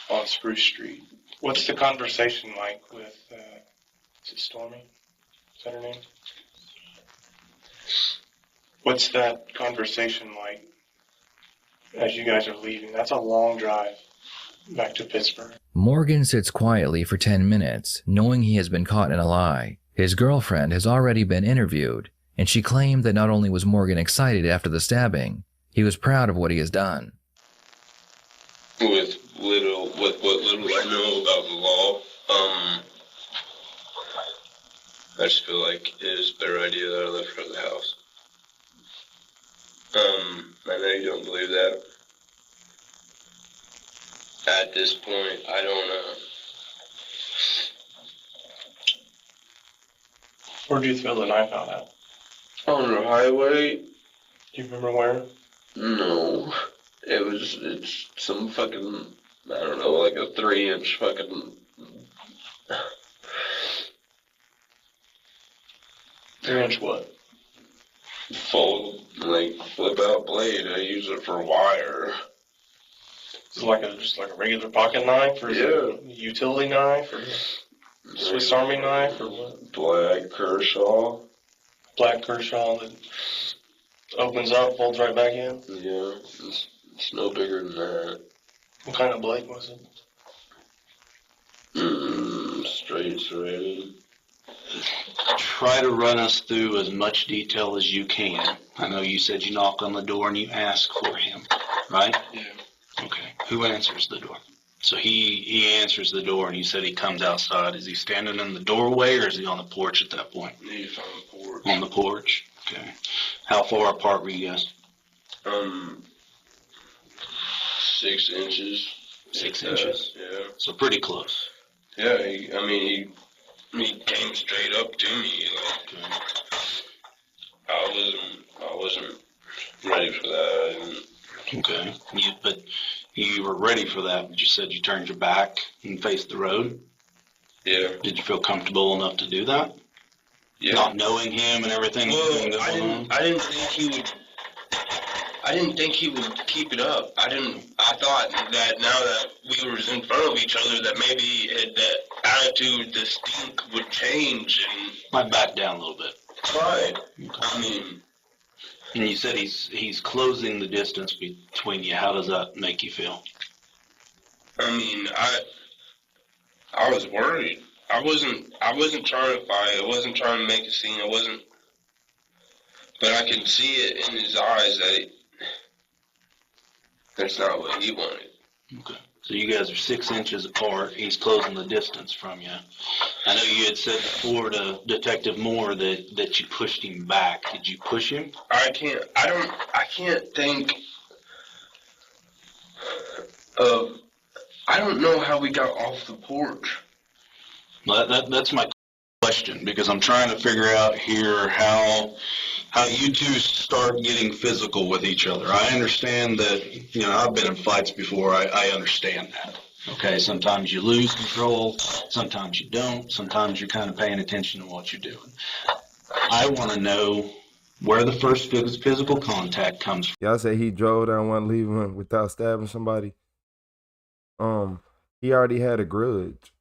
on Spruce Street. What's the conversation like with, is it Stormy? Is that her name? What's that conversation like as you guys are leaving? That's a long drive back to Pittsburgh. Morgan sits quietly for 10 minutes, knowing he has been caught in a lie. His girlfriend has already been interviewed, and she claimed that not only was Morgan excited after the stabbing, he was proud of what he has done. With what little I know about the law, I just feel like it is a better idea that I left her at the house. I know you don't believe that. At this point, I don't know. Where do you throw the knife out at? On the highway? Do you remember where? No. It's some fucking, I don't know, like a 3-inch fucking... 3-inch what? Flip out blade. I use it for wire. Is it just like a regular pocket knife, or is it a utility knife, or Swiss Army knife, or what? Black Kershaw. Black Kershaw that opens up, folds right back in? Yeah, it's no bigger than that. What kind of blade was it? Straight threaded. Try to run us through as much detail as you can. I know you said you knock on the door and you ask for him, right? Yeah. Okay. Who answers the door? So he answers the door and you said he comes outside. Is he standing in the doorway or is he on the porch at that point? He's on the porch. On the porch? Okay. How far apart were you guys? 6 inches. 6 inches? Yeah. So pretty close. Yeah, he came straight up to me. I wasn't ready for that. Okay. But you were ready for that, but you said you turned your back and faced the road? Yeah. Did you feel comfortable enough to do that? Yeah. Not knowing him and everything? Well, I didn't think he would keep it up. I thought that now that we were in front of each other, that maybe that attitude, the stink would change and might back down a little bit. Right. Okay. And you said he's closing the distance between you. How does that make you feel? I was worried. I wasn't trying to fight. I wasn't trying to make a scene. But I can see it in his eyes that that's not what he wanted. Okay. So you guys are 6 inches apart. He's closing the distance from you. I know you had said before to Detective Moore that you pushed him back. Did you push him? I can't think of. I don't know how we got off the porch. Well, that's my question, because I'm trying to figure out here how you two start getting physical with each other. I understand that, I've been in fights before. I understand that. Okay, sometimes you lose control, sometimes you don't, sometimes you're kind of paying attention to what you're doing. I want to know where the first physical contact comes from. Y'all say he drove there and wasn't leaving without stabbing somebody. He already had a grudge.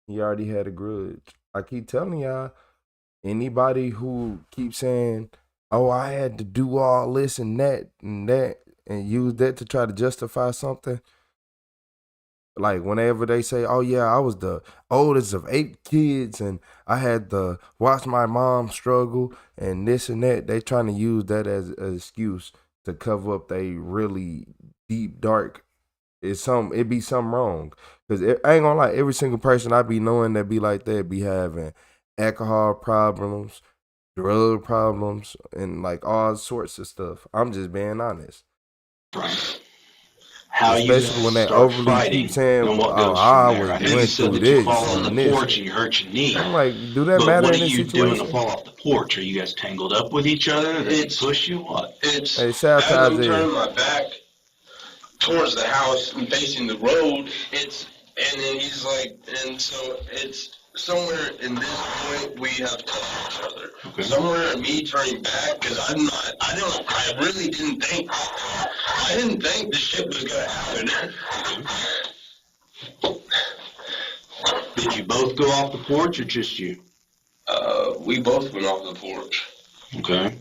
I keep telling y'all, anybody who keeps saying, oh, I had to do all this and that, and use that to try to justify something. Like whenever they say, oh yeah, I was the oldest of 8 kids and I had to watch my mom struggle and this and that, they trying to use that as an excuse to cover up they really deep, dark. It be something wrong. Because I ain't gonna lie, every single person I be knowing that be like that be having alcohol problems, drug problems, and like all sorts of stuff. I'm just being honest. How especially you when they start overly fighting keep saying, and what oh, goes I from there. I was know you went said through that you this fall on and the this. porch and you hurt your knee. I'm like, do that But matter what in are this you situation? doing to fall off the porch? Are you guys tangled up with each other? Did they push you? What? It's Hey, as sabotage I'm it. turning my back towards the house and facing the road, and then he's like, and so it's somewhere in this point we have touched each other. Okay. Somewhere in me turning back, because I really didn't think this shit was gonna happen. Did you both go off the porch or just you? We both went off the porch. Okay.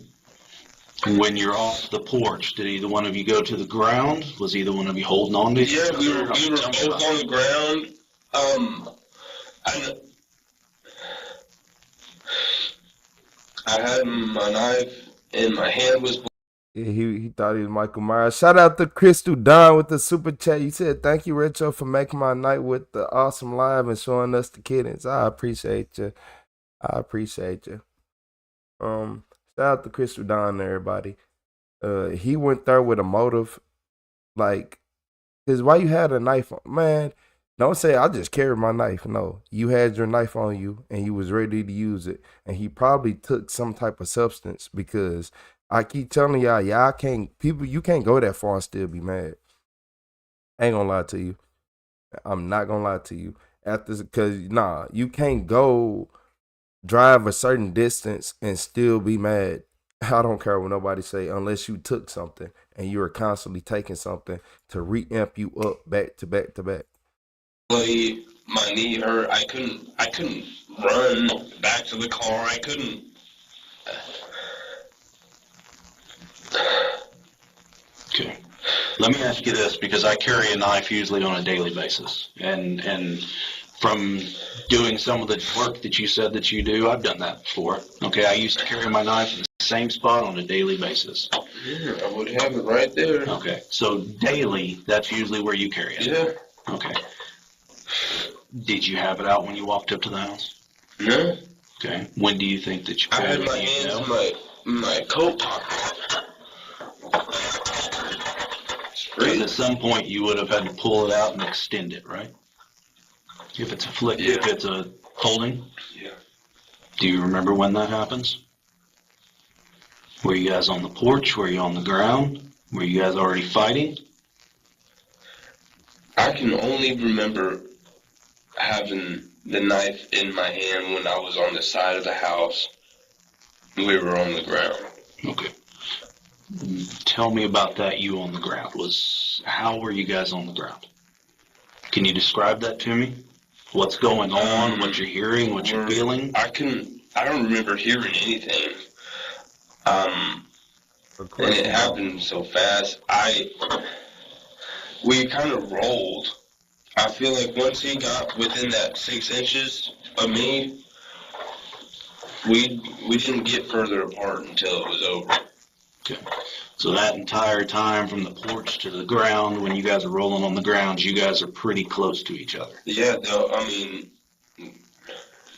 When you're off the porch, did either one of you go to the ground? Was either one of you holding on to each Yeah, other? we were both on the ground. I had my knife and my hand was. Yeah, he thought he was Michael Myers. Shout out to Crystal Don with the super chat. You said, thank you, Retro, for making my night with the awesome live and showing us the kittens. I appreciate you. Shout out to Crystal Don, everybody. He went there with a motive. Like, because why you had a knife on? Man, don't say, I just carried my knife. No, you had your knife on you and you was ready to use it. And he probably took some type of substance because I keep telling y'all, you can't go that far and still be mad. I ain't gonna lie to you. I'm not gonna lie to you. You can't go drive a certain distance and still be mad. I don't care what nobody say unless you took something and you were constantly taking something to re-amp you up back to back to back. My knee hurt. I couldn't run back to the car. I couldn't. Okay. Let me ask you this, because I carry a knife usually on a daily basis. And from doing some of the work that you said that you do, I've done that before. Okay, I used to carry my knife in the same spot on a daily basis. Yeah, I would have it right there. Okay, so daily, that's usually where you carry it? Yeah. Okay. Did you have it out when you walked up to the house? No. Okay. When do you think that you I had my hands in my coat pocket. And at some point you would have had to pull it out and extend it, right? If it's a flick, if it's a holding? Yeah. Do you remember when that happens? Were you guys on the porch? Were you on the ground? Were you guys already fighting? I can only remember having the knife in my hand when I was on the side of the house. We were on the ground. Okay. Tell me about that, you on the ground. How were you guys on the ground? Can you describe that to me? What's going on, what you're hearing, what you're feeling? I don't remember hearing anything. And it happened so fast. We kind of rolled. I feel like once he got within that 6 inches of me, we didn't get further apart until it was over. Okay. So that entire time from the porch to the ground, when you guys are rolling on the ground, you guys are pretty close to each other. Yeah, though, I mean...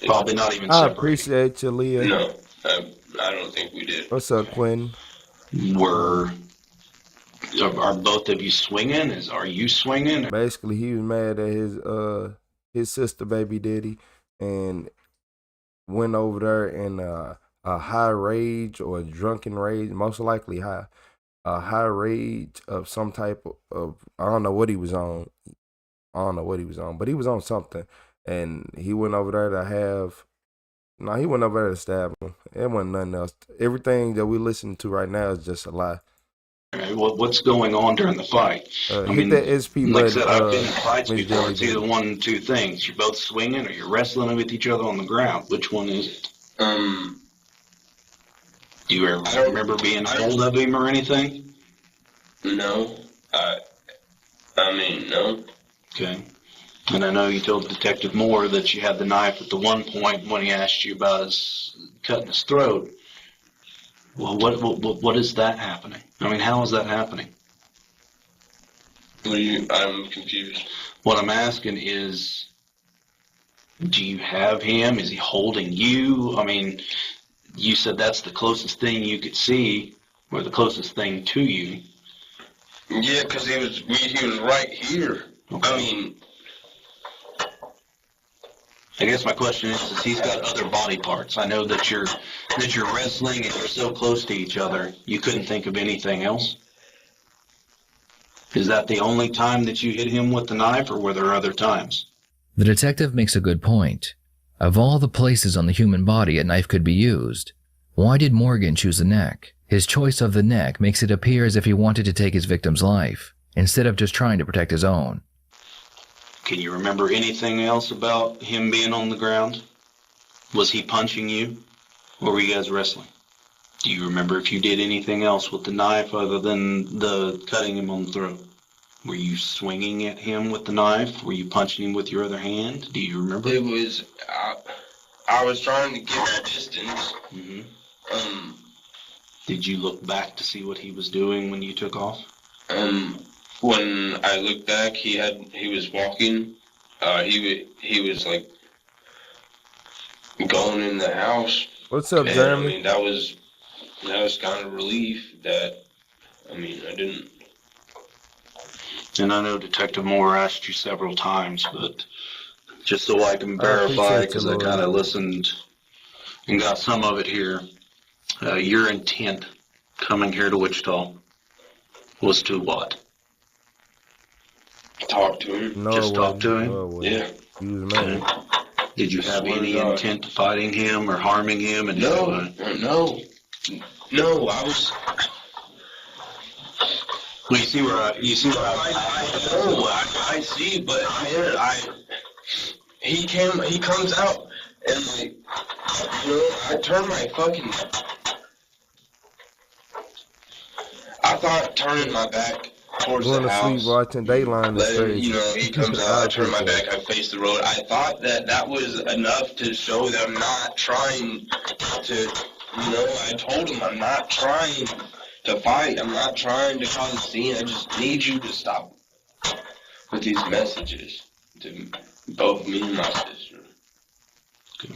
Probably not even I separated. appreciate you, Leah. No, I don't think we did. What's up, Quinn? Are both of you swinging? Are you swinging? Basically, he was mad at his sister baby daddy and went over there in a high rage or a drunken rage, most likely a high rage of some type of I don't know what he was on. But he was on something. And he went over there he went over there to stab him. It wasn't nothing else. Everything that we listen to right now is just a lie. Okay, what's going on during the fight? That SP like I said, I've been in fights before. It's either one of two things. You're both swinging or you're wrestling with each other on the ground. Which one is it? Do you ever remember being hold of him or anything? No. No. Okay. And I know you told Detective Moore that you had the knife at the one point when he asked you about cutting his throat. Well, what is that happening? I mean, how is that happening? I'm confused. What I'm asking is, do you have him? Is he holding you? I mean, you said that's the closest thing you could see, or the closest thing to you. Yeah, because he was right here. Okay. I guess my question is he's got other body parts. I know that you're wrestling and you're so close to each other, you couldn't think of anything else. Is that the only time that you hit him with the knife, or were there other times? The detective makes a good point. Of all the places on the human body a knife could be used, why did Morgan choose the neck? His choice of the neck makes it appear as if he wanted to take his victim's life, instead of just trying to protect his own. Can you remember anything else about him being on the ground? Was he punching you, or were you guys wrestling? Do you remember if you did anything else with the knife other than the cutting him on the throat? Were you swinging at him with the knife? Were you punching him with your other hand? Do you remember? It was, I was trying to get that distance. Did you look back to see what he was doing when you took off? When I looked back, he was walking. He was like going in the house. What's up, and, Jeremy? I mean, that was kind of relief that, I mean, I didn't. And I know Detective Moore asked you several times, but just so I can verify, because I kind of listened and got some of it here, your intent coming here to Wichita was to what? Talk to him. No, Just talk to him? No, yeah. He was mad. Did you have any intent to fighting him or harming him? And no, I was. Well, you see where I see, but man, he comes out and like, I turned my fucking. I thought turning my back towards Going the to house. sleep watching Dayline is crazy. He comes out, I turn my back, I face the road. I thought that was enough to show that I'm not trying to, I told him I'm not trying to fight. I'm not trying to cause a scene. I just need you to stop with these messages to both me and my sister. Okay.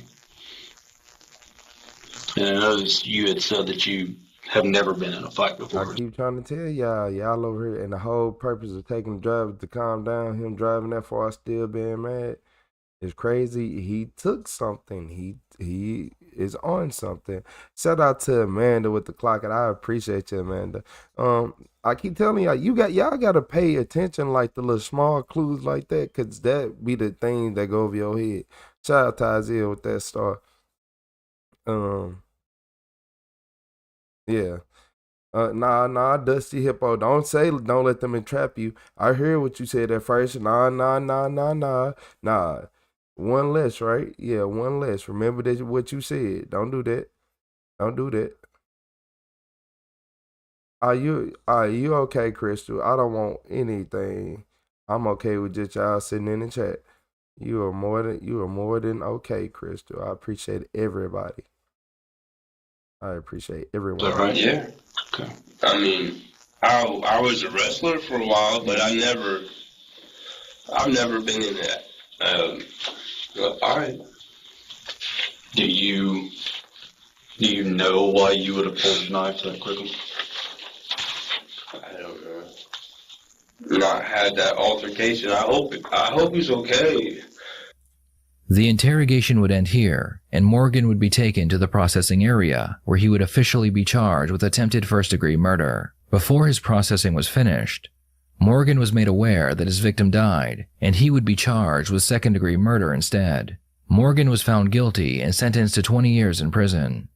And I noticed you had said that you have never been in a fight before. I keep trying to tell y'all over here, and the whole purpose of taking the driver to calm down, him driving that far still being mad, is crazy. He took something. He is on something. Shout out to Amanda with the clock, and I appreciate you, Amanda. I keep telling y'all gotta pay attention, like the little small clues like that, cause that be the thing that go over your head. Shout out to Isaiah with that star. Yeah. Nah, Dusty Hippo. Don't let them entrap you. I heard what you said at first. Nah. One less, right? Yeah, one less. Remember what you said. Don't do that. Are you okay, Crystal? I don't want anything. I'm okay with just y'all sitting in the chat. You are more than okay, Crystal. I appreciate everybody. I appreciate everyone. Is that right? Yeah. Okay. I mean, I was a wrestler for a while, but I've never been in that a fight. Do you know why you would have pulled the knife that quickly? I don't know. Not had that altercation. I hope he's okay. The interrogation would end here, and Morgan would be taken to the processing area, where he would officially be charged with attempted first-degree murder. Before his processing was finished, Morgan was made aware that his victim died, and he would be charged with second-degree murder instead. Morgan was found guilty and sentenced to 20 years in prison.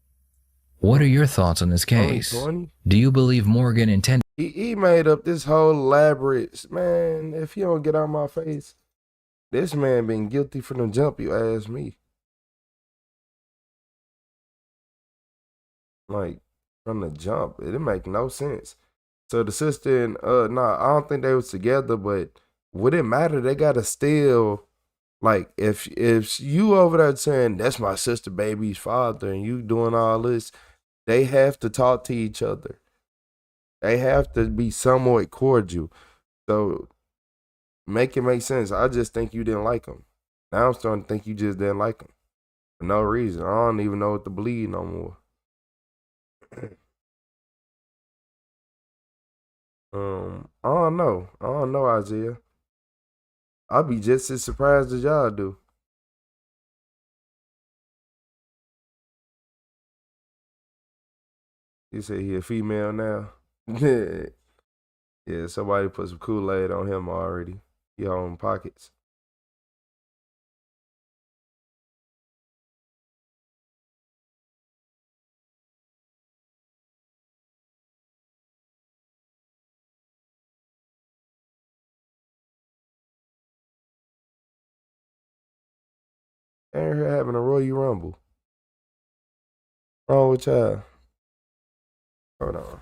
What are your thoughts on this case? Do you believe Morgan intended? He made up this whole elaborate, man, if you don't get out my face, this man been guilty from the jump, you ask me. Like, from the jump, it didn't make no sense. So the sister and, I don't think they was together, but would it matter? They gotta still, like, if you over there saying, that's my sister baby's father, and you doing all this, they have to talk to each other. They have to be somewhat cordial. So make it make sense. I just think you didn't like him. Now I'm starting to think you just didn't like him. For no reason. I don't even know what to believe no more. I don't know, Isaiah. I'll be just as surprised as y'all do. You say he a female now? Yeah, somebody put some Kool-Aid on him already. He on pockets. Ain't here having a Royal Rumble. Wrong with y'all? Hold on.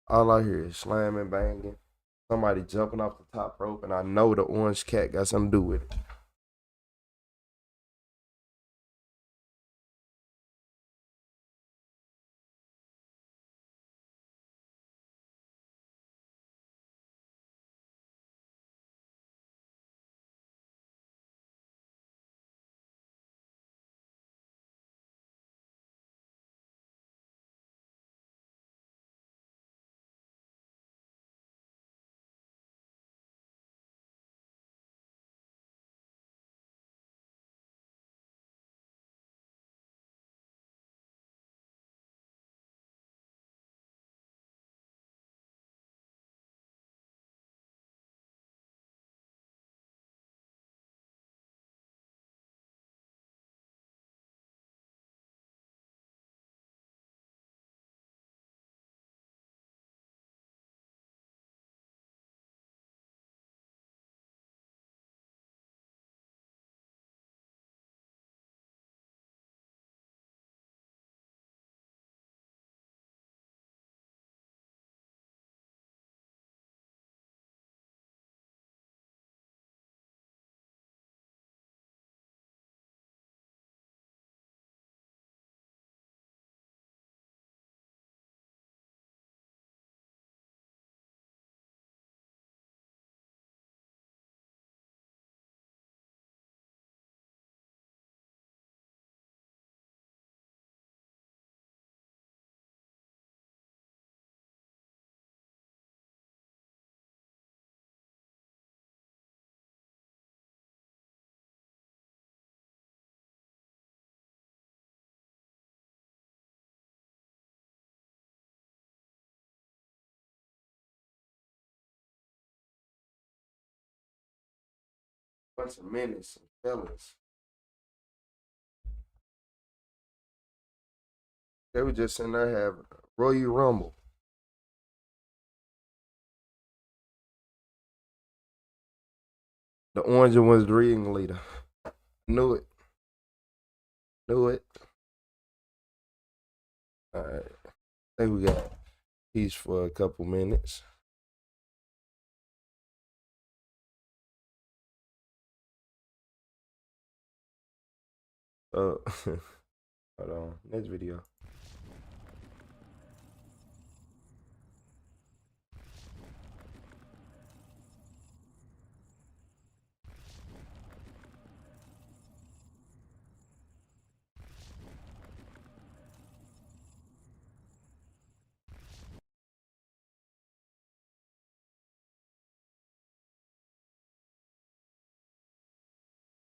All I hear is slamming, banging. Somebody jumping off the top rope, and I know the orange cat got something to do with it. Bunch of menace and fellas. They were just in there having a Royal Rumble. The orange one was the ringleader. Knew it. Knew it. Alright. I think we got peace for a couple minutes. Hold on. Next video.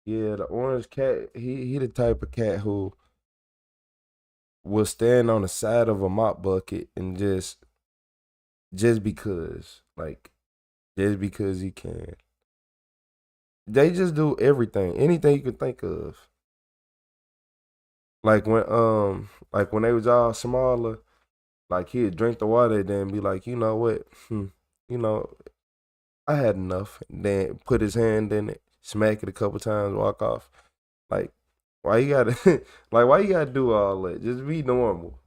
Yeah, the orange cat, he the type of cat who will stand on the side of a mop bucket and just because. Like, just because he can. They just do everything. Anything you can think of. Like when they was all smaller, like he'd drink the water and then be like, you know what? You know, I had enough. And then put his hand in it, smack it a couple times, walk off. Like, why you gotta like why you gotta do all that? Just be normal.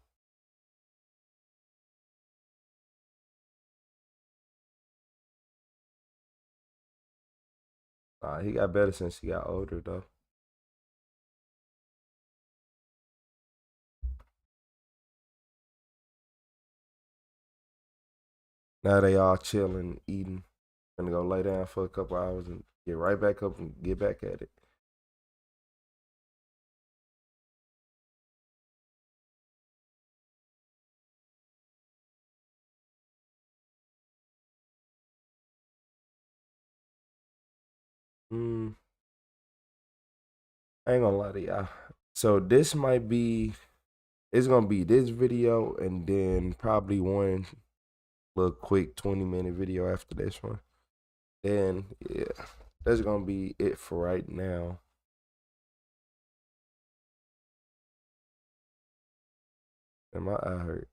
He got better since he got older though. Now they all chilling, eating. Gonna go lay down for a couple hours and get right back up and get back at it. I ain't gonna lie to y'all. So this might be, it's gonna be this video and then probably one little quick 20-minute video after this one. Then yeah, that's gonna be it for right now. And my eye hurt.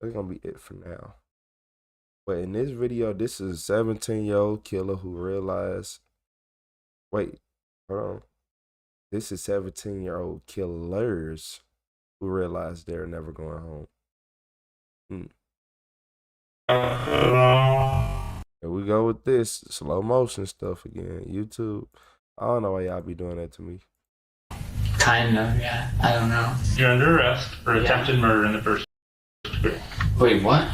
That's gonna be it for now. But in this video, this is a 17-year-old killer who realized, wait, hold on. This is 17-year-old killers who realized they're never going home. Here we go with this slow motion stuff again. YouTube. I don't know why y'all be doing that to me. Kind of, yeah. I don't know. You're under arrest for attempted murder in the first degree. Wait, what?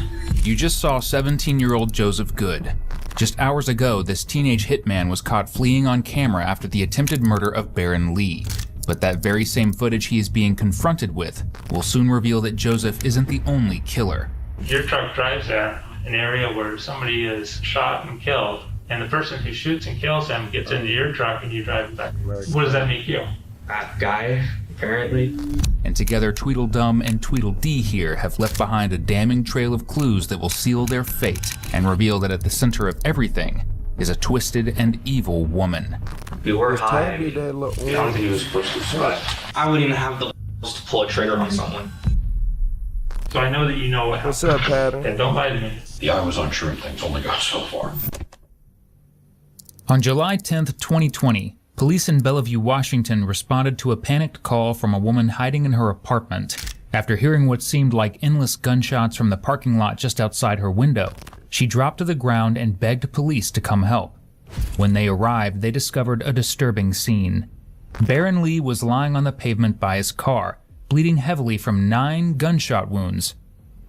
You just saw 17-year-old Joseph Good. Just hours ago, this teenage hitman was caught fleeing on camera after the attempted murder of Baron Lee. But that very same footage he is being confronted with will soon reveal that Joseph isn't the only killer. Your truck drives there, an area where somebody is shot and killed, and the person who shoots and kills him gets into your truck and you drive it back. What does that make you? That guy, apparently. And together, Tweedledum and Tweedledee here have left behind a damning trail of clues that will seal their fate and reveal that at the center of everything is a twisted and evil woman. We were high. I don't think he was supposed to survive. I wouldn't even have the balls to pull a trigger on someone. So I know that you know what happened. What's up, Pattern? And don't lie to me. The I was unsure things only got so far. On July 10th, 2020, police in Bellevue, Washington responded to a panicked call from a woman hiding in her apartment. After hearing what seemed like endless gunshots from the parking lot just outside her window, she dropped to the ground and begged police to come help. When they arrived, they discovered a disturbing scene. Baron Lee was lying on the pavement by his car, bleeding heavily from 9 gunshot wounds.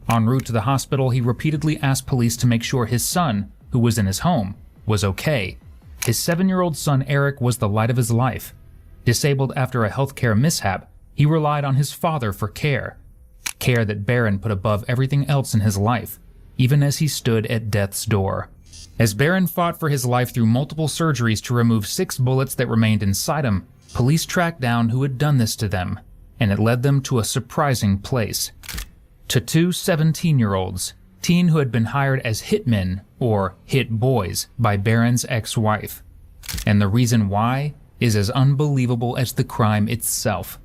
En route to the hospital, he repeatedly asked police to make sure his son, who was in his home, was okay. His 7-year-old son Eric was the light of his life. Disabled after a healthcare mishap, he relied on his father for care. Care that Baron put above everything else in his life, even as he stood at death's door. As Baron fought for his life through multiple surgeries to remove 6 bullets that remained inside him, police tracked down who had done this to them, and it led them to a surprising place. To 2 17-year-olds, teen who had been hired as hitmen, or hit boys, by Baron's ex-wife. And the reason why is as unbelievable as the crime itself.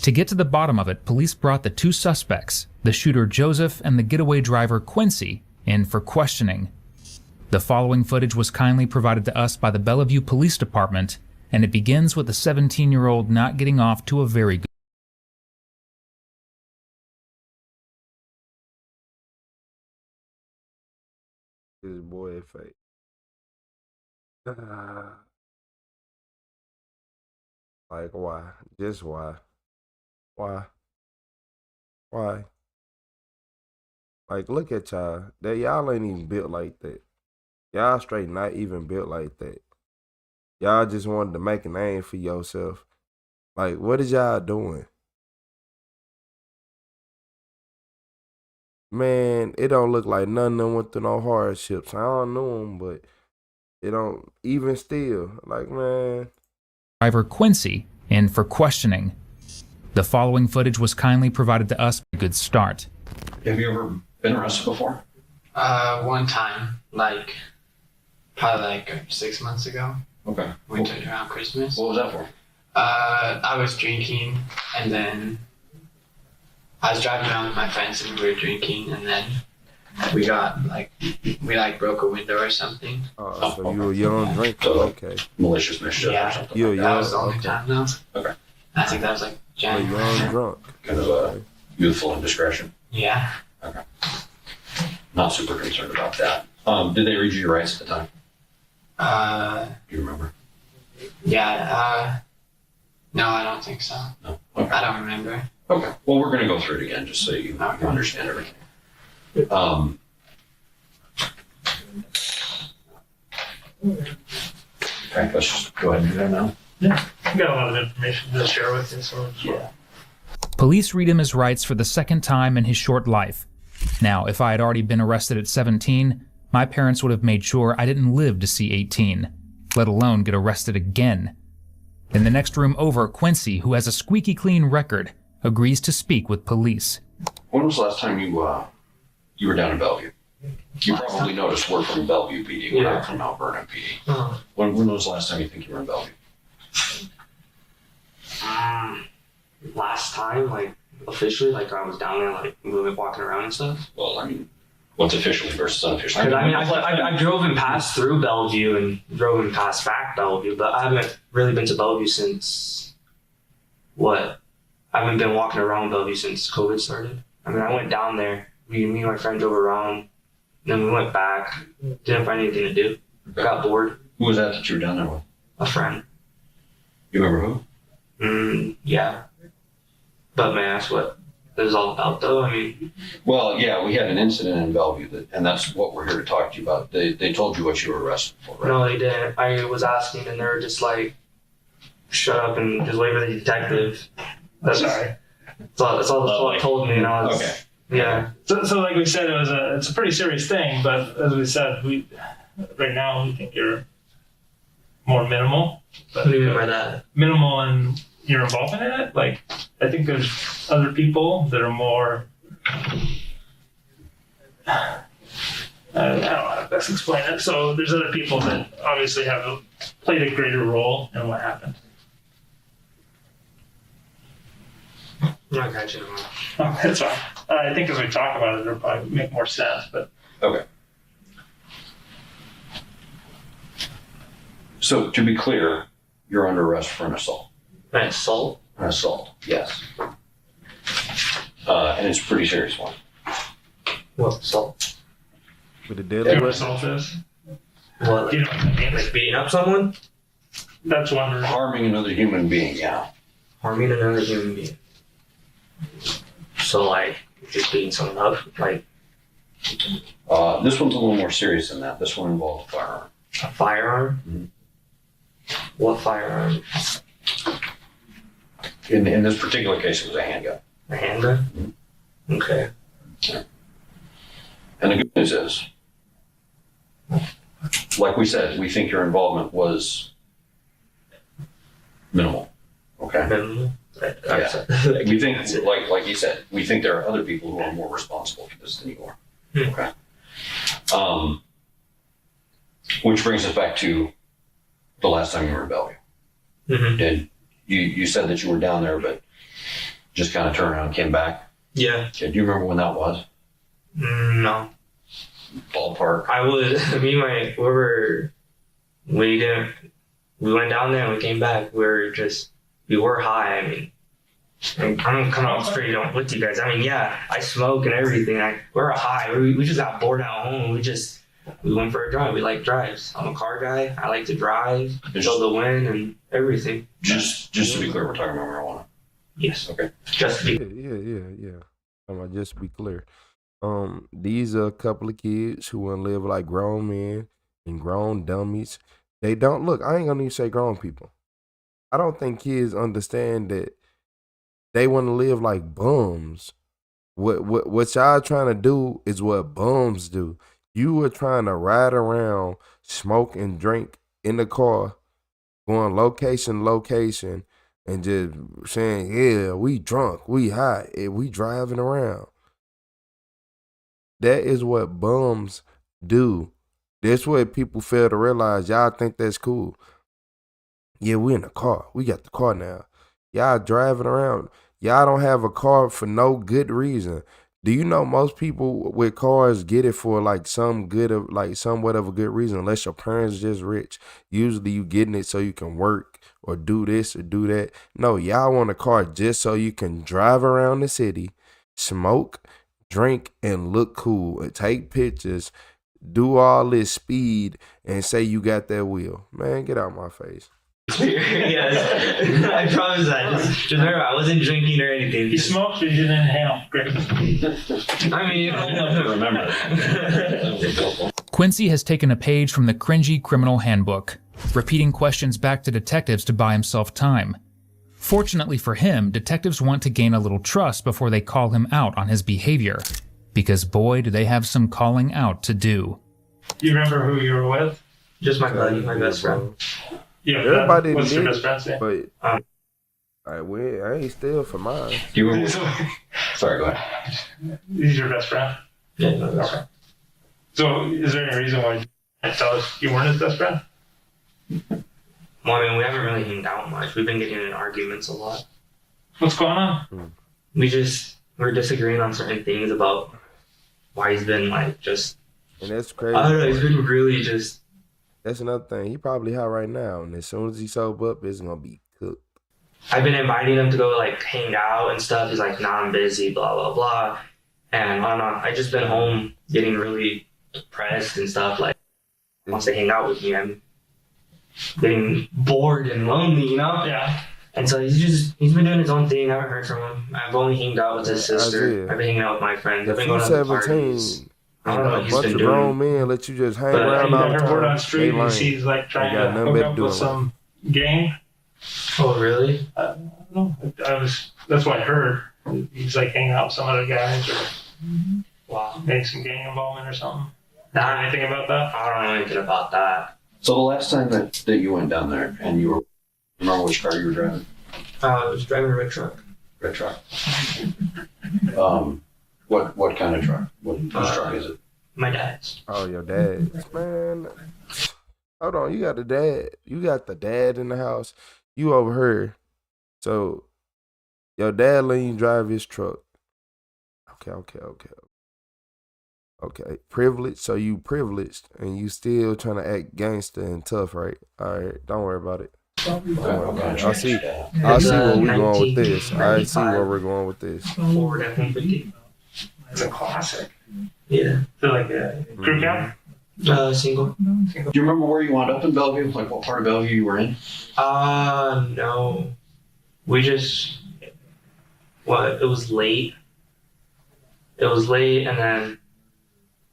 To get to the bottom of it, police brought the 2 suspects, the shooter Joseph and the getaway driver Quincy, in for questioning. The following footage was kindly provided to us by the Bellevue Police Department, and it begins with the 17-year-old not getting off to a very good His boy fake. Like why? Just why? Why? Why? Like look at y'all. That y'all ain't even built like that. Y'all straight not even built like that. Y'all just wanted to make a name for yourself. Like what is y'all doing? Man, it don't look like none of them went through no hardships. I don't know them, but it don't even still. Like, man. Driver Quincy in for questioning. The following footage was kindly provided to us. A good start. Have you ever been arrested before? One time, probably 6 months ago. Okay. We took it around Christmas. What was that for? I was drinking, and then I was driving around with my friends and we were drinking, and then we got we broke a window or something. Oh, so you were young drinker, okay. Malicious mischief or something. You were that young, was the only okay. time though. Okay. I think that was January. Young drunk. Kind of youthful indiscretion. Yeah. Okay. Not super concerned about that. Did they read you your rights at the time? Do you remember? Yeah. No, I don't think so. No. Okay. I don't remember. Okay. Well, we're going to go through it again just so you understand everything. Okay, let's just go ahead and do that now. Yeah, I've got a lot of information to share with you, so yeah. Police read him his rights for the second time in his short life. Now, if I had already been arrested at 17, my parents would have made sure I didn't live to see 18, let alone get arrested again. In the next room over, Quincy, who has a squeaky clean record, agrees to speak with police. When was the last time you were down in Bellevue? You probably noticed we're from Bellevue PD, we're not from Mount Vernon PD. When was the last time you think you were in Bellevue? Last time, officially, I was down there, moving, walking around and stuff. Well, I mean, what's officially versus unofficially? I drove and passed through Bellevue and drove and passed back Bellevue, but I haven't really been to Bellevue since, I haven't been walking around Bellevue since COVID started. I mean, I went down there. Me and my friend drove around. Then we went back. Didn't find anything to do. I got bored. Who was that you were down there with? A friend. You remember who? Yeah. But man, that's what it was all about, though. I mean, well, yeah, we had an incident in Bellevue, and that's what we're here to talk to you about. They told you what you were arrested for, right? No, they didn't. I was asking, and they were just like, "Shut up and just wait for the detective." That's Sorry. That's all they told me, and I was okay. Yeah. So like we said, it's a pretty serious thing, but as we said, right now we think you're more minimal. But what do you mean by that? Minimal in your involvement in it? Like, I think there's other people that are more, I don't know how to best explain it. So there's other people that obviously have played a greater role in what happened. I got you. Oh, that's fine. I think as we talk about it, it'll probably make more sense, but. Okay. So to be clear, you're under arrest for an assault. An assault? An assault, yes. And it's a pretty serious one. What assault? With a deadly weapon? Assault is? What? You know what I mean? Like beating up someone? That's one. Harming another human being, yeah. Harming another human being. So like just beating someone up, like. This one's a little more serious than that. This one involves a firearm. A firearm? Mm-hmm. What firearm? In this particular case, it was a handgun. A handgun? Mm-hmm. Okay. Yeah. And the good news is, like we said, we think your involvement was minimal. Okay. Minimal. Yeah. We think, like you said, we think there are other people who are more responsible for this than you are. Okay. Which brings us back to the last time you were in Bellevue. Mm-hmm. And you said that you were down there, but just kind of turned around and came back. Yeah. Okay. Do you remember when that was? No. Ballpark. I would. Me and my whoever. We went down there and we came back. We were high. I mean, I'm coming out straight on with you guys. I mean, yeah, I smoke and everything. We're high. We just got bored at home. We went for a drive. We like drives. I'm a car guy. I like to drive, show the wind and everything. Just to be clear, we're talking about marijuana. Yes. Okay. Just to be. Yeah. Just to be clear. These are a couple of kids who want to live like grown men and grown dummies. They don't look. I ain't gonna even say grown people. I don't think kids understand that they want to live like bums. What y'all trying to do is what bums do. You were trying to ride around, smoke and drink in the car, going location, and just saying, yeah, we drunk, we high, and we driving around. That is what bums do. That's what people fail to realize. Y'all think that's cool. Yeah, we in the car. We got the car now. Y'all driving around. Y'all don't have a car for no good reason. Do you know most people with cars get it for like somewhat of a good reason, unless your parents just rich. Usually you getting it so you can work or do this or do that. No, y'all want a car just so you can drive around the city, smoke, drink, and look cool, and take pictures, do all this speed, and say you got that wheel. Man, get out my face. Yes, I promise that. Just remember, I wasn't drinking or anything. You smoked, but you didn't inhale. Great. I mean, remember. Quincy has taken a page from the cringy criminal handbook, repeating questions back to detectives to buy himself time. Fortunately for him, detectives want to gain a little trust before they call him out on his behavior, because boy, do they have some calling out to do. Do you remember who you were with? Just my buddy, my best friend. Yeah, everybody what's your did, best friend say? But I ain't still for mine. Do you remember? Sorry, go ahead. He's your best friend? Yeah, my best friend. So, is there any reason why you tell us you weren't his best friend? Well, I mean, we haven't really hanged out much. We've been getting in arguments a lot. What's going on? We're disagreeing on certain things about why he's been and that's crazy. I don't know, he's been really That's another thing. He probably high right now, and as soon as he sober up, it's gonna be cooked. I've been inviting him to go like hang out and stuff. He's like, nah, I'm busy, blah, blah, blah. And I just been home getting really depressed and stuff. Like, he wants to hang out with me. I'm getting bored and lonely, you know? Yeah. And so he's been doing his own thing. I haven't heard from him. I've only hanged out with his sister. I've been hanging out with my friends. I've been going to the parties. I don't know what a he's bunch been of doing. grown men let you just hang But around all the you ever time. on the street and he's like trying to hook up with some gang? Oh, really? I don't know. That's what I heard. He's like hanging out with some other guys or wow, maybe some gang involvement or something. Know anything about that? I don't know anything about that. So the last time that you went down there and you remember which car you were driving? I was driving a red truck. Red truck. What kind of truck? Whose truck is it? My dad's. Oh, your dad's. Man, hold on. You got the dad. You got the dad in the house. You over here. So, your dad letting you drive his truck. Okay. Privileged. So you privileged and you still trying to act gangster and tough, right? All right. Don't worry about it. Okay. I see where we're going with this. I see where we're going with this. Ford F-150. It's a classic. Yeah. So like a crew cab? Single. Do you remember where you wound up in Bellevue? Like what part of Bellevue you were in? No. We just, it was late. It was late, and then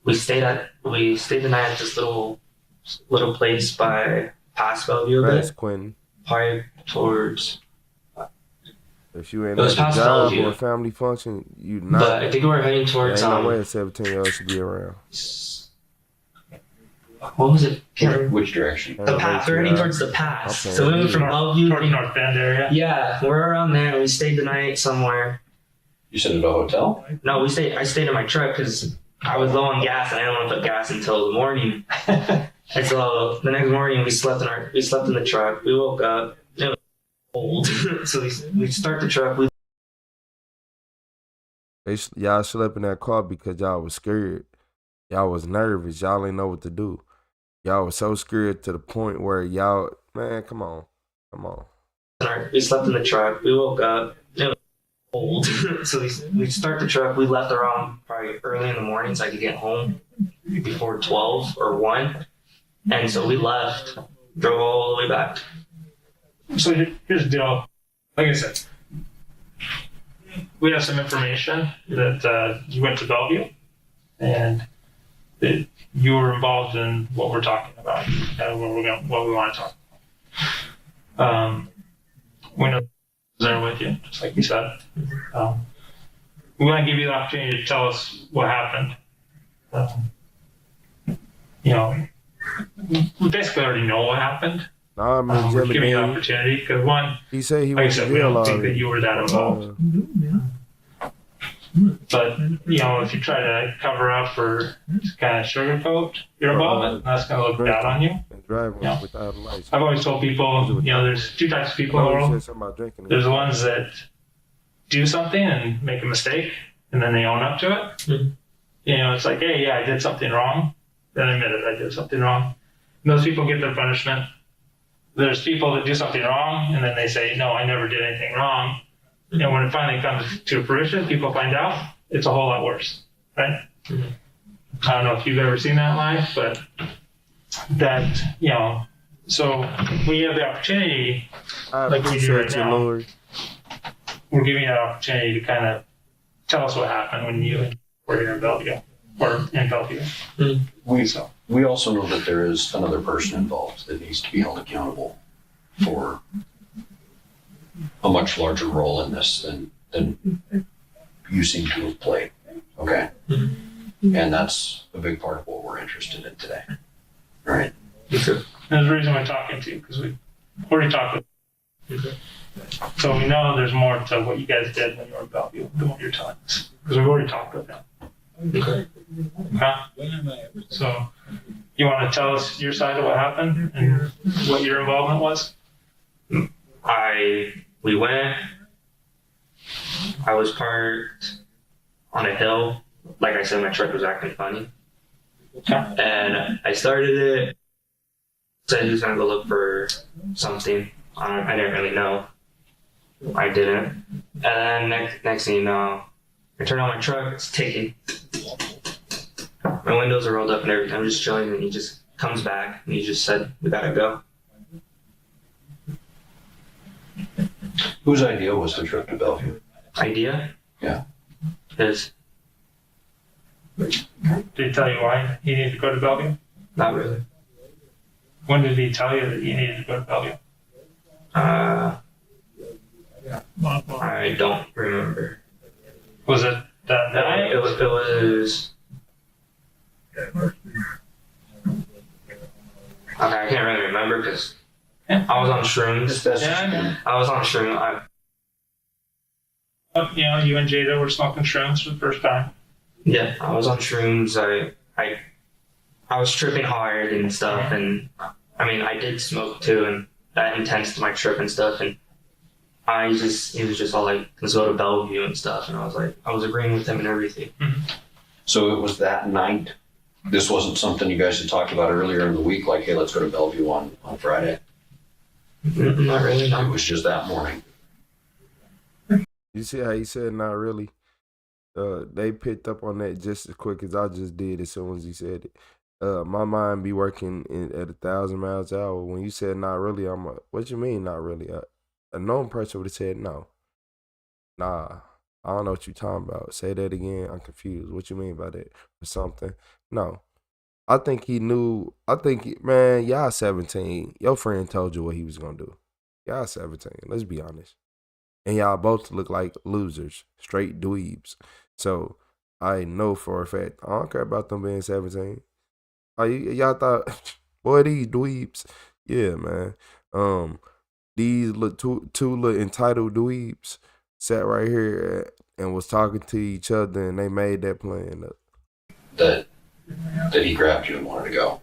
we stayed the night at this little place by past Bellevue a bit. Quentin. Probably towards. If you ain't at a job or a family function, you not. But I think we were heading towards. Ain't no way a 17-year-old should be around. What was it? Which direction? The pass. We're heading towards the pass. Okay. So we went from Bellevue. Towards North Bend area? Yeah, we're around there. We stayed the night somewhere. You said at a hotel? No, I stayed in my truck because I was low on gas and I didn't want to put gas until the morning. And so the next morning we slept in the truck. We woke up. It was cold. So we start the truck. Y'all slept in that car because y'all was scared. Y'all was nervous. Y'all didn't know what to do. Y'all was so scared to the point where y'all, man, come on. We slept in the truck. We woke up. It was cold. So we start the truck. We left around probably early in the morning so I could get home before 12 or 1. And so we left, drove all the way back. So here's the deal. Like I said, we have some information that you went to Bellevue and that you were involved in what we're talking about and what we want to talk about. We know there with you, just like you said. We want to give you the opportunity to tell us what happened. We basically already know what happened. Nah, man, we're giving you the opportunity because one, he said he like I was said, we don't think that you were that involved. But if you try to cover up or kind of sugarcoat your involvement, that's going to look bad on you. I've always told people, there's two types of people in the world. There's the ones that do something and make a mistake, and then they own up to it. Mm-hmm. It's like, hey, yeah, I did something wrong. Then I admit it, I did something wrong. And those people get their punishment. There's people that do something wrong, and then they say, no, I never did anything wrong. And when it finally comes to fruition, people find out it's a whole lot worse, right? Mm-hmm. I don't know if you've ever seen that in life, but that, so when you have the opportunity, like we do right now, we're giving you an opportunity to kind of tell us what happened when you were here in Bellevue, or in Bellevue. Mm-hmm. We also know that there is another person involved that needs to be held accountable for a much larger role in this than you seem to have played. Okay? Mm-hmm. And that's a big part of what we're interested in today. Right? There's a reason we're talking to you, because we already talked with you. So we know there's more to what you guys did when you were in Bellevue than what you're telling us, because we've already talked with them. Okay. So you want to tell us your side of what happened and what your involvement was? We went. I was parked on a hill. Like I said, my truck was acting funny. And I started it. Said he was going to go look for something. I didn't really know. I didn't. And then next thing you know, I turn on my truck, it's ticking. My windows are rolled up and everything. I'm just chilling, and he just comes back and he just said, "We gotta go." Whose idea was the trip to Bellevue? Idea? Yeah. His. Did he tell you why he needed to go to Bellevue? Not really. When did he tell you that you needed to go to Bellevue? I don't remember. Was it that night? It was. Okay, I can't really remember because I was on shrooms. Yeah, I know. I was on shrooms. You know, you and Jada were smoking shrooms for the first time. Yeah, I was on shrooms. I was tripping hard and stuff, and I mean, I did smoke too, and that intense to my trip and stuff, and he was just all like, "Let's go to Bellevue" and stuff, and I was agreeing with him and everything. Mm-hmm. So it was that night. This wasn't something you guys had talked about earlier in the week, like, hey, let's go to Bellevue on Friday. Not really. No. It was just that morning. You see how he said not really? They picked up on that just as quick as I just did as soon as he said it. My mind be working at 1,000 miles an hour. When you said not really, I'm like, what you mean not really? A known person would have said no. Nah, I don't know what you talking about. Say that again. I'm confused. What you mean by that? Or something. No. I think he knew. Man, y'all 17. Your friend told you what he was going to do. Y'all 17. Let's be honest. And y'all both look like losers. Straight dweebs. So, I know for a fact. I don't care about them being 17. Y'all thought, boy, these dweebs. Yeah, man. These two little entitled dweebs sat right here and was talking to each other, and they made that plan up. That he grabbed you and wanted to go.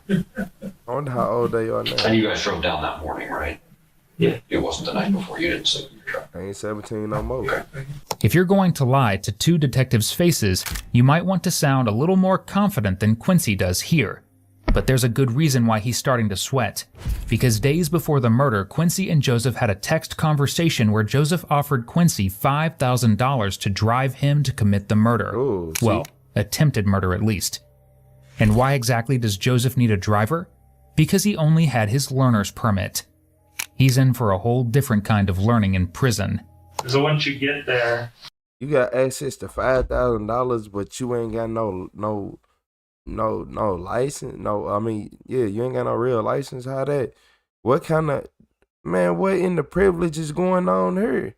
I wonder how old they are now. And you guys drove down that morning, right? Yeah. It wasn't the night before. You didn't sleep in your truck. I ain't 17 no more. Okay. If you're going to lie to two detectives' faces, you might want to sound a little more confident than Quincy does here. But there's a good reason why he's starting to sweat. Because days before the murder, Quincy and Joseph had a text conversation where Joseph offered Quincy $5,000 to drive him to commit the murder. Ooh, well, attempted murder at least. And why exactly does Joseph need a driver? Because he only had his learner's permit. He's in for a whole different kind of learning in prison. So once you get there, you got access to $5,000, but you ain't got no license. No, I mean, yeah, you ain't got no real license. How that? What kind of, man, what in the privilege is going on here?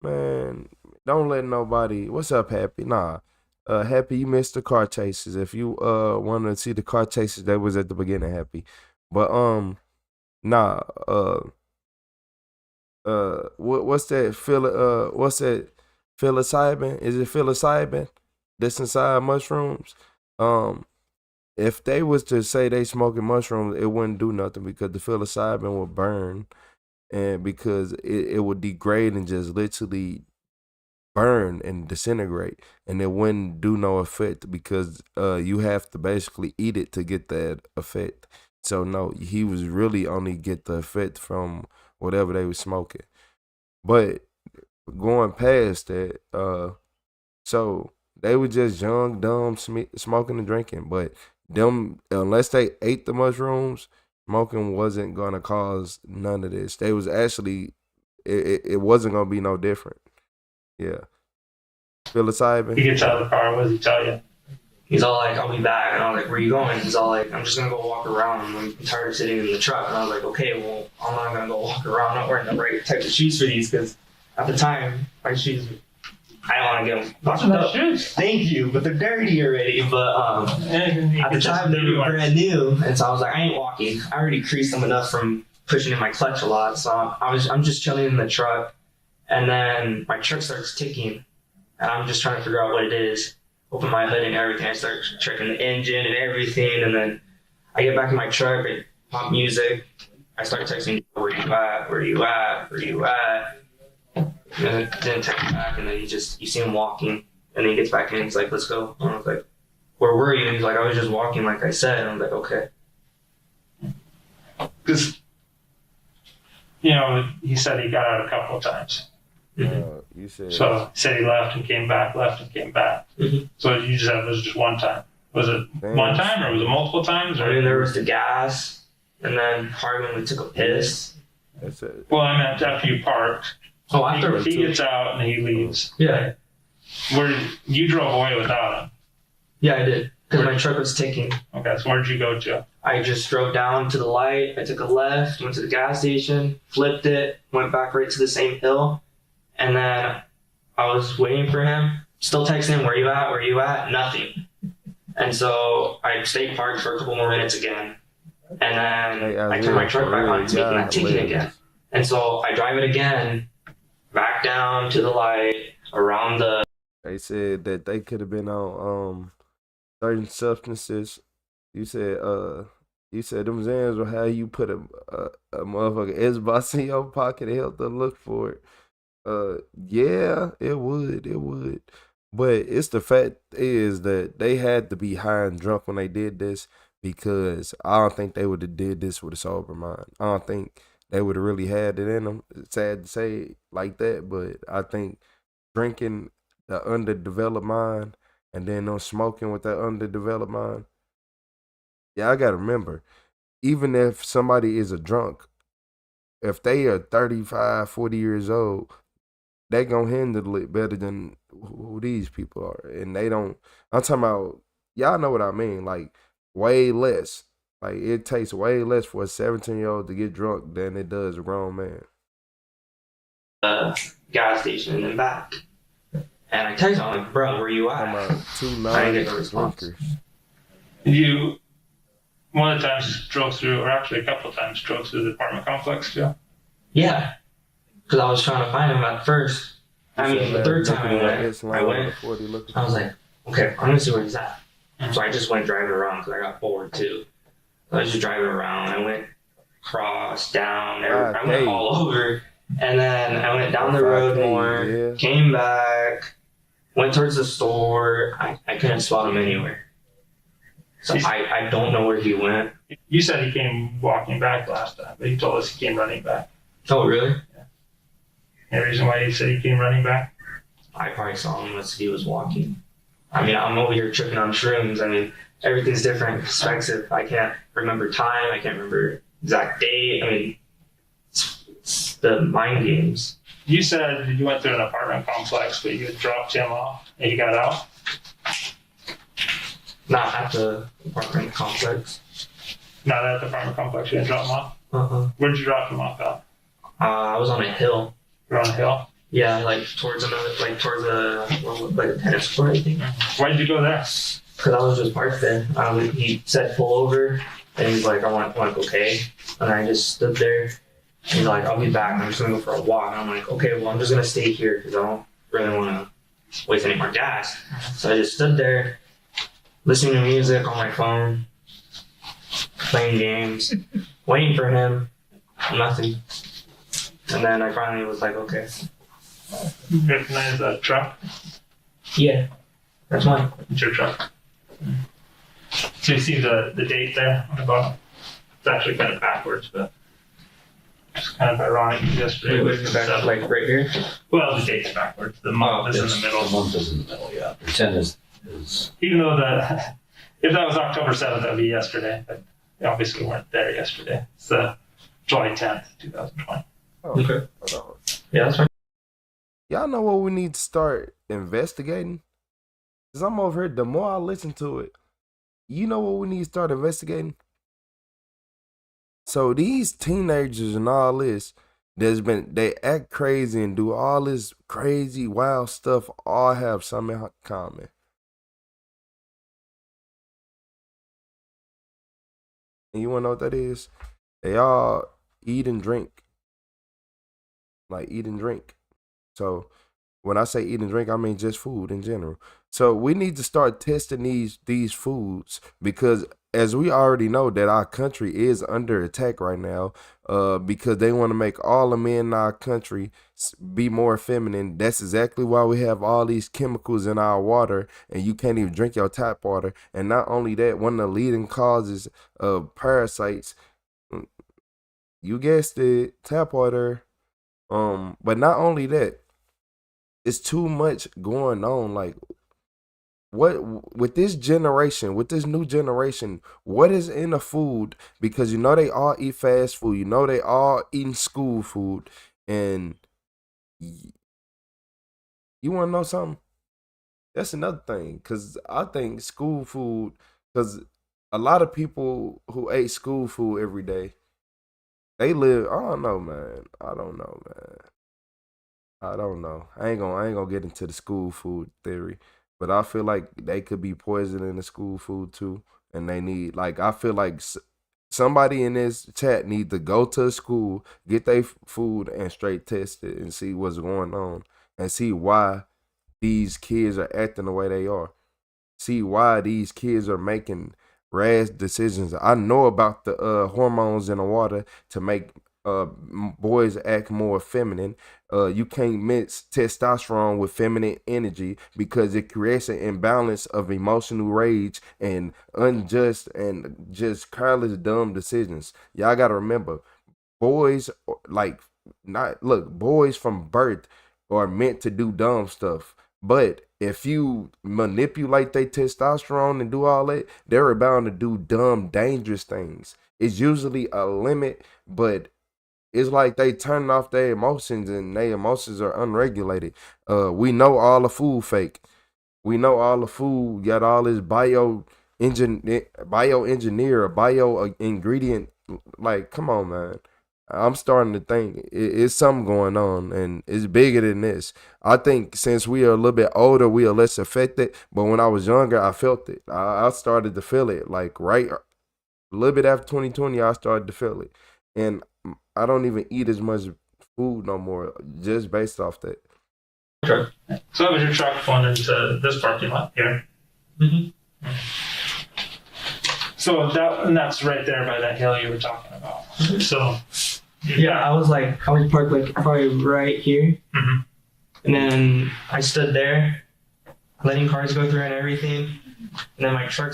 Man, don't let nobody, what's up, Happy? Nah. Happy, you missed the car chases. If you want to see the car chases, that was at the beginning, Happy. But nah, what's that? What's that? Psilocybin? Is it psilocybin that's inside mushrooms? If they was to say they smoking mushrooms, it wouldn't do nothing because the psilocybin would burn, and because it would degrade and just literally burn and disintegrate, and it wouldn't do no effect because you have to basically eat it to get that effect. So no, he was really only get the effect from whatever they was smoking. But going past that, so they were just young, dumb, smoking and drinking. But them, unless they ate the mushrooms, smoking wasn't gonna cause none of this. They was actually, it wasn't gonna be no different. Yeah. Psilocybin. he gets out of the car. What does he tell you? He's all like, "I'll be back," and I was like, "Where you going?" He's all like, "I'm just gonna go walk around. I'm tired of sitting in the truck." And I was like, "Okay, well, I'm not gonna go walk around. I'm not wearing the right type of shoes for these because at the time my shoes, I don't want to get them fucked up. Shoes. Thank you, but they're dirty already. But at the time they were brand new, and so I was like, I ain't walking. I already creased them enough from pushing in my clutch a lot, so I'm just chilling in the truck, and then my truck starts ticking, and I'm just trying to figure out what it is. Open my hood and everything. I start checking the engine and everything, and then I get back in my truck and pop music. I start texting, "Where you at? Where you at? Where you at?" And then text back, and then you see him walking, and then he gets back in. He's like, "Let's go." And I was like, "Where were you?" And he's like, "I was just walking, like I said." And I was like, "Okay." Because, he said he got out a couple of times. You said So he said he left and came back, left and came back. So you just said it was just one time. Was it one time or was it multiple times? Or? I mean, there was the gas, and then probably when we took a piss. That's it. Well, I meant after you parked. Oh, after he gets out and he leaves. Yeah. Where you drove away without him? Yeah, I did. Because my truck was ticking. Okay, so where did you go to? I just drove down to the light. I took a left, went to the gas station, flipped it, went back right to the same hill. And then I was waiting for him, still texting him, where you at, where you at? Nothing. And so I stayed parked for a couple more minutes again. And then I turned my truck back on, it's making that ticking again. And so I drive it again, back down to the light, around the... They said that they could have been on certain substances. You said them Zans will have you put a motherfucking S-box in your pocket and help them look for it. Yeah, it would. But it's the fact is that they had to be high and drunk when they did this, because I don't think they would have did this with a sober mind. I don't think they would have really had it in them. It's sad to say it like that, but I think drinking the underdeveloped mind and then them smoking with that underdeveloped mind. Yeah, I gotta remember, even if somebody is a drunk, if they are 35, 40 years old, they gonna handle it better than who these people are. And they don't, I'm talking about, y'all know what I mean, like way less. Like it takes way less for a 17-year-old to get drunk than it does a grown man. Gas station and then back. And I text him, I'm like, bro, where you at? I'm two I didn't get no response. You, one of the times drove through, or actually a couple of times drove through the apartment complex too? Yeah. Because I was trying to find him at first. I mean, the third time I went, I was like, okay, I'm going to see where he's at. So I just went driving around because I got bored too. So I was just driving around. I went across, down, I went all over. And then I went down the road more, came back, went towards the store. I couldn't spot him anywhere. So I don't know where he went. You said he came walking back last time, but he told us he came running back. Oh, really? Any reason why you said he came running back? I probably saw him as he was walking. I mean, I'm over here tripping on shrooms. I mean, everything's different perspective. I can't remember time. I can't remember exact date. I mean, it's the mind games. You said you went through an apartment complex, but you had dropped him off and he got out? Not at the apartment complex. Not at the apartment complex, you didn't drop him off? Uh-huh. Where did you drop him off at? I was on a hill. You're on a hill? Yeah, towards a tennis court, I think. Why did you go there? Because I was just parked there. He said pull over, and he's like, I want okay. And I just stood there. And he's like, I'll be back. I'm just gonna go for a walk. And I'm like, okay, well, I'm just gonna stay here because I don't really want to waste any more gas. So I just stood there, listening to music on my phone, playing games, waiting for him. Nothing. And then I finally was like, okay. You recognize that truck? Yeah, that's mine. It's your truck. So you see the date there on the bottom? It's actually kind of backwards, but it's kind of ironic. Yesterday Wait, is it back, like right here? Well, the date's backwards. The month is in the middle. The month is in the middle, yeah. The 10 is... Even though if that was October 7th, that would be yesterday, but we obviously weren't there yesterday. It's July 10th, 2020. Oh, okay. Yeah, that's fine. Y'all know what we need to start investigating? Because I'm over here, the more I listen to it, you know what we need to start investigating? So these teenagers and all this, they act crazy and do all this crazy, wild stuff, all have something in common. And you wanna know what that is? They all eat and drink. Like eat and drink. So when I say eat and drink, I mean just food in general. So we need to start testing these foods, because as we already know that our country is under attack right now, because they want to make all the men in our country be more feminine. That's exactly why we have all these chemicals in our water, and you can't even drink your tap water. And not only that, one of the leading causes of parasites you guessed it, tap water. But not only that, it's too much going on. Like, what with this generation, with this new generation, what is in the food? Because you know they all eat fast food. You know they all eating school food, and you want to know something? That's another thing. Cause I think school food. Cause a lot of people who ate school food every day, they live. I don't know, man. I don't know, man. I don't know. I ain't gonna get into the school food theory, but I feel like they could be poisoning the school food too, and they need like I feel like somebody in this chat need to go to school, get their food, and straight test it and see what's going on, and see why these kids are acting the way they are. See why these kids are making rash decisions. I know about the hormones in the water to make boys act more feminine. You can't mix testosterone with feminine energy because it creates an imbalance of emotional rage and unjust and just careless, dumb decisions. Y'all gotta remember, boys boys from birth are meant to do dumb stuff. But if you manipulate their testosterone and do all that, they're bound to do dumb, dangerous things. It's usually a limit, but it's like they turn off their emotions and their emotions are unregulated. We know all the food fake. We know all the food got all this bioengineer, bio ingredient. Like, come on, man. I'm starting to think it's something going on, and it's bigger than this. I think since we are a little bit older, we are less affected. But when I was younger, I felt it. I started to feel it. Like right a little bit after 2020, I started to feel it. And I don't even eat as much food no more, just based off that. Okay. So that was your truck going into this parking lot here. Mm-hmm. So that's right there by that hill you were talking about. So yeah, I was parked like probably right here, mm-hmm. And then I stood there, letting cars go through and everything, and then I turn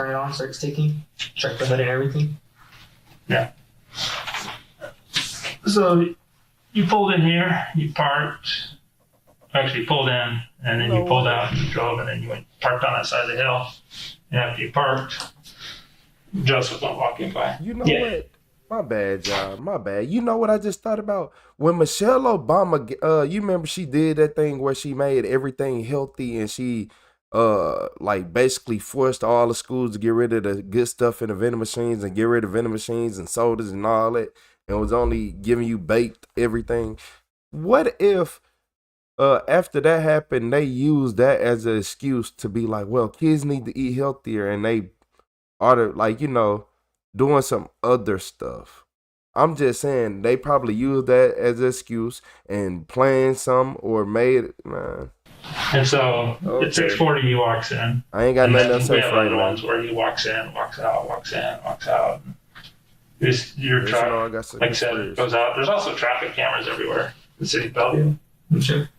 it on, starts ticking, check the hood and everything. Yeah. So you pulled in here, you parked, actually pulled in, and then you pulled out and you drove, and then you parked on that side of the hill. And after you parked, Joseph went walking by. You know what? My bad, y'all. My bad. You know what I just thought about? When Michelle Obama, you remember she did that thing where she made everything healthy and she basically forced all the schools to get rid of the good stuff in the vending machines and get rid of vending machines and sodas and all that, and was only giving you baked everything. What if after that happened, they used that as an excuse to be like, well, kids need to eat healthier, and they are doing some other stuff. I'm just saying they probably used that as an excuse and planned some or made it, man. And so at 6:40 he walks in. I ain't got nothing else to say for right now. Ones where he walks in, walks out, walks in, walks out. Your truck, like I said, goes out. There's also traffic cameras everywhere in the city of Bellevue. Sure.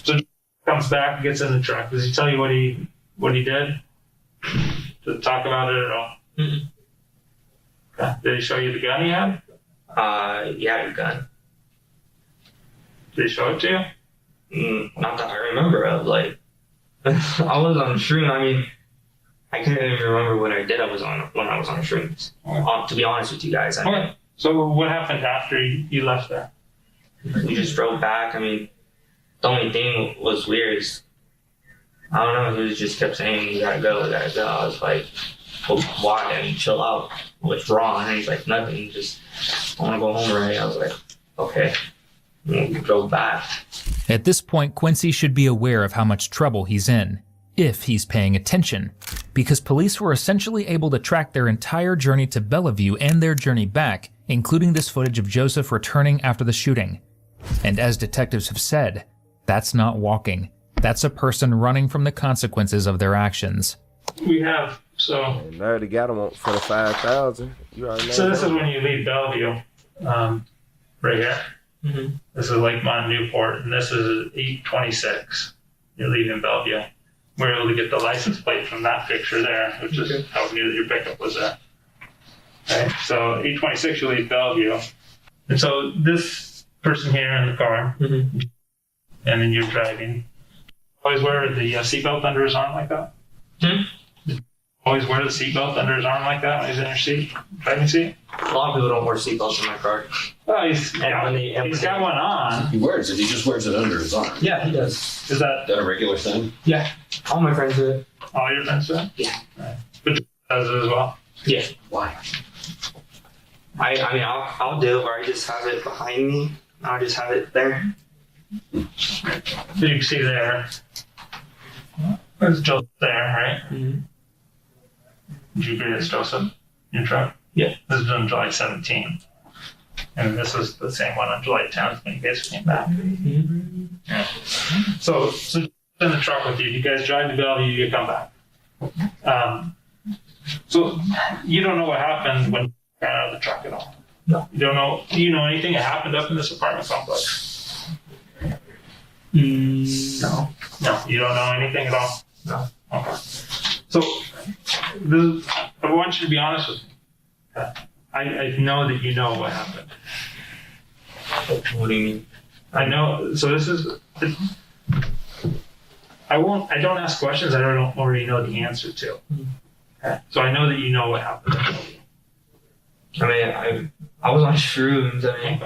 So comes back, gets in the truck. Does he tell you what he did? To talk about it at all? Mm-mm. Okay. Did he show you the gun he had? Yeah, the gun. Did he show it to you? Not that I remember of. Like, I was on stream. I mean, I couldn't even remember what I did. When I was on streams. To be honest with you guys. Okay. So what happened after you left there? We just drove back. I mean, the only thing was weird is, I don't know, he just kept saying, "You gotta go, you gotta go." I was like, well, why? I mean, chill out. What's wrong? And he's like, nothing. Just I want to go home already. I was like, okay. And we drove back. At this point, Quincy should be aware of how much trouble he's in, if he's paying attention, because police were essentially able to track their entire journey to Bellevue and their journey back, including this footage of Joseph returning after the shooting. And as detectives have said, that's not walking. That's a person running from the consequences of their actions. We have, so... And I already got him for the 5,000. So this is when you leave Bellevue, right here. Mm-hmm. This is Lakemont, Newport, and this is 8:26. You're leaving Bellevue. We're able to get the license plate from that picture there, which is how we knew that your pickup was there. Okay, so 8:26 you leave Bellevue. And so this person here in the car, and then you're driving, always wear the seatbelt under his arm like that? Always wear the seatbelt under his arm like that when he's in your seat, driving seat? A lot of people don't wear seatbelts in my car. Well, he's got one on. He wears it. He just wears it under his arm. Yeah, he does. Is that a regular thing? Yeah. All my friends do it. All your friends do it? Yeah. Right. But does it as well? Yeah. Why? I mean, I'll do it where I just have it behind me. I'll just have it there. So you can see there. There's Joseph there, right? Did you agree that's Joseph, your truck? Yeah. This is on July 17th. And this was the same one on July 10th when you guys came back. Yeah. So in the truck with you. You guys drive to Bellevue, you come back. So you don't know what happened when you got out of the truck at all? No. You don't know, do you know anything that happened up in this apartment complex? No. No, you don't know anything at all? No. Okay. So I want you to be honest with me. I know that you know what happened. What do you mean? I know, so this is, I don't ask questions I don't already know the answer to. Okay. So I know that you know what happened. I mean, I was on shrooms. I mean,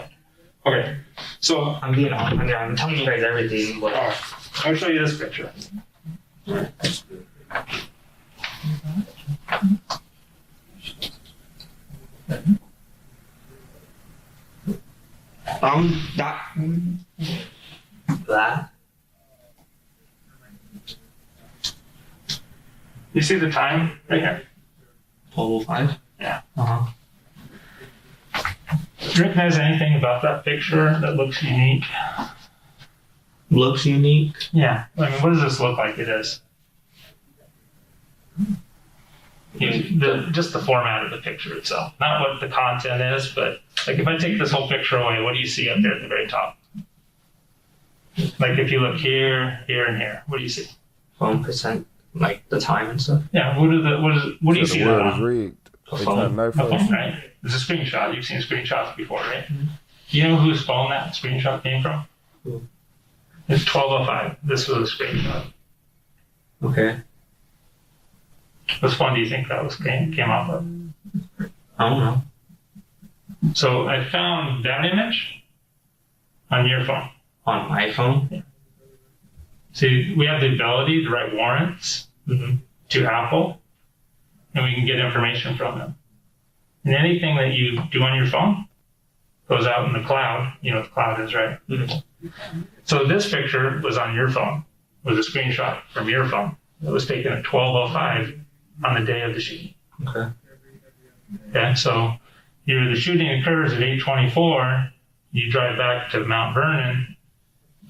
okay. So I'm being honest. I mean, I'm telling you guys everything. But all right. I'll show you this picture. that. You see the time right here? 12:05. Yeah. Do you recognize anything about that picture that looks unique? Looks unique? Yeah. I mean, what does this look like it is? Just the format of the picture itself. Not what the content is, but like if I take this whole picture away, what do you see up there at the very top? Like if you look here, here, and here, what do you see? 1%, like the time and stuff. Yeah. What do you see? The world is rigged. A They phone. got no A phone, phone. right? It's a screenshot. You've seen screenshots before, right? You know whose phone that screenshot came from? Who? It's 12:05. This was a screenshot. Okay. Which phone do you think that was came off of? I don't know. So I found that image on your phone. On my phone? See, we have the ability to write warrants to Apple, and we can get information from them. And anything that you do on your phone goes out in the cloud. You know what the cloud is, right? So this picture was on your phone. It was a screenshot from your phone. It was taken at 12:05 on the day of the shooting. Okay. Okay, so the shooting occurs at 8:24. You drive back to Mount Vernon,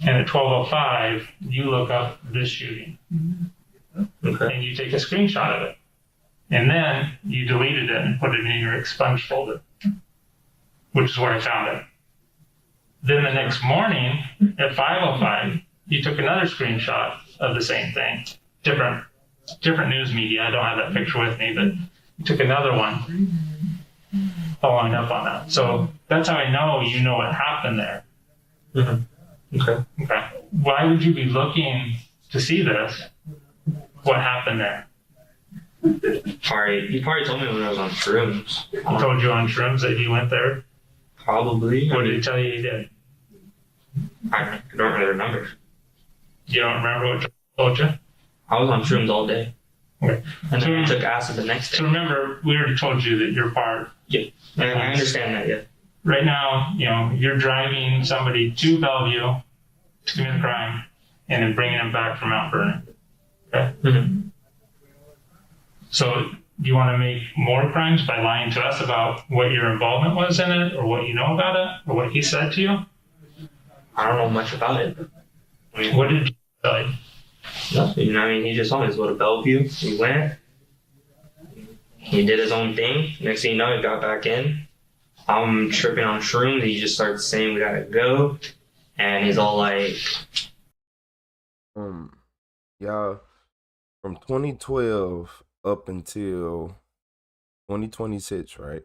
and at 12:05, you look up this shooting. Okay. And you take a screenshot of it. And then you deleted it and put it in your expunged folder, which is where I found it. Then the next morning at 5:05, you took another screenshot of the same thing. Different news media. I don't have that picture with me, but you took another one following up on that. So that's how I know you know what happened there. Okay. Okay. Why would you be looking to see this? What happened there? You probably told me when I was on shrooms. He told you on shrooms that he went there? Probably. What did he tell you he did? I don't really remember. You don't remember what he told you? I was on shrooms all day. Okay. And then I took acid the next day. So remember, we already told you that you're part. Yeah. I understand that, yeah. Right now, you're driving somebody to Bellevue to commit a crime and then bringing them back from Mount Vernon. Okay? So do you want to make more crimes by lying to us about what your involvement was in it or what you know about it or what he said to you? I don't know much about it. I mean, what did he tell you? Nothing. I mean, he just told me to go to Bellevue. He went. He did his own thing. Next thing you know, he got back in. I'm tripping on shrooms. He just starts saying we gotta go. And he's all like... Y'all, from 2012 up until 2026, right?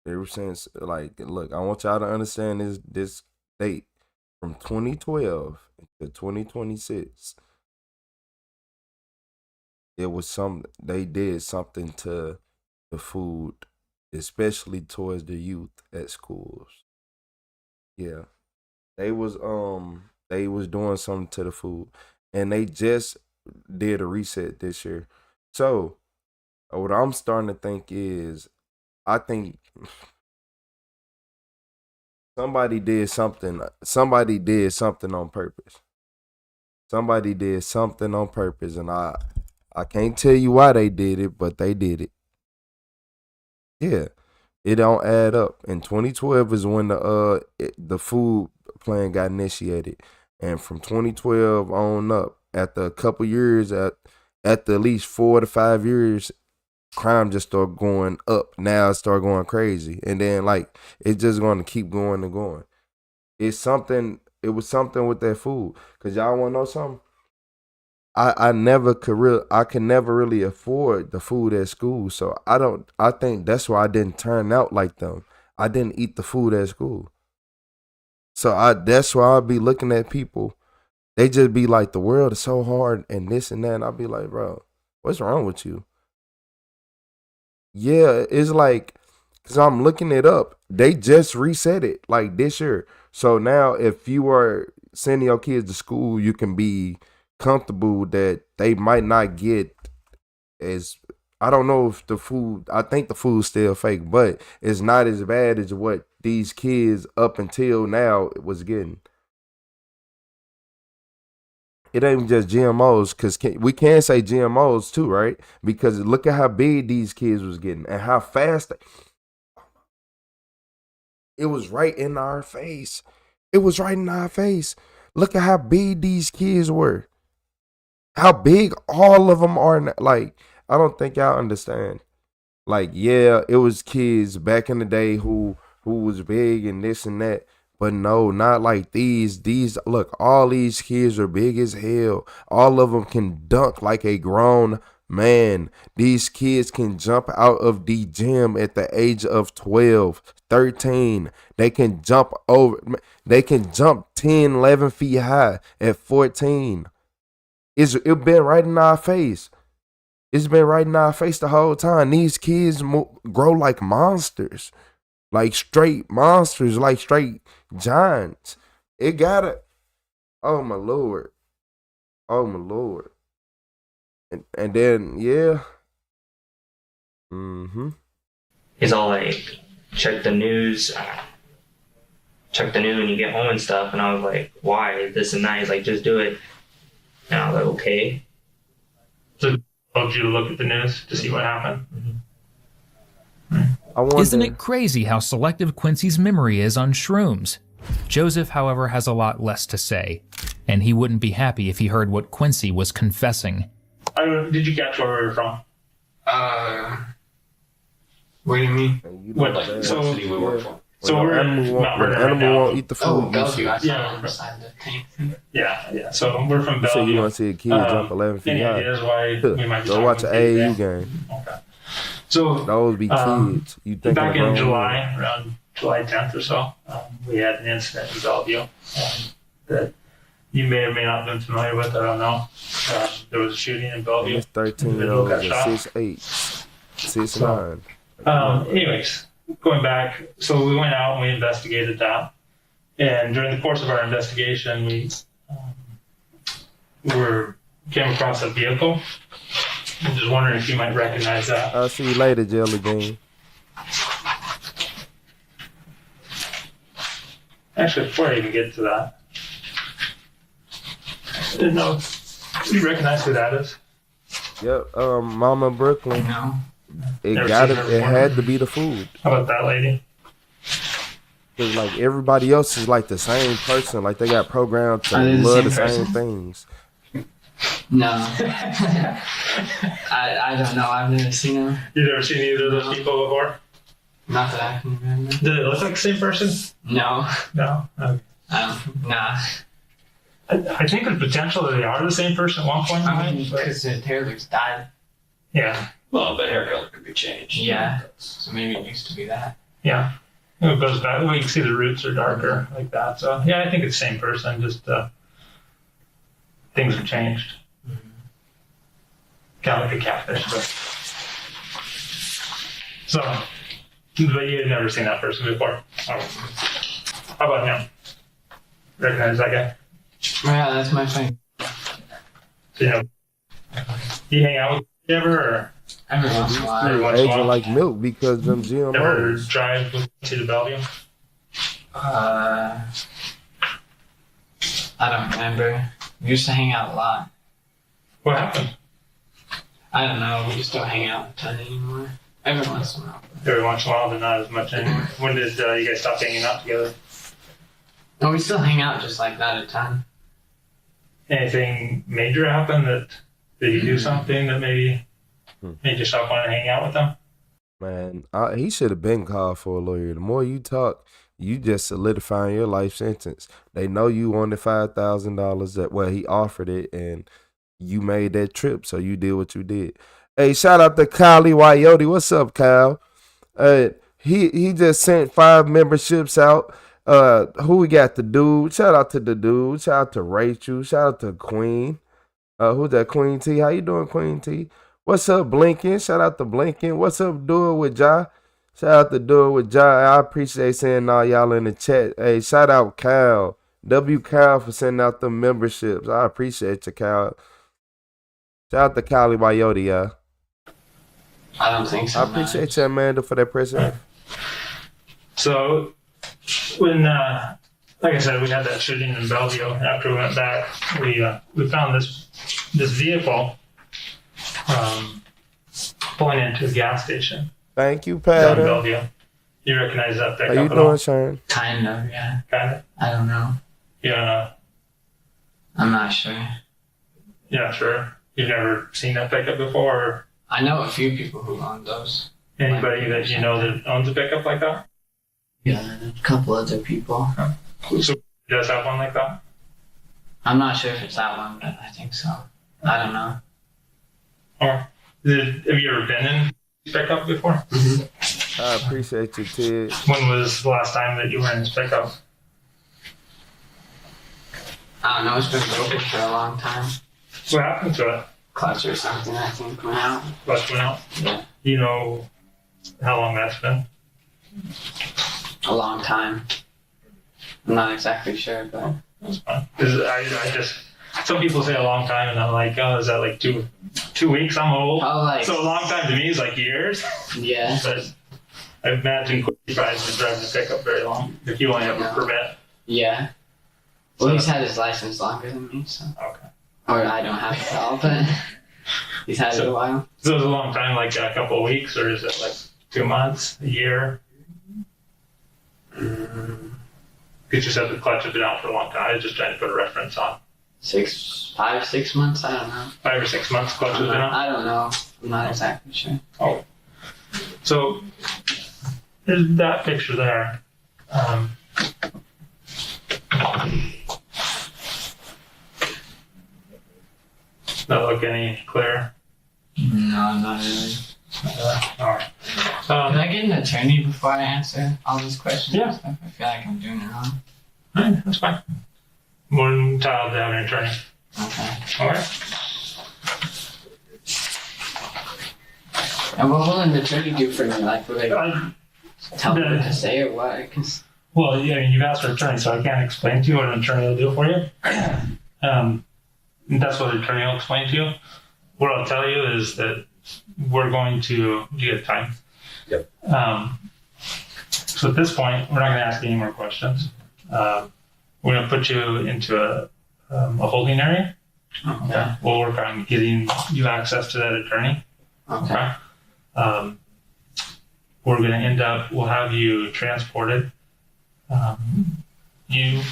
Ever since, like, look, I want y'all to understand this date from 2012 to 2026. They did something to the food, especially towards the youth at schools. Yeah, they was doing something to the food, and they just did a reset this year. So what I'm starting to think is, I think somebody did something on purpose. Somebody did something on purpose, and I can't tell you why they did it, but they did it. Yeah, it don't add up. And 2012 is when the food plan got initiated, and from 2012 on up, after a couple years, at least 4 to 5 years, crime just started going up. Now it started going crazy, and then like it's just going to keep going and going. It was something with that food. Cause y'all want to know something? I could never really afford the food at school, so I think that's why I didn't turn out like them. I didn't eat the food at school, so that's why I'll be looking at people. They just be like, the world is so hard and this and that, and I'll be like, bro, what's wrong with you? Yeah, it's like, cause I'm looking it up. They just reset it like this year. So now, if you are sending your kids to school, you can be comfortable that they might not get as, I don't know if the food, I think the food's still fake, but it's not as bad as what these kids up until now was getting. It ain't just GMOs, because we can say GMOs too, right? Because look at how big these kids was getting and how fast it was right in our face. It was right in our face. Look at how big these kids were. How big all of them are now. Like, I don't think y'all understand. Like, yeah, it was kids back in the day who was big and this and that. But no, not like these. Look, all these kids are big as hell. All of them can dunk like a grown man. These kids can jump out of the gym at the age of 12, 13. They can jump 10, 11 feet high at 14. It's been right in our face. It's been right in our face the whole time. These kids grow like monsters. Like straight monsters, like straight giants. It gotta, oh my Lord. Oh my Lord. And then, yeah. He's all like, check the news when you get home and stuff. And I was like, why? This and that. He's like, just do it. And I was like, okay. So I told you to look at the news to see what happened. Isn't it crazy how selective Quincy's memory is on shrooms? Joseph, however, has a lot less to say, and he wouldn't be happy if he heard what Quincy was confessing. Did you catch where we were from? What do you mean? What, like, so we work from. So we're in Mount Vernon right animal now. won't eat the food. Oh, Bellevue. Yeah. So we're from You say Bellevue. you want to see a kid jump 11 feet Any high? ideas why we might be Go watch an talking AAU today? game. Okay. So those be kids. You think back in July, around July 10th or so, we had an incident in Bellevue that you may or may not have been familiar with. I don't know. There was a shooting in Bellevue. It's 13-year-olds and 6'8", 6'9". Anyways, going back, so we went out and we investigated that. And during the course of our investigation, we came across a vehicle. I'm just wondering if you might recognize that. I'll see you later, Jelly Bean. Actually, before I even get to that, I didn't know. Do you recognize who that is? Yep, Mama Brooklyn. No. It Never seen her before. had to be the food. How about that lady? Cause like everybody else is like the same person. Like they got programmed to love the same things. No. I don't know. I've never seen him. You've never seen either of those people before? Not that I can remember. Did it look like the same person? No. No? Okay. Nah. I think the potential that they are the same person at one point in time. Because the hair looks dyed. Yeah. Well, the hair color could be changed. Yeah. So maybe it used to be that. Yeah. It goes back. We can see the roots are darker like that. So yeah, I think it's the same person. Just things have changed. Kind of like a catfish, but so. But you had never seen that person before. Oh. How about him? Recognize that guy? Yeah, that's my thing. So, you hang out with you ever, or? Every once in a while. Every once in a Aging while. like milk because of them GMOs. Ever drive with you to Bellevue? I don't remember. We used to hang out a lot. What happened? I don't know. We just don't hang out a ton anymore. Every once in a while. Every once in a while, but not as much anymore. When did you guys stop hanging out together? No, we still hang out just like not a ton. Anything major happen that did you do something that maybe made you stop wanting to hang out with them? Man, he should have been called for a lawyer. The more you talk, you just solidifying your life sentence. They know you wanted $5,000. That he offered it, and you made that trip, so you did what you did. Hey, shout out to Kylie Wyote. What's up, Kyle? He just sent 5 memberships out. Who we got? The dude. Shout out to the dude. Shout out to Rachel. Shout out to Queen. Who's that? Queen T. How you doing, Queen T? What's up, Blinken? Shout out to Blinken. What's up, Doing with Ja? Shout out to Doing with Ja. I appreciate seeing all y'all in the chat. Hey, shout out Kyle. W. Kyle for sending out the memberships. I appreciate you, Kyle. Shout out to Kylie Wyote, y'all. I don't think so. I appreciate you, Amanda, for that present. So, when, like I said, we had that shooting in Bellevue. After we went back, we found this vehicle pulling into a gas station. Thank you, Down in Pat. Bellevue. You recognize that pickup How you at all? doing, Sharon? Kind of, yeah. Kind of? I don't know. You don't know? I'm not sure. You're not sure? You've never seen that pickup before? Or I know a few people who own those. anybody that you know that owns a pickup like that? Yeah, a couple other people. So does have one like that? I'm not sure if it's that one, but I think so. I don't know. Or have you ever been in a pickup before? I appreciate you, Ted. When was the last time that you were in this pickup? I don't know. It's been broken for a long time. What happened to it? Clutch or something, I think, went out. Clutch went out? Yeah. You know how long that's been? A long time. I'm not exactly sure, but That's fine. 'Cause I just, some people say a long time, and I'm like, oh, is that like two weeks? I'm old. Oh, like, so a long time to me is like years. Yeah. But I imagine you guys been driving the pickup very long if you only have a permit. Yeah. Well, he's had his license longer than me, so. Okay. Or I don't have it all, but he's had it a while. So it's a long time, like a couple of weeks, or is it like 2 months, a year? Because you said the clutch has been out for a long time. I was just trying to put a reference on. 5, 6 months, I don't know. 5 or 6 months clutch has been out? I don't know. I'm not exactly sure. Oh. So there's that picture there. Not look any clearer? No, not really. Alright. Can I get an attorney before I answer all these questions? Yeah. And stuff? I feel like I'm doing it wrong. Alright, that's fine. More than entitled to have an attorney. Okay. Alright. And what will an attorney do for me? Like, will they tell me what to say or what? I can... Well, yeah, you've asked for an attorney, so I can't explain to you what an attorney will do for you. That's what an attorney will explain to you. What I'll tell you is that we're going to get time. Yep. So at this point, we're not going to ask any more questions. We're going to put you into a holding area. Okay. We'll work on getting you access to that attorney. Okay. We're going to we'll have you transported. You're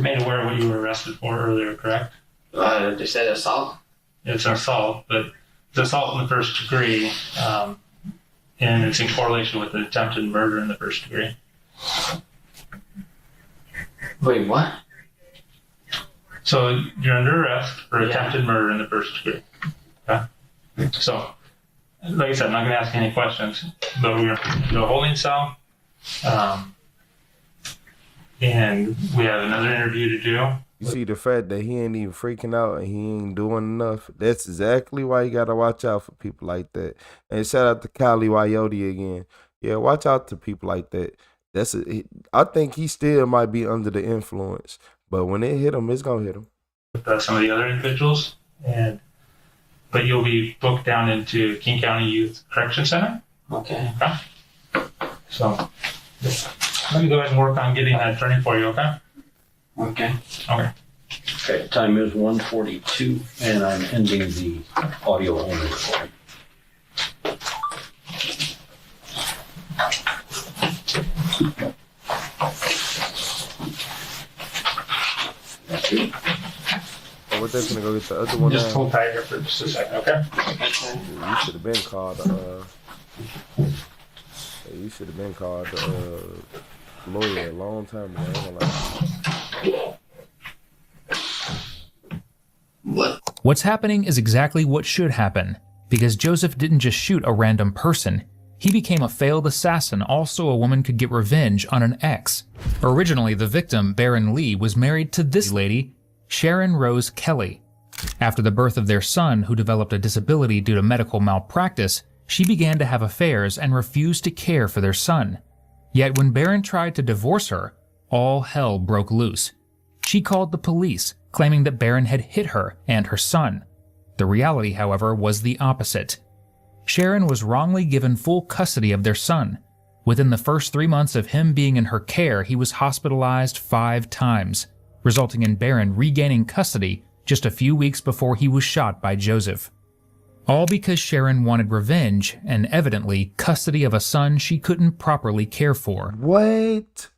made aware of what you were arrested for earlier, correct? They said assault? It's an assault, but it's assault in the first degree, and it's in correlation with the attempted murder in the first degree. Wait, what? So you're under arrest for attempted murder in the first degree. Okay? So, like I said, I'm not going to ask any questions, but we're going to do a holding cell. And we have another interview to do. You see the fact that he ain't even freaking out and he ain't doing enough. That's exactly why you gotta watch out for people like that. And shout out to Kali Wayoti again. Yeah, watch out to people like that. I think he still might be under the influence, but when it hit him, it's gonna hit him. With some of the other individuals, but you'll be booked down into King County Youth Correction Center. Okay. So let me go ahead and work on getting that attorney for you. Okay. Okay. Okay. Okay, time is 1:42, and I'm ending the audio only recording. Oh, we're definitely gonna get the other one. Just hold tight here for just a second, okay? You should have been called. You should have been called lawyer a long time ago. What's happening is exactly what should happen, because Joseph didn't just shoot a random person. He became a failed assassin, also a woman could get revenge on an ex. Originally, the victim, Baron Lee, was married to this lady, Sharon Rose Kelly. After the birth of their son, who developed a disability due to medical malpractice, she began to have affairs and refused to care for their son. Yet when Baron tried to divorce her, all hell broke loose. She called the police, claiming that Baron had hit her and her son. The reality, however, was the opposite. Sharon was wrongly given full custody of their son. Within the first 3 months of him being in her care, he was hospitalized 5 times, resulting in Baron regaining custody just a few weeks before he was shot by Joseph. All because Sharon wanted revenge and, evidently, custody of a son she couldn't properly care for. What?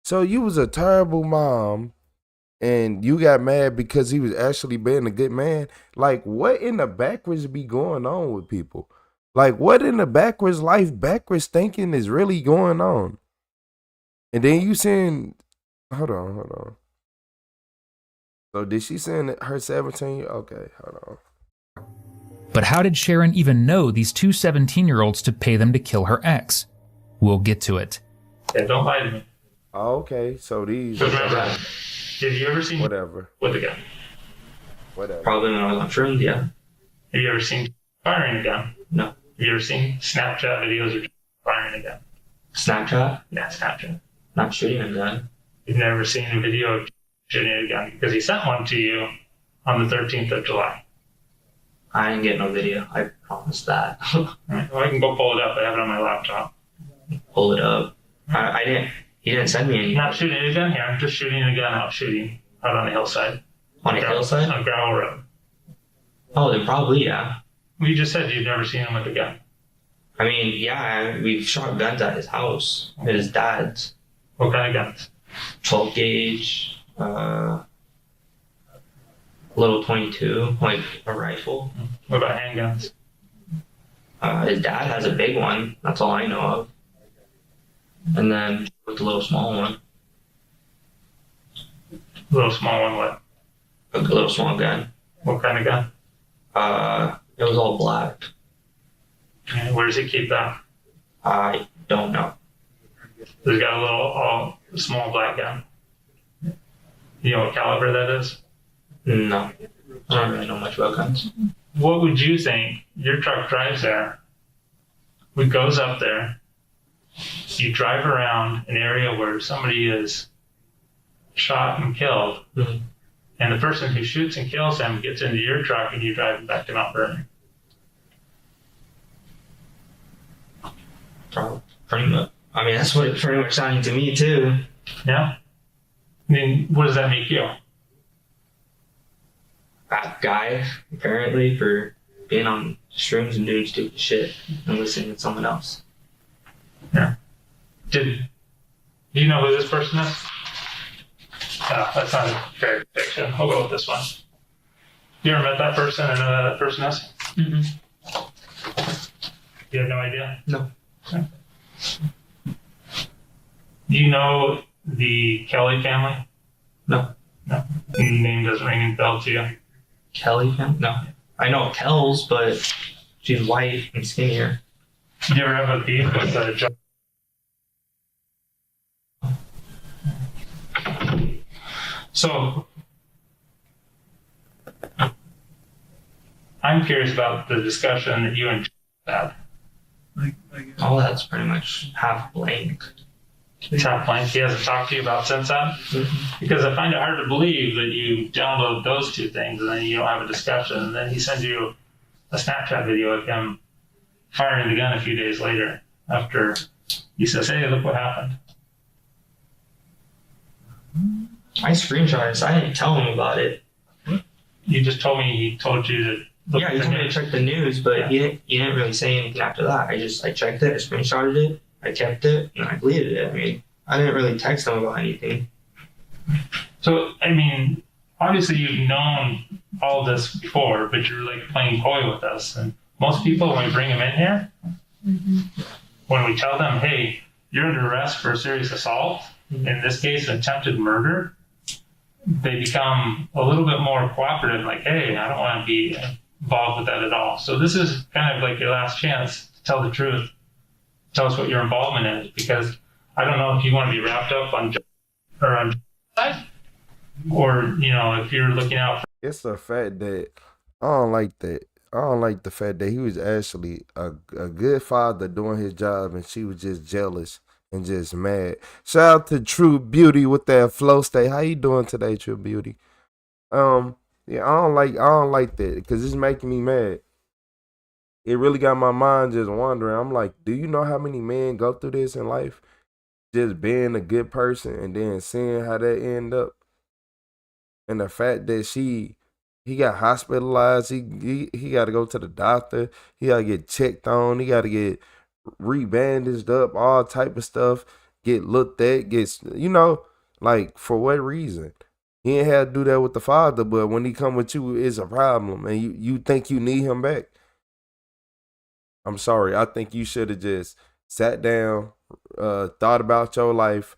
So you was a terrible mom and you got mad because he was actually being a good man? Like, what in the backwards be going on with people? Like, what in the backwards life, backwards thinking is really going on? And then you saying, hold on. So did she send her 17? Okay, hold on. But how did Sharon even know these 2 17-year-olds to pay them to kill her ex? We'll get to it. Yeah, don't lie to me. Oh, okay, so these. So remember, have you ever seen whatever with a gun? Whatever. Probably when I was on shrooms, yeah. Have you ever seen firing a gun? No. Have you ever seen Snapchat videos of firing a gun? Snapchat? Yeah, Snapchat. Not shooting a gun. You've never seen a video of shooting a gun because he sent one to you on the 13th of July. I didn't get no video. I promise that. Well, I can go pull it up. I have it on my laptop. Pull it up. I didn't. He didn't send me anything. Not shooting a gun here. I'm just shooting a gun out on the hillside. On a hillside? On a gravel road. Oh, then probably, yeah. Well, you just said you've never seen him with a gun. I mean, yeah, we've shot guns at his house. At his dad's. What kind of guns? 12 gauge, little 22, like a rifle. What about handguns? His dad has a big one. That's all I know of. And then with the little small one. Little small one, what? A little small gun. What kind of gun? It was all black. And where does he keep that? I don't know. He's got a little small black gun. You know what caliber that is? No. I don't really know much about guns. What would you think? Your truck drives there. It goes up there. You drive around an area where somebody is shot and killed. Mm-hmm. And the person who shoots and kills him gets into your truck and you drive him back to Mount Vernon. Pretty much. I mean, that's what it pretty much sounded to me, too. Yeah? I mean, what does that make you? Bad guy, apparently, for being on shrooms and doing stupid shit and listening to someone else. Yeah. Do you know who this person is? No, that's not a fair fiction. I'll go with this one. You ever met that person or know who that person is? Mm-mm. You have no idea? No. Okay. Do you know the Kelly family? No. No. The name doesn't ring a bell to you? Kelly family? No. I know Kells, but she's white and skinnier. Did you ever have a beef with Joe? So I'm curious about the discussion that you and had. Oh, that's pretty much half blank. It's half blank. He hasn't talked to you about since then? Because I find it hard to believe that you download those two things and then you don't have a discussion. And then he sends you a Snapchat video of him firing the gun a few days later after he says, hey, look what happened. I screenshot it, so I didn't tell him about it. You just told me he told you to look Yeah, at he the told me to news. check the news, but he didn't really say anything after that. I checked it, I screenshotted it, I kept it, and I deleted it. I mean, I didn't really text him about anything. So, I mean, obviously you've known all this before, but you're like playing coy with us. And most people, when we bring them in here, when we tell them, hey, you're under arrest for a serious assault, in this case, an attempted murder, they become a little bit more cooperative, like, hey, I don't want to be involved with that at all. So this is kind of like your last chance to tell the truth. Tell us what your involvement is, because I don't know if you want to be wrapped up on side, or, you know, if you're looking out for... It's the fact that I don't like that. I don't like the fact that he was actually a good father doing his job and she was just jealous and just mad. Shout out to True Beauty with that flow state. How you doing today, True Beauty? Yeah, I don't like that because it's making me mad. It really got my mind just wondering. I'm like, do you know how many men go through this in life? Just being a good person and then seeing how that end up. And the fact that he got hospitalized, he got to go to the doctor, he got to get checked on, he got to get rebandaged up, all type of stuff, get looked at, you know, like, for what reason? He ain't had to do that with the father, but when he come with you, it's a problem, and you think you need him back. I'm sorry, I think you should have just sat down, thought about your life,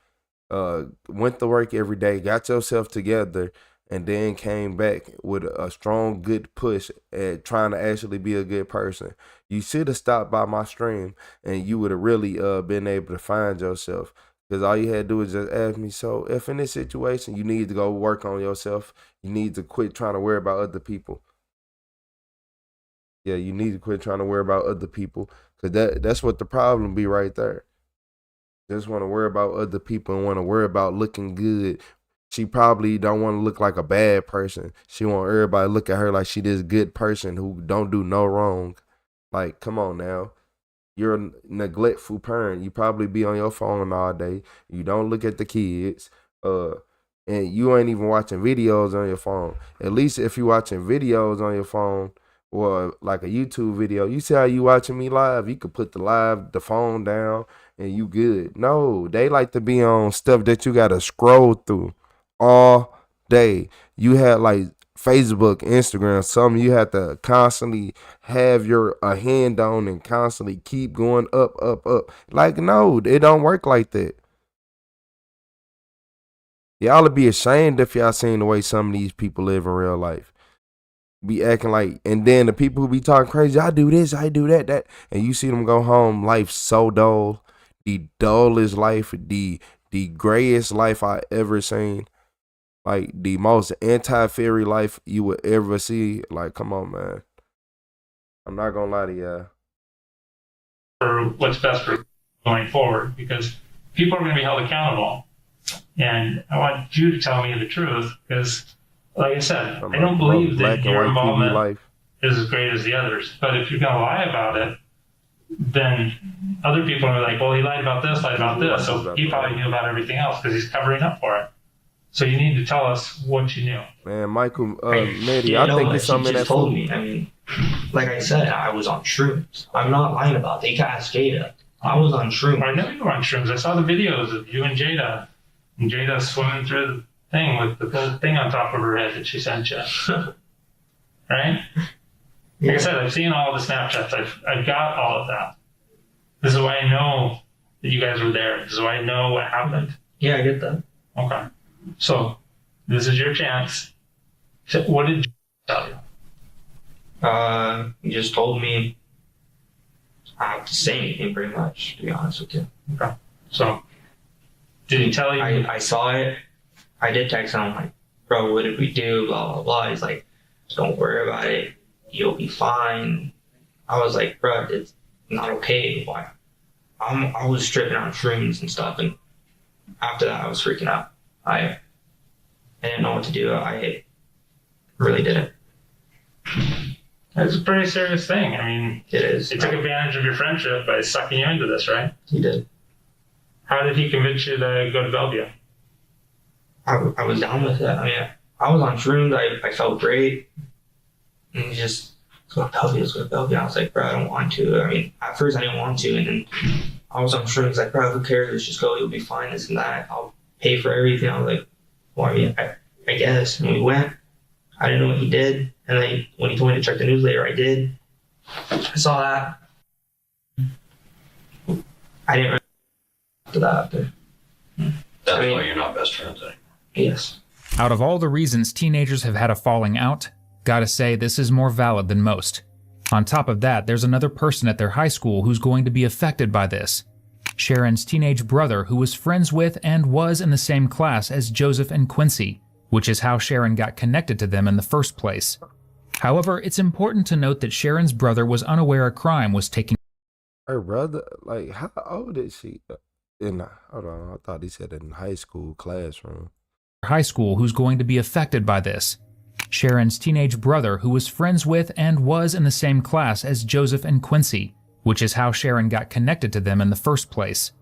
went to work every day, got yourself together, and then came back with a strong, good push at trying to actually be a good person. You should have stopped by my stream, and you would have really been able to find yourself. Because all you had to do is just ask me, so if in this situation you need to go work on yourself, you need to quit trying to worry about other people. Yeah, you need to quit trying to worry about other people. Because that's what the problem be right there. Just want to worry about other people and want to worry about looking good. She probably don't want to look like a bad person. She want everybody to look at her like she this good person who don't do no wrong. Like, come on now. You're a neglectful parent. You probably be on your phone all day. You don't look at the kids. And you ain't even watching videos on your phone. At least if you watching videos on your phone or like a YouTube video, you see how you watching me live? You could put the phone down and you good. No, they like to be on stuff that you got to scroll through all day. You had like Facebook, Instagram, something you have to constantly have a hand on and constantly keep going up. Like, no, it don't work like that. Y'all would be ashamed if y'all seen the way some of these people live in real life. Be acting like, and then the people who be talking crazy, I do this, I do that, and you see them go home, life so dull, the dullest life, the grayest life I ever seen. Like, the most anti-fairy life you would ever see. Like, come on, man. I'm not going to lie to y'all. For what's best for going forward, because people are going to be held accountable. And I want you to tell me the truth, because, like I said, I don't believe that your involvement is as great as the others. But if you're going to lie about it, then other people are like, well, he lied about this, so he probably knew about everything else because he's covering up for it. So you need to tell us what you knew. Man, Michael, Nettie, I think it's something that told me. I mean, like I said, I was on shrooms. I'm not lying about it. They can ask Jada. I was on shrooms. I know you were on shrooms. I saw the videos of you and Jada swimming through the thing with the little thing on top of her head that she sent you. Right? Like I said, I've seen all the Snapchats. I've got all of that. This is why I know that you guys were there. This is why I know what happened. Yeah, I get that. Okay. So, this is your chance. So what did you tell you? He just told me I have to say anything, pretty much, to be honest with you. Okay. So, did he tell you? I saw it. I did text him, like, bro, what did we do? Blah, blah, blah. He's like, don't worry about it. You'll be fine. I was like, bro, it's not okay. Why? I was stripping on shrooms and stuff. And after that, I was freaking out. I didn't know what to do. I really didn't. It's a pretty serious thing. I mean, it is. He took advantage of your friendship by sucking you into this, right? He did. How did he convince you to go to Bellevue? I was down with it. I mean, I was on shrooms. I felt great. And he just, let's go to Bellevue. I was like, bro, I don't want to. I mean, at first I didn't want to. And then I was on shrooms. Like, bro, who cares? Let's just go. You'll be fine. This and that. I'll pay for everything. I was like, well, I mean, I guess. And we went. I didn't know what he did. And then when he told me to check the news later, I did. I saw that. I didn't really after that. That's why you're not best friends anymore. Yes. Out of all the reasons teenagers have had a falling out, gotta say this is more valid than most. On top of that, there's another person at their high school who's going to be affected by this. Sharon's teenage brother, who was friends with and was in the same class as Joseph and Quincy, which is how Sharon got connected to them in the first place. However, it's important to note that Sharon's brother was unaware a crime was taking. Her brother, like, how old is she? Hold on, I thought he said in high school classroom. High school who's going to be affected by this. Sharon's teenage brother, who was friends with and was in the same class as Joseph and Quincy, which is how Sharon got connected to them in the first place.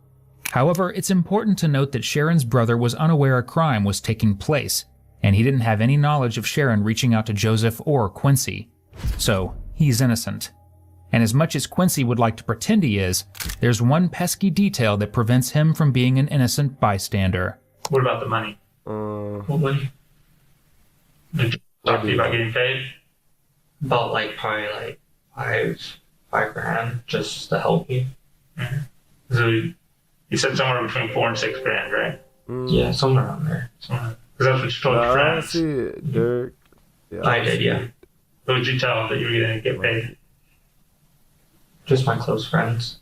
However, it's important to note that Sharon's brother was unaware a crime was taking place, and he didn't have any knowledge of Sharon reaching out to Joseph or Quincy. So, he's innocent. And as much as Quincy would like to pretend he is, there's one pesky detail that prevents him from being an innocent bystander. What about the money? What money? Did you talk to you about getting paid? About probably five grand just to help me. Mm-hmm. So you said somewhere between $4 and $6 grand, right? Yeah, somewhere around there. Because that's what you told your friends. I see it, Dirk. Yeah, I did, yeah. Who would you tell them that you were going to get paid? Just my close friends.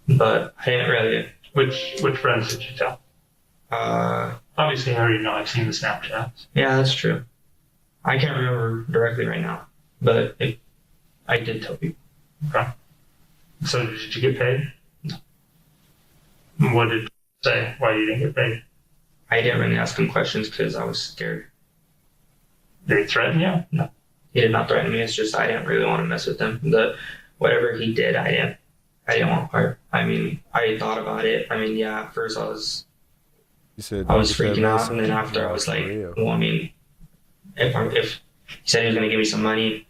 But I didn't really. Which friends did you tell? Obviously, I already know. I've seen the Snapchats. Yeah, that's true. I can't remember directly right now, but I did tell people. Okay. So did you get paid? No. What did you say? Why you didn't get paid? I didn't really ask him questions because I was scared. Did he threaten you? No. He did not threaten me. It's just I didn't really want to mess with him. Whatever he did, I didn't want part. I mean, I thought about it. I mean, yeah, at first I was freaking out, and then after I was like, well, I mean, if he said he was going to give me some money,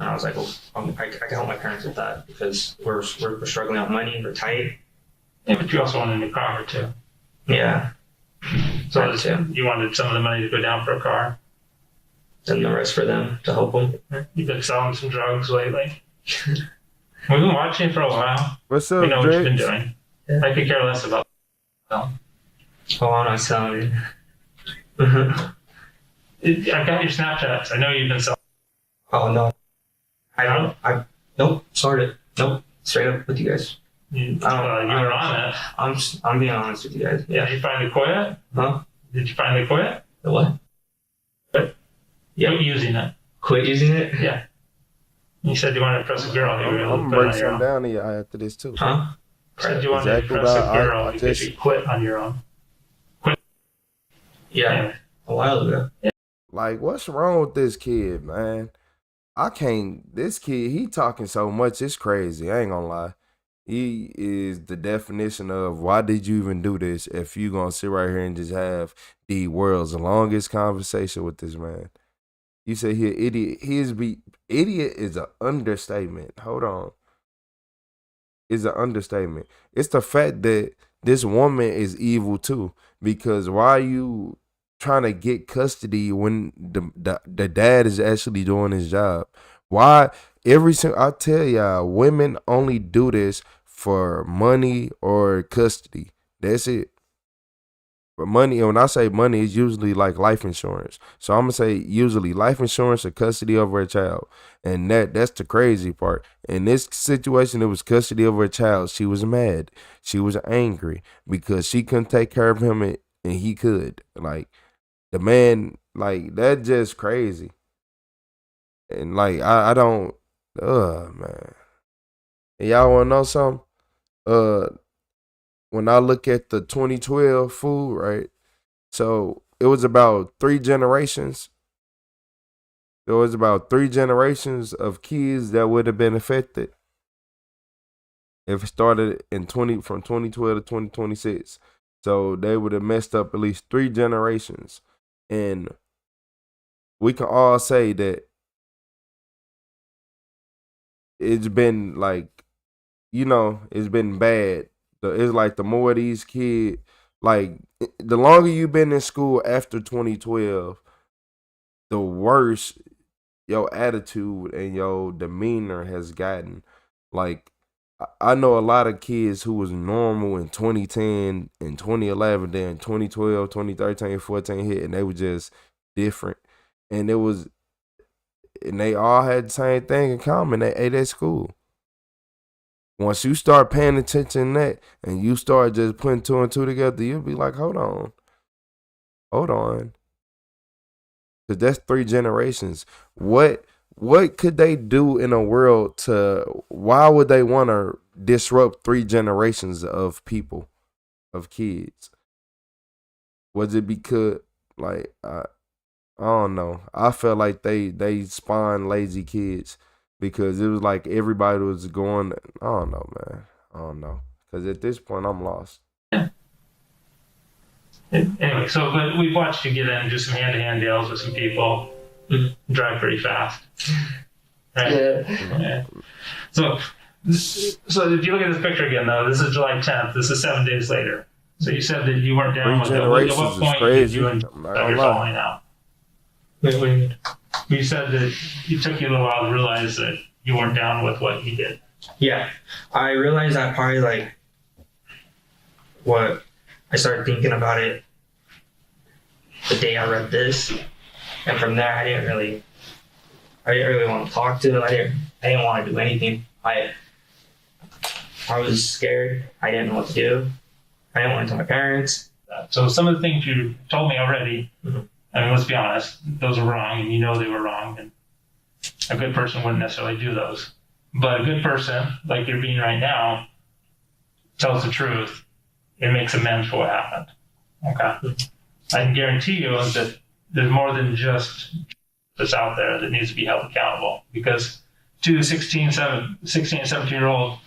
and I was like, well, I can help my parents with that because we're struggling out money, we're tight. Yeah, but you also want a new car too. Yeah. So you wanted some of the money to go down for a car? And the rest for them to help them. You've been selling some drugs lately. We've been watching you for a while. What's up, we know Drake? what you've been doing. Yeah. I could care less about selling. Oh, I'm not selling. I've got your Snapchats. I know you've been selling. Oh, no. Nope, sorry. Nope, straight up with you guys. You were on it. I'm being honest with you guys. Yeah. Did you finally quit? Huh? Did you finally quit? The what? Yeah. Quit using it. Quit using it? Yeah. You said you wanted to impress a girl. I'm gonna break some down here after this too. Huh? You said you wanted to impress a girl because you quit on your own. Quit. Yeah. Anyway. A while ago. Yeah. Like, what's wrong with this kid, man? This kid, he talking so much, it's crazy. I ain't gonna lie. He is the definition of why did you even do this if you gonna sit right here and just have the world's longest conversation with this man. You say he an idiot. Idiot is an understatement. Hold on. It's an understatement. It's the fact that this woman is evil too. Because why are you trying to get custody when the dad is actually doing his job? Why? I tell y'all, women only do this for money or custody. That's it. For money, and when I say money, it's usually like life insurance. So I'm gonna say usually life insurance or custody over a child. And that's the crazy part. In this situation, it was custody over a child. She was mad. She was angry because she couldn't take care of him and he could. Like, the man, like, that just crazy. And like I don't man. And y'all wanna know something? When I look at the 2012 food, right? So it was about 3 generations. There was about 3 generations of kids that would have been affected if it started in from 2012 to 2026. So they would have messed up at least 3 generations. And we can all say that it's been like, it's been bad. It's like the more of these kids, like the longer you've been in school after 2012, the worse your attitude and your demeanor has gotten. Like, I know a lot of kids who was normal in 2010 and 2011, then 2012, 2013, 14 hit, and they were just different. And they all had the same thing in common. They ate at school. Once you start paying attention to that and you start just putting 2 and 2 together, you'll be like, hold on. Because that's 3 generations. What could they do in a world why would they want to disrupt 3 generations of people, of kids? Was it because, like, I don't know. I felt like they spawned lazy kids because it was like everybody was going. I don't know, man. I don't know. Because at this point, I'm lost. Anyway, but we've watched you get in and do some hand-to-hand deals with some people, drive pretty fast. Right? Yeah. So if you look at this picture again, though, this is July 10th. This is 7 days later. So you said that you weren't down with it. At what point did you and you're falling out? Wait, what do you mean? You said that it took you a little while to realize that you weren't down with what he did. Yeah, I realized that probably like what I started thinking about it the day I read this, and from there I didn't really want to talk to him. I didn't want to do anything. I was scared. I didn't know what to do. I didn't want to tell my parents. So some of the things you told me already, I mean, let's be honest, those were wrong, and you know they were wrong, and a good person wouldn't necessarily do those. But a good person, like you're being right now, tells the truth. It makes amends for what happened. Okay? I can guarantee you that there's more than just that's out there that needs to be held accountable, because 2 16 and 17-year-old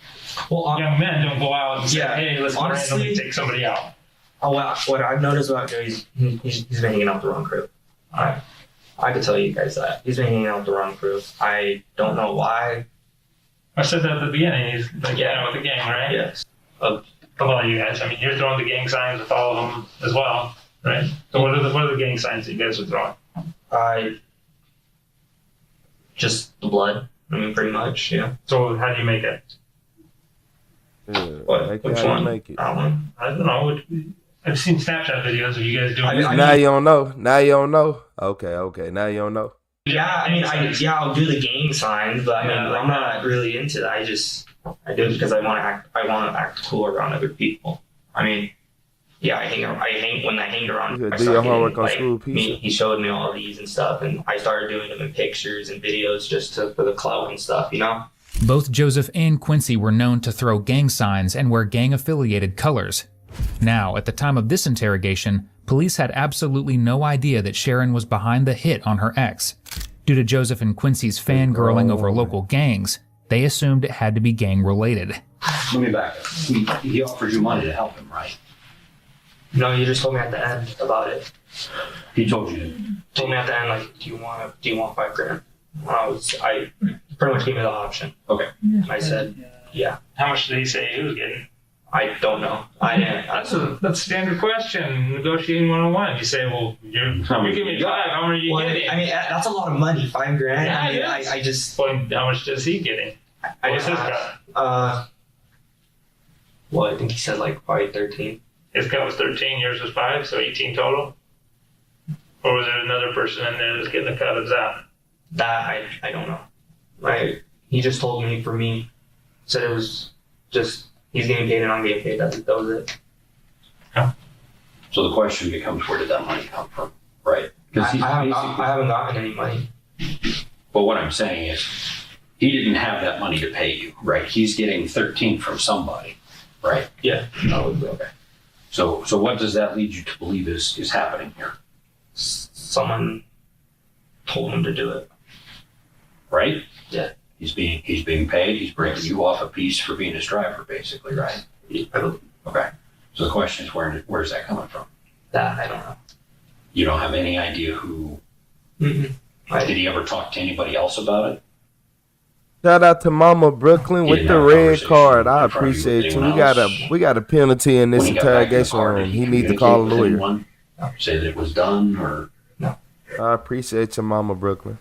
young men don't go out and say, hey, let's randomly take somebody out. What I've noticed about Joe, he's been hanging out with the wrong crew. I could tell you guys that. He's been hanging out with the wrong crew. I don't know why. I said that at the beginning. He's like, with the gang, right? Yes. Of all you guys. I mean, you're throwing the gang signs with all of them as well, right? So what are the gang signs that you guys are throwing? Just the blood. I mean, pretty much, yeah. So how do you make it? Which one? Make it. That one? I don't know. I've seen Snapchat videos of you guys doing it. Now you don't know. Okay. Now you don't know. Yeah, I'll do the gang signs, but I'm not really into that. I do it because I want to act cool around other people. I mean, yeah, I hang when I hang around. Do your homework on school, pizza. He showed me all of these and stuff, and I started doing them in pictures and videos just for the clout and stuff, you know. Both Joseph and Quincy were known to throw gang signs and wear gang-affiliated colors. Now, at the time of this interrogation, police had absolutely no idea that Sharon was behind the hit on her ex. Due to Joseph and Quincy's fangirling over local gangs, they assumed it had to be gang-related. Let me back up. He offered you money to help him, right? No, you just told me at the end about it. He told you? Told me at the end, like, do you want $5,000? I pretty much gave me the option. Okay. I said, yeah. How much did he say he was getting? I don't know. I didn't. That's a standard question. Negotiating 101. You say, well, you're giving me $5. How much are you getting? I mean, that's a lot of money. $5,000. Yeah, I just. How much is he getting? What's his cut? Well, I think he said like 13. His cut was 13. Yours was 5, so 18 total. Or was there another person in there that's getting the cut of that? That I don't know. He just told me for me. Said it was just. He's getting paid and I'm getting paid. That was it. So the question becomes, where did that money come from? right? I haven't gotten any money. But what I'm saying is, he didn't have that money to pay you, right? He's getting 13 from somebody, right? Yeah. Okay. So what does that lead you to believe is happening here? Someone told him to do it. Right? Yeah. He's being paid. He's breaking you off a piece for being his driver, basically, right? Okay. So the question is, where's that coming from? That I don't know. You don't have any idea who? Did he ever talk to anybody else about it? Shout out to Mama Brooklyn with the red card. I appreciate you. We got a penalty in this interrogation room. He needs to call a lawyer. Say that it was done, or no? I appreciate you, Mama Brooklyn.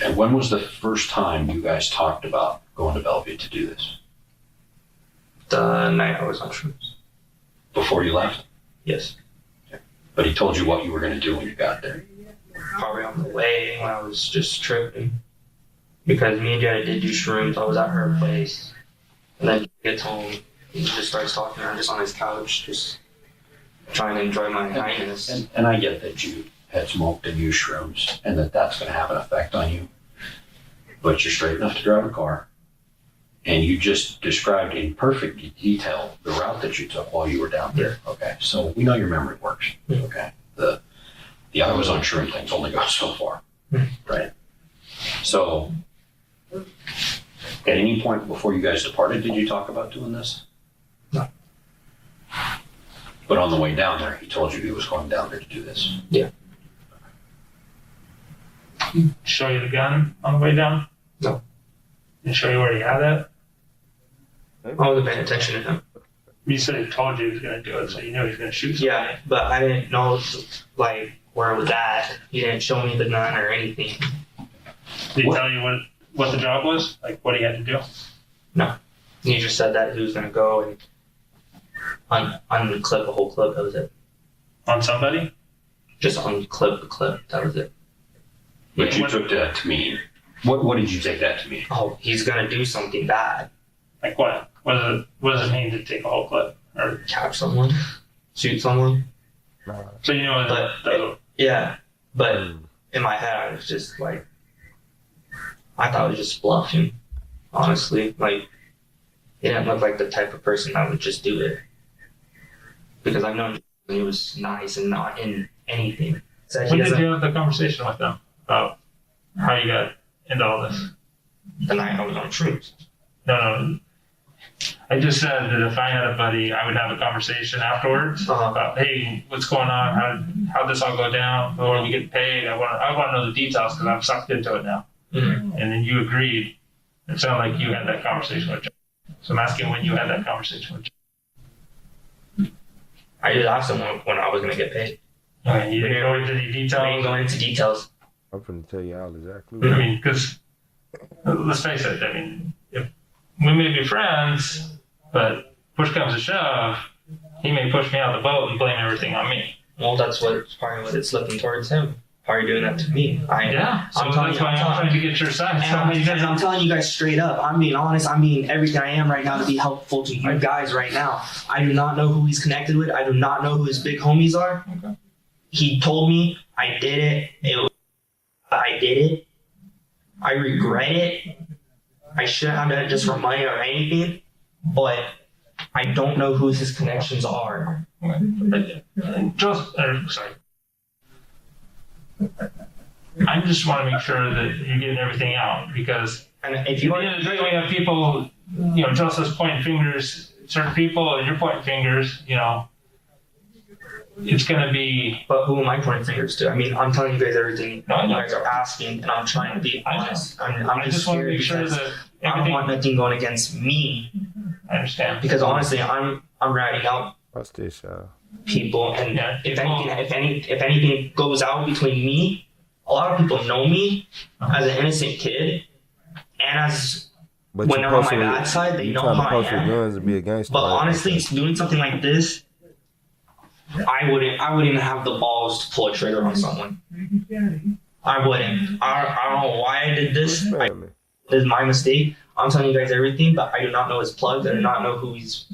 And when was the first time you guys talked about going to Bellevue to do this? The night I was on shrooms. Before you left? Yes. Okay. But he told you what you were going to do when you got there? Probably on the way when I was just tripping. Because me and Janet did do shrooms. I was at her place. And then he gets home. He just starts talking to her just on his couch, just trying to enjoy my highness. And I get that you had smoked and used shrooms and that's going to have an effect on you. But you're straight enough to drive a car. And you just described in perfect detail the route that you took while you were down there. Okay, so we know your memory works. Okay, the I was on shroom things only goes so far, right? So, at any point before you guys departed, did you talk about doing this? No. But on the way down there, he told you he was going down there to do this. Yeah. Show you the gun on the way down? No. Did show you where he had it? I wasn't paying attention to him. You said he told you he was going to do it, so you knew he was going to shoot somebody. Yeah, but I didn't know like where it was at. He didn't show me the gun or anything. Did he tell you what the job was? Like what he had to do? No. He just said that he was going to go and unclip a whole clip. That was it. On somebody? Just unclip the clip. That was it. But you took that to mean. What did you take that to mean? Oh, he's going to do something bad. Like what? What does it mean to take a whole clip? Or catch someone? Shoot someone? So you know but in my head I was just like, I thought I was just bluffing. Honestly, like he didn't look like the type of person that would just do it. Because I've known he was nice and not in anything. So when did you have the conversation with them about how you got into all this? The night I was on shrooms. No. I just said that if I had a buddy, I would have a conversation afterwards about, hey, what's going on? How'd this all go down? Or we get paid? I want to know the details because I'm sucked into it now. Mm-hmm. And then you agreed. It sounded like you had that conversation with John. So I'm asking when you had that conversation with John. I just asked him when I was going to get paid. Okay, you didn't go into the details? I didn't go into details. I'm going to tell you all exactly. I mean, because let's face it, I mean, if we may be friends, but push comes to shove, he may push me out the boat and blame everything on me. Well, that's probably what it's looking towards him. Probably doing that to me. So that's why I'm trying to get your side. I'm telling you guys straight up. I'm being honest. I'm being everything I am right now to be helpful to you guys right now. I do not know who he's connected with. I do not know who his big homies are. Okay. He told me I did it. I did it. I regret it. I shouldn't have done it just for money or anything, but I don't know who his connections are. Sorry. I just want to make sure that you're getting everything out because if you at the end of the day, we have people, Joseph's pointing fingers at certain people, and you're pointing fingers, it's going to be. But who am I pointing fingers to? I mean, I'm telling you guys everything you guys are asking, and I'm trying to be honest. I just want to make sure that I don't want nothing going against me. I understand. Because honestly, I'm ratting out people, and if anything goes out between me, a lot of people know me as an innocent kid, and as when they're on my bad side, they know how I am. But honestly, doing something like this, I wouldn't have the balls to pull a trigger on someone. I wouldn't. I don't know why I did this. This is my mistake. I'm telling you guys everything, but I do not know his plugs. I do not know who he's.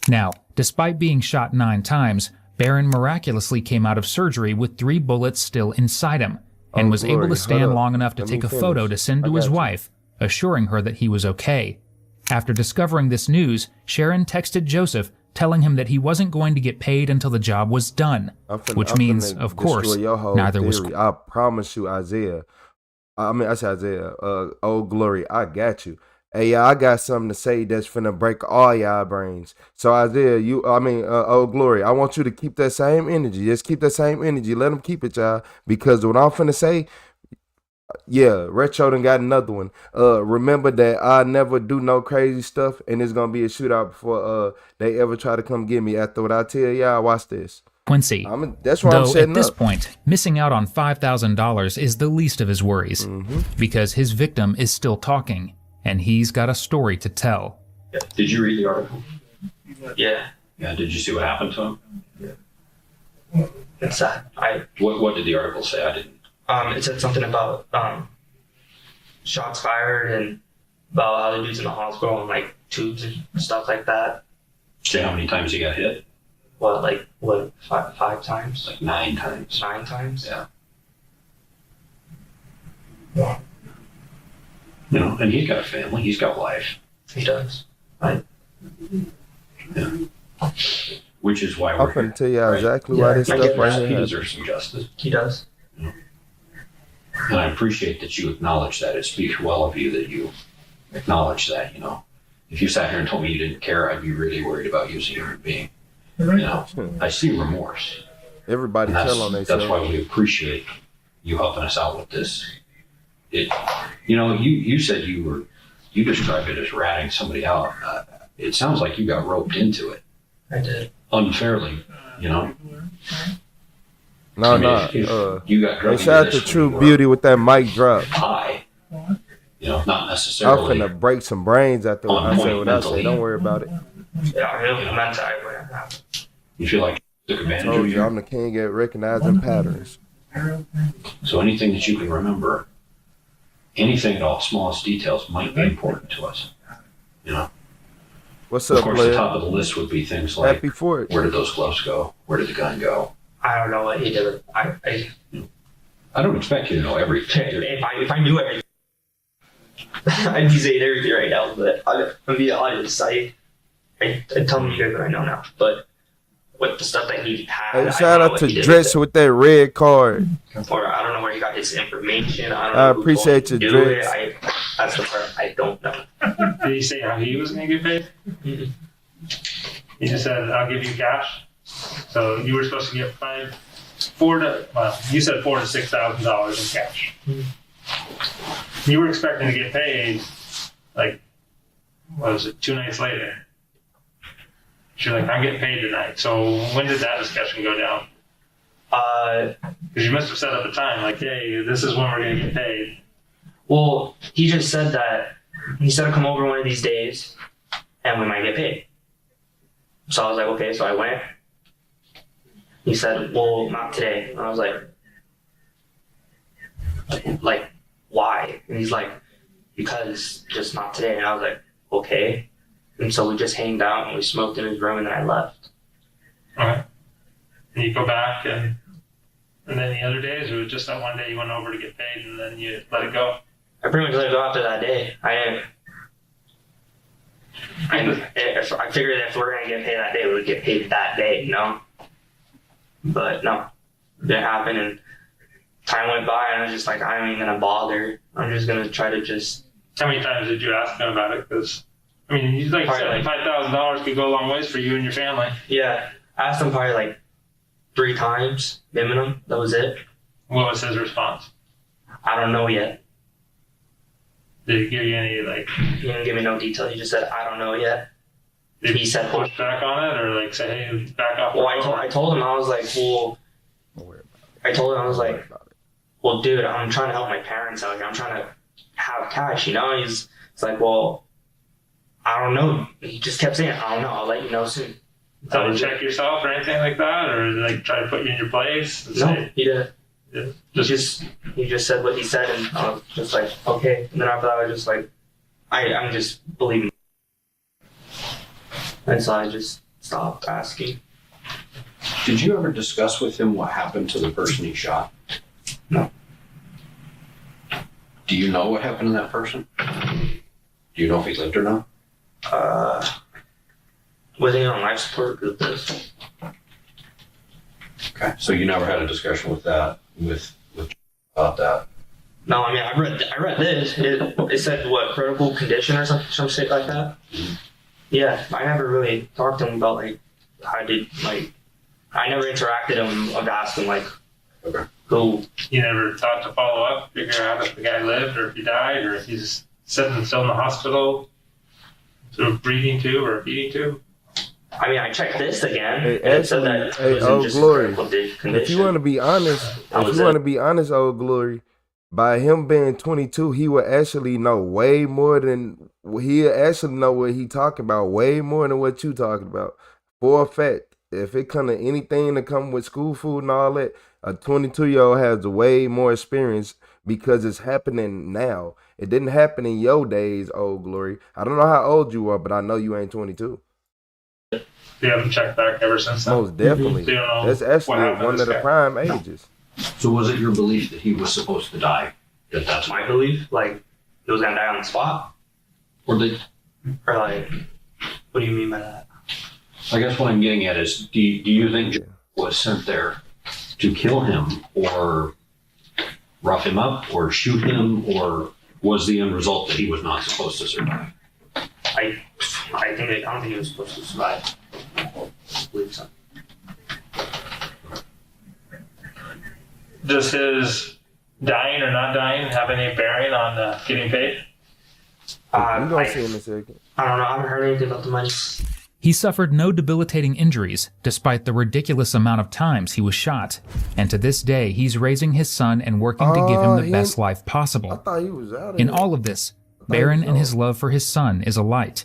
Now, despite being shot 9 times, Barron miraculously came out of surgery with 3 bullets still inside him and was able to stand long enough to take a photo to send to his wife, assuring her that he was okay. After discovering this news, Sharon texted Joseph telling him that he wasn't going to get paid until the job was done, which means, of course, neither was... I promise you, Isaiah. I said Isaiah. Old Glory, I got you. Hey, I got something to say that's finna break all y'all brains. So Isaiah, Old Glory, I want you to keep that same energy. Just keep that same energy. Let them keep it, y'all. Because what I'm finna say, yeah, Retro done got another one. Remember that I never do no crazy stuff, and it's gonna be a shootout before they ever try to come get me. After what I tell y'all, watch this. Quincy. That's what I'm setting at this up. point, missing out on $5,000 is the least of his worries, because his victim is still talking, and he's got a story to tell. Yeah. Did you read the article? Yeah. Yeah. Did you see what happened to him? Yeah. It's sad. What did the article say? I didn't. It said something about shots fired and about how the dude's in the hospital and like tubes and stuff like that. Say how many times he got hit? Five times? Like 9 times. 9 times? Yeah. You know, and he's got a family. He's got a life. He does. Yeah. Which is why I'm gonna tell you exactly why this stuff right here. He deserves some justice. He does. And I appreciate that you acknowledge that. It speaks well of you that you acknowledge that, you know. If you sat here and told me you didn't care, I'd be really worried about you as a human being. You know, I see remorse. Everybody tell on themselves. That's why we appreciate you helping us out with this. You said you described it as ratting somebody out. It sounds like you got roped into it. I did. Unfairly, you know. No. You got drugged into shout out to this True when you Beauty with that mic drop. high. You know, not necessarily. I'm finna break some brains after what I say. What I say. mentally. Don't worry about it. You feel like you took advantage Told of you, you. I'm the king at recognizing patterns. So anything that you can remember, anything at all, smallest details might be important to us. You know. What's Of up, course, player? the top of the list would be things like, Happy 4th. where did those gloves go? Where did the gun go? I don't know what he did. I don't expect you to know everything. If I knew everything, I'd be saying everything right now. But I'd be honest. I'd tell you guys what I know now. But with the stuff that he had, Hey, shout out to Dress with that red card. Or I don't know where he got his information. I don't I know appreciate who you, told him to do Dress. it. That's the part I don't know. Did he say how he was going to get paid? He just said, I'll give you cash. So you were supposed to get you said $4,000 to $6,000 in cash. You were expecting to get paid, like, 2 nights later. She's like, I'm getting paid tonight. So when did that discussion go down? Because you must have set up a time, like, hey, this is when we're going to get paid. Well, he just said that he said to come over one of these days and we might get paid. So I was like, okay, so I went. He said, well, not today. And I was like, why? And he's like, because just not today. And I was like, okay. And so we just hanged out and we smoked in his room and then I left. Okay. And you go back and then the other days, it was just that one day you went over to get paid and then you let it go? I pretty much let it go after that day. I figured if we're going to get paid that day, we would get paid that day, you know? But no, it didn't happen. And time went by and I was just like, I ain't going to bother. I'm just going to try to just... How many times did you ask him about it? Because, I mean, like you said, $5,000 could go a long ways for you and your family. Yeah, I asked him probably like 3 times minimum. That was it. What was his response? I don't know yet. Did he give you any, like... He didn't give me no detail. He just said, I don't know yet. Did he said, push back on it or like say, hey, back off? Well, I told him, I was like, well... well, dude, I'm trying to help my parents out here. I'm trying to have cash, you know? He's like, well, I don't know. He just kept saying, I don't know. I'll let you know soon. Tell him to check yourself or anything like that? Or like try to put you in your place? No, he didn't. Yeah. He just said what he said, and I was just like, okay. And then after that, I was just like, I'm just believing. And so I just stopped asking. Did you ever discuss with him what happened to the person he shot? No. Do you know what happened to that person? Do you know if he lived or not? Was he on life support with this? Okay, so you never had a discussion with that, with about that? No, I mean, I read this. It said, what, critical condition or some shit like that? Mm-hmm. Yeah, I never really talked to him about, like, I never interacted him. I've asked him, like, who. You never thought to follow up, figure out if the guy lived or if he died or if he's sitting still in the hospital, sort of breathing tube or feeding tube? I mean, I checked this again. Hey, and it said that it was Old just Glory. critical condition. If you want to be honest, Old Glory, by him being 22, he would actually know way more than he actually know what he talking about, way more than what you talking about. For a fact, if it come to anything to come with school food and all that, a 22-year-old has way more experience because it's happening now. It didn't happen in your days, Old Glory. I don't know how old you are, but I know you ain't 22. You haven't checked back ever since then? Most definitely. So you don't know That's actually what happened to one this of the guy? prime ages. So was it your belief that he was supposed to die? That's my belief. Like, he was gonna die on the spot? Or like, what do you mean by that? I guess what I'm getting at is, do you think Joe was sent there to kill him or rough him up or shoot him, or was the end result that he was not supposed to survive? I don't think he was supposed to survive. I believe so. Does his dying or not dying have any bearing on getting paid? I'm gonna see in a second. I don't know. I haven't heard anything about the money. He suffered no debilitating injuries, despite the ridiculous amount of times he was shot. And to this day, he's raising his son and working to give him the best life possible. I thought he was out of In here. all of this, Barron and his love for his son is a light.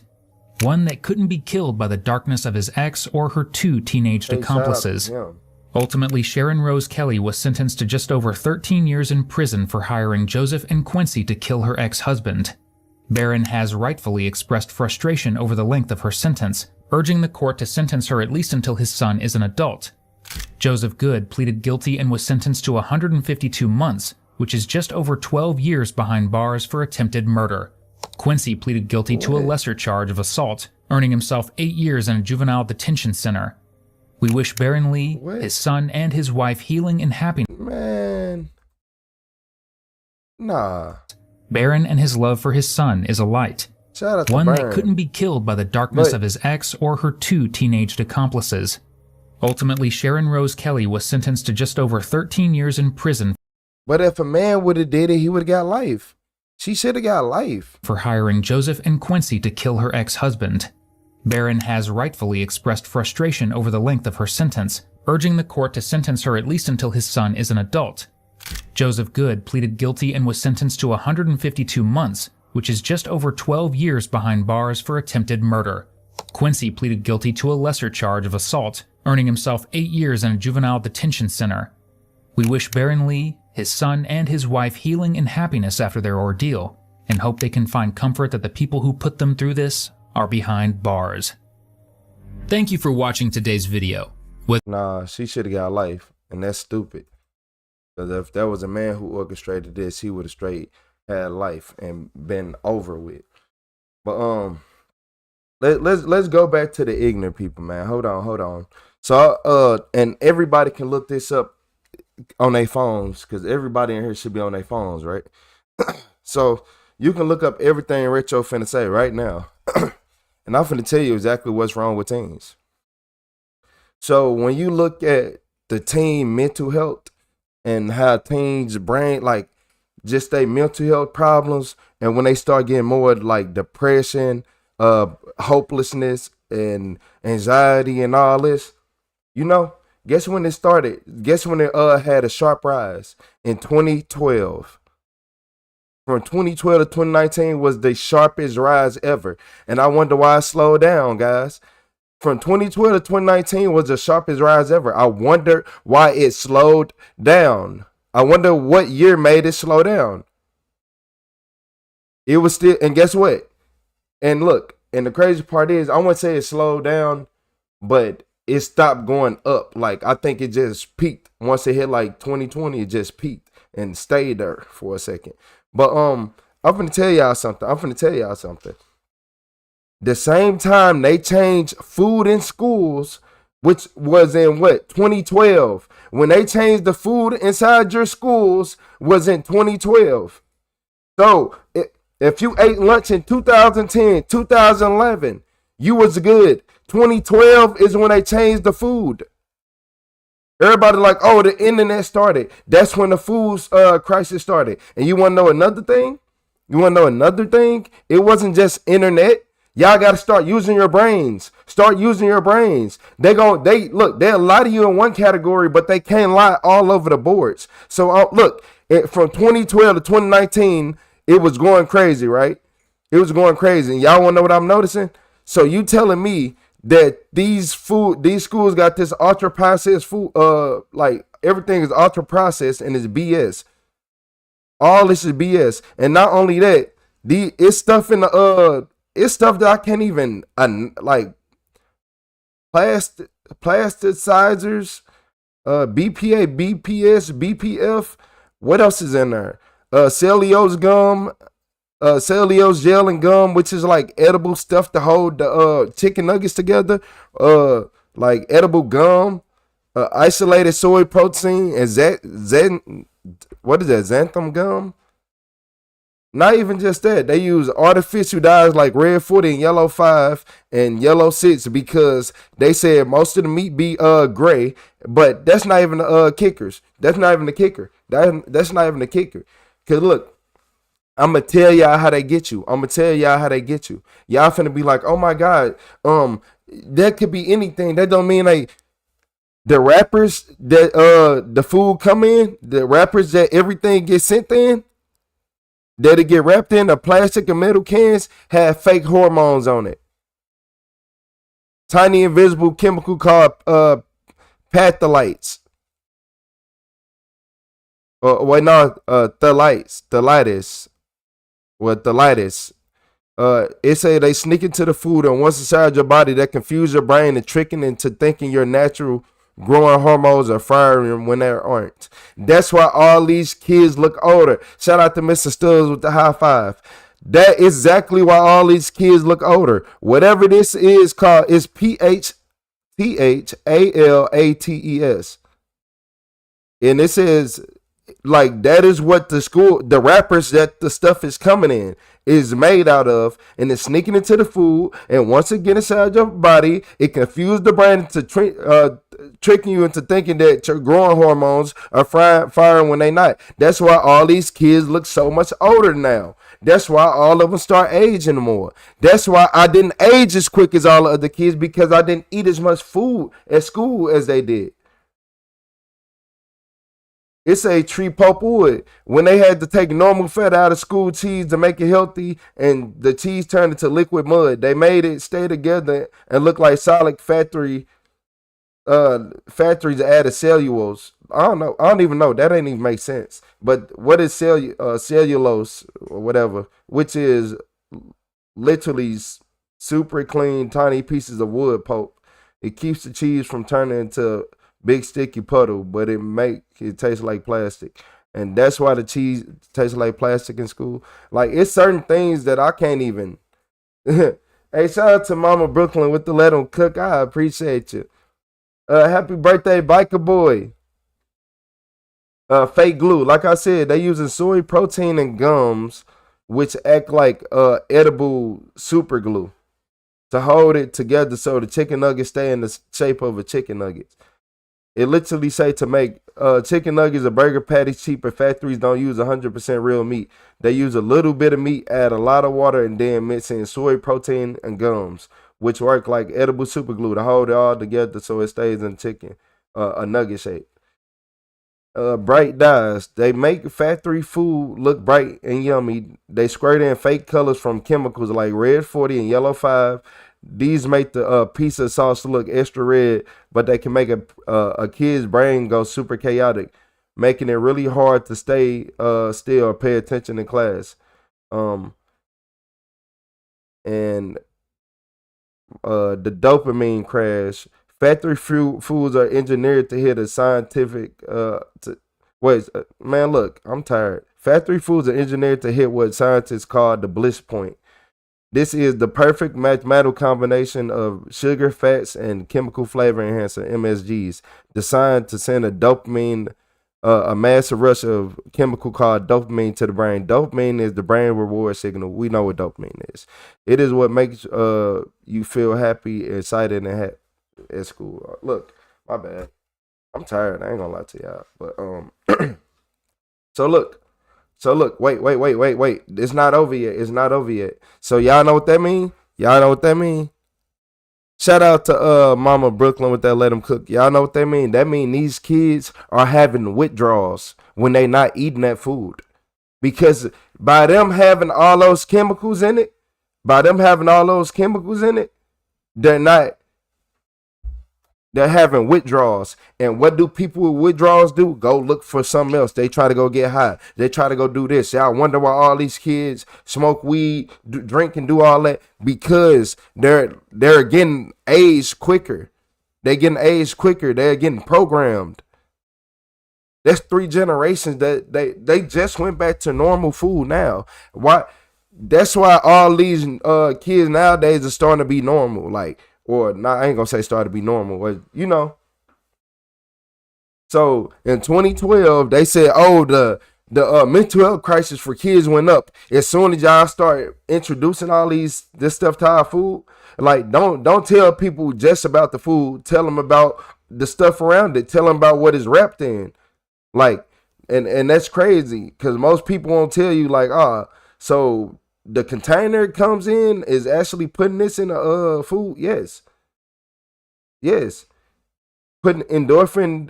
One that couldn't be killed by the darkness of his ex or her two teenaged accomplices. Ultimately, Sharon Rose Kelly was sentenced to just over 13 years in prison for hiring Joseph and Quincy to kill her ex-husband. Barron has rightfully expressed frustration over the length of her sentence, urging the court to sentence her at least until his son is an adult. Joseph Good pleaded guilty and was sentenced to 152 months, which is just over 12 years behind bars for attempted murder. Quincy pleaded guilty to a lesser charge of assault, earning himself 8 years in a juvenile detention center. We wish Barron Lee, his son, and his wife healing and happiness. Man. Nah. Barron and his love for his son is a light. Shout out to One that Barron. couldn't be killed by the darkness of his ex or her two teenaged accomplices. Ultimately, Sharon Rose Kelly was sentenced to just over 13 years in prison. But if a man would have did it, he would have got life. She should have got life. For hiring Joseph and Quincy to kill her ex-husband. Barron has rightfully expressed frustration over the length of her sentence, urging the court to sentence her at least until his son is an adult. Joseph Good pleaded guilty and was sentenced to 152 months, which is just over 12 years behind bars for attempted murder. Quincy pleaded guilty to a lesser charge of assault, earning himself 8 years in a juvenile detention center. We wish Barron Lee, his son, and his wife healing and happiness after their ordeal, and hope they can find comfort that the people who put them through this are behind bars. Thank you for watching today's video. Nah, she should have got life, and that's stupid. Because if there was a man who orchestrated this, he would have straight had life and been over with. But let's go back to the ignorant people, man. Hold on. So and everybody can look this up on their phones, because everybody in here should be on their phones, right? So you can look up everything Retro finna say right now. And I'm finna tell you exactly what's wrong with teens. So when you look at the teen mental health and how teens' brain, like just their mental health problems, and when they start getting more like depression, hopelessness, and anxiety and all this, you know, guess when it started? Guess when it had a sharp rise? In 2012. From 2012 to 2019 was the sharpest rise ever. And I wonder why it slowed down, guys. From 2012 to 2019 was the sharpest rise ever. I wonder why it slowed down. I wonder what year made it slow down. It was still, and guess what? And look, and the crazy part is, I wouldn't say it slowed down, but it stopped going up. Like, I think it just peaked. Once it hit like 2020, it just peaked and stayed there for a second. But I'm finna tell y'all something. The same time they changed food in schools, which was in what, 2012. When they changed the food inside your schools was in 2012. So if you ate lunch in 2010, 2011, you was good. 2012 is when they changed the food. Everybody like, oh, the internet started. That's when the food crisis started. And you want to know another thing? It wasn't just internet. Y'all got to start using your brains. They look, they'll lie to you in one category, but they can't lie all over the boards. So look, from 2012 to 2019, it was going crazy, right? It was going crazy. And y'all want to know what I'm noticing? So you telling me that these schools got this ultra processed food, like everything is ultra processed and it's BS. All this is BS. And not only that, it's stuff in the it's stuff that I can't even like plasticizers, BPA, BPS, BPF. What else is in there? Cellulose gum, cellulose gel and gum, which is like edible stuff to hold the chicken nuggets together. Like edible gum, isolated soy protein, and what is that? Xanthan gum. Not even just that. They use artificial dyes like red 40 and yellow 5 and yellow 6 because they said most of the meat be gray, but that's not even the kickers. That's not even the kicker. That's not even the kicker. Cause look, I'm gonna tell y'all how they get you. Y'all finna be like, oh my God, that could be anything. That don't mean like the wrappers that the food come in, the wrappers that everything gets sent in, that it get wrapped in the plastic and metal cans have fake hormones on it. Tiny invisible chemical called phthalates. Phthalitis. Well, phthalitis. It say they sneak into the food, and once inside your body, that confuse your brain and tricking into thinking your natural growing hormones are firing when they aren't. That's why all these kids look older. Shout out to Mr. Stubbs with the high five. That is exactly why all these kids look older. Whatever this is called is PHTHALATES. And it says, like, that is what the wrappers that the stuff is coming in is made out of, and it's sneaking into the food, and once it gets inside your body, it confuses the brain to tricking you into thinking that your growing hormones are firing when they not. That's why all these kids look so much older now. That's why all of them start aging more. That's why I didn't age as quick as all the other kids, because I didn't eat as much food at school as they did. It's a tree pulp wood. When they had to take normal fat out of school cheese to make it healthy, and the cheese turned into liquid mud, they made it stay together and look like solid factories added cellulose. I don't even know. That ain't even make sense. But what is cellulose or whatever, which is literally super clean, tiny pieces of wood pulp. It keeps the cheese from turning into big sticky puddle, but it make it taste like plastic. And that's why the cheese tastes like plastic in school. Like, it's certain things that I can't even. Hey, shout out to Mama Brooklyn with the Let 'Em Cook. I appreciate you. Happy birthday, Biker Boy. Fake glue. Like I said, they using soy protein and gums, which act like edible super glue to hold it together so the chicken nuggets stay in the shape of a chicken nugget. It literally say to make chicken nuggets or burger patties cheaper, factories don't use 100% real meat. They use a little bit of meat, add a lot of water, and then mix in soy protein and gums, which work like edible super glue to hold it all together so it stays in chicken, a nugget shape. Bright dyes. They make factory food look bright and yummy. They squirt in fake colors from chemicals like red 40 and yellow 5. These make the pizza sauce look extra red, but they can make a kid's brain go super chaotic, making it really hard to stay still or pay attention in class. And the dopamine crash. Factory foods are engineered to hit a scientific. Man, look, I'm tired. Factory foods are engineered to hit what scientists call the bliss point. This is the perfect mathematical combination of sugar, fats, and chemical flavor enhancer (MSGs), designed to send a massive rush of chemical called dopamine to the brain. Dopamine is the brain reward signal. We know what dopamine is. It is what makes you feel happy, excited, and at school. Look, my bad. I'm tired. I ain't gonna lie to y'all. But so look. Wait. It's not over yet. So y'all know what that mean? Shout out to Mama Brooklyn with that Let 'Em Cook. Y'all know what that mean? That mean these kids are having withdrawals when they not eating that food. Because by them having all those chemicals in it, they're having withdrawals. And what do people with withdrawals do? Go look for something else. They try to go get high. They try to go do this. Y'all wonder why all these kids smoke weed, drink, and do all that? Because they're getting aged quicker. They're getting programmed. That's 3 generations that they just went back to normal food now. Why? That's why all these kids nowadays are starting to be normal. Like, or not, I ain't gonna say start to be normal, but So in 2012, they said, oh, the mental health crisis for kids went up as soon as y'all start introducing all this stuff to our food. Like, don't tell people just about the food. Tell them about the stuff around it. Tell them about what it's wrapped in. Like, and that's crazy because most people won't tell you like, so the container it comes in is actually putting this in the food. Yes. Putting endorphin,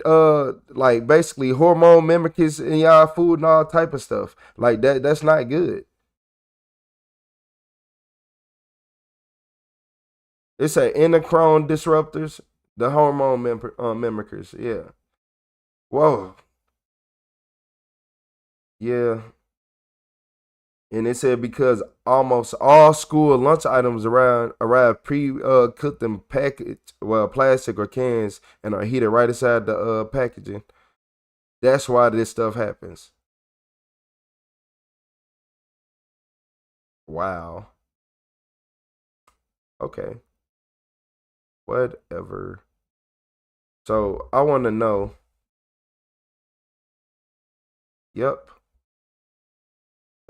like basically hormone mimickers in y'all food and all type of stuff. Like that's not good. It's a endocrine disruptors, the hormone mimickers. Yeah. Whoa. Yeah. And it said because almost all school lunch items arrive pre-cooked in plastic or cans and are heated right inside the packaging. That's why this stuff happens. Wow. Okay. Whatever. So I want to know. Yep.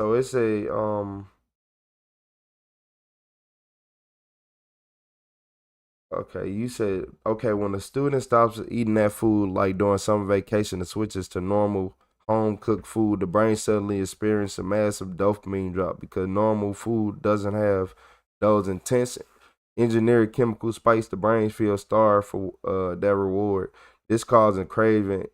So it's a okay, you said okay, when a student stops eating that food like during summer vacation and switches to normal home cooked food, the brain suddenly experiences a massive dopamine drop because normal food doesn't have those intense engineered chemical spikes. The brain feels starved for that reward. This causing craving,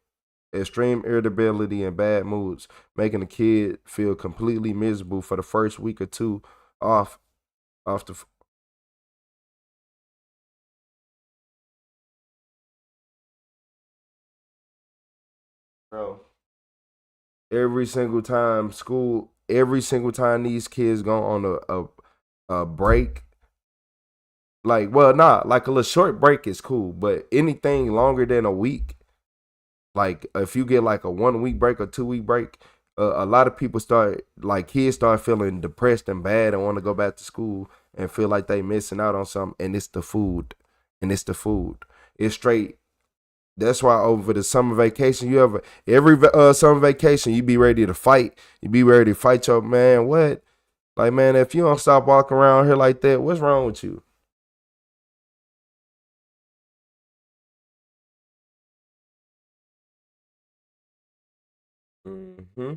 extreme irritability, and bad moods, making the kid feel completely miserable for the first week or two off the. Bro, every single time these kids go on a break, like, well, not like a little short break is cool, but anything longer than a week. Like if you get like a 1 week break or 2 week break, a lot of kids start feeling depressed and bad and want to go back to school and feel like they missing out on something. And it's the food. It's straight. That's why over the summer vacation, every summer vacation, you be ready to fight. You be ready to fight your man. What? Like, man, if you don't stop walking around here like that, what's wrong with you? Mm-hmm.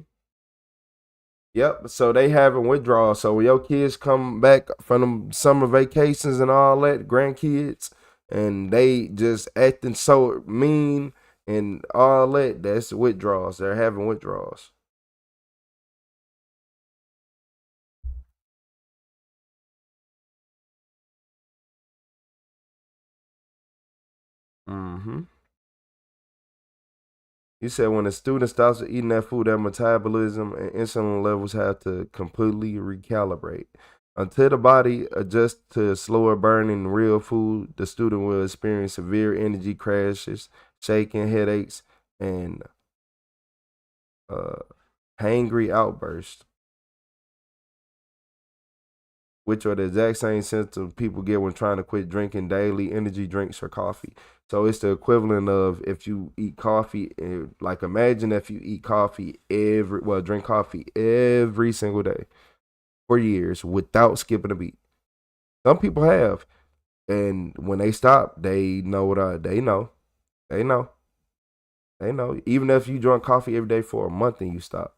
Yep. So they having withdrawal. So when your kids come back from them summer vacations and all that, grandkids, and they just acting so mean and all that, that's withdrawals. They're having withdrawals. Mm-hmm. You said when a student stops eating that food, their metabolism and insulin levels have to completely recalibrate. Until the body adjusts to slower burning real food, the student will experience severe energy crashes, shaking, headaches, and hangry outbursts, which are the exact same symptoms people get when trying to quit drinking daily energy drinks or coffee. So it's the equivalent of if you eat coffee, like imagine if you eat coffee drink coffee every single day for years without skipping a beat. Some people have, and when they stop, they know they know. Even if you drink coffee every day for a month and you stop.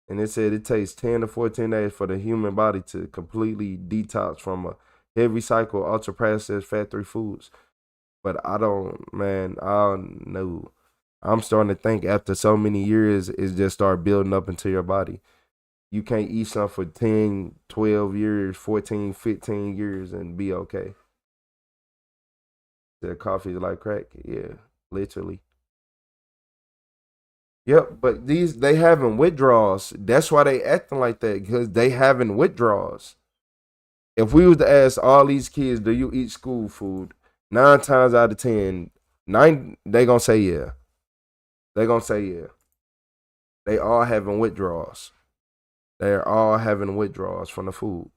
And it said it takes 10 to 14 days for the human body to completely detox from a heavy cycle ultra processed fat-free foods. But I don't know. I'm starting to think after so many years, it's just start building up into your body. You can't eat something for 10, 12 years, 14, 15 years and be okay. The coffee is like crack. Yeah, literally. Yep, but they having withdrawals. That's why they acting like that, because they having withdrawals. If we was to ask all these kids, do you eat school food? 9 times out of 10, they gonna say yeah. They gonna say yeah. They all having withdrawals. They're all having withdrawals from the food.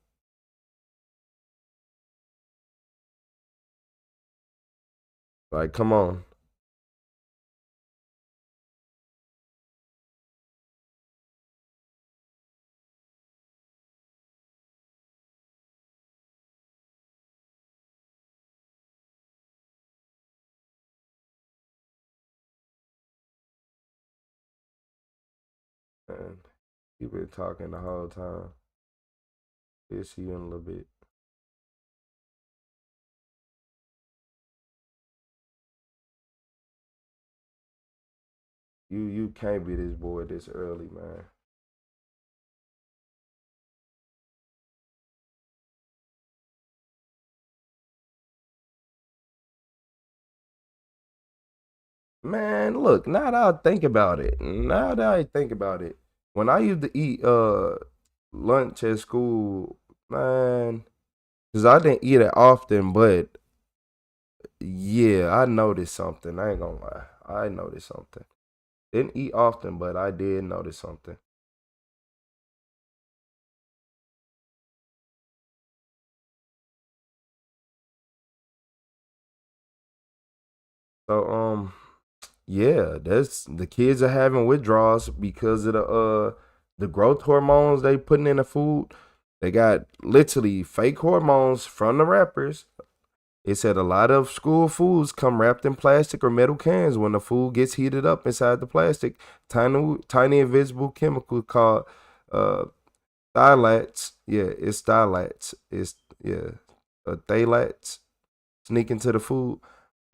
Like, come on. Man, you been talking the whole time. We'll see you in a little bit. You can't be this boy this early, man. Man, look, now that I think about it, when I used to eat lunch at school, man, because I didn't eat it often, but yeah, I noticed something. I ain't gonna lie. I noticed something. Didn't eat often, but I did notice something. So yeah, that's the kids are having withdrawals because of the growth hormones they putting in the food. They got literally fake hormones from the rappers. It said a lot of school foods come wrapped in plastic or metal cans. When the food gets heated up inside the plastic, tiny invisible chemical called phthalates. Yeah, it's phthalates. Phthalates sneak into the food.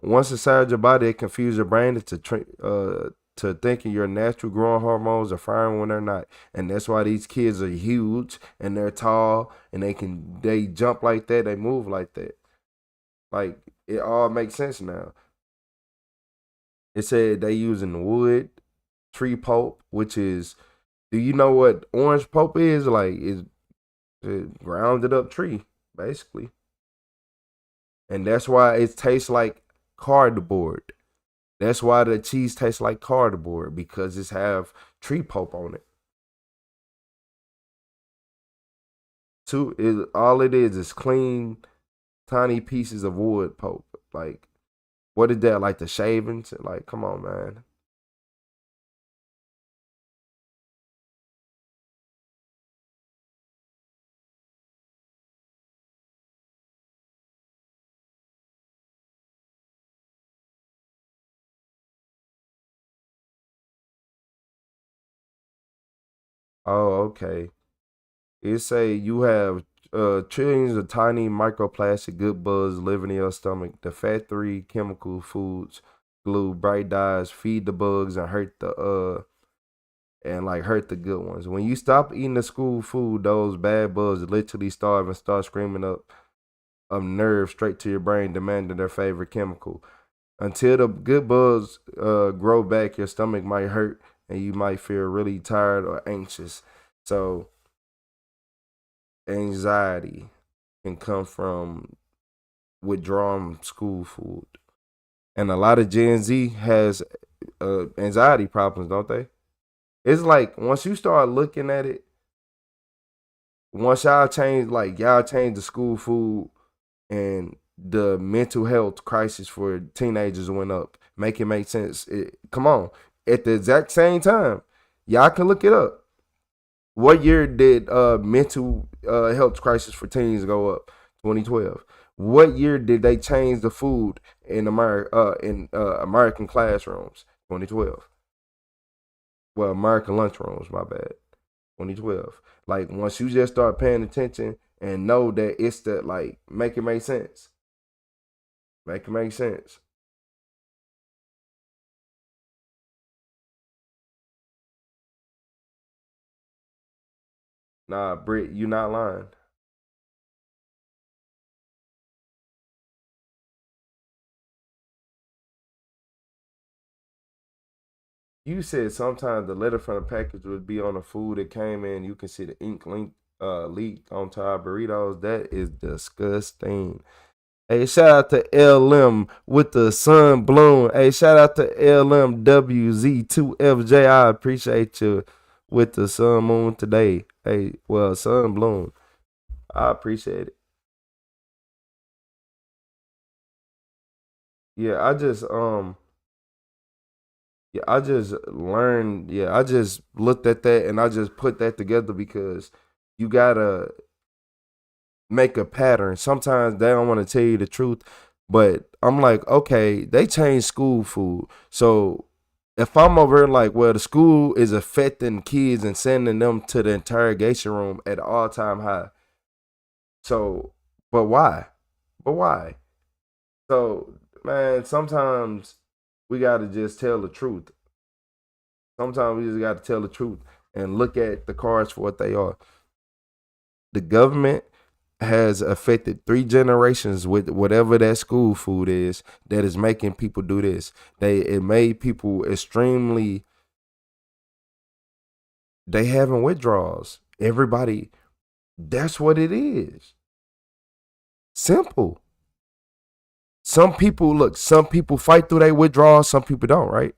Once inside your body, it confuses your brain to thinking your natural growing hormones are firing when they're not. And that's why these kids are huge and they're tall and they jump like that, they move like that. Like, it all makes sense now. It said they using wood, tree pulp, which is, do you know what orange pulp is? Like, it's a grounded up tree, basically. And that's why it tastes like cardboard. That's why the cheese tastes like cardboard, because it's have tree pulp on it. All it is clean, tiny pieces of wood pulp. Like, what is that? Like the shavings? Like, come on, man. Oh, okay. It say you have trillions of tiny microplastic good bugs living in your stomach. The fat-free chemical foods, glue, bright dyes, feed the bugs and hurt the good ones. When you stop eating the school food, those bad bugs literally starve and start screaming up nerve straight to your brain, demanding their favorite chemical. Until the good bugs grow back, your stomach might hurt and you might feel really tired or anxious. So anxiety can come from withdrawing school food. And a lot of Gen Z has anxiety problems, don't they? It's like once you start looking at it, once y'all change the school food and the mental health crisis for teenagers went up, make it make sense. Come on. At the exact same time, y'all can look it up. What year did mental health crisis for teens go up? 2012. What year did they change the food in American classrooms? 2012. Well, American lunchrooms, my bad. 2012. Like once you just start paying attention and know that it's the like make it make sense. Make it make sense. Nah, Britt, you not lying. You said sometimes the letter from the package would be on the food that came in. You can see the ink leaked onto our burritos. That is disgusting. Hey, shout out to LM with the sun bloom. Hey, shout out to LMWZ2FJ. I appreciate you with the sun moon today. Hey, well, sun bloom. I appreciate it. Yeah, I just learned, I just looked at that and I just put that together because you gotta make a pattern. Sometimes they don't want to tell you the truth, but I'm like, okay, they changed school food. So if I'm over here like, well, the school is affecting kids and sending them to the interrogation room at all-time high. So, but why? But why? So, man, sometimes we got to just tell the truth. Sometimes we just got to tell the truth and look at the cards for what they are. The government has affected 3 generations with whatever that school food is that is making people do this. It made people extremely, they having withdrawals. Everybody, that's what it is. Simple. Some people fight through their withdrawals, some people don't, right?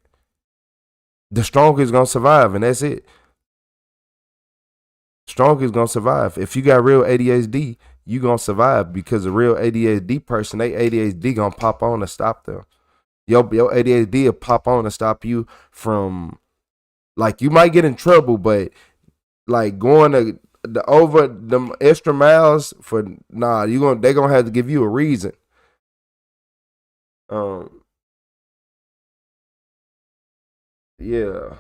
The strongest gonna survive, and that's it. Strongest gonna survive. If you got real ADHD, you gonna survive because a real ADHD person, they ADHD gonna pop on to stop them. Your ADHD will pop on to stop you from, like, you might get in trouble, but like going to the over them extra miles for they gonna have to give you a reason. Yeah.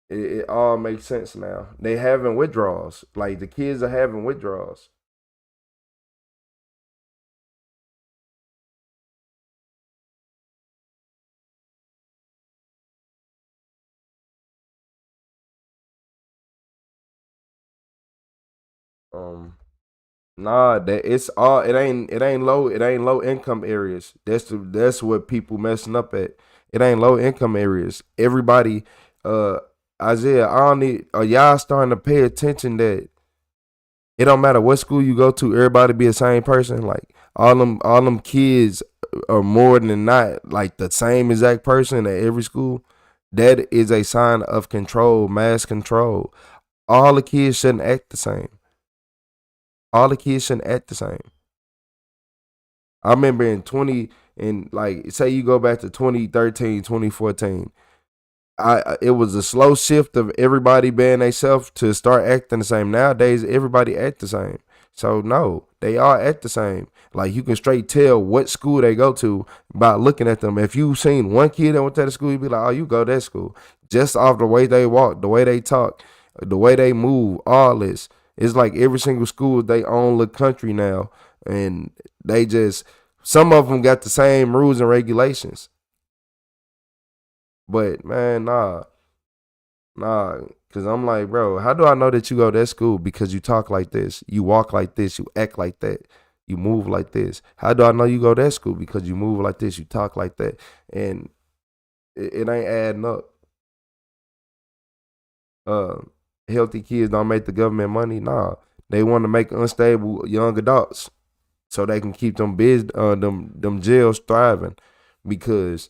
It all makes sense now. They having withdrawals. Like the kids are having withdrawals. Nah, it ain't low income areas. That's what people messing up at. It ain't low income areas. Everybody, Isaiah, y'all starting to pay attention that it don't matter what school you go to, everybody be the same person. Like all them kids are more than not like the same exact person at every school. That is a sign of control, mass control. All the kids shouldn't act the same. All the kids shouldn't act the same. I remember say you go back to 2013, 2014, it was a slow shift of everybody being themselves to start acting the same. Nowadays, everybody act the same. So no, they all act the same. Like you can straight tell what school they go to by looking at them. If you seen one kid that went to that school, you'd be like, oh, you go to that school. Just off the way they walk, the way they talk, the way they move, all this. It's like every single school is their own little country now. And some of them got the same rules and regulations. But man, nah. Cause I'm like, bro, how do I know that you go to that school? Because you talk like this, you walk like this, you act like that, you move like this. How do I know you go to that school? Because you move like this, you talk like that. And it ain't adding up. uh healthy kids don't make the government money. Nah, they want to make unstable young adults so they can keep them them jails thriving. Because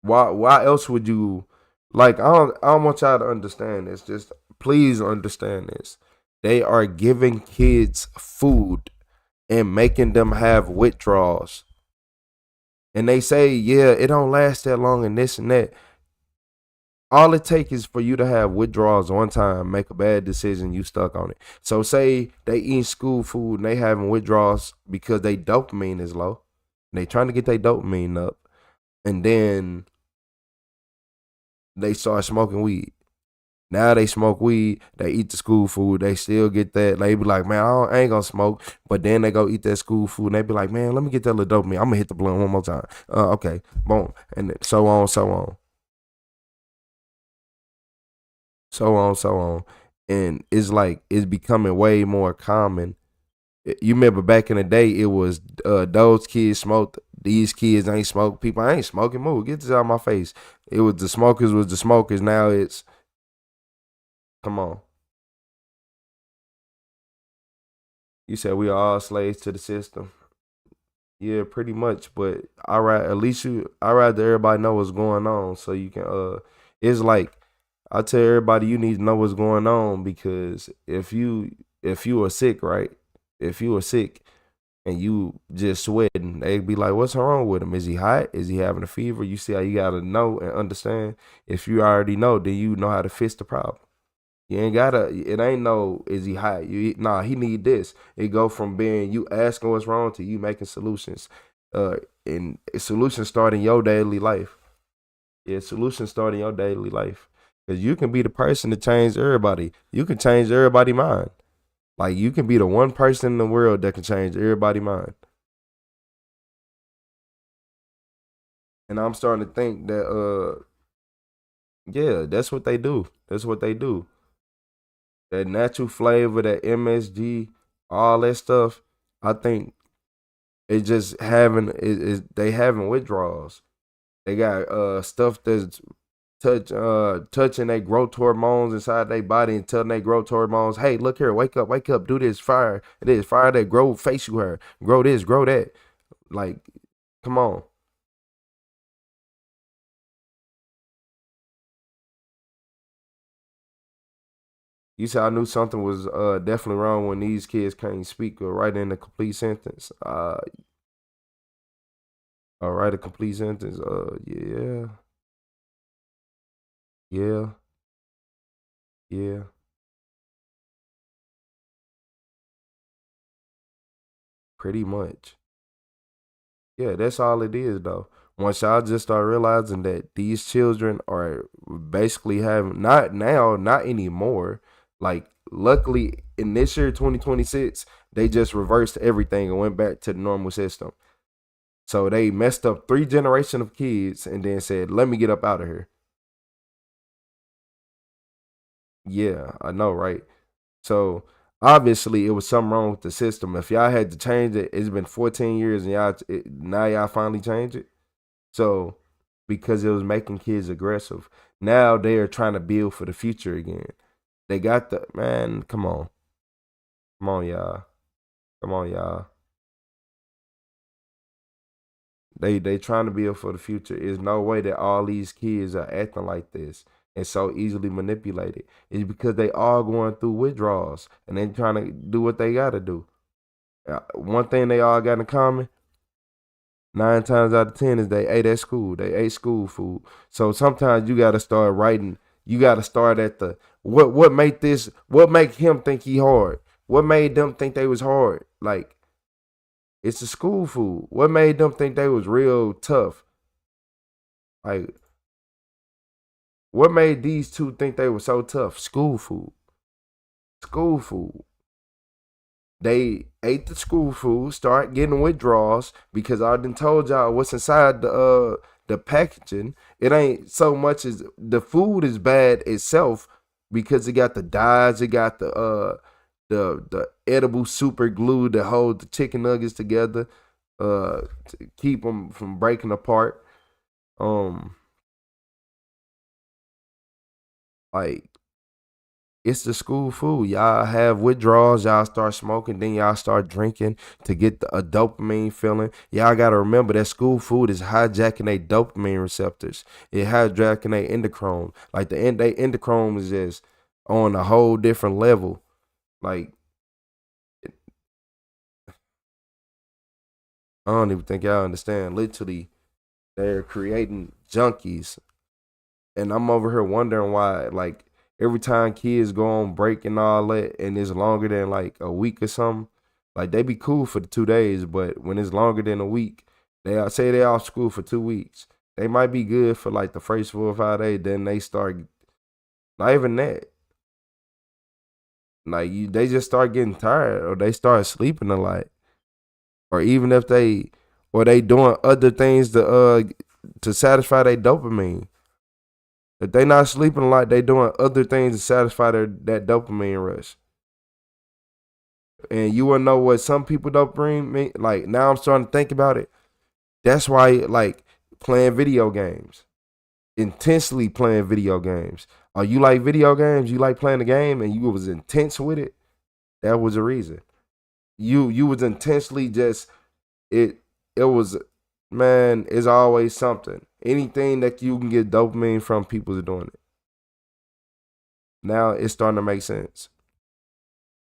why else would you like? I don't want y'all to understand this. Just please understand this. They are giving kids food and making them have withdrawals. And they say, yeah, it don't last that long and this and that. All it takes is for you to have withdrawals one time, make a bad decision, you stuck on it. So say they eat school food and they having withdrawals because they dopamine is low. They trying to get their dopamine up. And then they start smoking weed. Now they smoke weed, they eat the school food, they still get that. They be like, man, I ain't gonna smoke. But then they go eat that school food and they be like, man, let me get that little dopamine. I'm gonna hit the blunt one more time. Okay, boom. And so on, so on. So on, so on. And it's like, it's becoming way more common. You remember back in the day, it was those kids smoked, these kids ain't smoke. People, I ain't smoking, move, get this out of my face. It was the smokers. Now it's, come on. You said we are all slaves to the system. Yeah, pretty much. But I rather everybody know what's going on so you can it's like I tell everybody you need to know what's going on, because if you are sick, right? If you are sick and you just sweating, they'd be like, what's wrong with him? Is he hot? Is he having a fever? You see how you gotta know and understand. If you already know, then you know how to fix the problem. You ain't gotta, it ain't no, is he high? Nah, he need this. It go from being you asking what's wrong to you making solutions. And solutions start in your daily life. Yeah, solutions start in your daily life. Because you can be the person to change everybody. You can change everybody's mind. Like, you can be the one person in the world that can change everybody's mind. And I'm starting to think that, yeah, that's what they do. That's what they do. That natural flavor, that MSG, all that stuff, I think it's just they having withdrawals. They got stuff that's touching their growth hormones inside their body and telling their growth hormones, hey, look here, wake up, do this, fire that, grow facial hair, grow this, grow that. Like, come on. You said I knew something was definitely wrong when these kids can't speak or write in a complete sentence. Write a complete sentence. Yeah. Yeah. Yeah. Pretty much. Yeah, that's all it is, though. Once y'all just start realizing that these children are basically having, not now, not anymore. Like, luckily, in this year, 2026, they just reversed everything and went back to the normal system. So they messed up 3 generations of kids and then said, let me get up out of here. Yeah, I know, right? So obviously it was something wrong with the system. If y'all had to change it, it's been 14 years and now y'all finally change it. So because it was making kids aggressive, now they are trying to build for the future again. They got the, man, come on. Come on, y'all. Come on, y'all. They trying to build for the future. There's no way that all these kids are acting like this and so easily manipulated. It's because they all going through withdrawals and they trying to do what they got to do. One thing they all got in common, 9 times out of 10, is they ate at school. They ate school food. So sometimes you got to start writing. You got to start at the, what make him think he hard? What made them think they was hard? Like, it's the school food. What made them think they was real tough? Like, what made these two think they were so tough? School food. School food. They ate the school food, start getting withdrawals because I done told y'all what's inside the packaging. It ain't so much as the food is bad itself because it got the dyes, it got the edible super glue to hold the chicken nuggets together, to keep them from breaking apart. Like, It's the school food. Y'all have withdrawals. Y'all start smoking. Then y'all start drinking to get a dopamine feeling. Y'all got to remember that school food is hijacking their dopamine receptors. It hijacking their endocrine. Like their endocrine is just on a whole different level. Like, I don't even think y'all understand. Literally, they're creating junkies. And I'm over here wondering why, like, every time kids go on break and all that, and it's longer than like a week or something, like they be cool for the 2 days, but when it's longer than a week, say they off school for 2 weeks. They might be good for like the first 4 or 5 days, then they start, not even that. Like they just start getting tired, or they start sleeping a lot. Or even if they doing other things to satisfy their dopamine. If they not sleeping a lot, they doing other things to satisfy that dopamine rush. And you wanna know what some people don't bring me? Like, now I'm starting to think about it. That's why, like, playing video games. Intensely playing video games. Oh, you like video games? You like playing the game and you was intense with it? That was the reason. You was intensely just, it was, man, it's always something. Anything that you can get dopamine from, people are doing it. Now it's starting to make sense.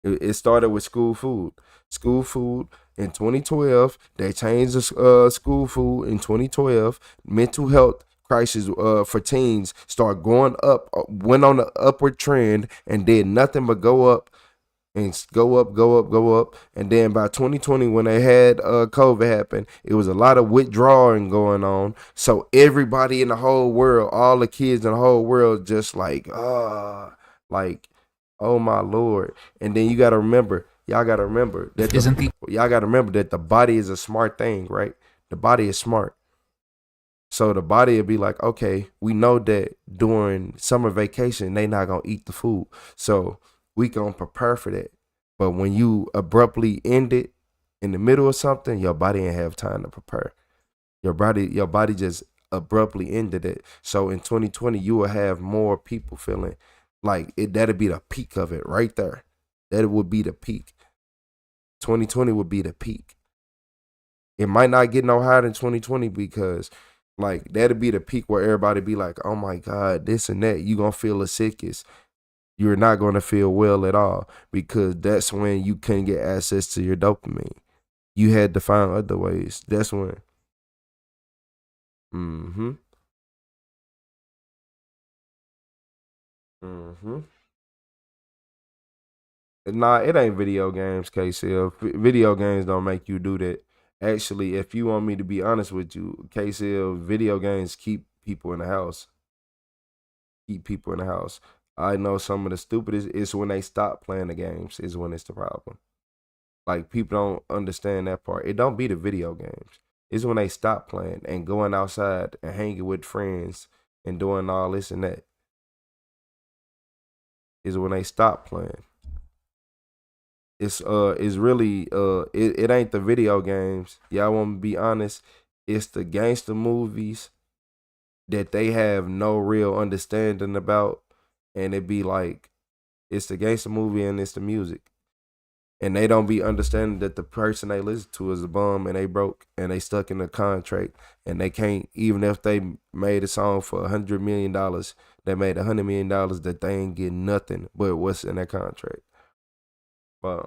It started with school food. School food in 2012, they changed the school food in 2012. Mental health crisis for teens started going up, went on the upward trend, and did nothing but go up. And go up. And then by 2020, when they had COVID happen, it was a lot of withdrawing going on. So everybody in the whole world, all the kids in the whole world, just like, oh my Lord. And then y'all gotta remember that y'all gotta remember that the body is a smart thing, right? The body is smart. So the body will be like, okay, we know that during summer vacation, they not gonna eat the food. So we gonna prepare for that. But when you abruptly end it in the middle of something, your body ain't have time to prepare. Your body just abruptly ended it. So in 2020, you will have more people feeling like it. That'll be the peak of it right there. That would be the peak. 2020 would be the peak. It might not get no higher than 2020 because, like, that'll be the peak where everybody be like, oh my God, this and that. You gonna feel the sickest. You're not going to feel well at all, because that's when you couldn't get access to your dopamine. You had to find other ways. That's when. Nah, it ain't video games, KCL. Video games don't make you do that. Actually, if you want me to be honest with you, KCL, video games keep people in the house. I know some of the stupidest is when they stop playing the games is when it's the problem. Like, people don't understand that part. It don't be the video games. It's when they stop playing and going outside and hanging with friends and doing all this and that. Is when they stop playing. It's really it ain't the video games. Y'all want me to be honest? It's the gangster movies that they have no real understanding about. And it be like, it's the gangster movie and it's the music. And they don't be understanding that the person they listen to is a bum and they broke and they stuck in a contract. And they can't, even if they made a song for $100 million, they made $100 million, that they ain't getting nothing but what's in that contract. But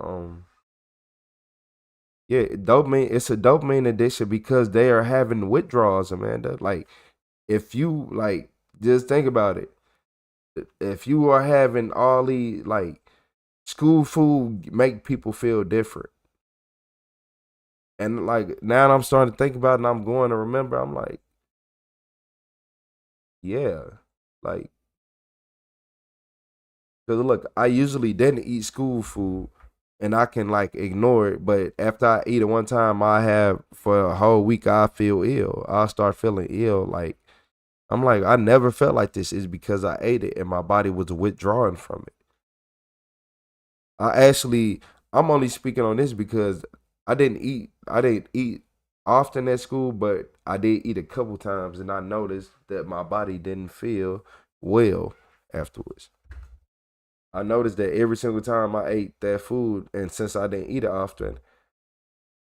yeah, dopamine, it's a dopamine addiction because they are having withdrawals, Amanda. Like, if you, like, just think about it. If you are having all these, like, school food make people feel different. And, like, now I'm starting to think about it and I'm going to remember, I'm like, yeah, like, because look, I usually didn't eat school food and I can, like, ignore it. But after I eat it one time, I have, for a whole week, I feel ill. I'll start feeling ill. Like, I'm like, I never felt like this. Is because I ate it and my body was withdrawing from it. I'm only speaking on this because I didn't eat often at school, but I did eat a couple times and I noticed that my body didn't feel well afterwards. I noticed that every single time I ate that food, and since I didn't eat it often,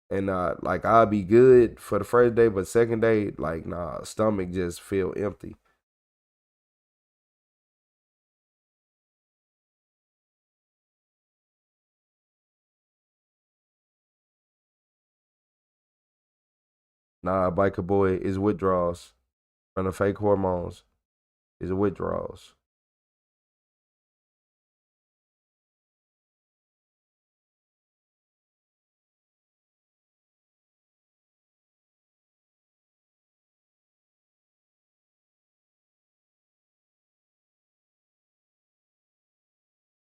and like I'll be good for the first day, but second day, like nah, stomach just feel empty. Nah, biker boy is withdrawals from the fake hormones. Is withdrawals.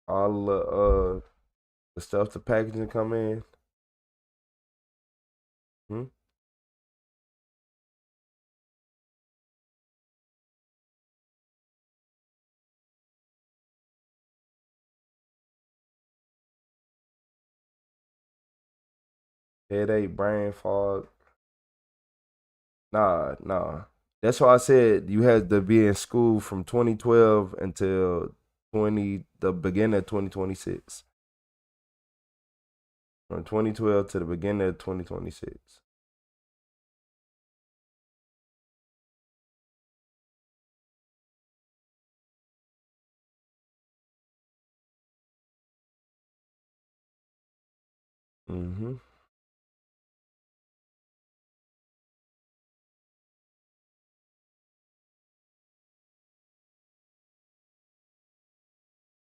All the stuff the packaging come in. Hmm? Headache, brain fog. Nah. That's why I said you had to be in school from 2012 until the beginning of 2026. From 2012 to the beginning of 2026. Mm-hmm.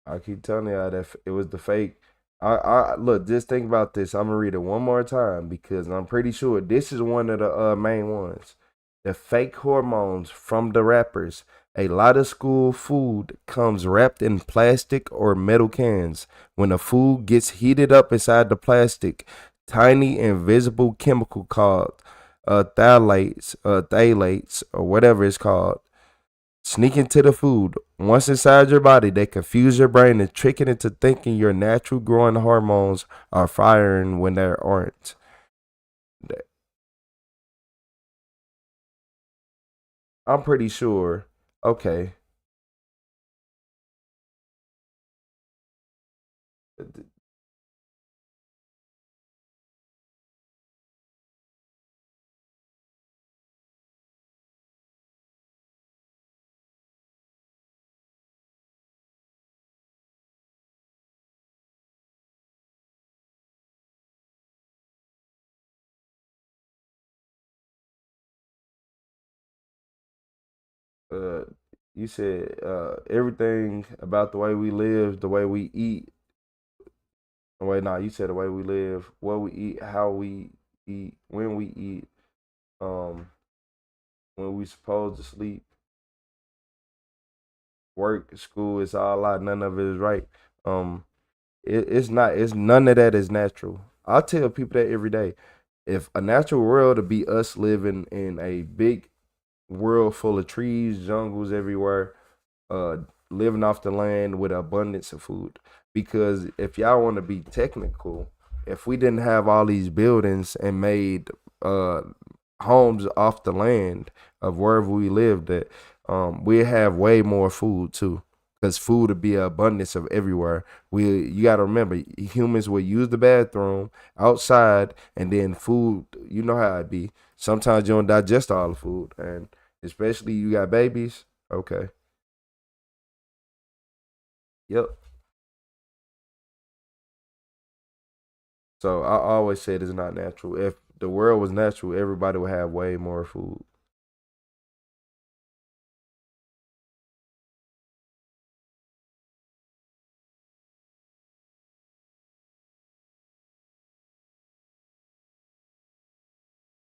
I keep telling y'all that it was the fake. I look, just think about this. I'm gonna read it one more time because I'm pretty sure this is one of the main ones. The fake hormones from the rappers. A lot of school food comes wrapped in plastic or metal cans. When the food gets heated up inside the plastic, tiny invisible chemical called phthalates, or whatever it's called, sneak into the food. Once inside your body, they confuse your brain and trick it into thinking your natural growing hormones are firing when they aren't. I'm pretty sure. Okay. Uh, you said everything about the way we live, the way we eat. Wait, nah, you said the way we live, what we eat, how we eat, when we eat, um, when we supposed to sleep, work, school. It's all a lot. None of it is right. Um, it's not. It's none of that is natural. I tell people that every day. If a natural world to be us living in a big world full of trees, jungles everywhere, uh, living off the land with abundance of food. Because if y'all want to be technical, if we didn't have all these buildings and made uh homes off the land of wherever we lived at, we have way more food too. Because food would be an abundance of everywhere. You gotta remember, humans will use the bathroom outside, and then food. You know how it be. Sometimes you don't digest all the food, and especially you got babies. Okay. Yep. So I always said it's not natural. If the world was natural, everybody would have way more food.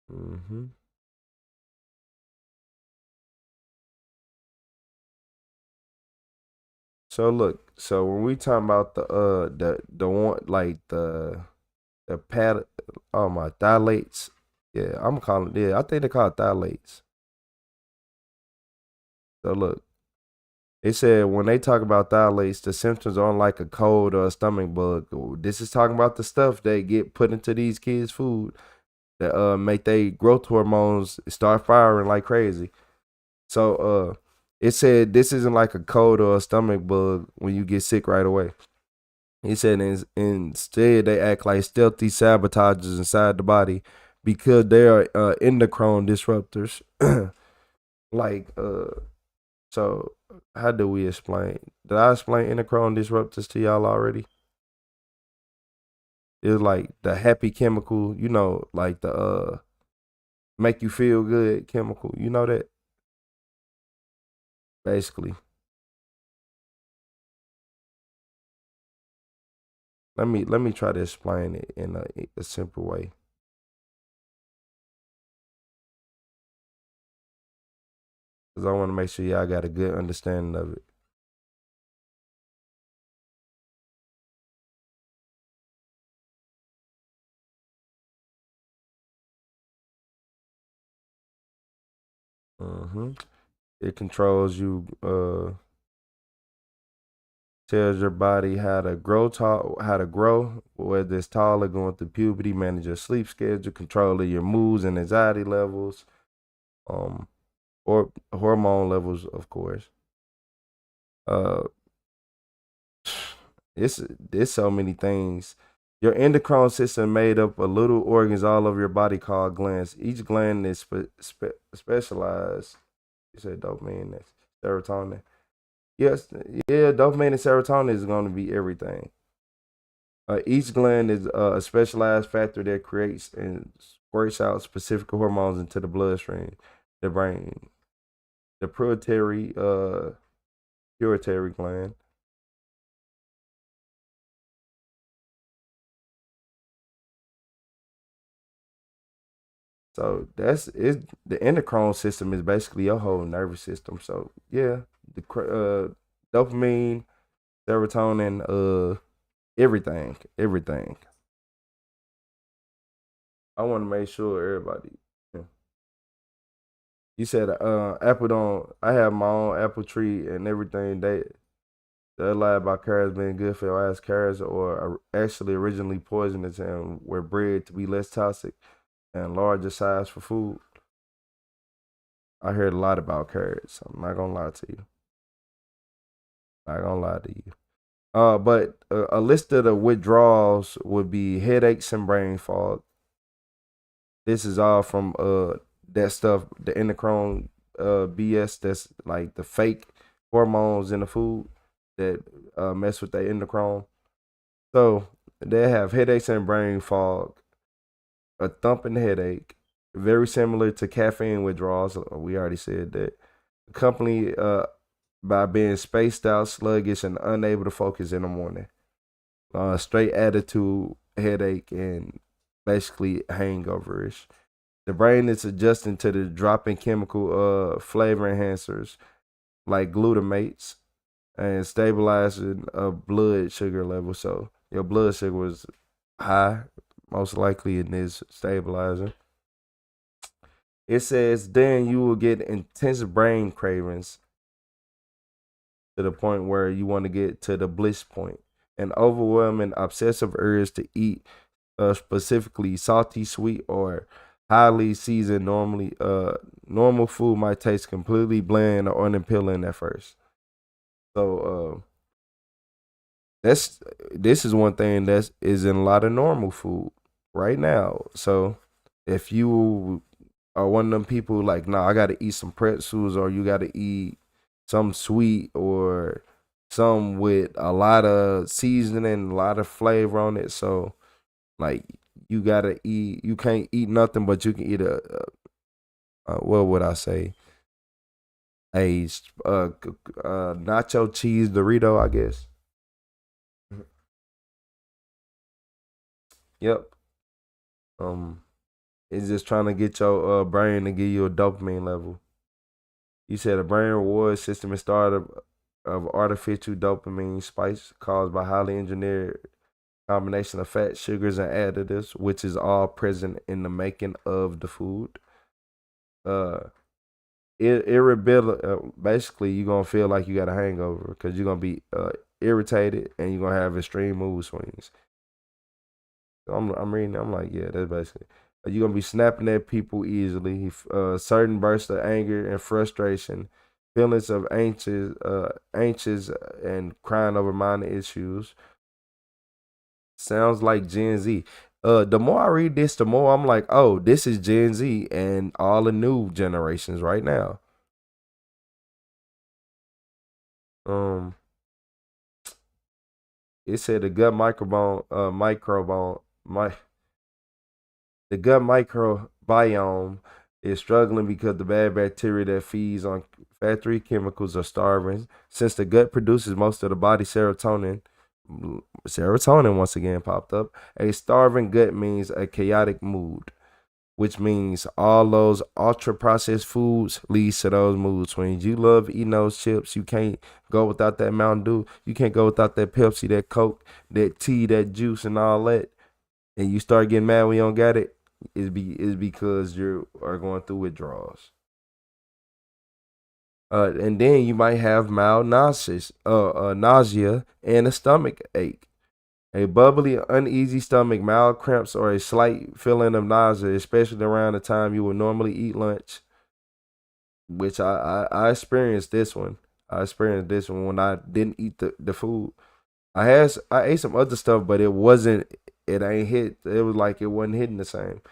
Hmm. So look, so when we talking about the one like the pad, oh my phthalates, yeah, I'm calling, yeah, I think they call it phthalates. So look, they said when they talk about phthalates, the symptoms aren't like a cold or a stomach bug. This is talking about the stuff they get put into these kids' food that make they growth hormones start firing like crazy. So It said this isn't like a cold or a stomach bug when you get sick right away. He said instead they act like stealthy sabotagers inside the body because they are endocrine disruptors. Like so how do we explain? Did I explain endocrine disruptors to y'all already? It's like the happy chemical, you know, like the make you feel good chemical. You know that? Basically. Let me try to explain it in a simple way. Cause I want to make sure y'all got a good understanding of it. It controls you, tells your body how to grow, whether it's tall or going through puberty, manage your sleep schedule, control your moods and anxiety levels, or hormone levels, of course. It's so many things. Your endocrine system made up of little organs all over your body called glands. Each gland is specialized. You said dopamine, that's serotonin. Yes, yeah, dopamine and serotonin is going to be everything. Each gland is a specialized factor that creates and squirts out specific hormones into the bloodstream, the brain. The pituitary gland. So that's it. The endocrine system is basically your whole nervous system. So yeah, the dopamine, serotonin, everything. I want to make sure everybody. Yeah. You said apple don't. I have my own apple tree and everything. They lie about carrots being good for your ass. Carrots or actually originally poisonous and were bred to be less toxic and larger size for food. I heard a lot about carrots. I'm not gonna lie to you. Not gonna lie to you. But a list of the withdrawals would be headaches and brain fog. This is all from that stuff, the endocrine BS. That's like the fake hormones in the food that mess with the endocrine. So they have headaches and brain fog, a thumping headache, very similar to caffeine withdrawals. We already said that. Accompanied by being spaced out, sluggish, and unable to focus in the morning. Straight attitude, headache, and basically hangoverish. The brain is adjusting to the dropping chemical flavor enhancers like glutamates and stabilizing blood sugar level. So your blood sugar was high, most likely it is stabilizing. It says then you will get intense brain cravings to the point where you want to get to the bliss point. An overwhelming obsessive urge to eat specifically salty, sweet, or highly seasoned. Normal food might taste completely bland or unappealing at first. So this is one thing that is in a lot of normal food right now. So if you are one of them people like, nah, I gotta eat some pretzels, or you gotta eat some sweet or some with a lot of seasoning, a lot of flavor on it. So like you gotta eat, you can't eat nothing, but you can eat a what would I say? A nacho cheese Dorito, I guess. Yep. It's just trying to get your brain to give you a dopamine level. You said a brain reward system is started of artificial dopamine spikes caused by highly engineered combination of fat, sugars, and additives, which is all present in the making of the food. Basically, you're gonna feel like you got a hangover because you're gonna be irritated and you're gonna have extreme mood swings. I'm reading. I'm like, yeah, that's basically. You're gonna be snapping at people easily. Certain bursts of anger and frustration feelings of anxious and crying over minor issues. Sounds like Gen Z. The more I read this, the more I'm like, oh, this is Gen Z and all the new generations right now. It said the gut the gut microbiome is struggling because the bad bacteria that feeds on factory chemicals are starving. Since the gut produces most of the body's serotonin once again popped up. A starving gut means a chaotic mood, which means all those ultra processed foods leads to those mood swings. You love eating those chips. You can't go without that Mountain Dew. You can't go without that Pepsi, that Coke, that tea, that juice, and all that. And you start getting mad when you don't get it. Is because you are going through withdrawals. And then you might have mild nausea and a stomach ache. A bubbly, uneasy stomach, mild cramps, or a slight feeling of nausea, especially around the time you would normally eat lunch, which I experienced this one. I experienced this one when I didn't eat the food. I ate some other stuff, but it ain't hit. It was like it wasn't hitting the same.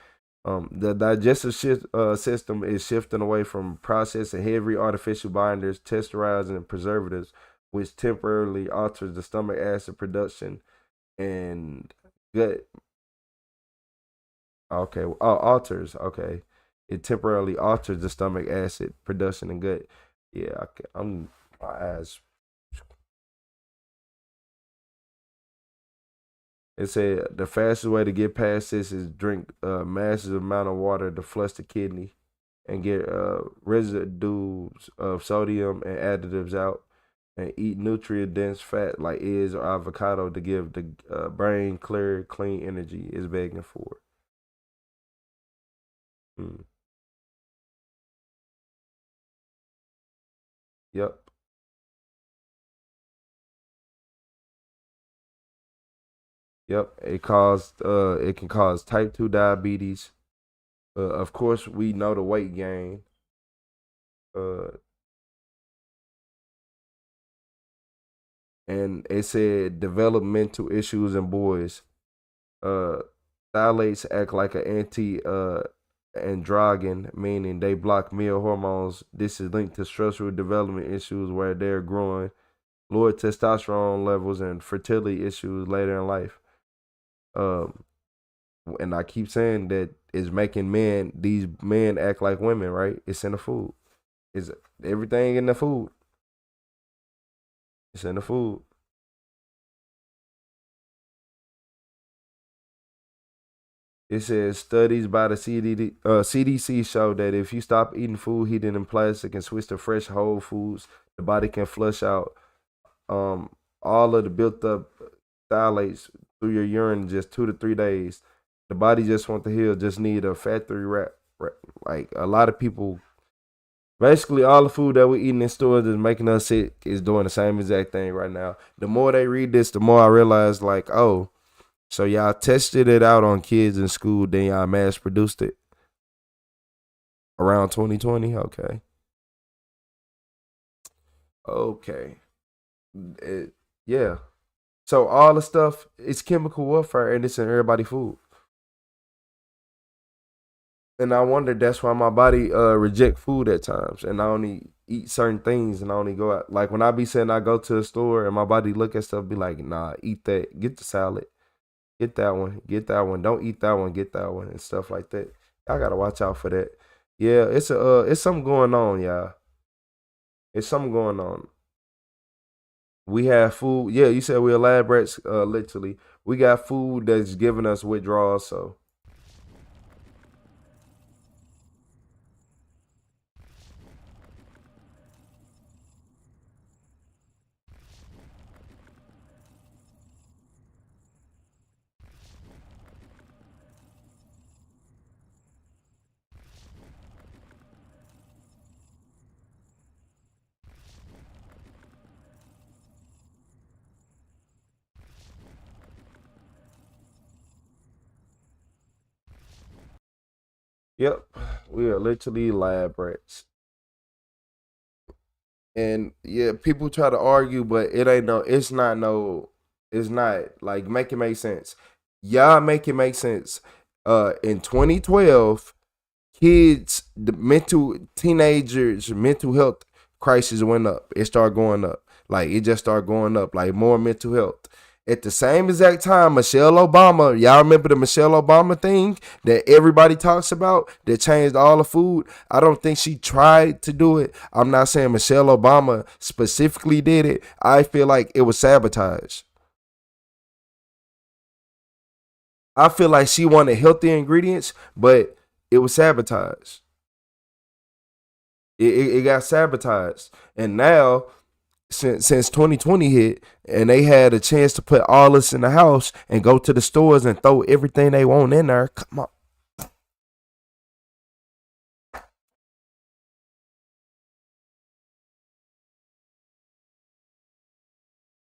The digestive system is shifting away from processing heavy artificial binders, texturizers, and preservatives, which temporarily alters the stomach acid production and gut. Okay, alters. Okay, it temporarily alters the stomach acid production and gut. Yeah, I'm my ass. It said the fastest way to get past this is drink a massive amount of water to flush the kidney and get residues of sodium and additives out, and eat nutrient-dense fat like eggs or avocado to give the brain clear, clean energy is begging for. Yep. Yep. It can cause type 2 diabetes. Of course, we know the weight gain. And it said developmental issues in boys. Phthalates act like an androgen, meaning they block male hormones. This is linked to structural development issues where they're growing, lower testosterone levels, and fertility issues later in life. And I keep saying that it's making these men act like women, right? It's in the food. It's everything in the food. It's in the food. It says studies by the CDC show that if you stop eating food heated in plastic and switch to fresh whole foods, the body can flush out all of the built up phthalates through your urine in just 2 to 3 days. The body just wants to heal, just need a factory wrap. Like a lot of people, basically all the food that we're eating in stores is making us sick is doing the same exact thing right now. The more they read this, the more I realize like, oh, so y'all tested it out on kids in school, then y'all mass produced it around 2020? Okay. Okay. Yeah. So all the stuff, it's chemical warfare and it's in everybody's food. And I wonder that's why my body reject food at times, and I only eat certain things, and I only go out. Like when I be saying I go to the store and my body look at stuff, be like, nah, eat that, get the salad, get that one, don't eat that one, get that one, and stuff like that. I gotta watch out for that. Yeah, it's something going on, y'all. It's something going on. We have food. Yeah, you said we're lab rats. Literally, we got food that's giving us withdrawals. So. Yep, we are literally lab rats. And yeah, people try to argue, but it's not like make it make sense. Y'all make it make sense. In 2012, teenagers mental health crisis went up. It started going up. Like it just started going up. Like more mental health. At the same exact time, Michelle Obama, y'all remember the Michelle Obama thing that everybody talks about that changed all the food? I don't think she tried to do it. I'm not saying Michelle Obama specifically did it. I feel like it was sabotage. I feel like she wanted healthy ingredients, but it was sabotage. It got sabotaged. And now, since 2020 hit and they had a chance to put all this in the house and go to the stores and throw everything they want in there, come on.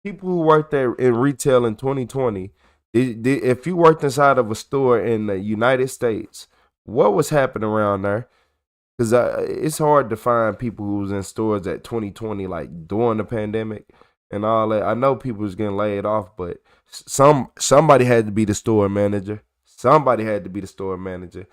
People who worked there in retail in 2020, if you worked inside of a store in the United States, what was happening around there? Because it's hard to find people who was in stores at 2020, like during the pandemic and all that. I know people was getting laid off, but somebody had to be the store manager. Somebody had to be the store manager.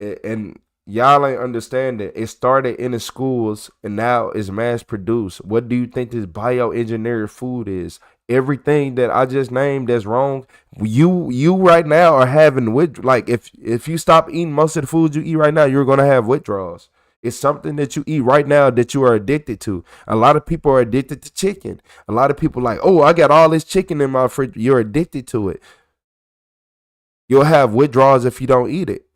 And y'all ain't understanding. It started in the schools and now it's mass produced. What do you think this bioengineered food is? Everything that I just named that's wrong, you right now are having like if you stop eating most of the food you eat right now, you're gonna have withdrawals. It's something that you eat right now that you are addicted to. A lot of people are addicted to chicken. A lot of people like, oh, I got all this chicken in my fridge. You're addicted to it. You'll have withdrawals if you don't eat it.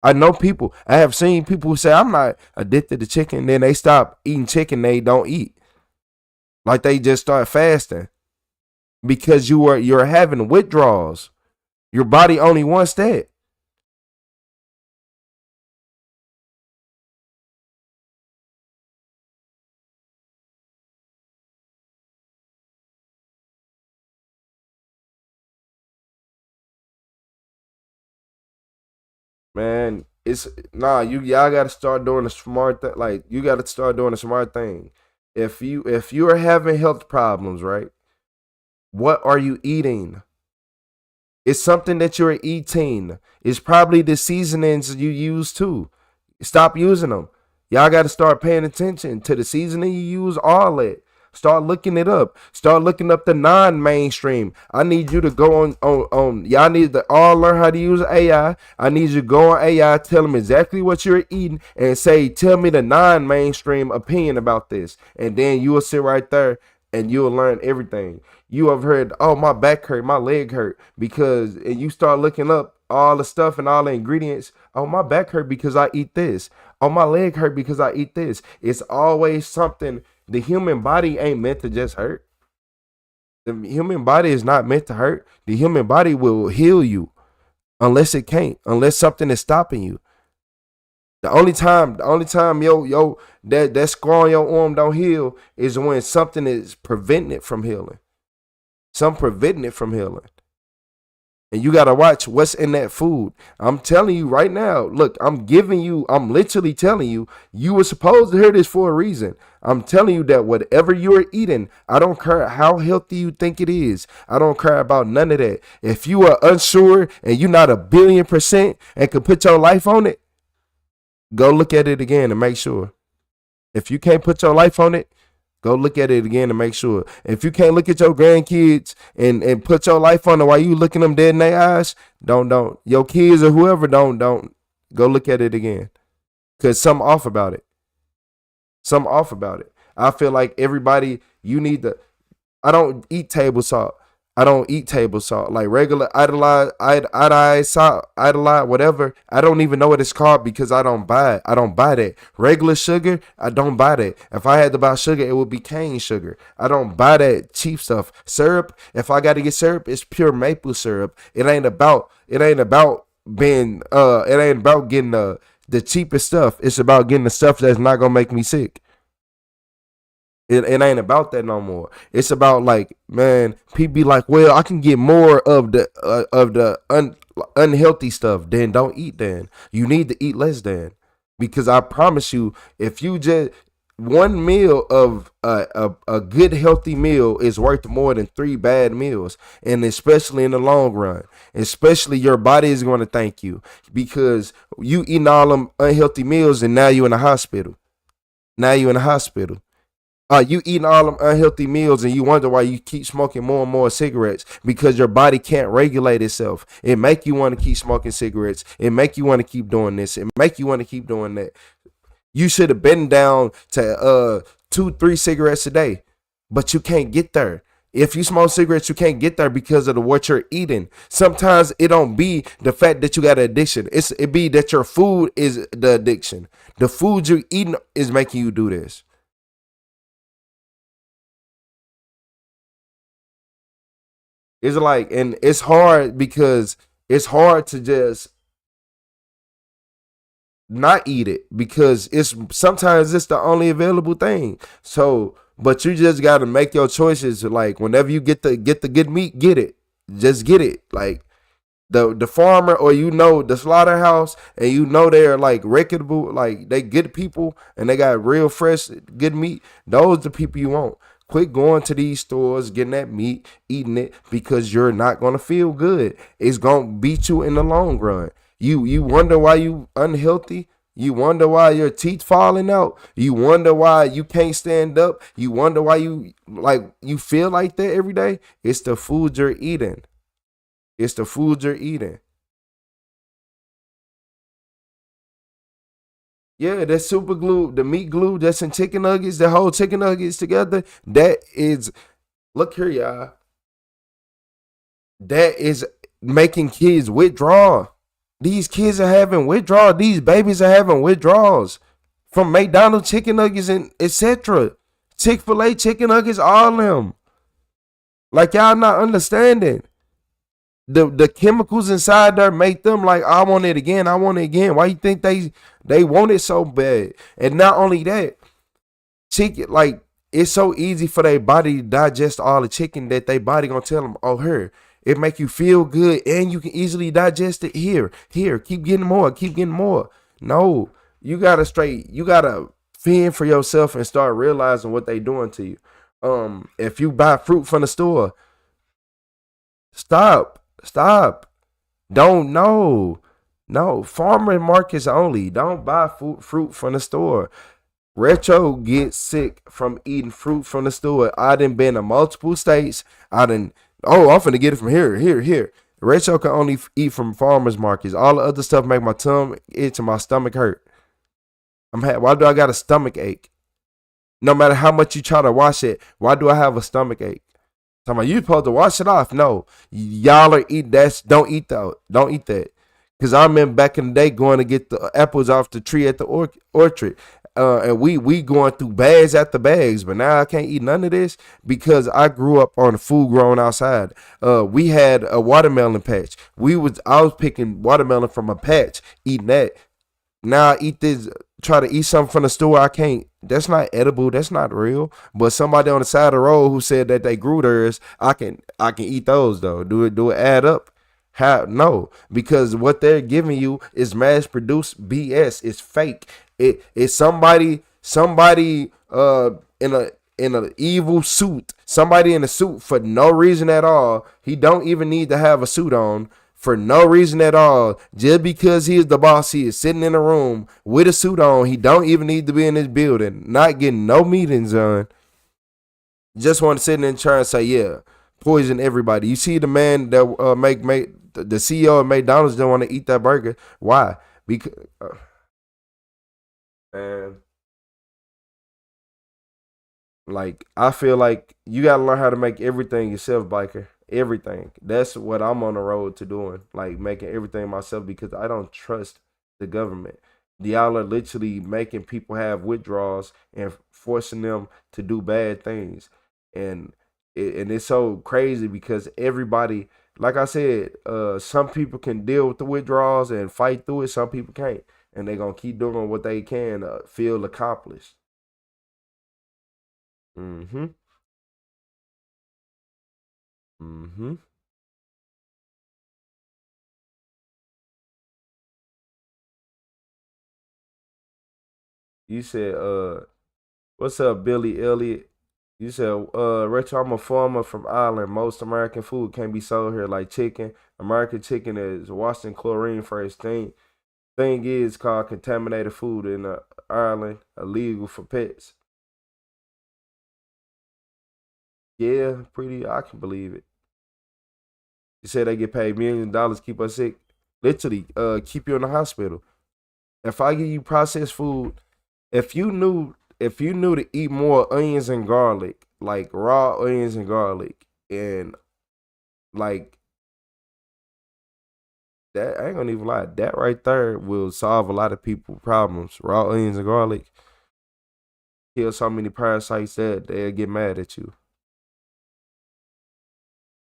I have seen people who say, I'm not addicted to chicken. Then they stop eating chicken. They don't eat. Like they just start fasting because you're having withdrawals. Your body only wants that. Man, y'all gotta start doing the smart thing. Like you gotta start doing the smart thing. If you are having health problems, right? What are you eating? It's something that you're eating. It's probably the seasonings you use too. Stop using them. Y'all got to start paying attention to the seasoning you use, all that. Start looking it up. Start looking up the non-mainstream. I need you to go on y'all need to all learn how to use AI. I need you to go on AI, tell them exactly what you're eating, and say, tell me the non-mainstream opinion about this. And then you will sit right there and you'll learn everything. You have heard, oh, my back hurt, my leg hurt, and you start looking up all the stuff and all the ingredients. Oh, my back hurt because I eat this. Oh, my leg hurt because I eat this. It's always something. The human body ain't meant to just hurt. The human body is not meant to hurt. The human body will heal you unless unless something is stopping you. The only time that scar on your arm don't heal is when something is preventing it from healing. Preventing it from healing. And you got to watch what's in that food. I'm telling you right now, look, I'm literally telling you, you were supposed to hear this for a reason. I'm telling you that whatever you're eating, I don't care how healthy you think it is. I don't care about none of that. If you are unsure and you're not 1,000,000,000% and can put your life on it, go look at it again and make sure. If you can't put your life on it, go look at it again to make sure. If you can't look at your grandkids and put your life on it while you looking them dead in their eyes, don't. Your kids or whoever, don't. Go look at it again. Because something off about it. I feel like everybody, I don't eat table salt. Like regular iodized salt, whatever. I don't even know what it's called because I don't buy it. I don't buy that. Regular sugar, I don't buy that. If I had to buy sugar, it would be cane sugar. I don't buy that cheap stuff. Syrup, if I got to get syrup, it's pure maple syrup. It ain't about getting the cheapest stuff. It's about getting the stuff that's not gonna make me sick. It ain't about that no more. It's about like, man, people be like, well, I can get more of the unhealthy stuff. Then don't eat then. You need to eat less then. Because I promise you, if you just one meal of a good healthy meal is worth more than 3 bad meals, and especially in the long run, especially your body is going to thank you because you eating all them unhealthy meals and now you in the hospital. Now you in the hospital. You eating all them unhealthy meals and you wonder why you keep smoking more and more cigarettes because your body can't regulate itself. It make you want to keep smoking cigarettes. It make you want to keep doing this. It make you want to keep doing that. You should have been down to 2-3 cigarettes a day, but you can't get there. If you smoke cigarettes, you can't get there because of what you're eating. Sometimes it don't be the fact that you got an addiction. It be that your food is the addiction. The food you're eating is making you do this. It's like, and it's hard because it's hard to just not eat it because it's sometimes it's the only available thing. So, but you just got to make your choices. Like whenever you get the good meat, get it. Just get it. Like the farmer or the slaughterhouse, and they're like reputable, like they good people and they got real fresh good meat. Those the people you want. Quit going to these stores, getting that meat, eating it because you're not gonna feel good. It's gonna beat you in the long run. You wonder why you unhealthy. You wonder why your teeth falling out. You wonder why you can't stand up. You wonder why you feel like that every day. It's the food you're eating. It's the food you're eating. Yeah, that super glue, the meat glue that's in chicken nuggets, the whole chicken nuggets together, that is, look here, y'all. That is making kids withdraw. These kids are having withdrawal. These babies are having withdrawals from McDonald's chicken nuggets and etc. Chick-fil-A chicken nuggets, all of them. Like y'all not understanding. The chemicals inside there make them like, I want it again. I want it again. Why you think they want it so bad? And not only that, chicken, like it's so easy for their body to digest all the chicken that their body gonna tell them, oh, here, it make you feel good and you can easily digest it. Here, keep getting more, keep getting more. No, you gotta fend for yourself and start realizing what they doing to you. If you buy fruit from the store, stop. Don't know. No, farmer markets only. Don't buy fruit from the store. Retro gets sick from eating fruit from the store. I done been to multiple states. I'm finna get it from here. Retro can only eat from farmers markets. All the other stuff make my tongue itch and my stomach hurt. Why do I got a stomach ache? No matter how much you try to wash it, why do I have a stomach ache? You supposed to wash it off. No, y'all are eat that. Don't eat that. Don't eat that. Because I remember back in the day going to get the apples off the tree at the orchard. And we going through bags after bags. But now I can't eat none of this because I grew up on the food grown outside. We had a watermelon patch. I was picking watermelon from a patch, eating that. Now I eat this, try to eat something from the store. I can't. That's not edible. That's not real. But somebody on the side of the road who said that they grew theirs, I can eat those though. Do it add up? No, because what they're giving you is mass produced BS. It's fake. It's somebody in a evil suit. Somebody in a suit for no reason at all. He don't even need to have a suit on. For no reason at all, just because he is the boss, he is sitting in a room with a suit on. He don't even need to be in this building, not getting no meetings done. Just want to sit in and try and say, yeah, poison everybody. You see the man that make the CEO of McDonald's don't want to eat that burger. Why? Because man, like I feel like you gotta learn how to make everything yourself, biker. Everything. That's what I'm on the road to doing. Like making everything myself because I don't trust the government. Y'all are literally making people have withdrawals and forcing them to do bad things. And it's so crazy because everybody, like I said, some people can deal with the withdrawals and fight through it. Some people can't. And they're going to keep doing what they can to feel accomplished. Mm-hmm. Mm-hmm. You said, what's up, Billy Elliott? You said, Retro, I'm a farmer from Ireland. Most American food can't be sold here like chicken. American chicken is washed in chlorine first thing is called contaminated food in Ireland, illegal for pets. Yeah, I can believe it. You said they get paid millions of dollars to keep us sick. Literally, keep you in the hospital. If I give you processed food, if you knew to eat more onions and garlic, like raw onions and garlic, and like that, I ain't gonna even lie, that right there will solve a lot of people's problems. Raw onions and garlic kill so many parasites that they'll get mad at you.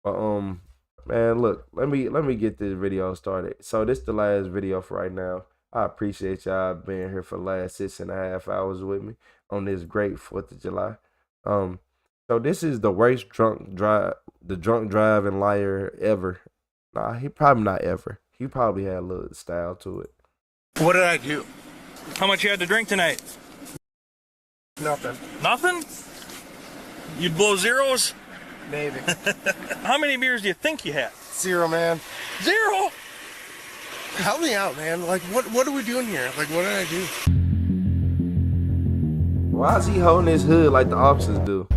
But man, look, let me get this video started. So this the last video for right now. I appreciate y'all being here for the last 6.5 hours with me on this great 4th of July. So this is the worst drunk driving liar ever. Nah, he probably not ever. He probably had a little style to it. What did I do? How much you had to drink tonight? Nothing. Nothing? You'd blow zeros? Maybe. How many beers do you think you had? 0, man. 0? Help me out, man. Like, what are we doing here? Like, what did I do? Why is he holding his hood like the officers do?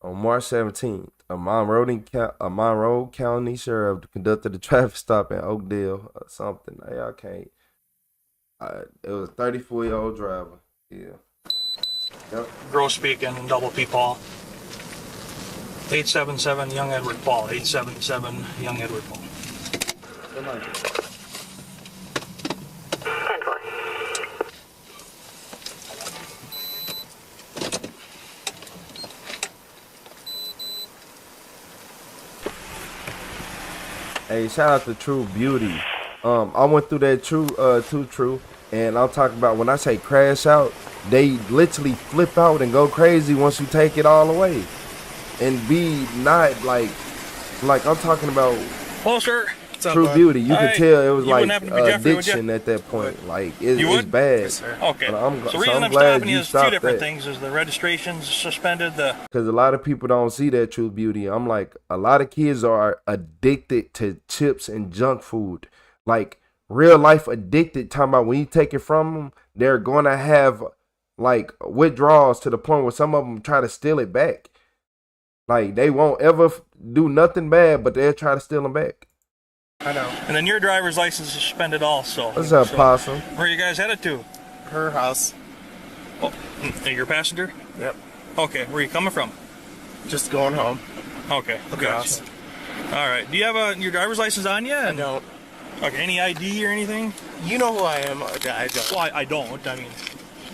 On March 17th, a Monroe County sheriff conducted a traffic stop in Oakdale or something. Y'all can't. It was a 34-year-old driver. Yeah. Yep. Gross speaking and double P Paul. 877 Young Edward Paul. 877 Young Edward Paul. Hey, shout out to True Beauty. I went through that True, and I'm talking about when I say crash out, they literally flip out and go crazy once you take it all away, and be not like I'm talking about. Hello, sir. True Beauty. You can tell it was like Jeffrey, addiction at that point. Like it's bad. Yes, sir. Okay. So the reason I'm stopping you is two different things: is the registration's suspended. Because a lot of people don't see that True Beauty. I'm like, a lot of kids are addicted to chips and junk food. Like real life addicted. Talking about when you take it from them, they're gonna have like withdrawals to the point where some of them try to steal it back. Like they won't ever do nothing bad, but they'll try to steal them back. I know. And then your driver's license is suspended also. What's up, Possum? Where are you guys headed to? Her house. Oh, your passenger? Yep. Okay, where are you coming from? Just going home. Okay. Gotcha. All right. Do you have your driver's license on you? I don't. Okay. Any ID or anything? You know who I am. I don't. Well, I don't. I mean,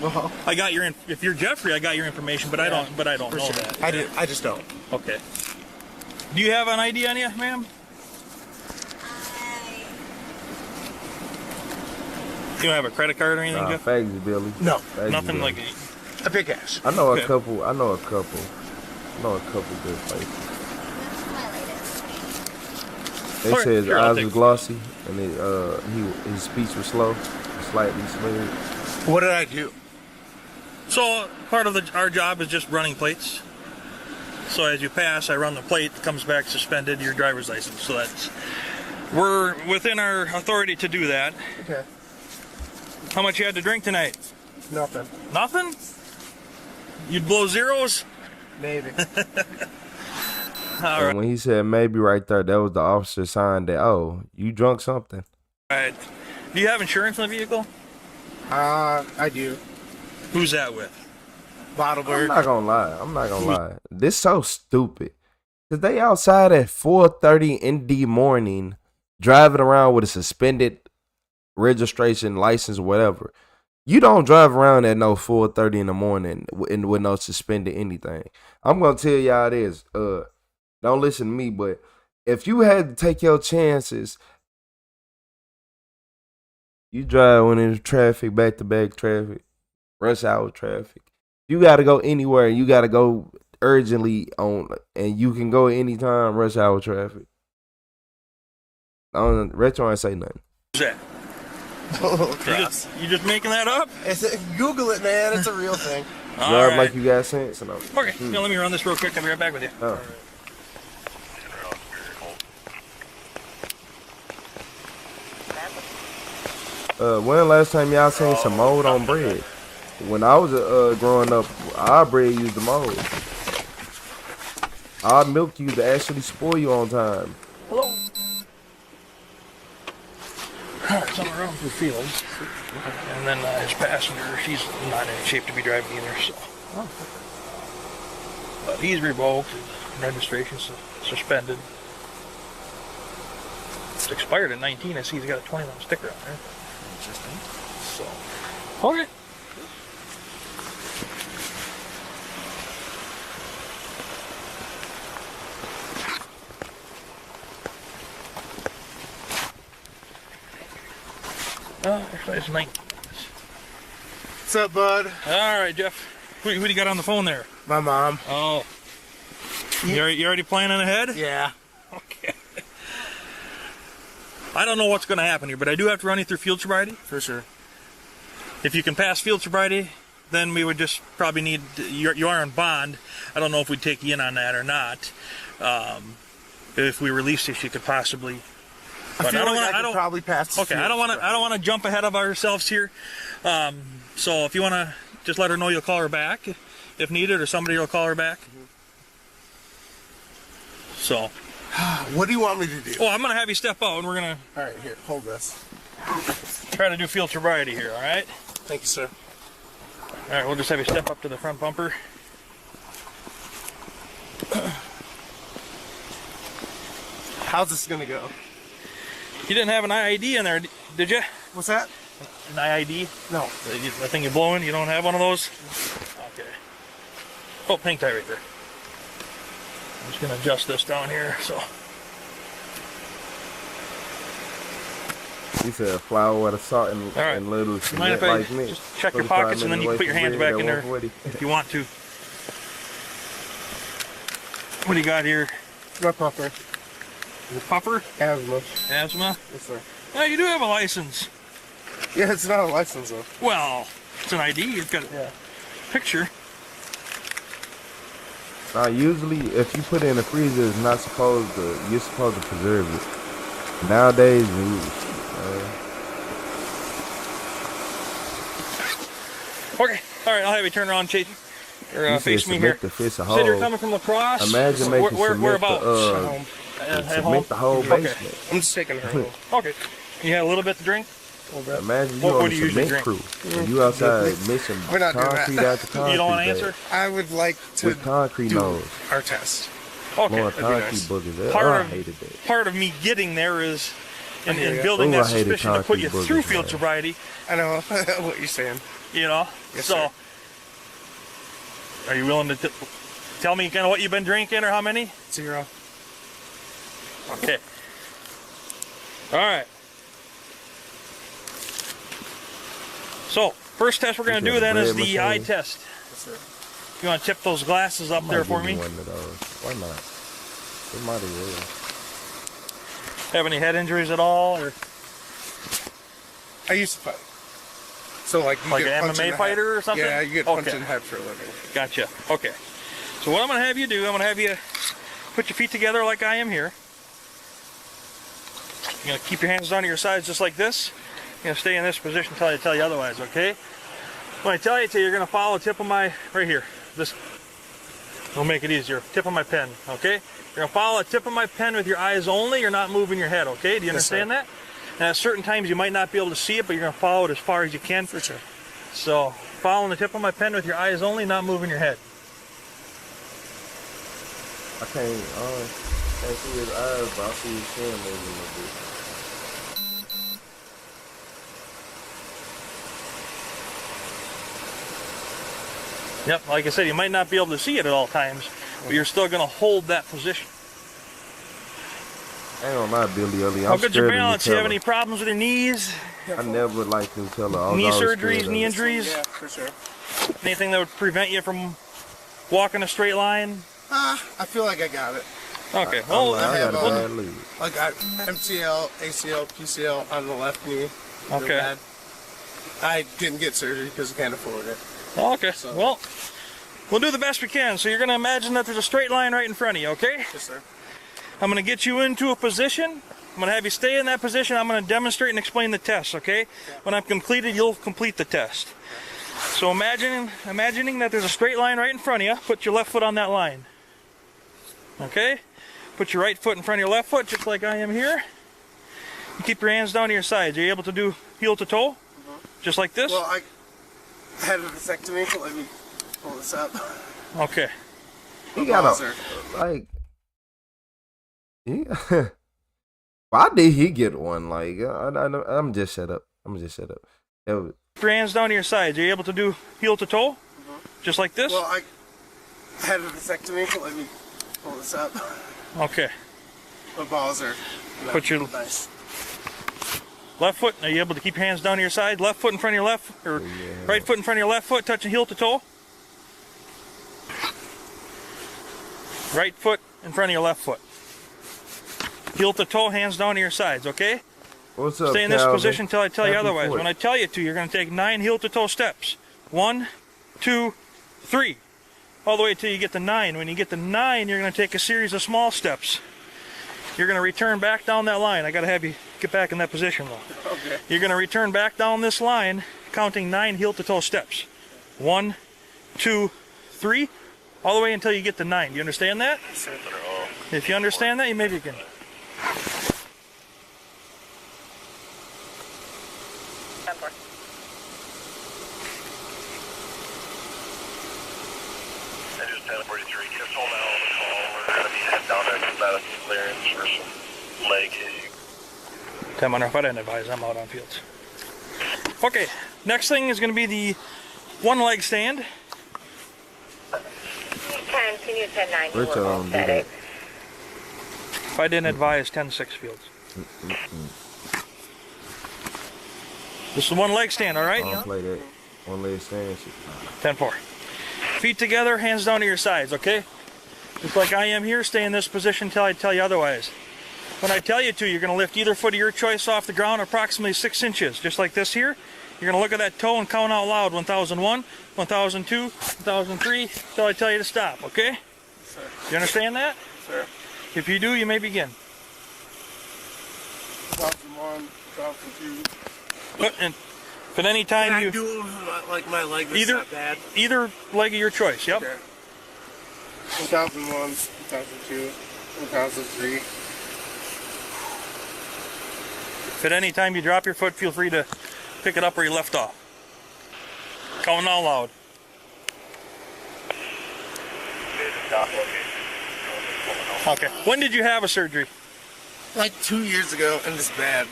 well, I got your. If you're Jeffrey, I got your information, but I don't. But I don't know sure. that. I just don't. Okay. Do you have an ID on you, ma'am? You don't have a credit card or anything, Jeff? Thanks, Billy. No. Thanks, Nothing Billy. like a big cash. I know Okay. a couple. I know a couple good places. They All right, said his here, I'll eyes take- was glossy and his speech was slow, slightly slurred. What did I do? So part of our job is just running plates. So as you pass, I run the plate, it comes back suspended, your driver's license. So we're within our authority to do that. Okay. How much you had to drink tonight? Nothing. Nothing? You'd blow zeros? Maybe. All And right. when he said maybe right there, that was the officer sign that, oh, you drunk something. All right. Do you have insurance on the vehicle? I do. Who's that with? Bottleberg. I'm not gonna lie. This so stupid. Cause they outside at 4:30 in the morning, driving around with a suspended registration, license, whatever. You don't drive around at no 4:30 in the morning with no suspended anything. I'm gonna tell y'all this. Don't listen to me, but if you had to take your chances, you drive when there's traffic, back-to-back traffic, rush hour traffic. You gotta go anywhere. You gotta go urgently and you can go anytime rush hour traffic. Retro ain't say nothing. Who's that? You just making that up? Google it, man. It's a real thing. Drive like you got sense. No. Okay, now let me run this real quick. I'll be right back with you. When last time y'all seen some mold on bread? When I was growing up, our bread used the mold. Our milk used to actually spoil you on time. Hello. Alright, so I'm around through fields. And then his passenger, she's not in shape to be driving either, so. But he's revoked, his registration's suspended. It's expired in 19. I see he's got a 21 sticker on there. Interesting. So, okay. Actually, it's 19. What's up, bud? Alright, Jeff. Who do you got on the phone there? My mom. Oh. You already planning ahead? Yeah. Okay. I don't know what's going to happen here, but I do have to run you through field sobriety. For sure. If you can pass field sobriety, then we would just probably need, you are on bond. I don't know if we'd take you in on that or not. If we release this, you could possibly. But I don't probably pass. Okay, I don't want to jump ahead of ourselves here. So if you want to just let her know you'll call her back if needed, or somebody will call her back. So. What do you want me to do? Oh, I'm gonna have you step out, and we're gonna. All right, here, hold this. Try to do field sobriety here. All right. Thank you, sir. All right, we'll just have you step up to the front bumper. How's this gonna go? You didn't have an IID in there, did you? What's that? An IID? No. The thing you're blowing, you don't have one of those? Okay. Oh, hang tight right there. I'm just going to adjust this down here, so. You said flour with a salt and little mind if I just check your pockets and then you can put your hands back in there if you want to. What do you got here? My puffer. Your puffer? Asthma. Asthma? Yes, sir. Yeah, you do have a license. Yeah, it's not a license, though. Well, it's an ID. You've got a picture. Usually, if you put it in the freezer, it's not supposed to. You're supposed to preserve it. Nowadays, Okay. All right. I'll have you turn around, Chase. Or face me here. The fish a You said you're whole. coming from lacrosse. Imagine making whereabouts? Cement the whole basement. I'm just taking her home. Okay. You had a little bit to drink? Imagine you What on do the you usually cement drink? crew. And you outside mixing We're not doing concrete that. after concrete. You don't want to bag. answer? I would like to With concrete do nose. our test. Okay. Blowing that'd be concrete nice. boogers. Part I hated that. Part of me getting there is in you. building Ooh, that I hated suspicion to put you concrete through boogers, field man. sobriety. I know what you're saying. You know? Yes, so, sir. are you willing to tell me kind of what you've been drinking or how many? 0. Okay. All right. So, first test we're going to do then is the eye test. Yes, sir. You want to tip those glasses up there for me? One of those. Why not? It might as well. Have any head injuries at all? Or I used to fight. So like you like get an punched in MMA the fighter head. or something? Yeah, you get punched Okay. in the head for a living. Gotcha. Okay. So what I'm going to have you do, I'm going to have you put your feet together like I am here. You're going to keep your hands down to your sides just like this. You're going to stay in this position until I tell you otherwise, okay? When I tell you to, you're going to follow the tip of my, right here. This will make it easier. Tip of my pen, okay? You're going to follow the tip of my pen with your eyes only. You're not moving your head, okay? Do you understand that? And at certain times you might not be able to see it, but you're going to follow it as far as you can. For sure. So, following the tip of my pen with your eyes only, not moving your head. I can't see his eyes, but I see his chin moving a little bit. Yep, like I said, you might not be able to see it at all times, but you're still going to hold that position. I ain't gonna lie, Billy Ellie. How I'm good's your scared of balance? You have Nutella. any problems with your knees? I never liked Nutella. I was Knee always surgeries, scared knee of it. injuries? Yeah, for sure. Anything that would prevent you from walking a straight line? I feel like I got it. Okay, well, I have like MCL, ACL, PCL on the left knee. Okay. Bad. I didn't get surgery because I can't afford it. Okay, well, we'll do the best we can. So you're going to imagine that there's a straight line right in front of you, okay? Yes, sir. I'm going to get you into a position. I'm going to have you stay in that position. I'm going to demonstrate and explain the test, okay? When I've completed, you'll complete the test. So imagining that there's a straight line right in front of you, put your left foot on that line. Okay? Put your right foot in front of your left foot, just like I am here. You keep your hands down to your sides. Are you able to do heel to toe? Just like this? Well, I had a vasectomy, so let me pull this up. Okay. He got a, like, yeah. Why did he get one? Like, I'm just shut up. Keep your hands down to your sides. Are you able to do heel to toe? Just like this? Well, I had a vasectomy, so let me pull this up. Okay. My balls are Put your nice. Left foot, are you able to keep your hands down to your side? Left foot in front of your left, or right foot in front of your left foot, touching heel to toe. Right foot in front of your left foot. Heel to toe, hands down to your sides, okay? What's up, Stay in this Calvin? position until I tell you Happy otherwise. 4th. When I tell you to, you're going to take 9 heel to toe steps. 1, 2, 3. All the way until you get to 9. When you get to 9, you're going to take a series of small steps. You're going to return back down that line. I got to have you get back in that position though. Okay. You're going to return back down this line, counting 9 heel to toe steps. 1, 2, 3, all the way until you get to 9. Do you understand that? Sir. If you understand that, you maybe can. Time on if I didn't advise, I'm out on fields. Okay, next thing is going to be the one leg stand. Can you 10-9? Rich on do that. If I didn't advise, 10-6 fields. This is one leg stand, all right? I don't play that. One leg stand. 10-4. Feet together, hands down to your sides, okay? Just like I am here, stay in this position until I tell you otherwise. When I tell you to, you're going to lift either foot of your choice off the ground approximately 6 inches, just like this here. You're going to look at that toe and count out loud, 1001, 1002, 1003, until I tell you to stop, okay? Sir. You understand that? Sir. If you do, you may begin. 2001, 2002. And if at any time Can I you... do like my leg is not bad? Either leg of your choice, yep. Okay. 2001, 2002, 2003. If at any time you drop your foot, feel free to pick it up where you left off. Counting out loud. Okay. When did you have a surgery? Like 2 years ago, and it's bad.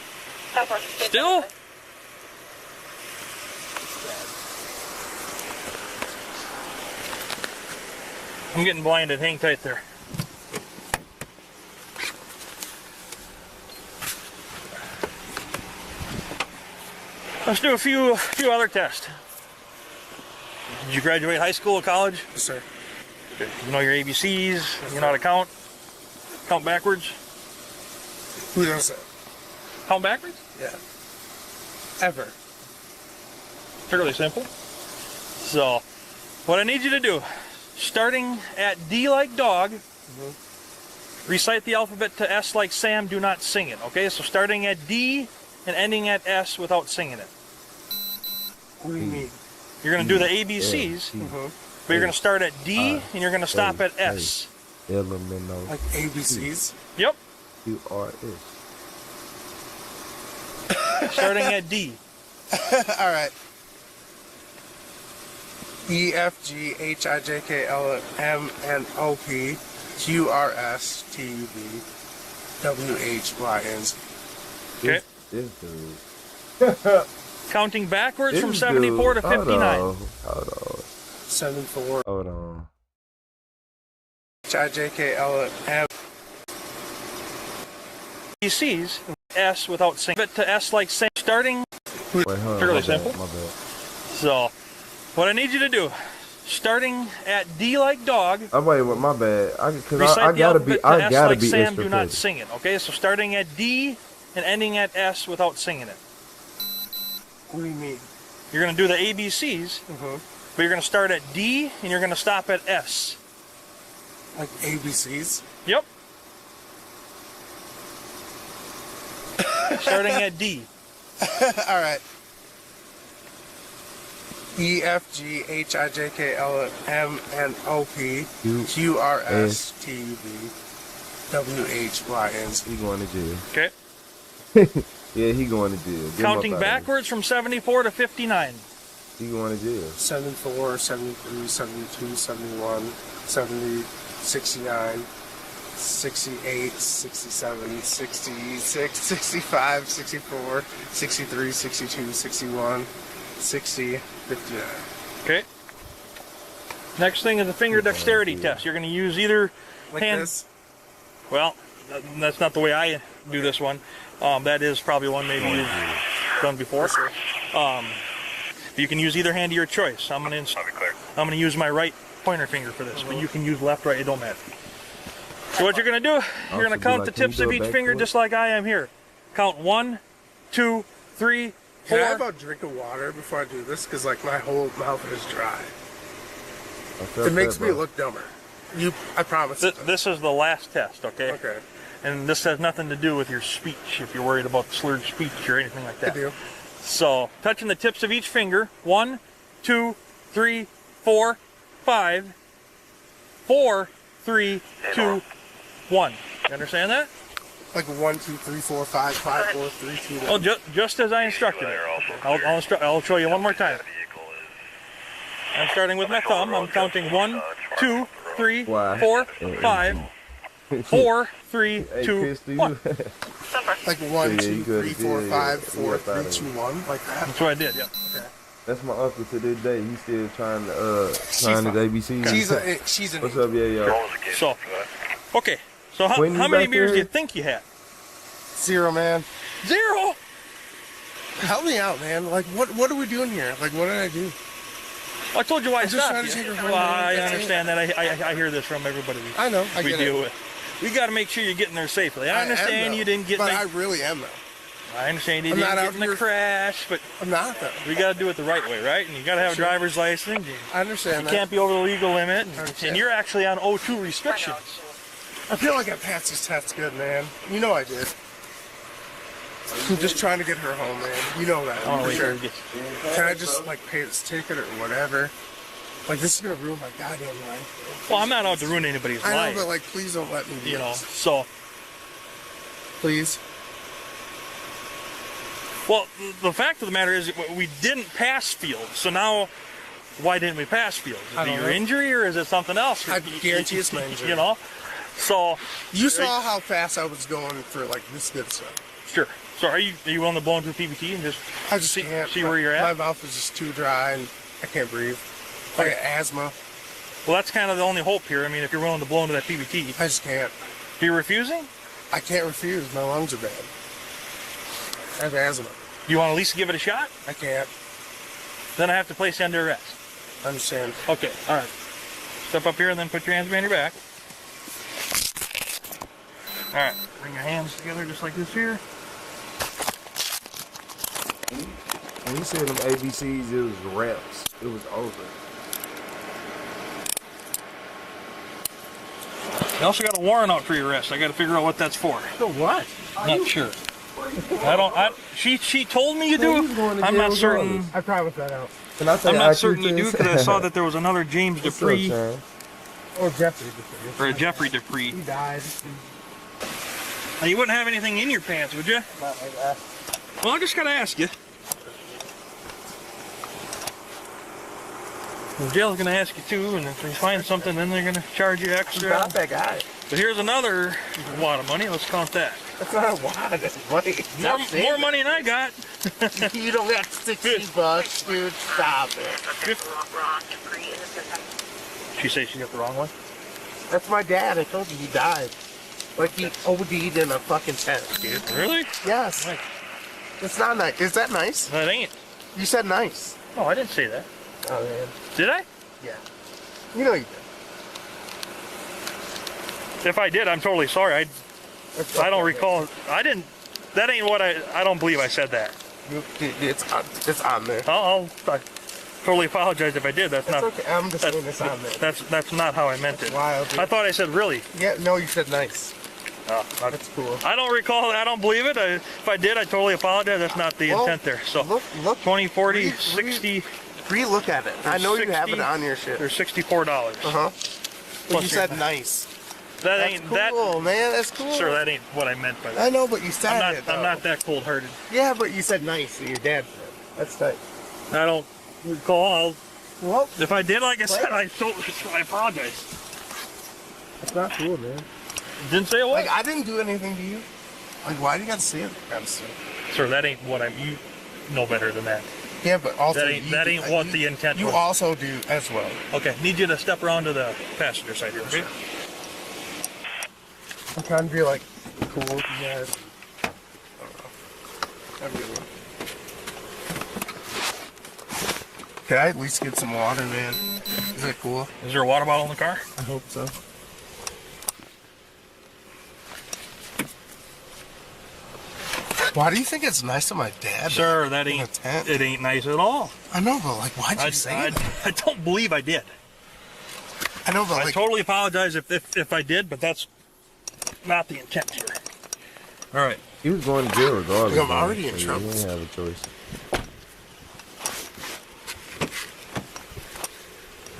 Still? I'm getting blinded. Hang tight there. Let's do a few other tests. Did you graduate high school or college? Yes, sir. You know your ABCs, you know how to count? Count backwards? Who does that? Count backwards? Yeah. Ever. Fairly simple. So, what I need you to do, starting at D like dog, recite the alphabet to S like Sam, do not sing it, okay? So starting at D and ending at S without singing it. What do you mean? You're going to do the ABCs, but you're going to start at D and you're going to stop at S. Elemental. Like ABCs? Yep. QRS. Starting at D. All right. E, F, G, H, I, J, K, L, M, N, O, P, Q, R, S, T, U, V, W, H, Y, and Z. Okay. This dude. Counting backwards This from 74 to dude. 59. Hold on. 74. Hold on. H, I, J, K, L, M. ABCs, S without singing. But to S like Sam, starting Wait, hold on. fairly My bad, simple. my bad. So, what I need you to do, starting at D like dog. Oh wait, well, my bad. I Recite the gotta be. alphabet to I S gotta like be Sam, extra do not petty. sing it. Okay, so starting at D and ending at S without singing it. What do you mean? You're gonna do the ABCs, but you're gonna start at D and you're gonna stop at S. Like ABCs? Yep. Starting at D. All right. E F G H I J K L M N O P Q R S T U V W H Y N Z. He going to jail. Okay. Yeah, he going to jail. Get him Counting up out of backwards from 74 to 59. here. He going to jail. 74, 73, 72, 71, 70, 69, 68, 67, 66, 65, 64, 63, 62, 61, 60, 59. Okay. Next thing is a finger dexterity test. You're going to use either Like hand. this? Well, that's not the way I do this one. That is probably one maybe you've done before. You can use either hand of your choice. I'm gonna use my right pointer finger for this, but you can use left, right. It don't matter. So what you're gonna do? You're gonna count the tips of each finger just like I am here. Count 1, 2, 3, 4. Can I have a drink of water before I do this? Because like my whole mouth is dry. It makes me look dumber. I promise. This is the last test, okay? Okay. And this has nothing to do with your speech, if you're worried about slurred speech or anything like that. I do. So, touching the tips of each finger, 1, 2, 3, 4, 5, 4, 3, 2, 1. You understand that? Like 1, 2, 3, 4, 5, 5, 4, 3, 2, 1. Well, just as I instructed it. I'll show you one more time. I'm starting with my thumb. I'm counting 1, 2, 3, 4, 5, 4, 3, 2, 1. Like 1, 2, 3, 4, 5, 4, 3, 2, 1, like that. That's what I did. Yeah. Okay. That's my uncle to this day. He's still trying to his ABC. She's an What's up, yeah. So, okay. So how many beers do you think you had? 0, man. 0? Help me out, man. Like, what are we doing here? Like, what did I do? I told you why I I'm just stopped trying you. to take her home, Well, man. I That's understand that. I hear this from everybody I know. I we get deal it. with. We got to make sure you're getting there safely. I understand you didn't get. But I really am, though. I understand you I'm didn't not get out in the here- crash, but I'm not, though. we got to do it the right way, right? And you got to have a Sure. driver's license. I understand You that. can't be over the legal limit, I understand. and you're actually on O2 restrictions. I feel like I passed this test good, man. You know I did. I'm just trying to get her home, man. You know that. Oh, for wait, sure. wait. Can I just, like, pay this ticket or whatever? Like, this is going to ruin my goddamn life. Well, I'm not out to ruin anybody's I know, life. but, like, please don't let me do You know, this. so. Please. Well, the fact of the matter is we didn't pass field. So now, why didn't we pass field? Is I it don't your know. injury or is it something else? I guarantee it's my injury. You know? So. You saw how fast I was going for, like, this good stuff. Sure. So are you willing to blow into a PBT and just see where you're at? My mouth is just too dry and I can't breathe. I got asthma. Well, that's kind of the only hope here. I mean, if you're willing to blow into that PBT. I just can't. You're refusing? I can't refuse. My lungs are bad. I have asthma. You want to at least give it a shot? I can't. Then I have to place you under arrest. I understand. Okay, all right. Step up here and then put your hands behind your back. All right, bring your hands together just like this here. When he said them ABCs, it was reps. It was over. You also got a warrant out for your arrest. I got to figure out what that's for. For what? Not sure. She told me you do. I'm not certain. I promise that out. Can I say I'm not IQ certain you do test? because I saw that there was another James What's Dupree. up, Sean? Or Jeffrey Dupree. Or a Jeffrey Dupree. He died. Now, you wouldn't have anything in your pants, would you? Not like that. Well, I just got to ask you. The jail's going to ask you too, and if they find something, then they're going to charge you extra. I'm not that guy. But here's another wad of money. Let's count that. That's not a wad. That's money. More money than I got. You don't got $60, dude. Stop it. She says she got the wrong one? That's my dad. I told you he died. Like he OD'd in a fucking tent, dude. Really? Yes. Nice. It's not nice. Is that nice? That ain't. You said nice. Oh, I didn't say that. Oh, man. Did I? Yeah. You know you did. If I did, I'm totally sorry. I don't recall. I didn't. That ain't what I don't believe I said that. It's on there. I totally apologize if I did. That's not. Okay. I'm just saying it's on there. That's not how I meant it. Wild. I thought I said really. Yeah. No, you said nice. Oh, that's cool. I don't recall. I don't believe it. If I did, I totally apologize. That's not the intent there. So look. 20, 40, 60. Re-look at it. I know you have it on your shit. There's $64. Uh-huh. But you said nice. That's cool, man. That's cool. Sir, that ain't what I meant by that. I know, but you said it, though. I'm not that cold-hearted. Yeah, but you said nice. Your dad said. That's tight. I don't recall. If I did, like I said, I apologize. That's not cool, man. Didn't say it was. Like, I didn't do anything to you. Like, why do you gotta say it? Sir, that ain't what you know better than that. Yeah, but also that ain't what the intent was. You also do as well. Okay, need you to step around to the passenger side here, okay? I'm trying to be like cool with you guys. Can I at least get some water, man? Is that cool? Is there a water bottle in the car? I hope so. Why do you think it's nice to my dad? Sir, it ain't nice at all. I know, but like, why'd you say that? I don't believe I did. I know, but I totally apologize if I did, but that's not the intent here. All right. He was going to jail regardless. I'm already in trouble. He didn't have a choice.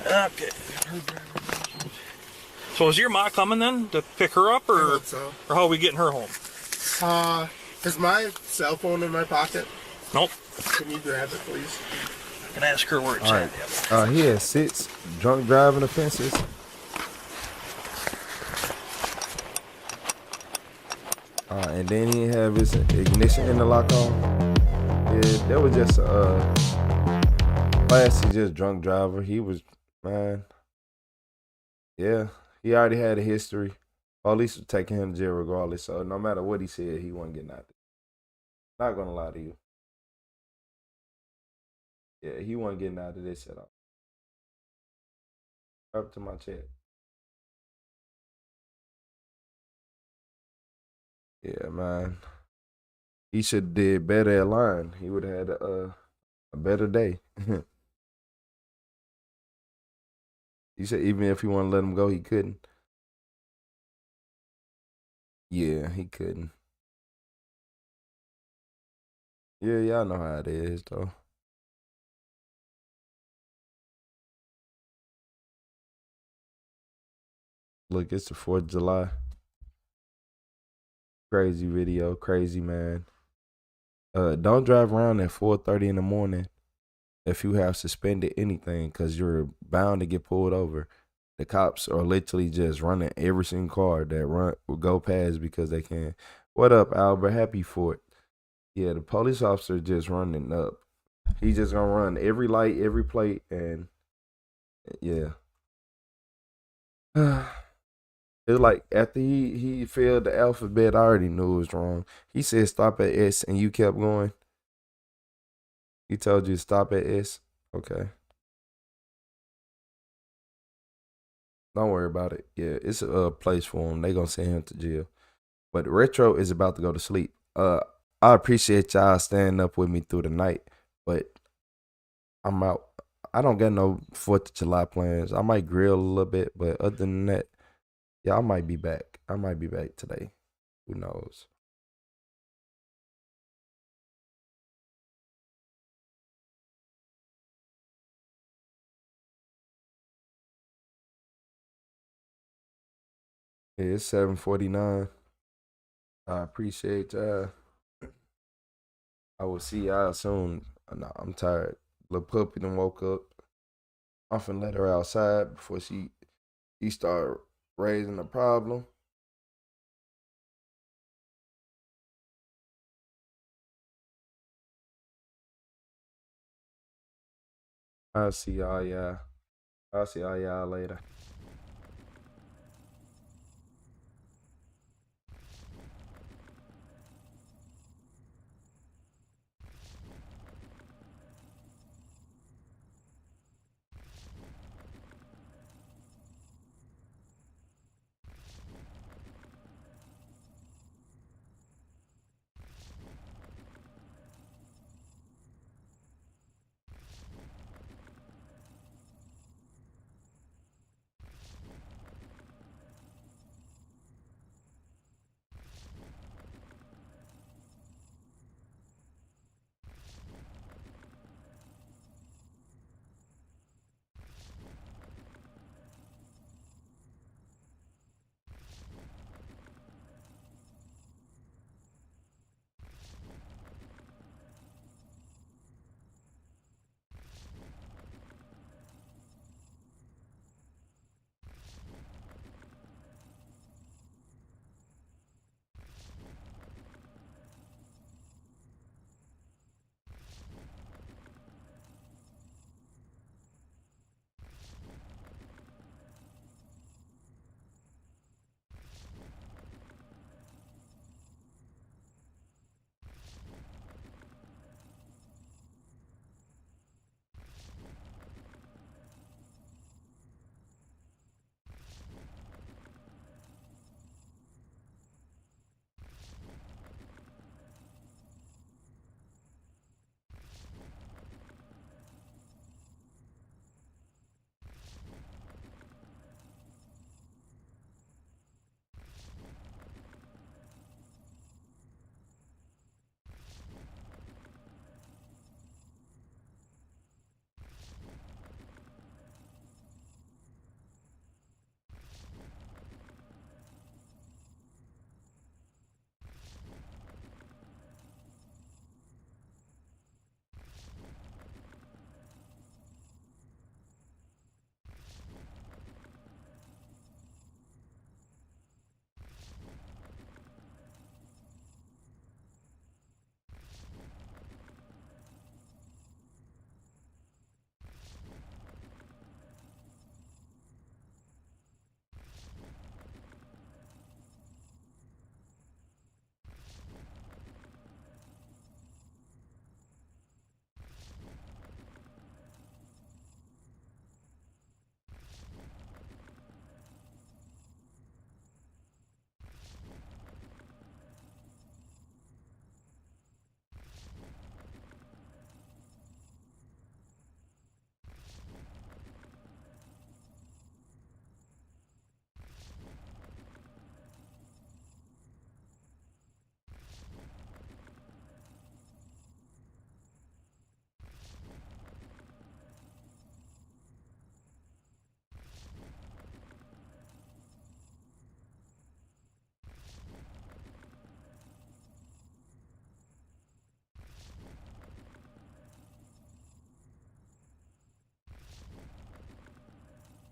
Okay. So is your ma coming then to pick her up, or so. Or how are we getting her home? Is my cell phone in my pocket? Nope. Can you grab it, please? I can ask her where it's at. He had 6 drunk driving offenses. And then he have his ignition interlock on. Yeah, that was just classy, just drunk driver. He was, man. Yeah, he already had a history. Police were taking him to jail regardless. So no matter what he said, he wasn't getting out there. Not gonna lie to you. Yeah, he wasn't getting out of this at all. Up to my check. Yeah, man. He should have did better at line. He would have had a better day. He said even if he wanted to let him go, he couldn't. Yeah, he couldn't. Yeah, y'all know how it is, though. Look, it's the 4th of July. Crazy video, crazy man. Don't drive around at 4:30 in the morning if you have suspended anything, because you're bound to get pulled over. The cops are literally just running every single car that will go past because they can. What up, Albert? Happy 4th. Yeah, the police officer just running up. He just gonna run every light, every plate, and yeah. It's like after he failed the alphabet, I already knew it was wrong. He said stop at S and you kept going. He told you to stop at S? Okay. Don't worry about it. Yeah, it's a place for him. They gonna send him to jail. But Retro is about to go to sleep. I appreciate y'all standing up with me through the night, but I'm out. I don't got no 4th of July plans. I might grill a little bit, but other than that, yeah, I might be back. I might be back today. Who knows? Yeah, it's 7:49. I appreciate y'all. I will see y'all soon. No, I'm tired. Little puppy done woke up. I'm finna let her outside before she start raising a problem. I'll see all y'all later.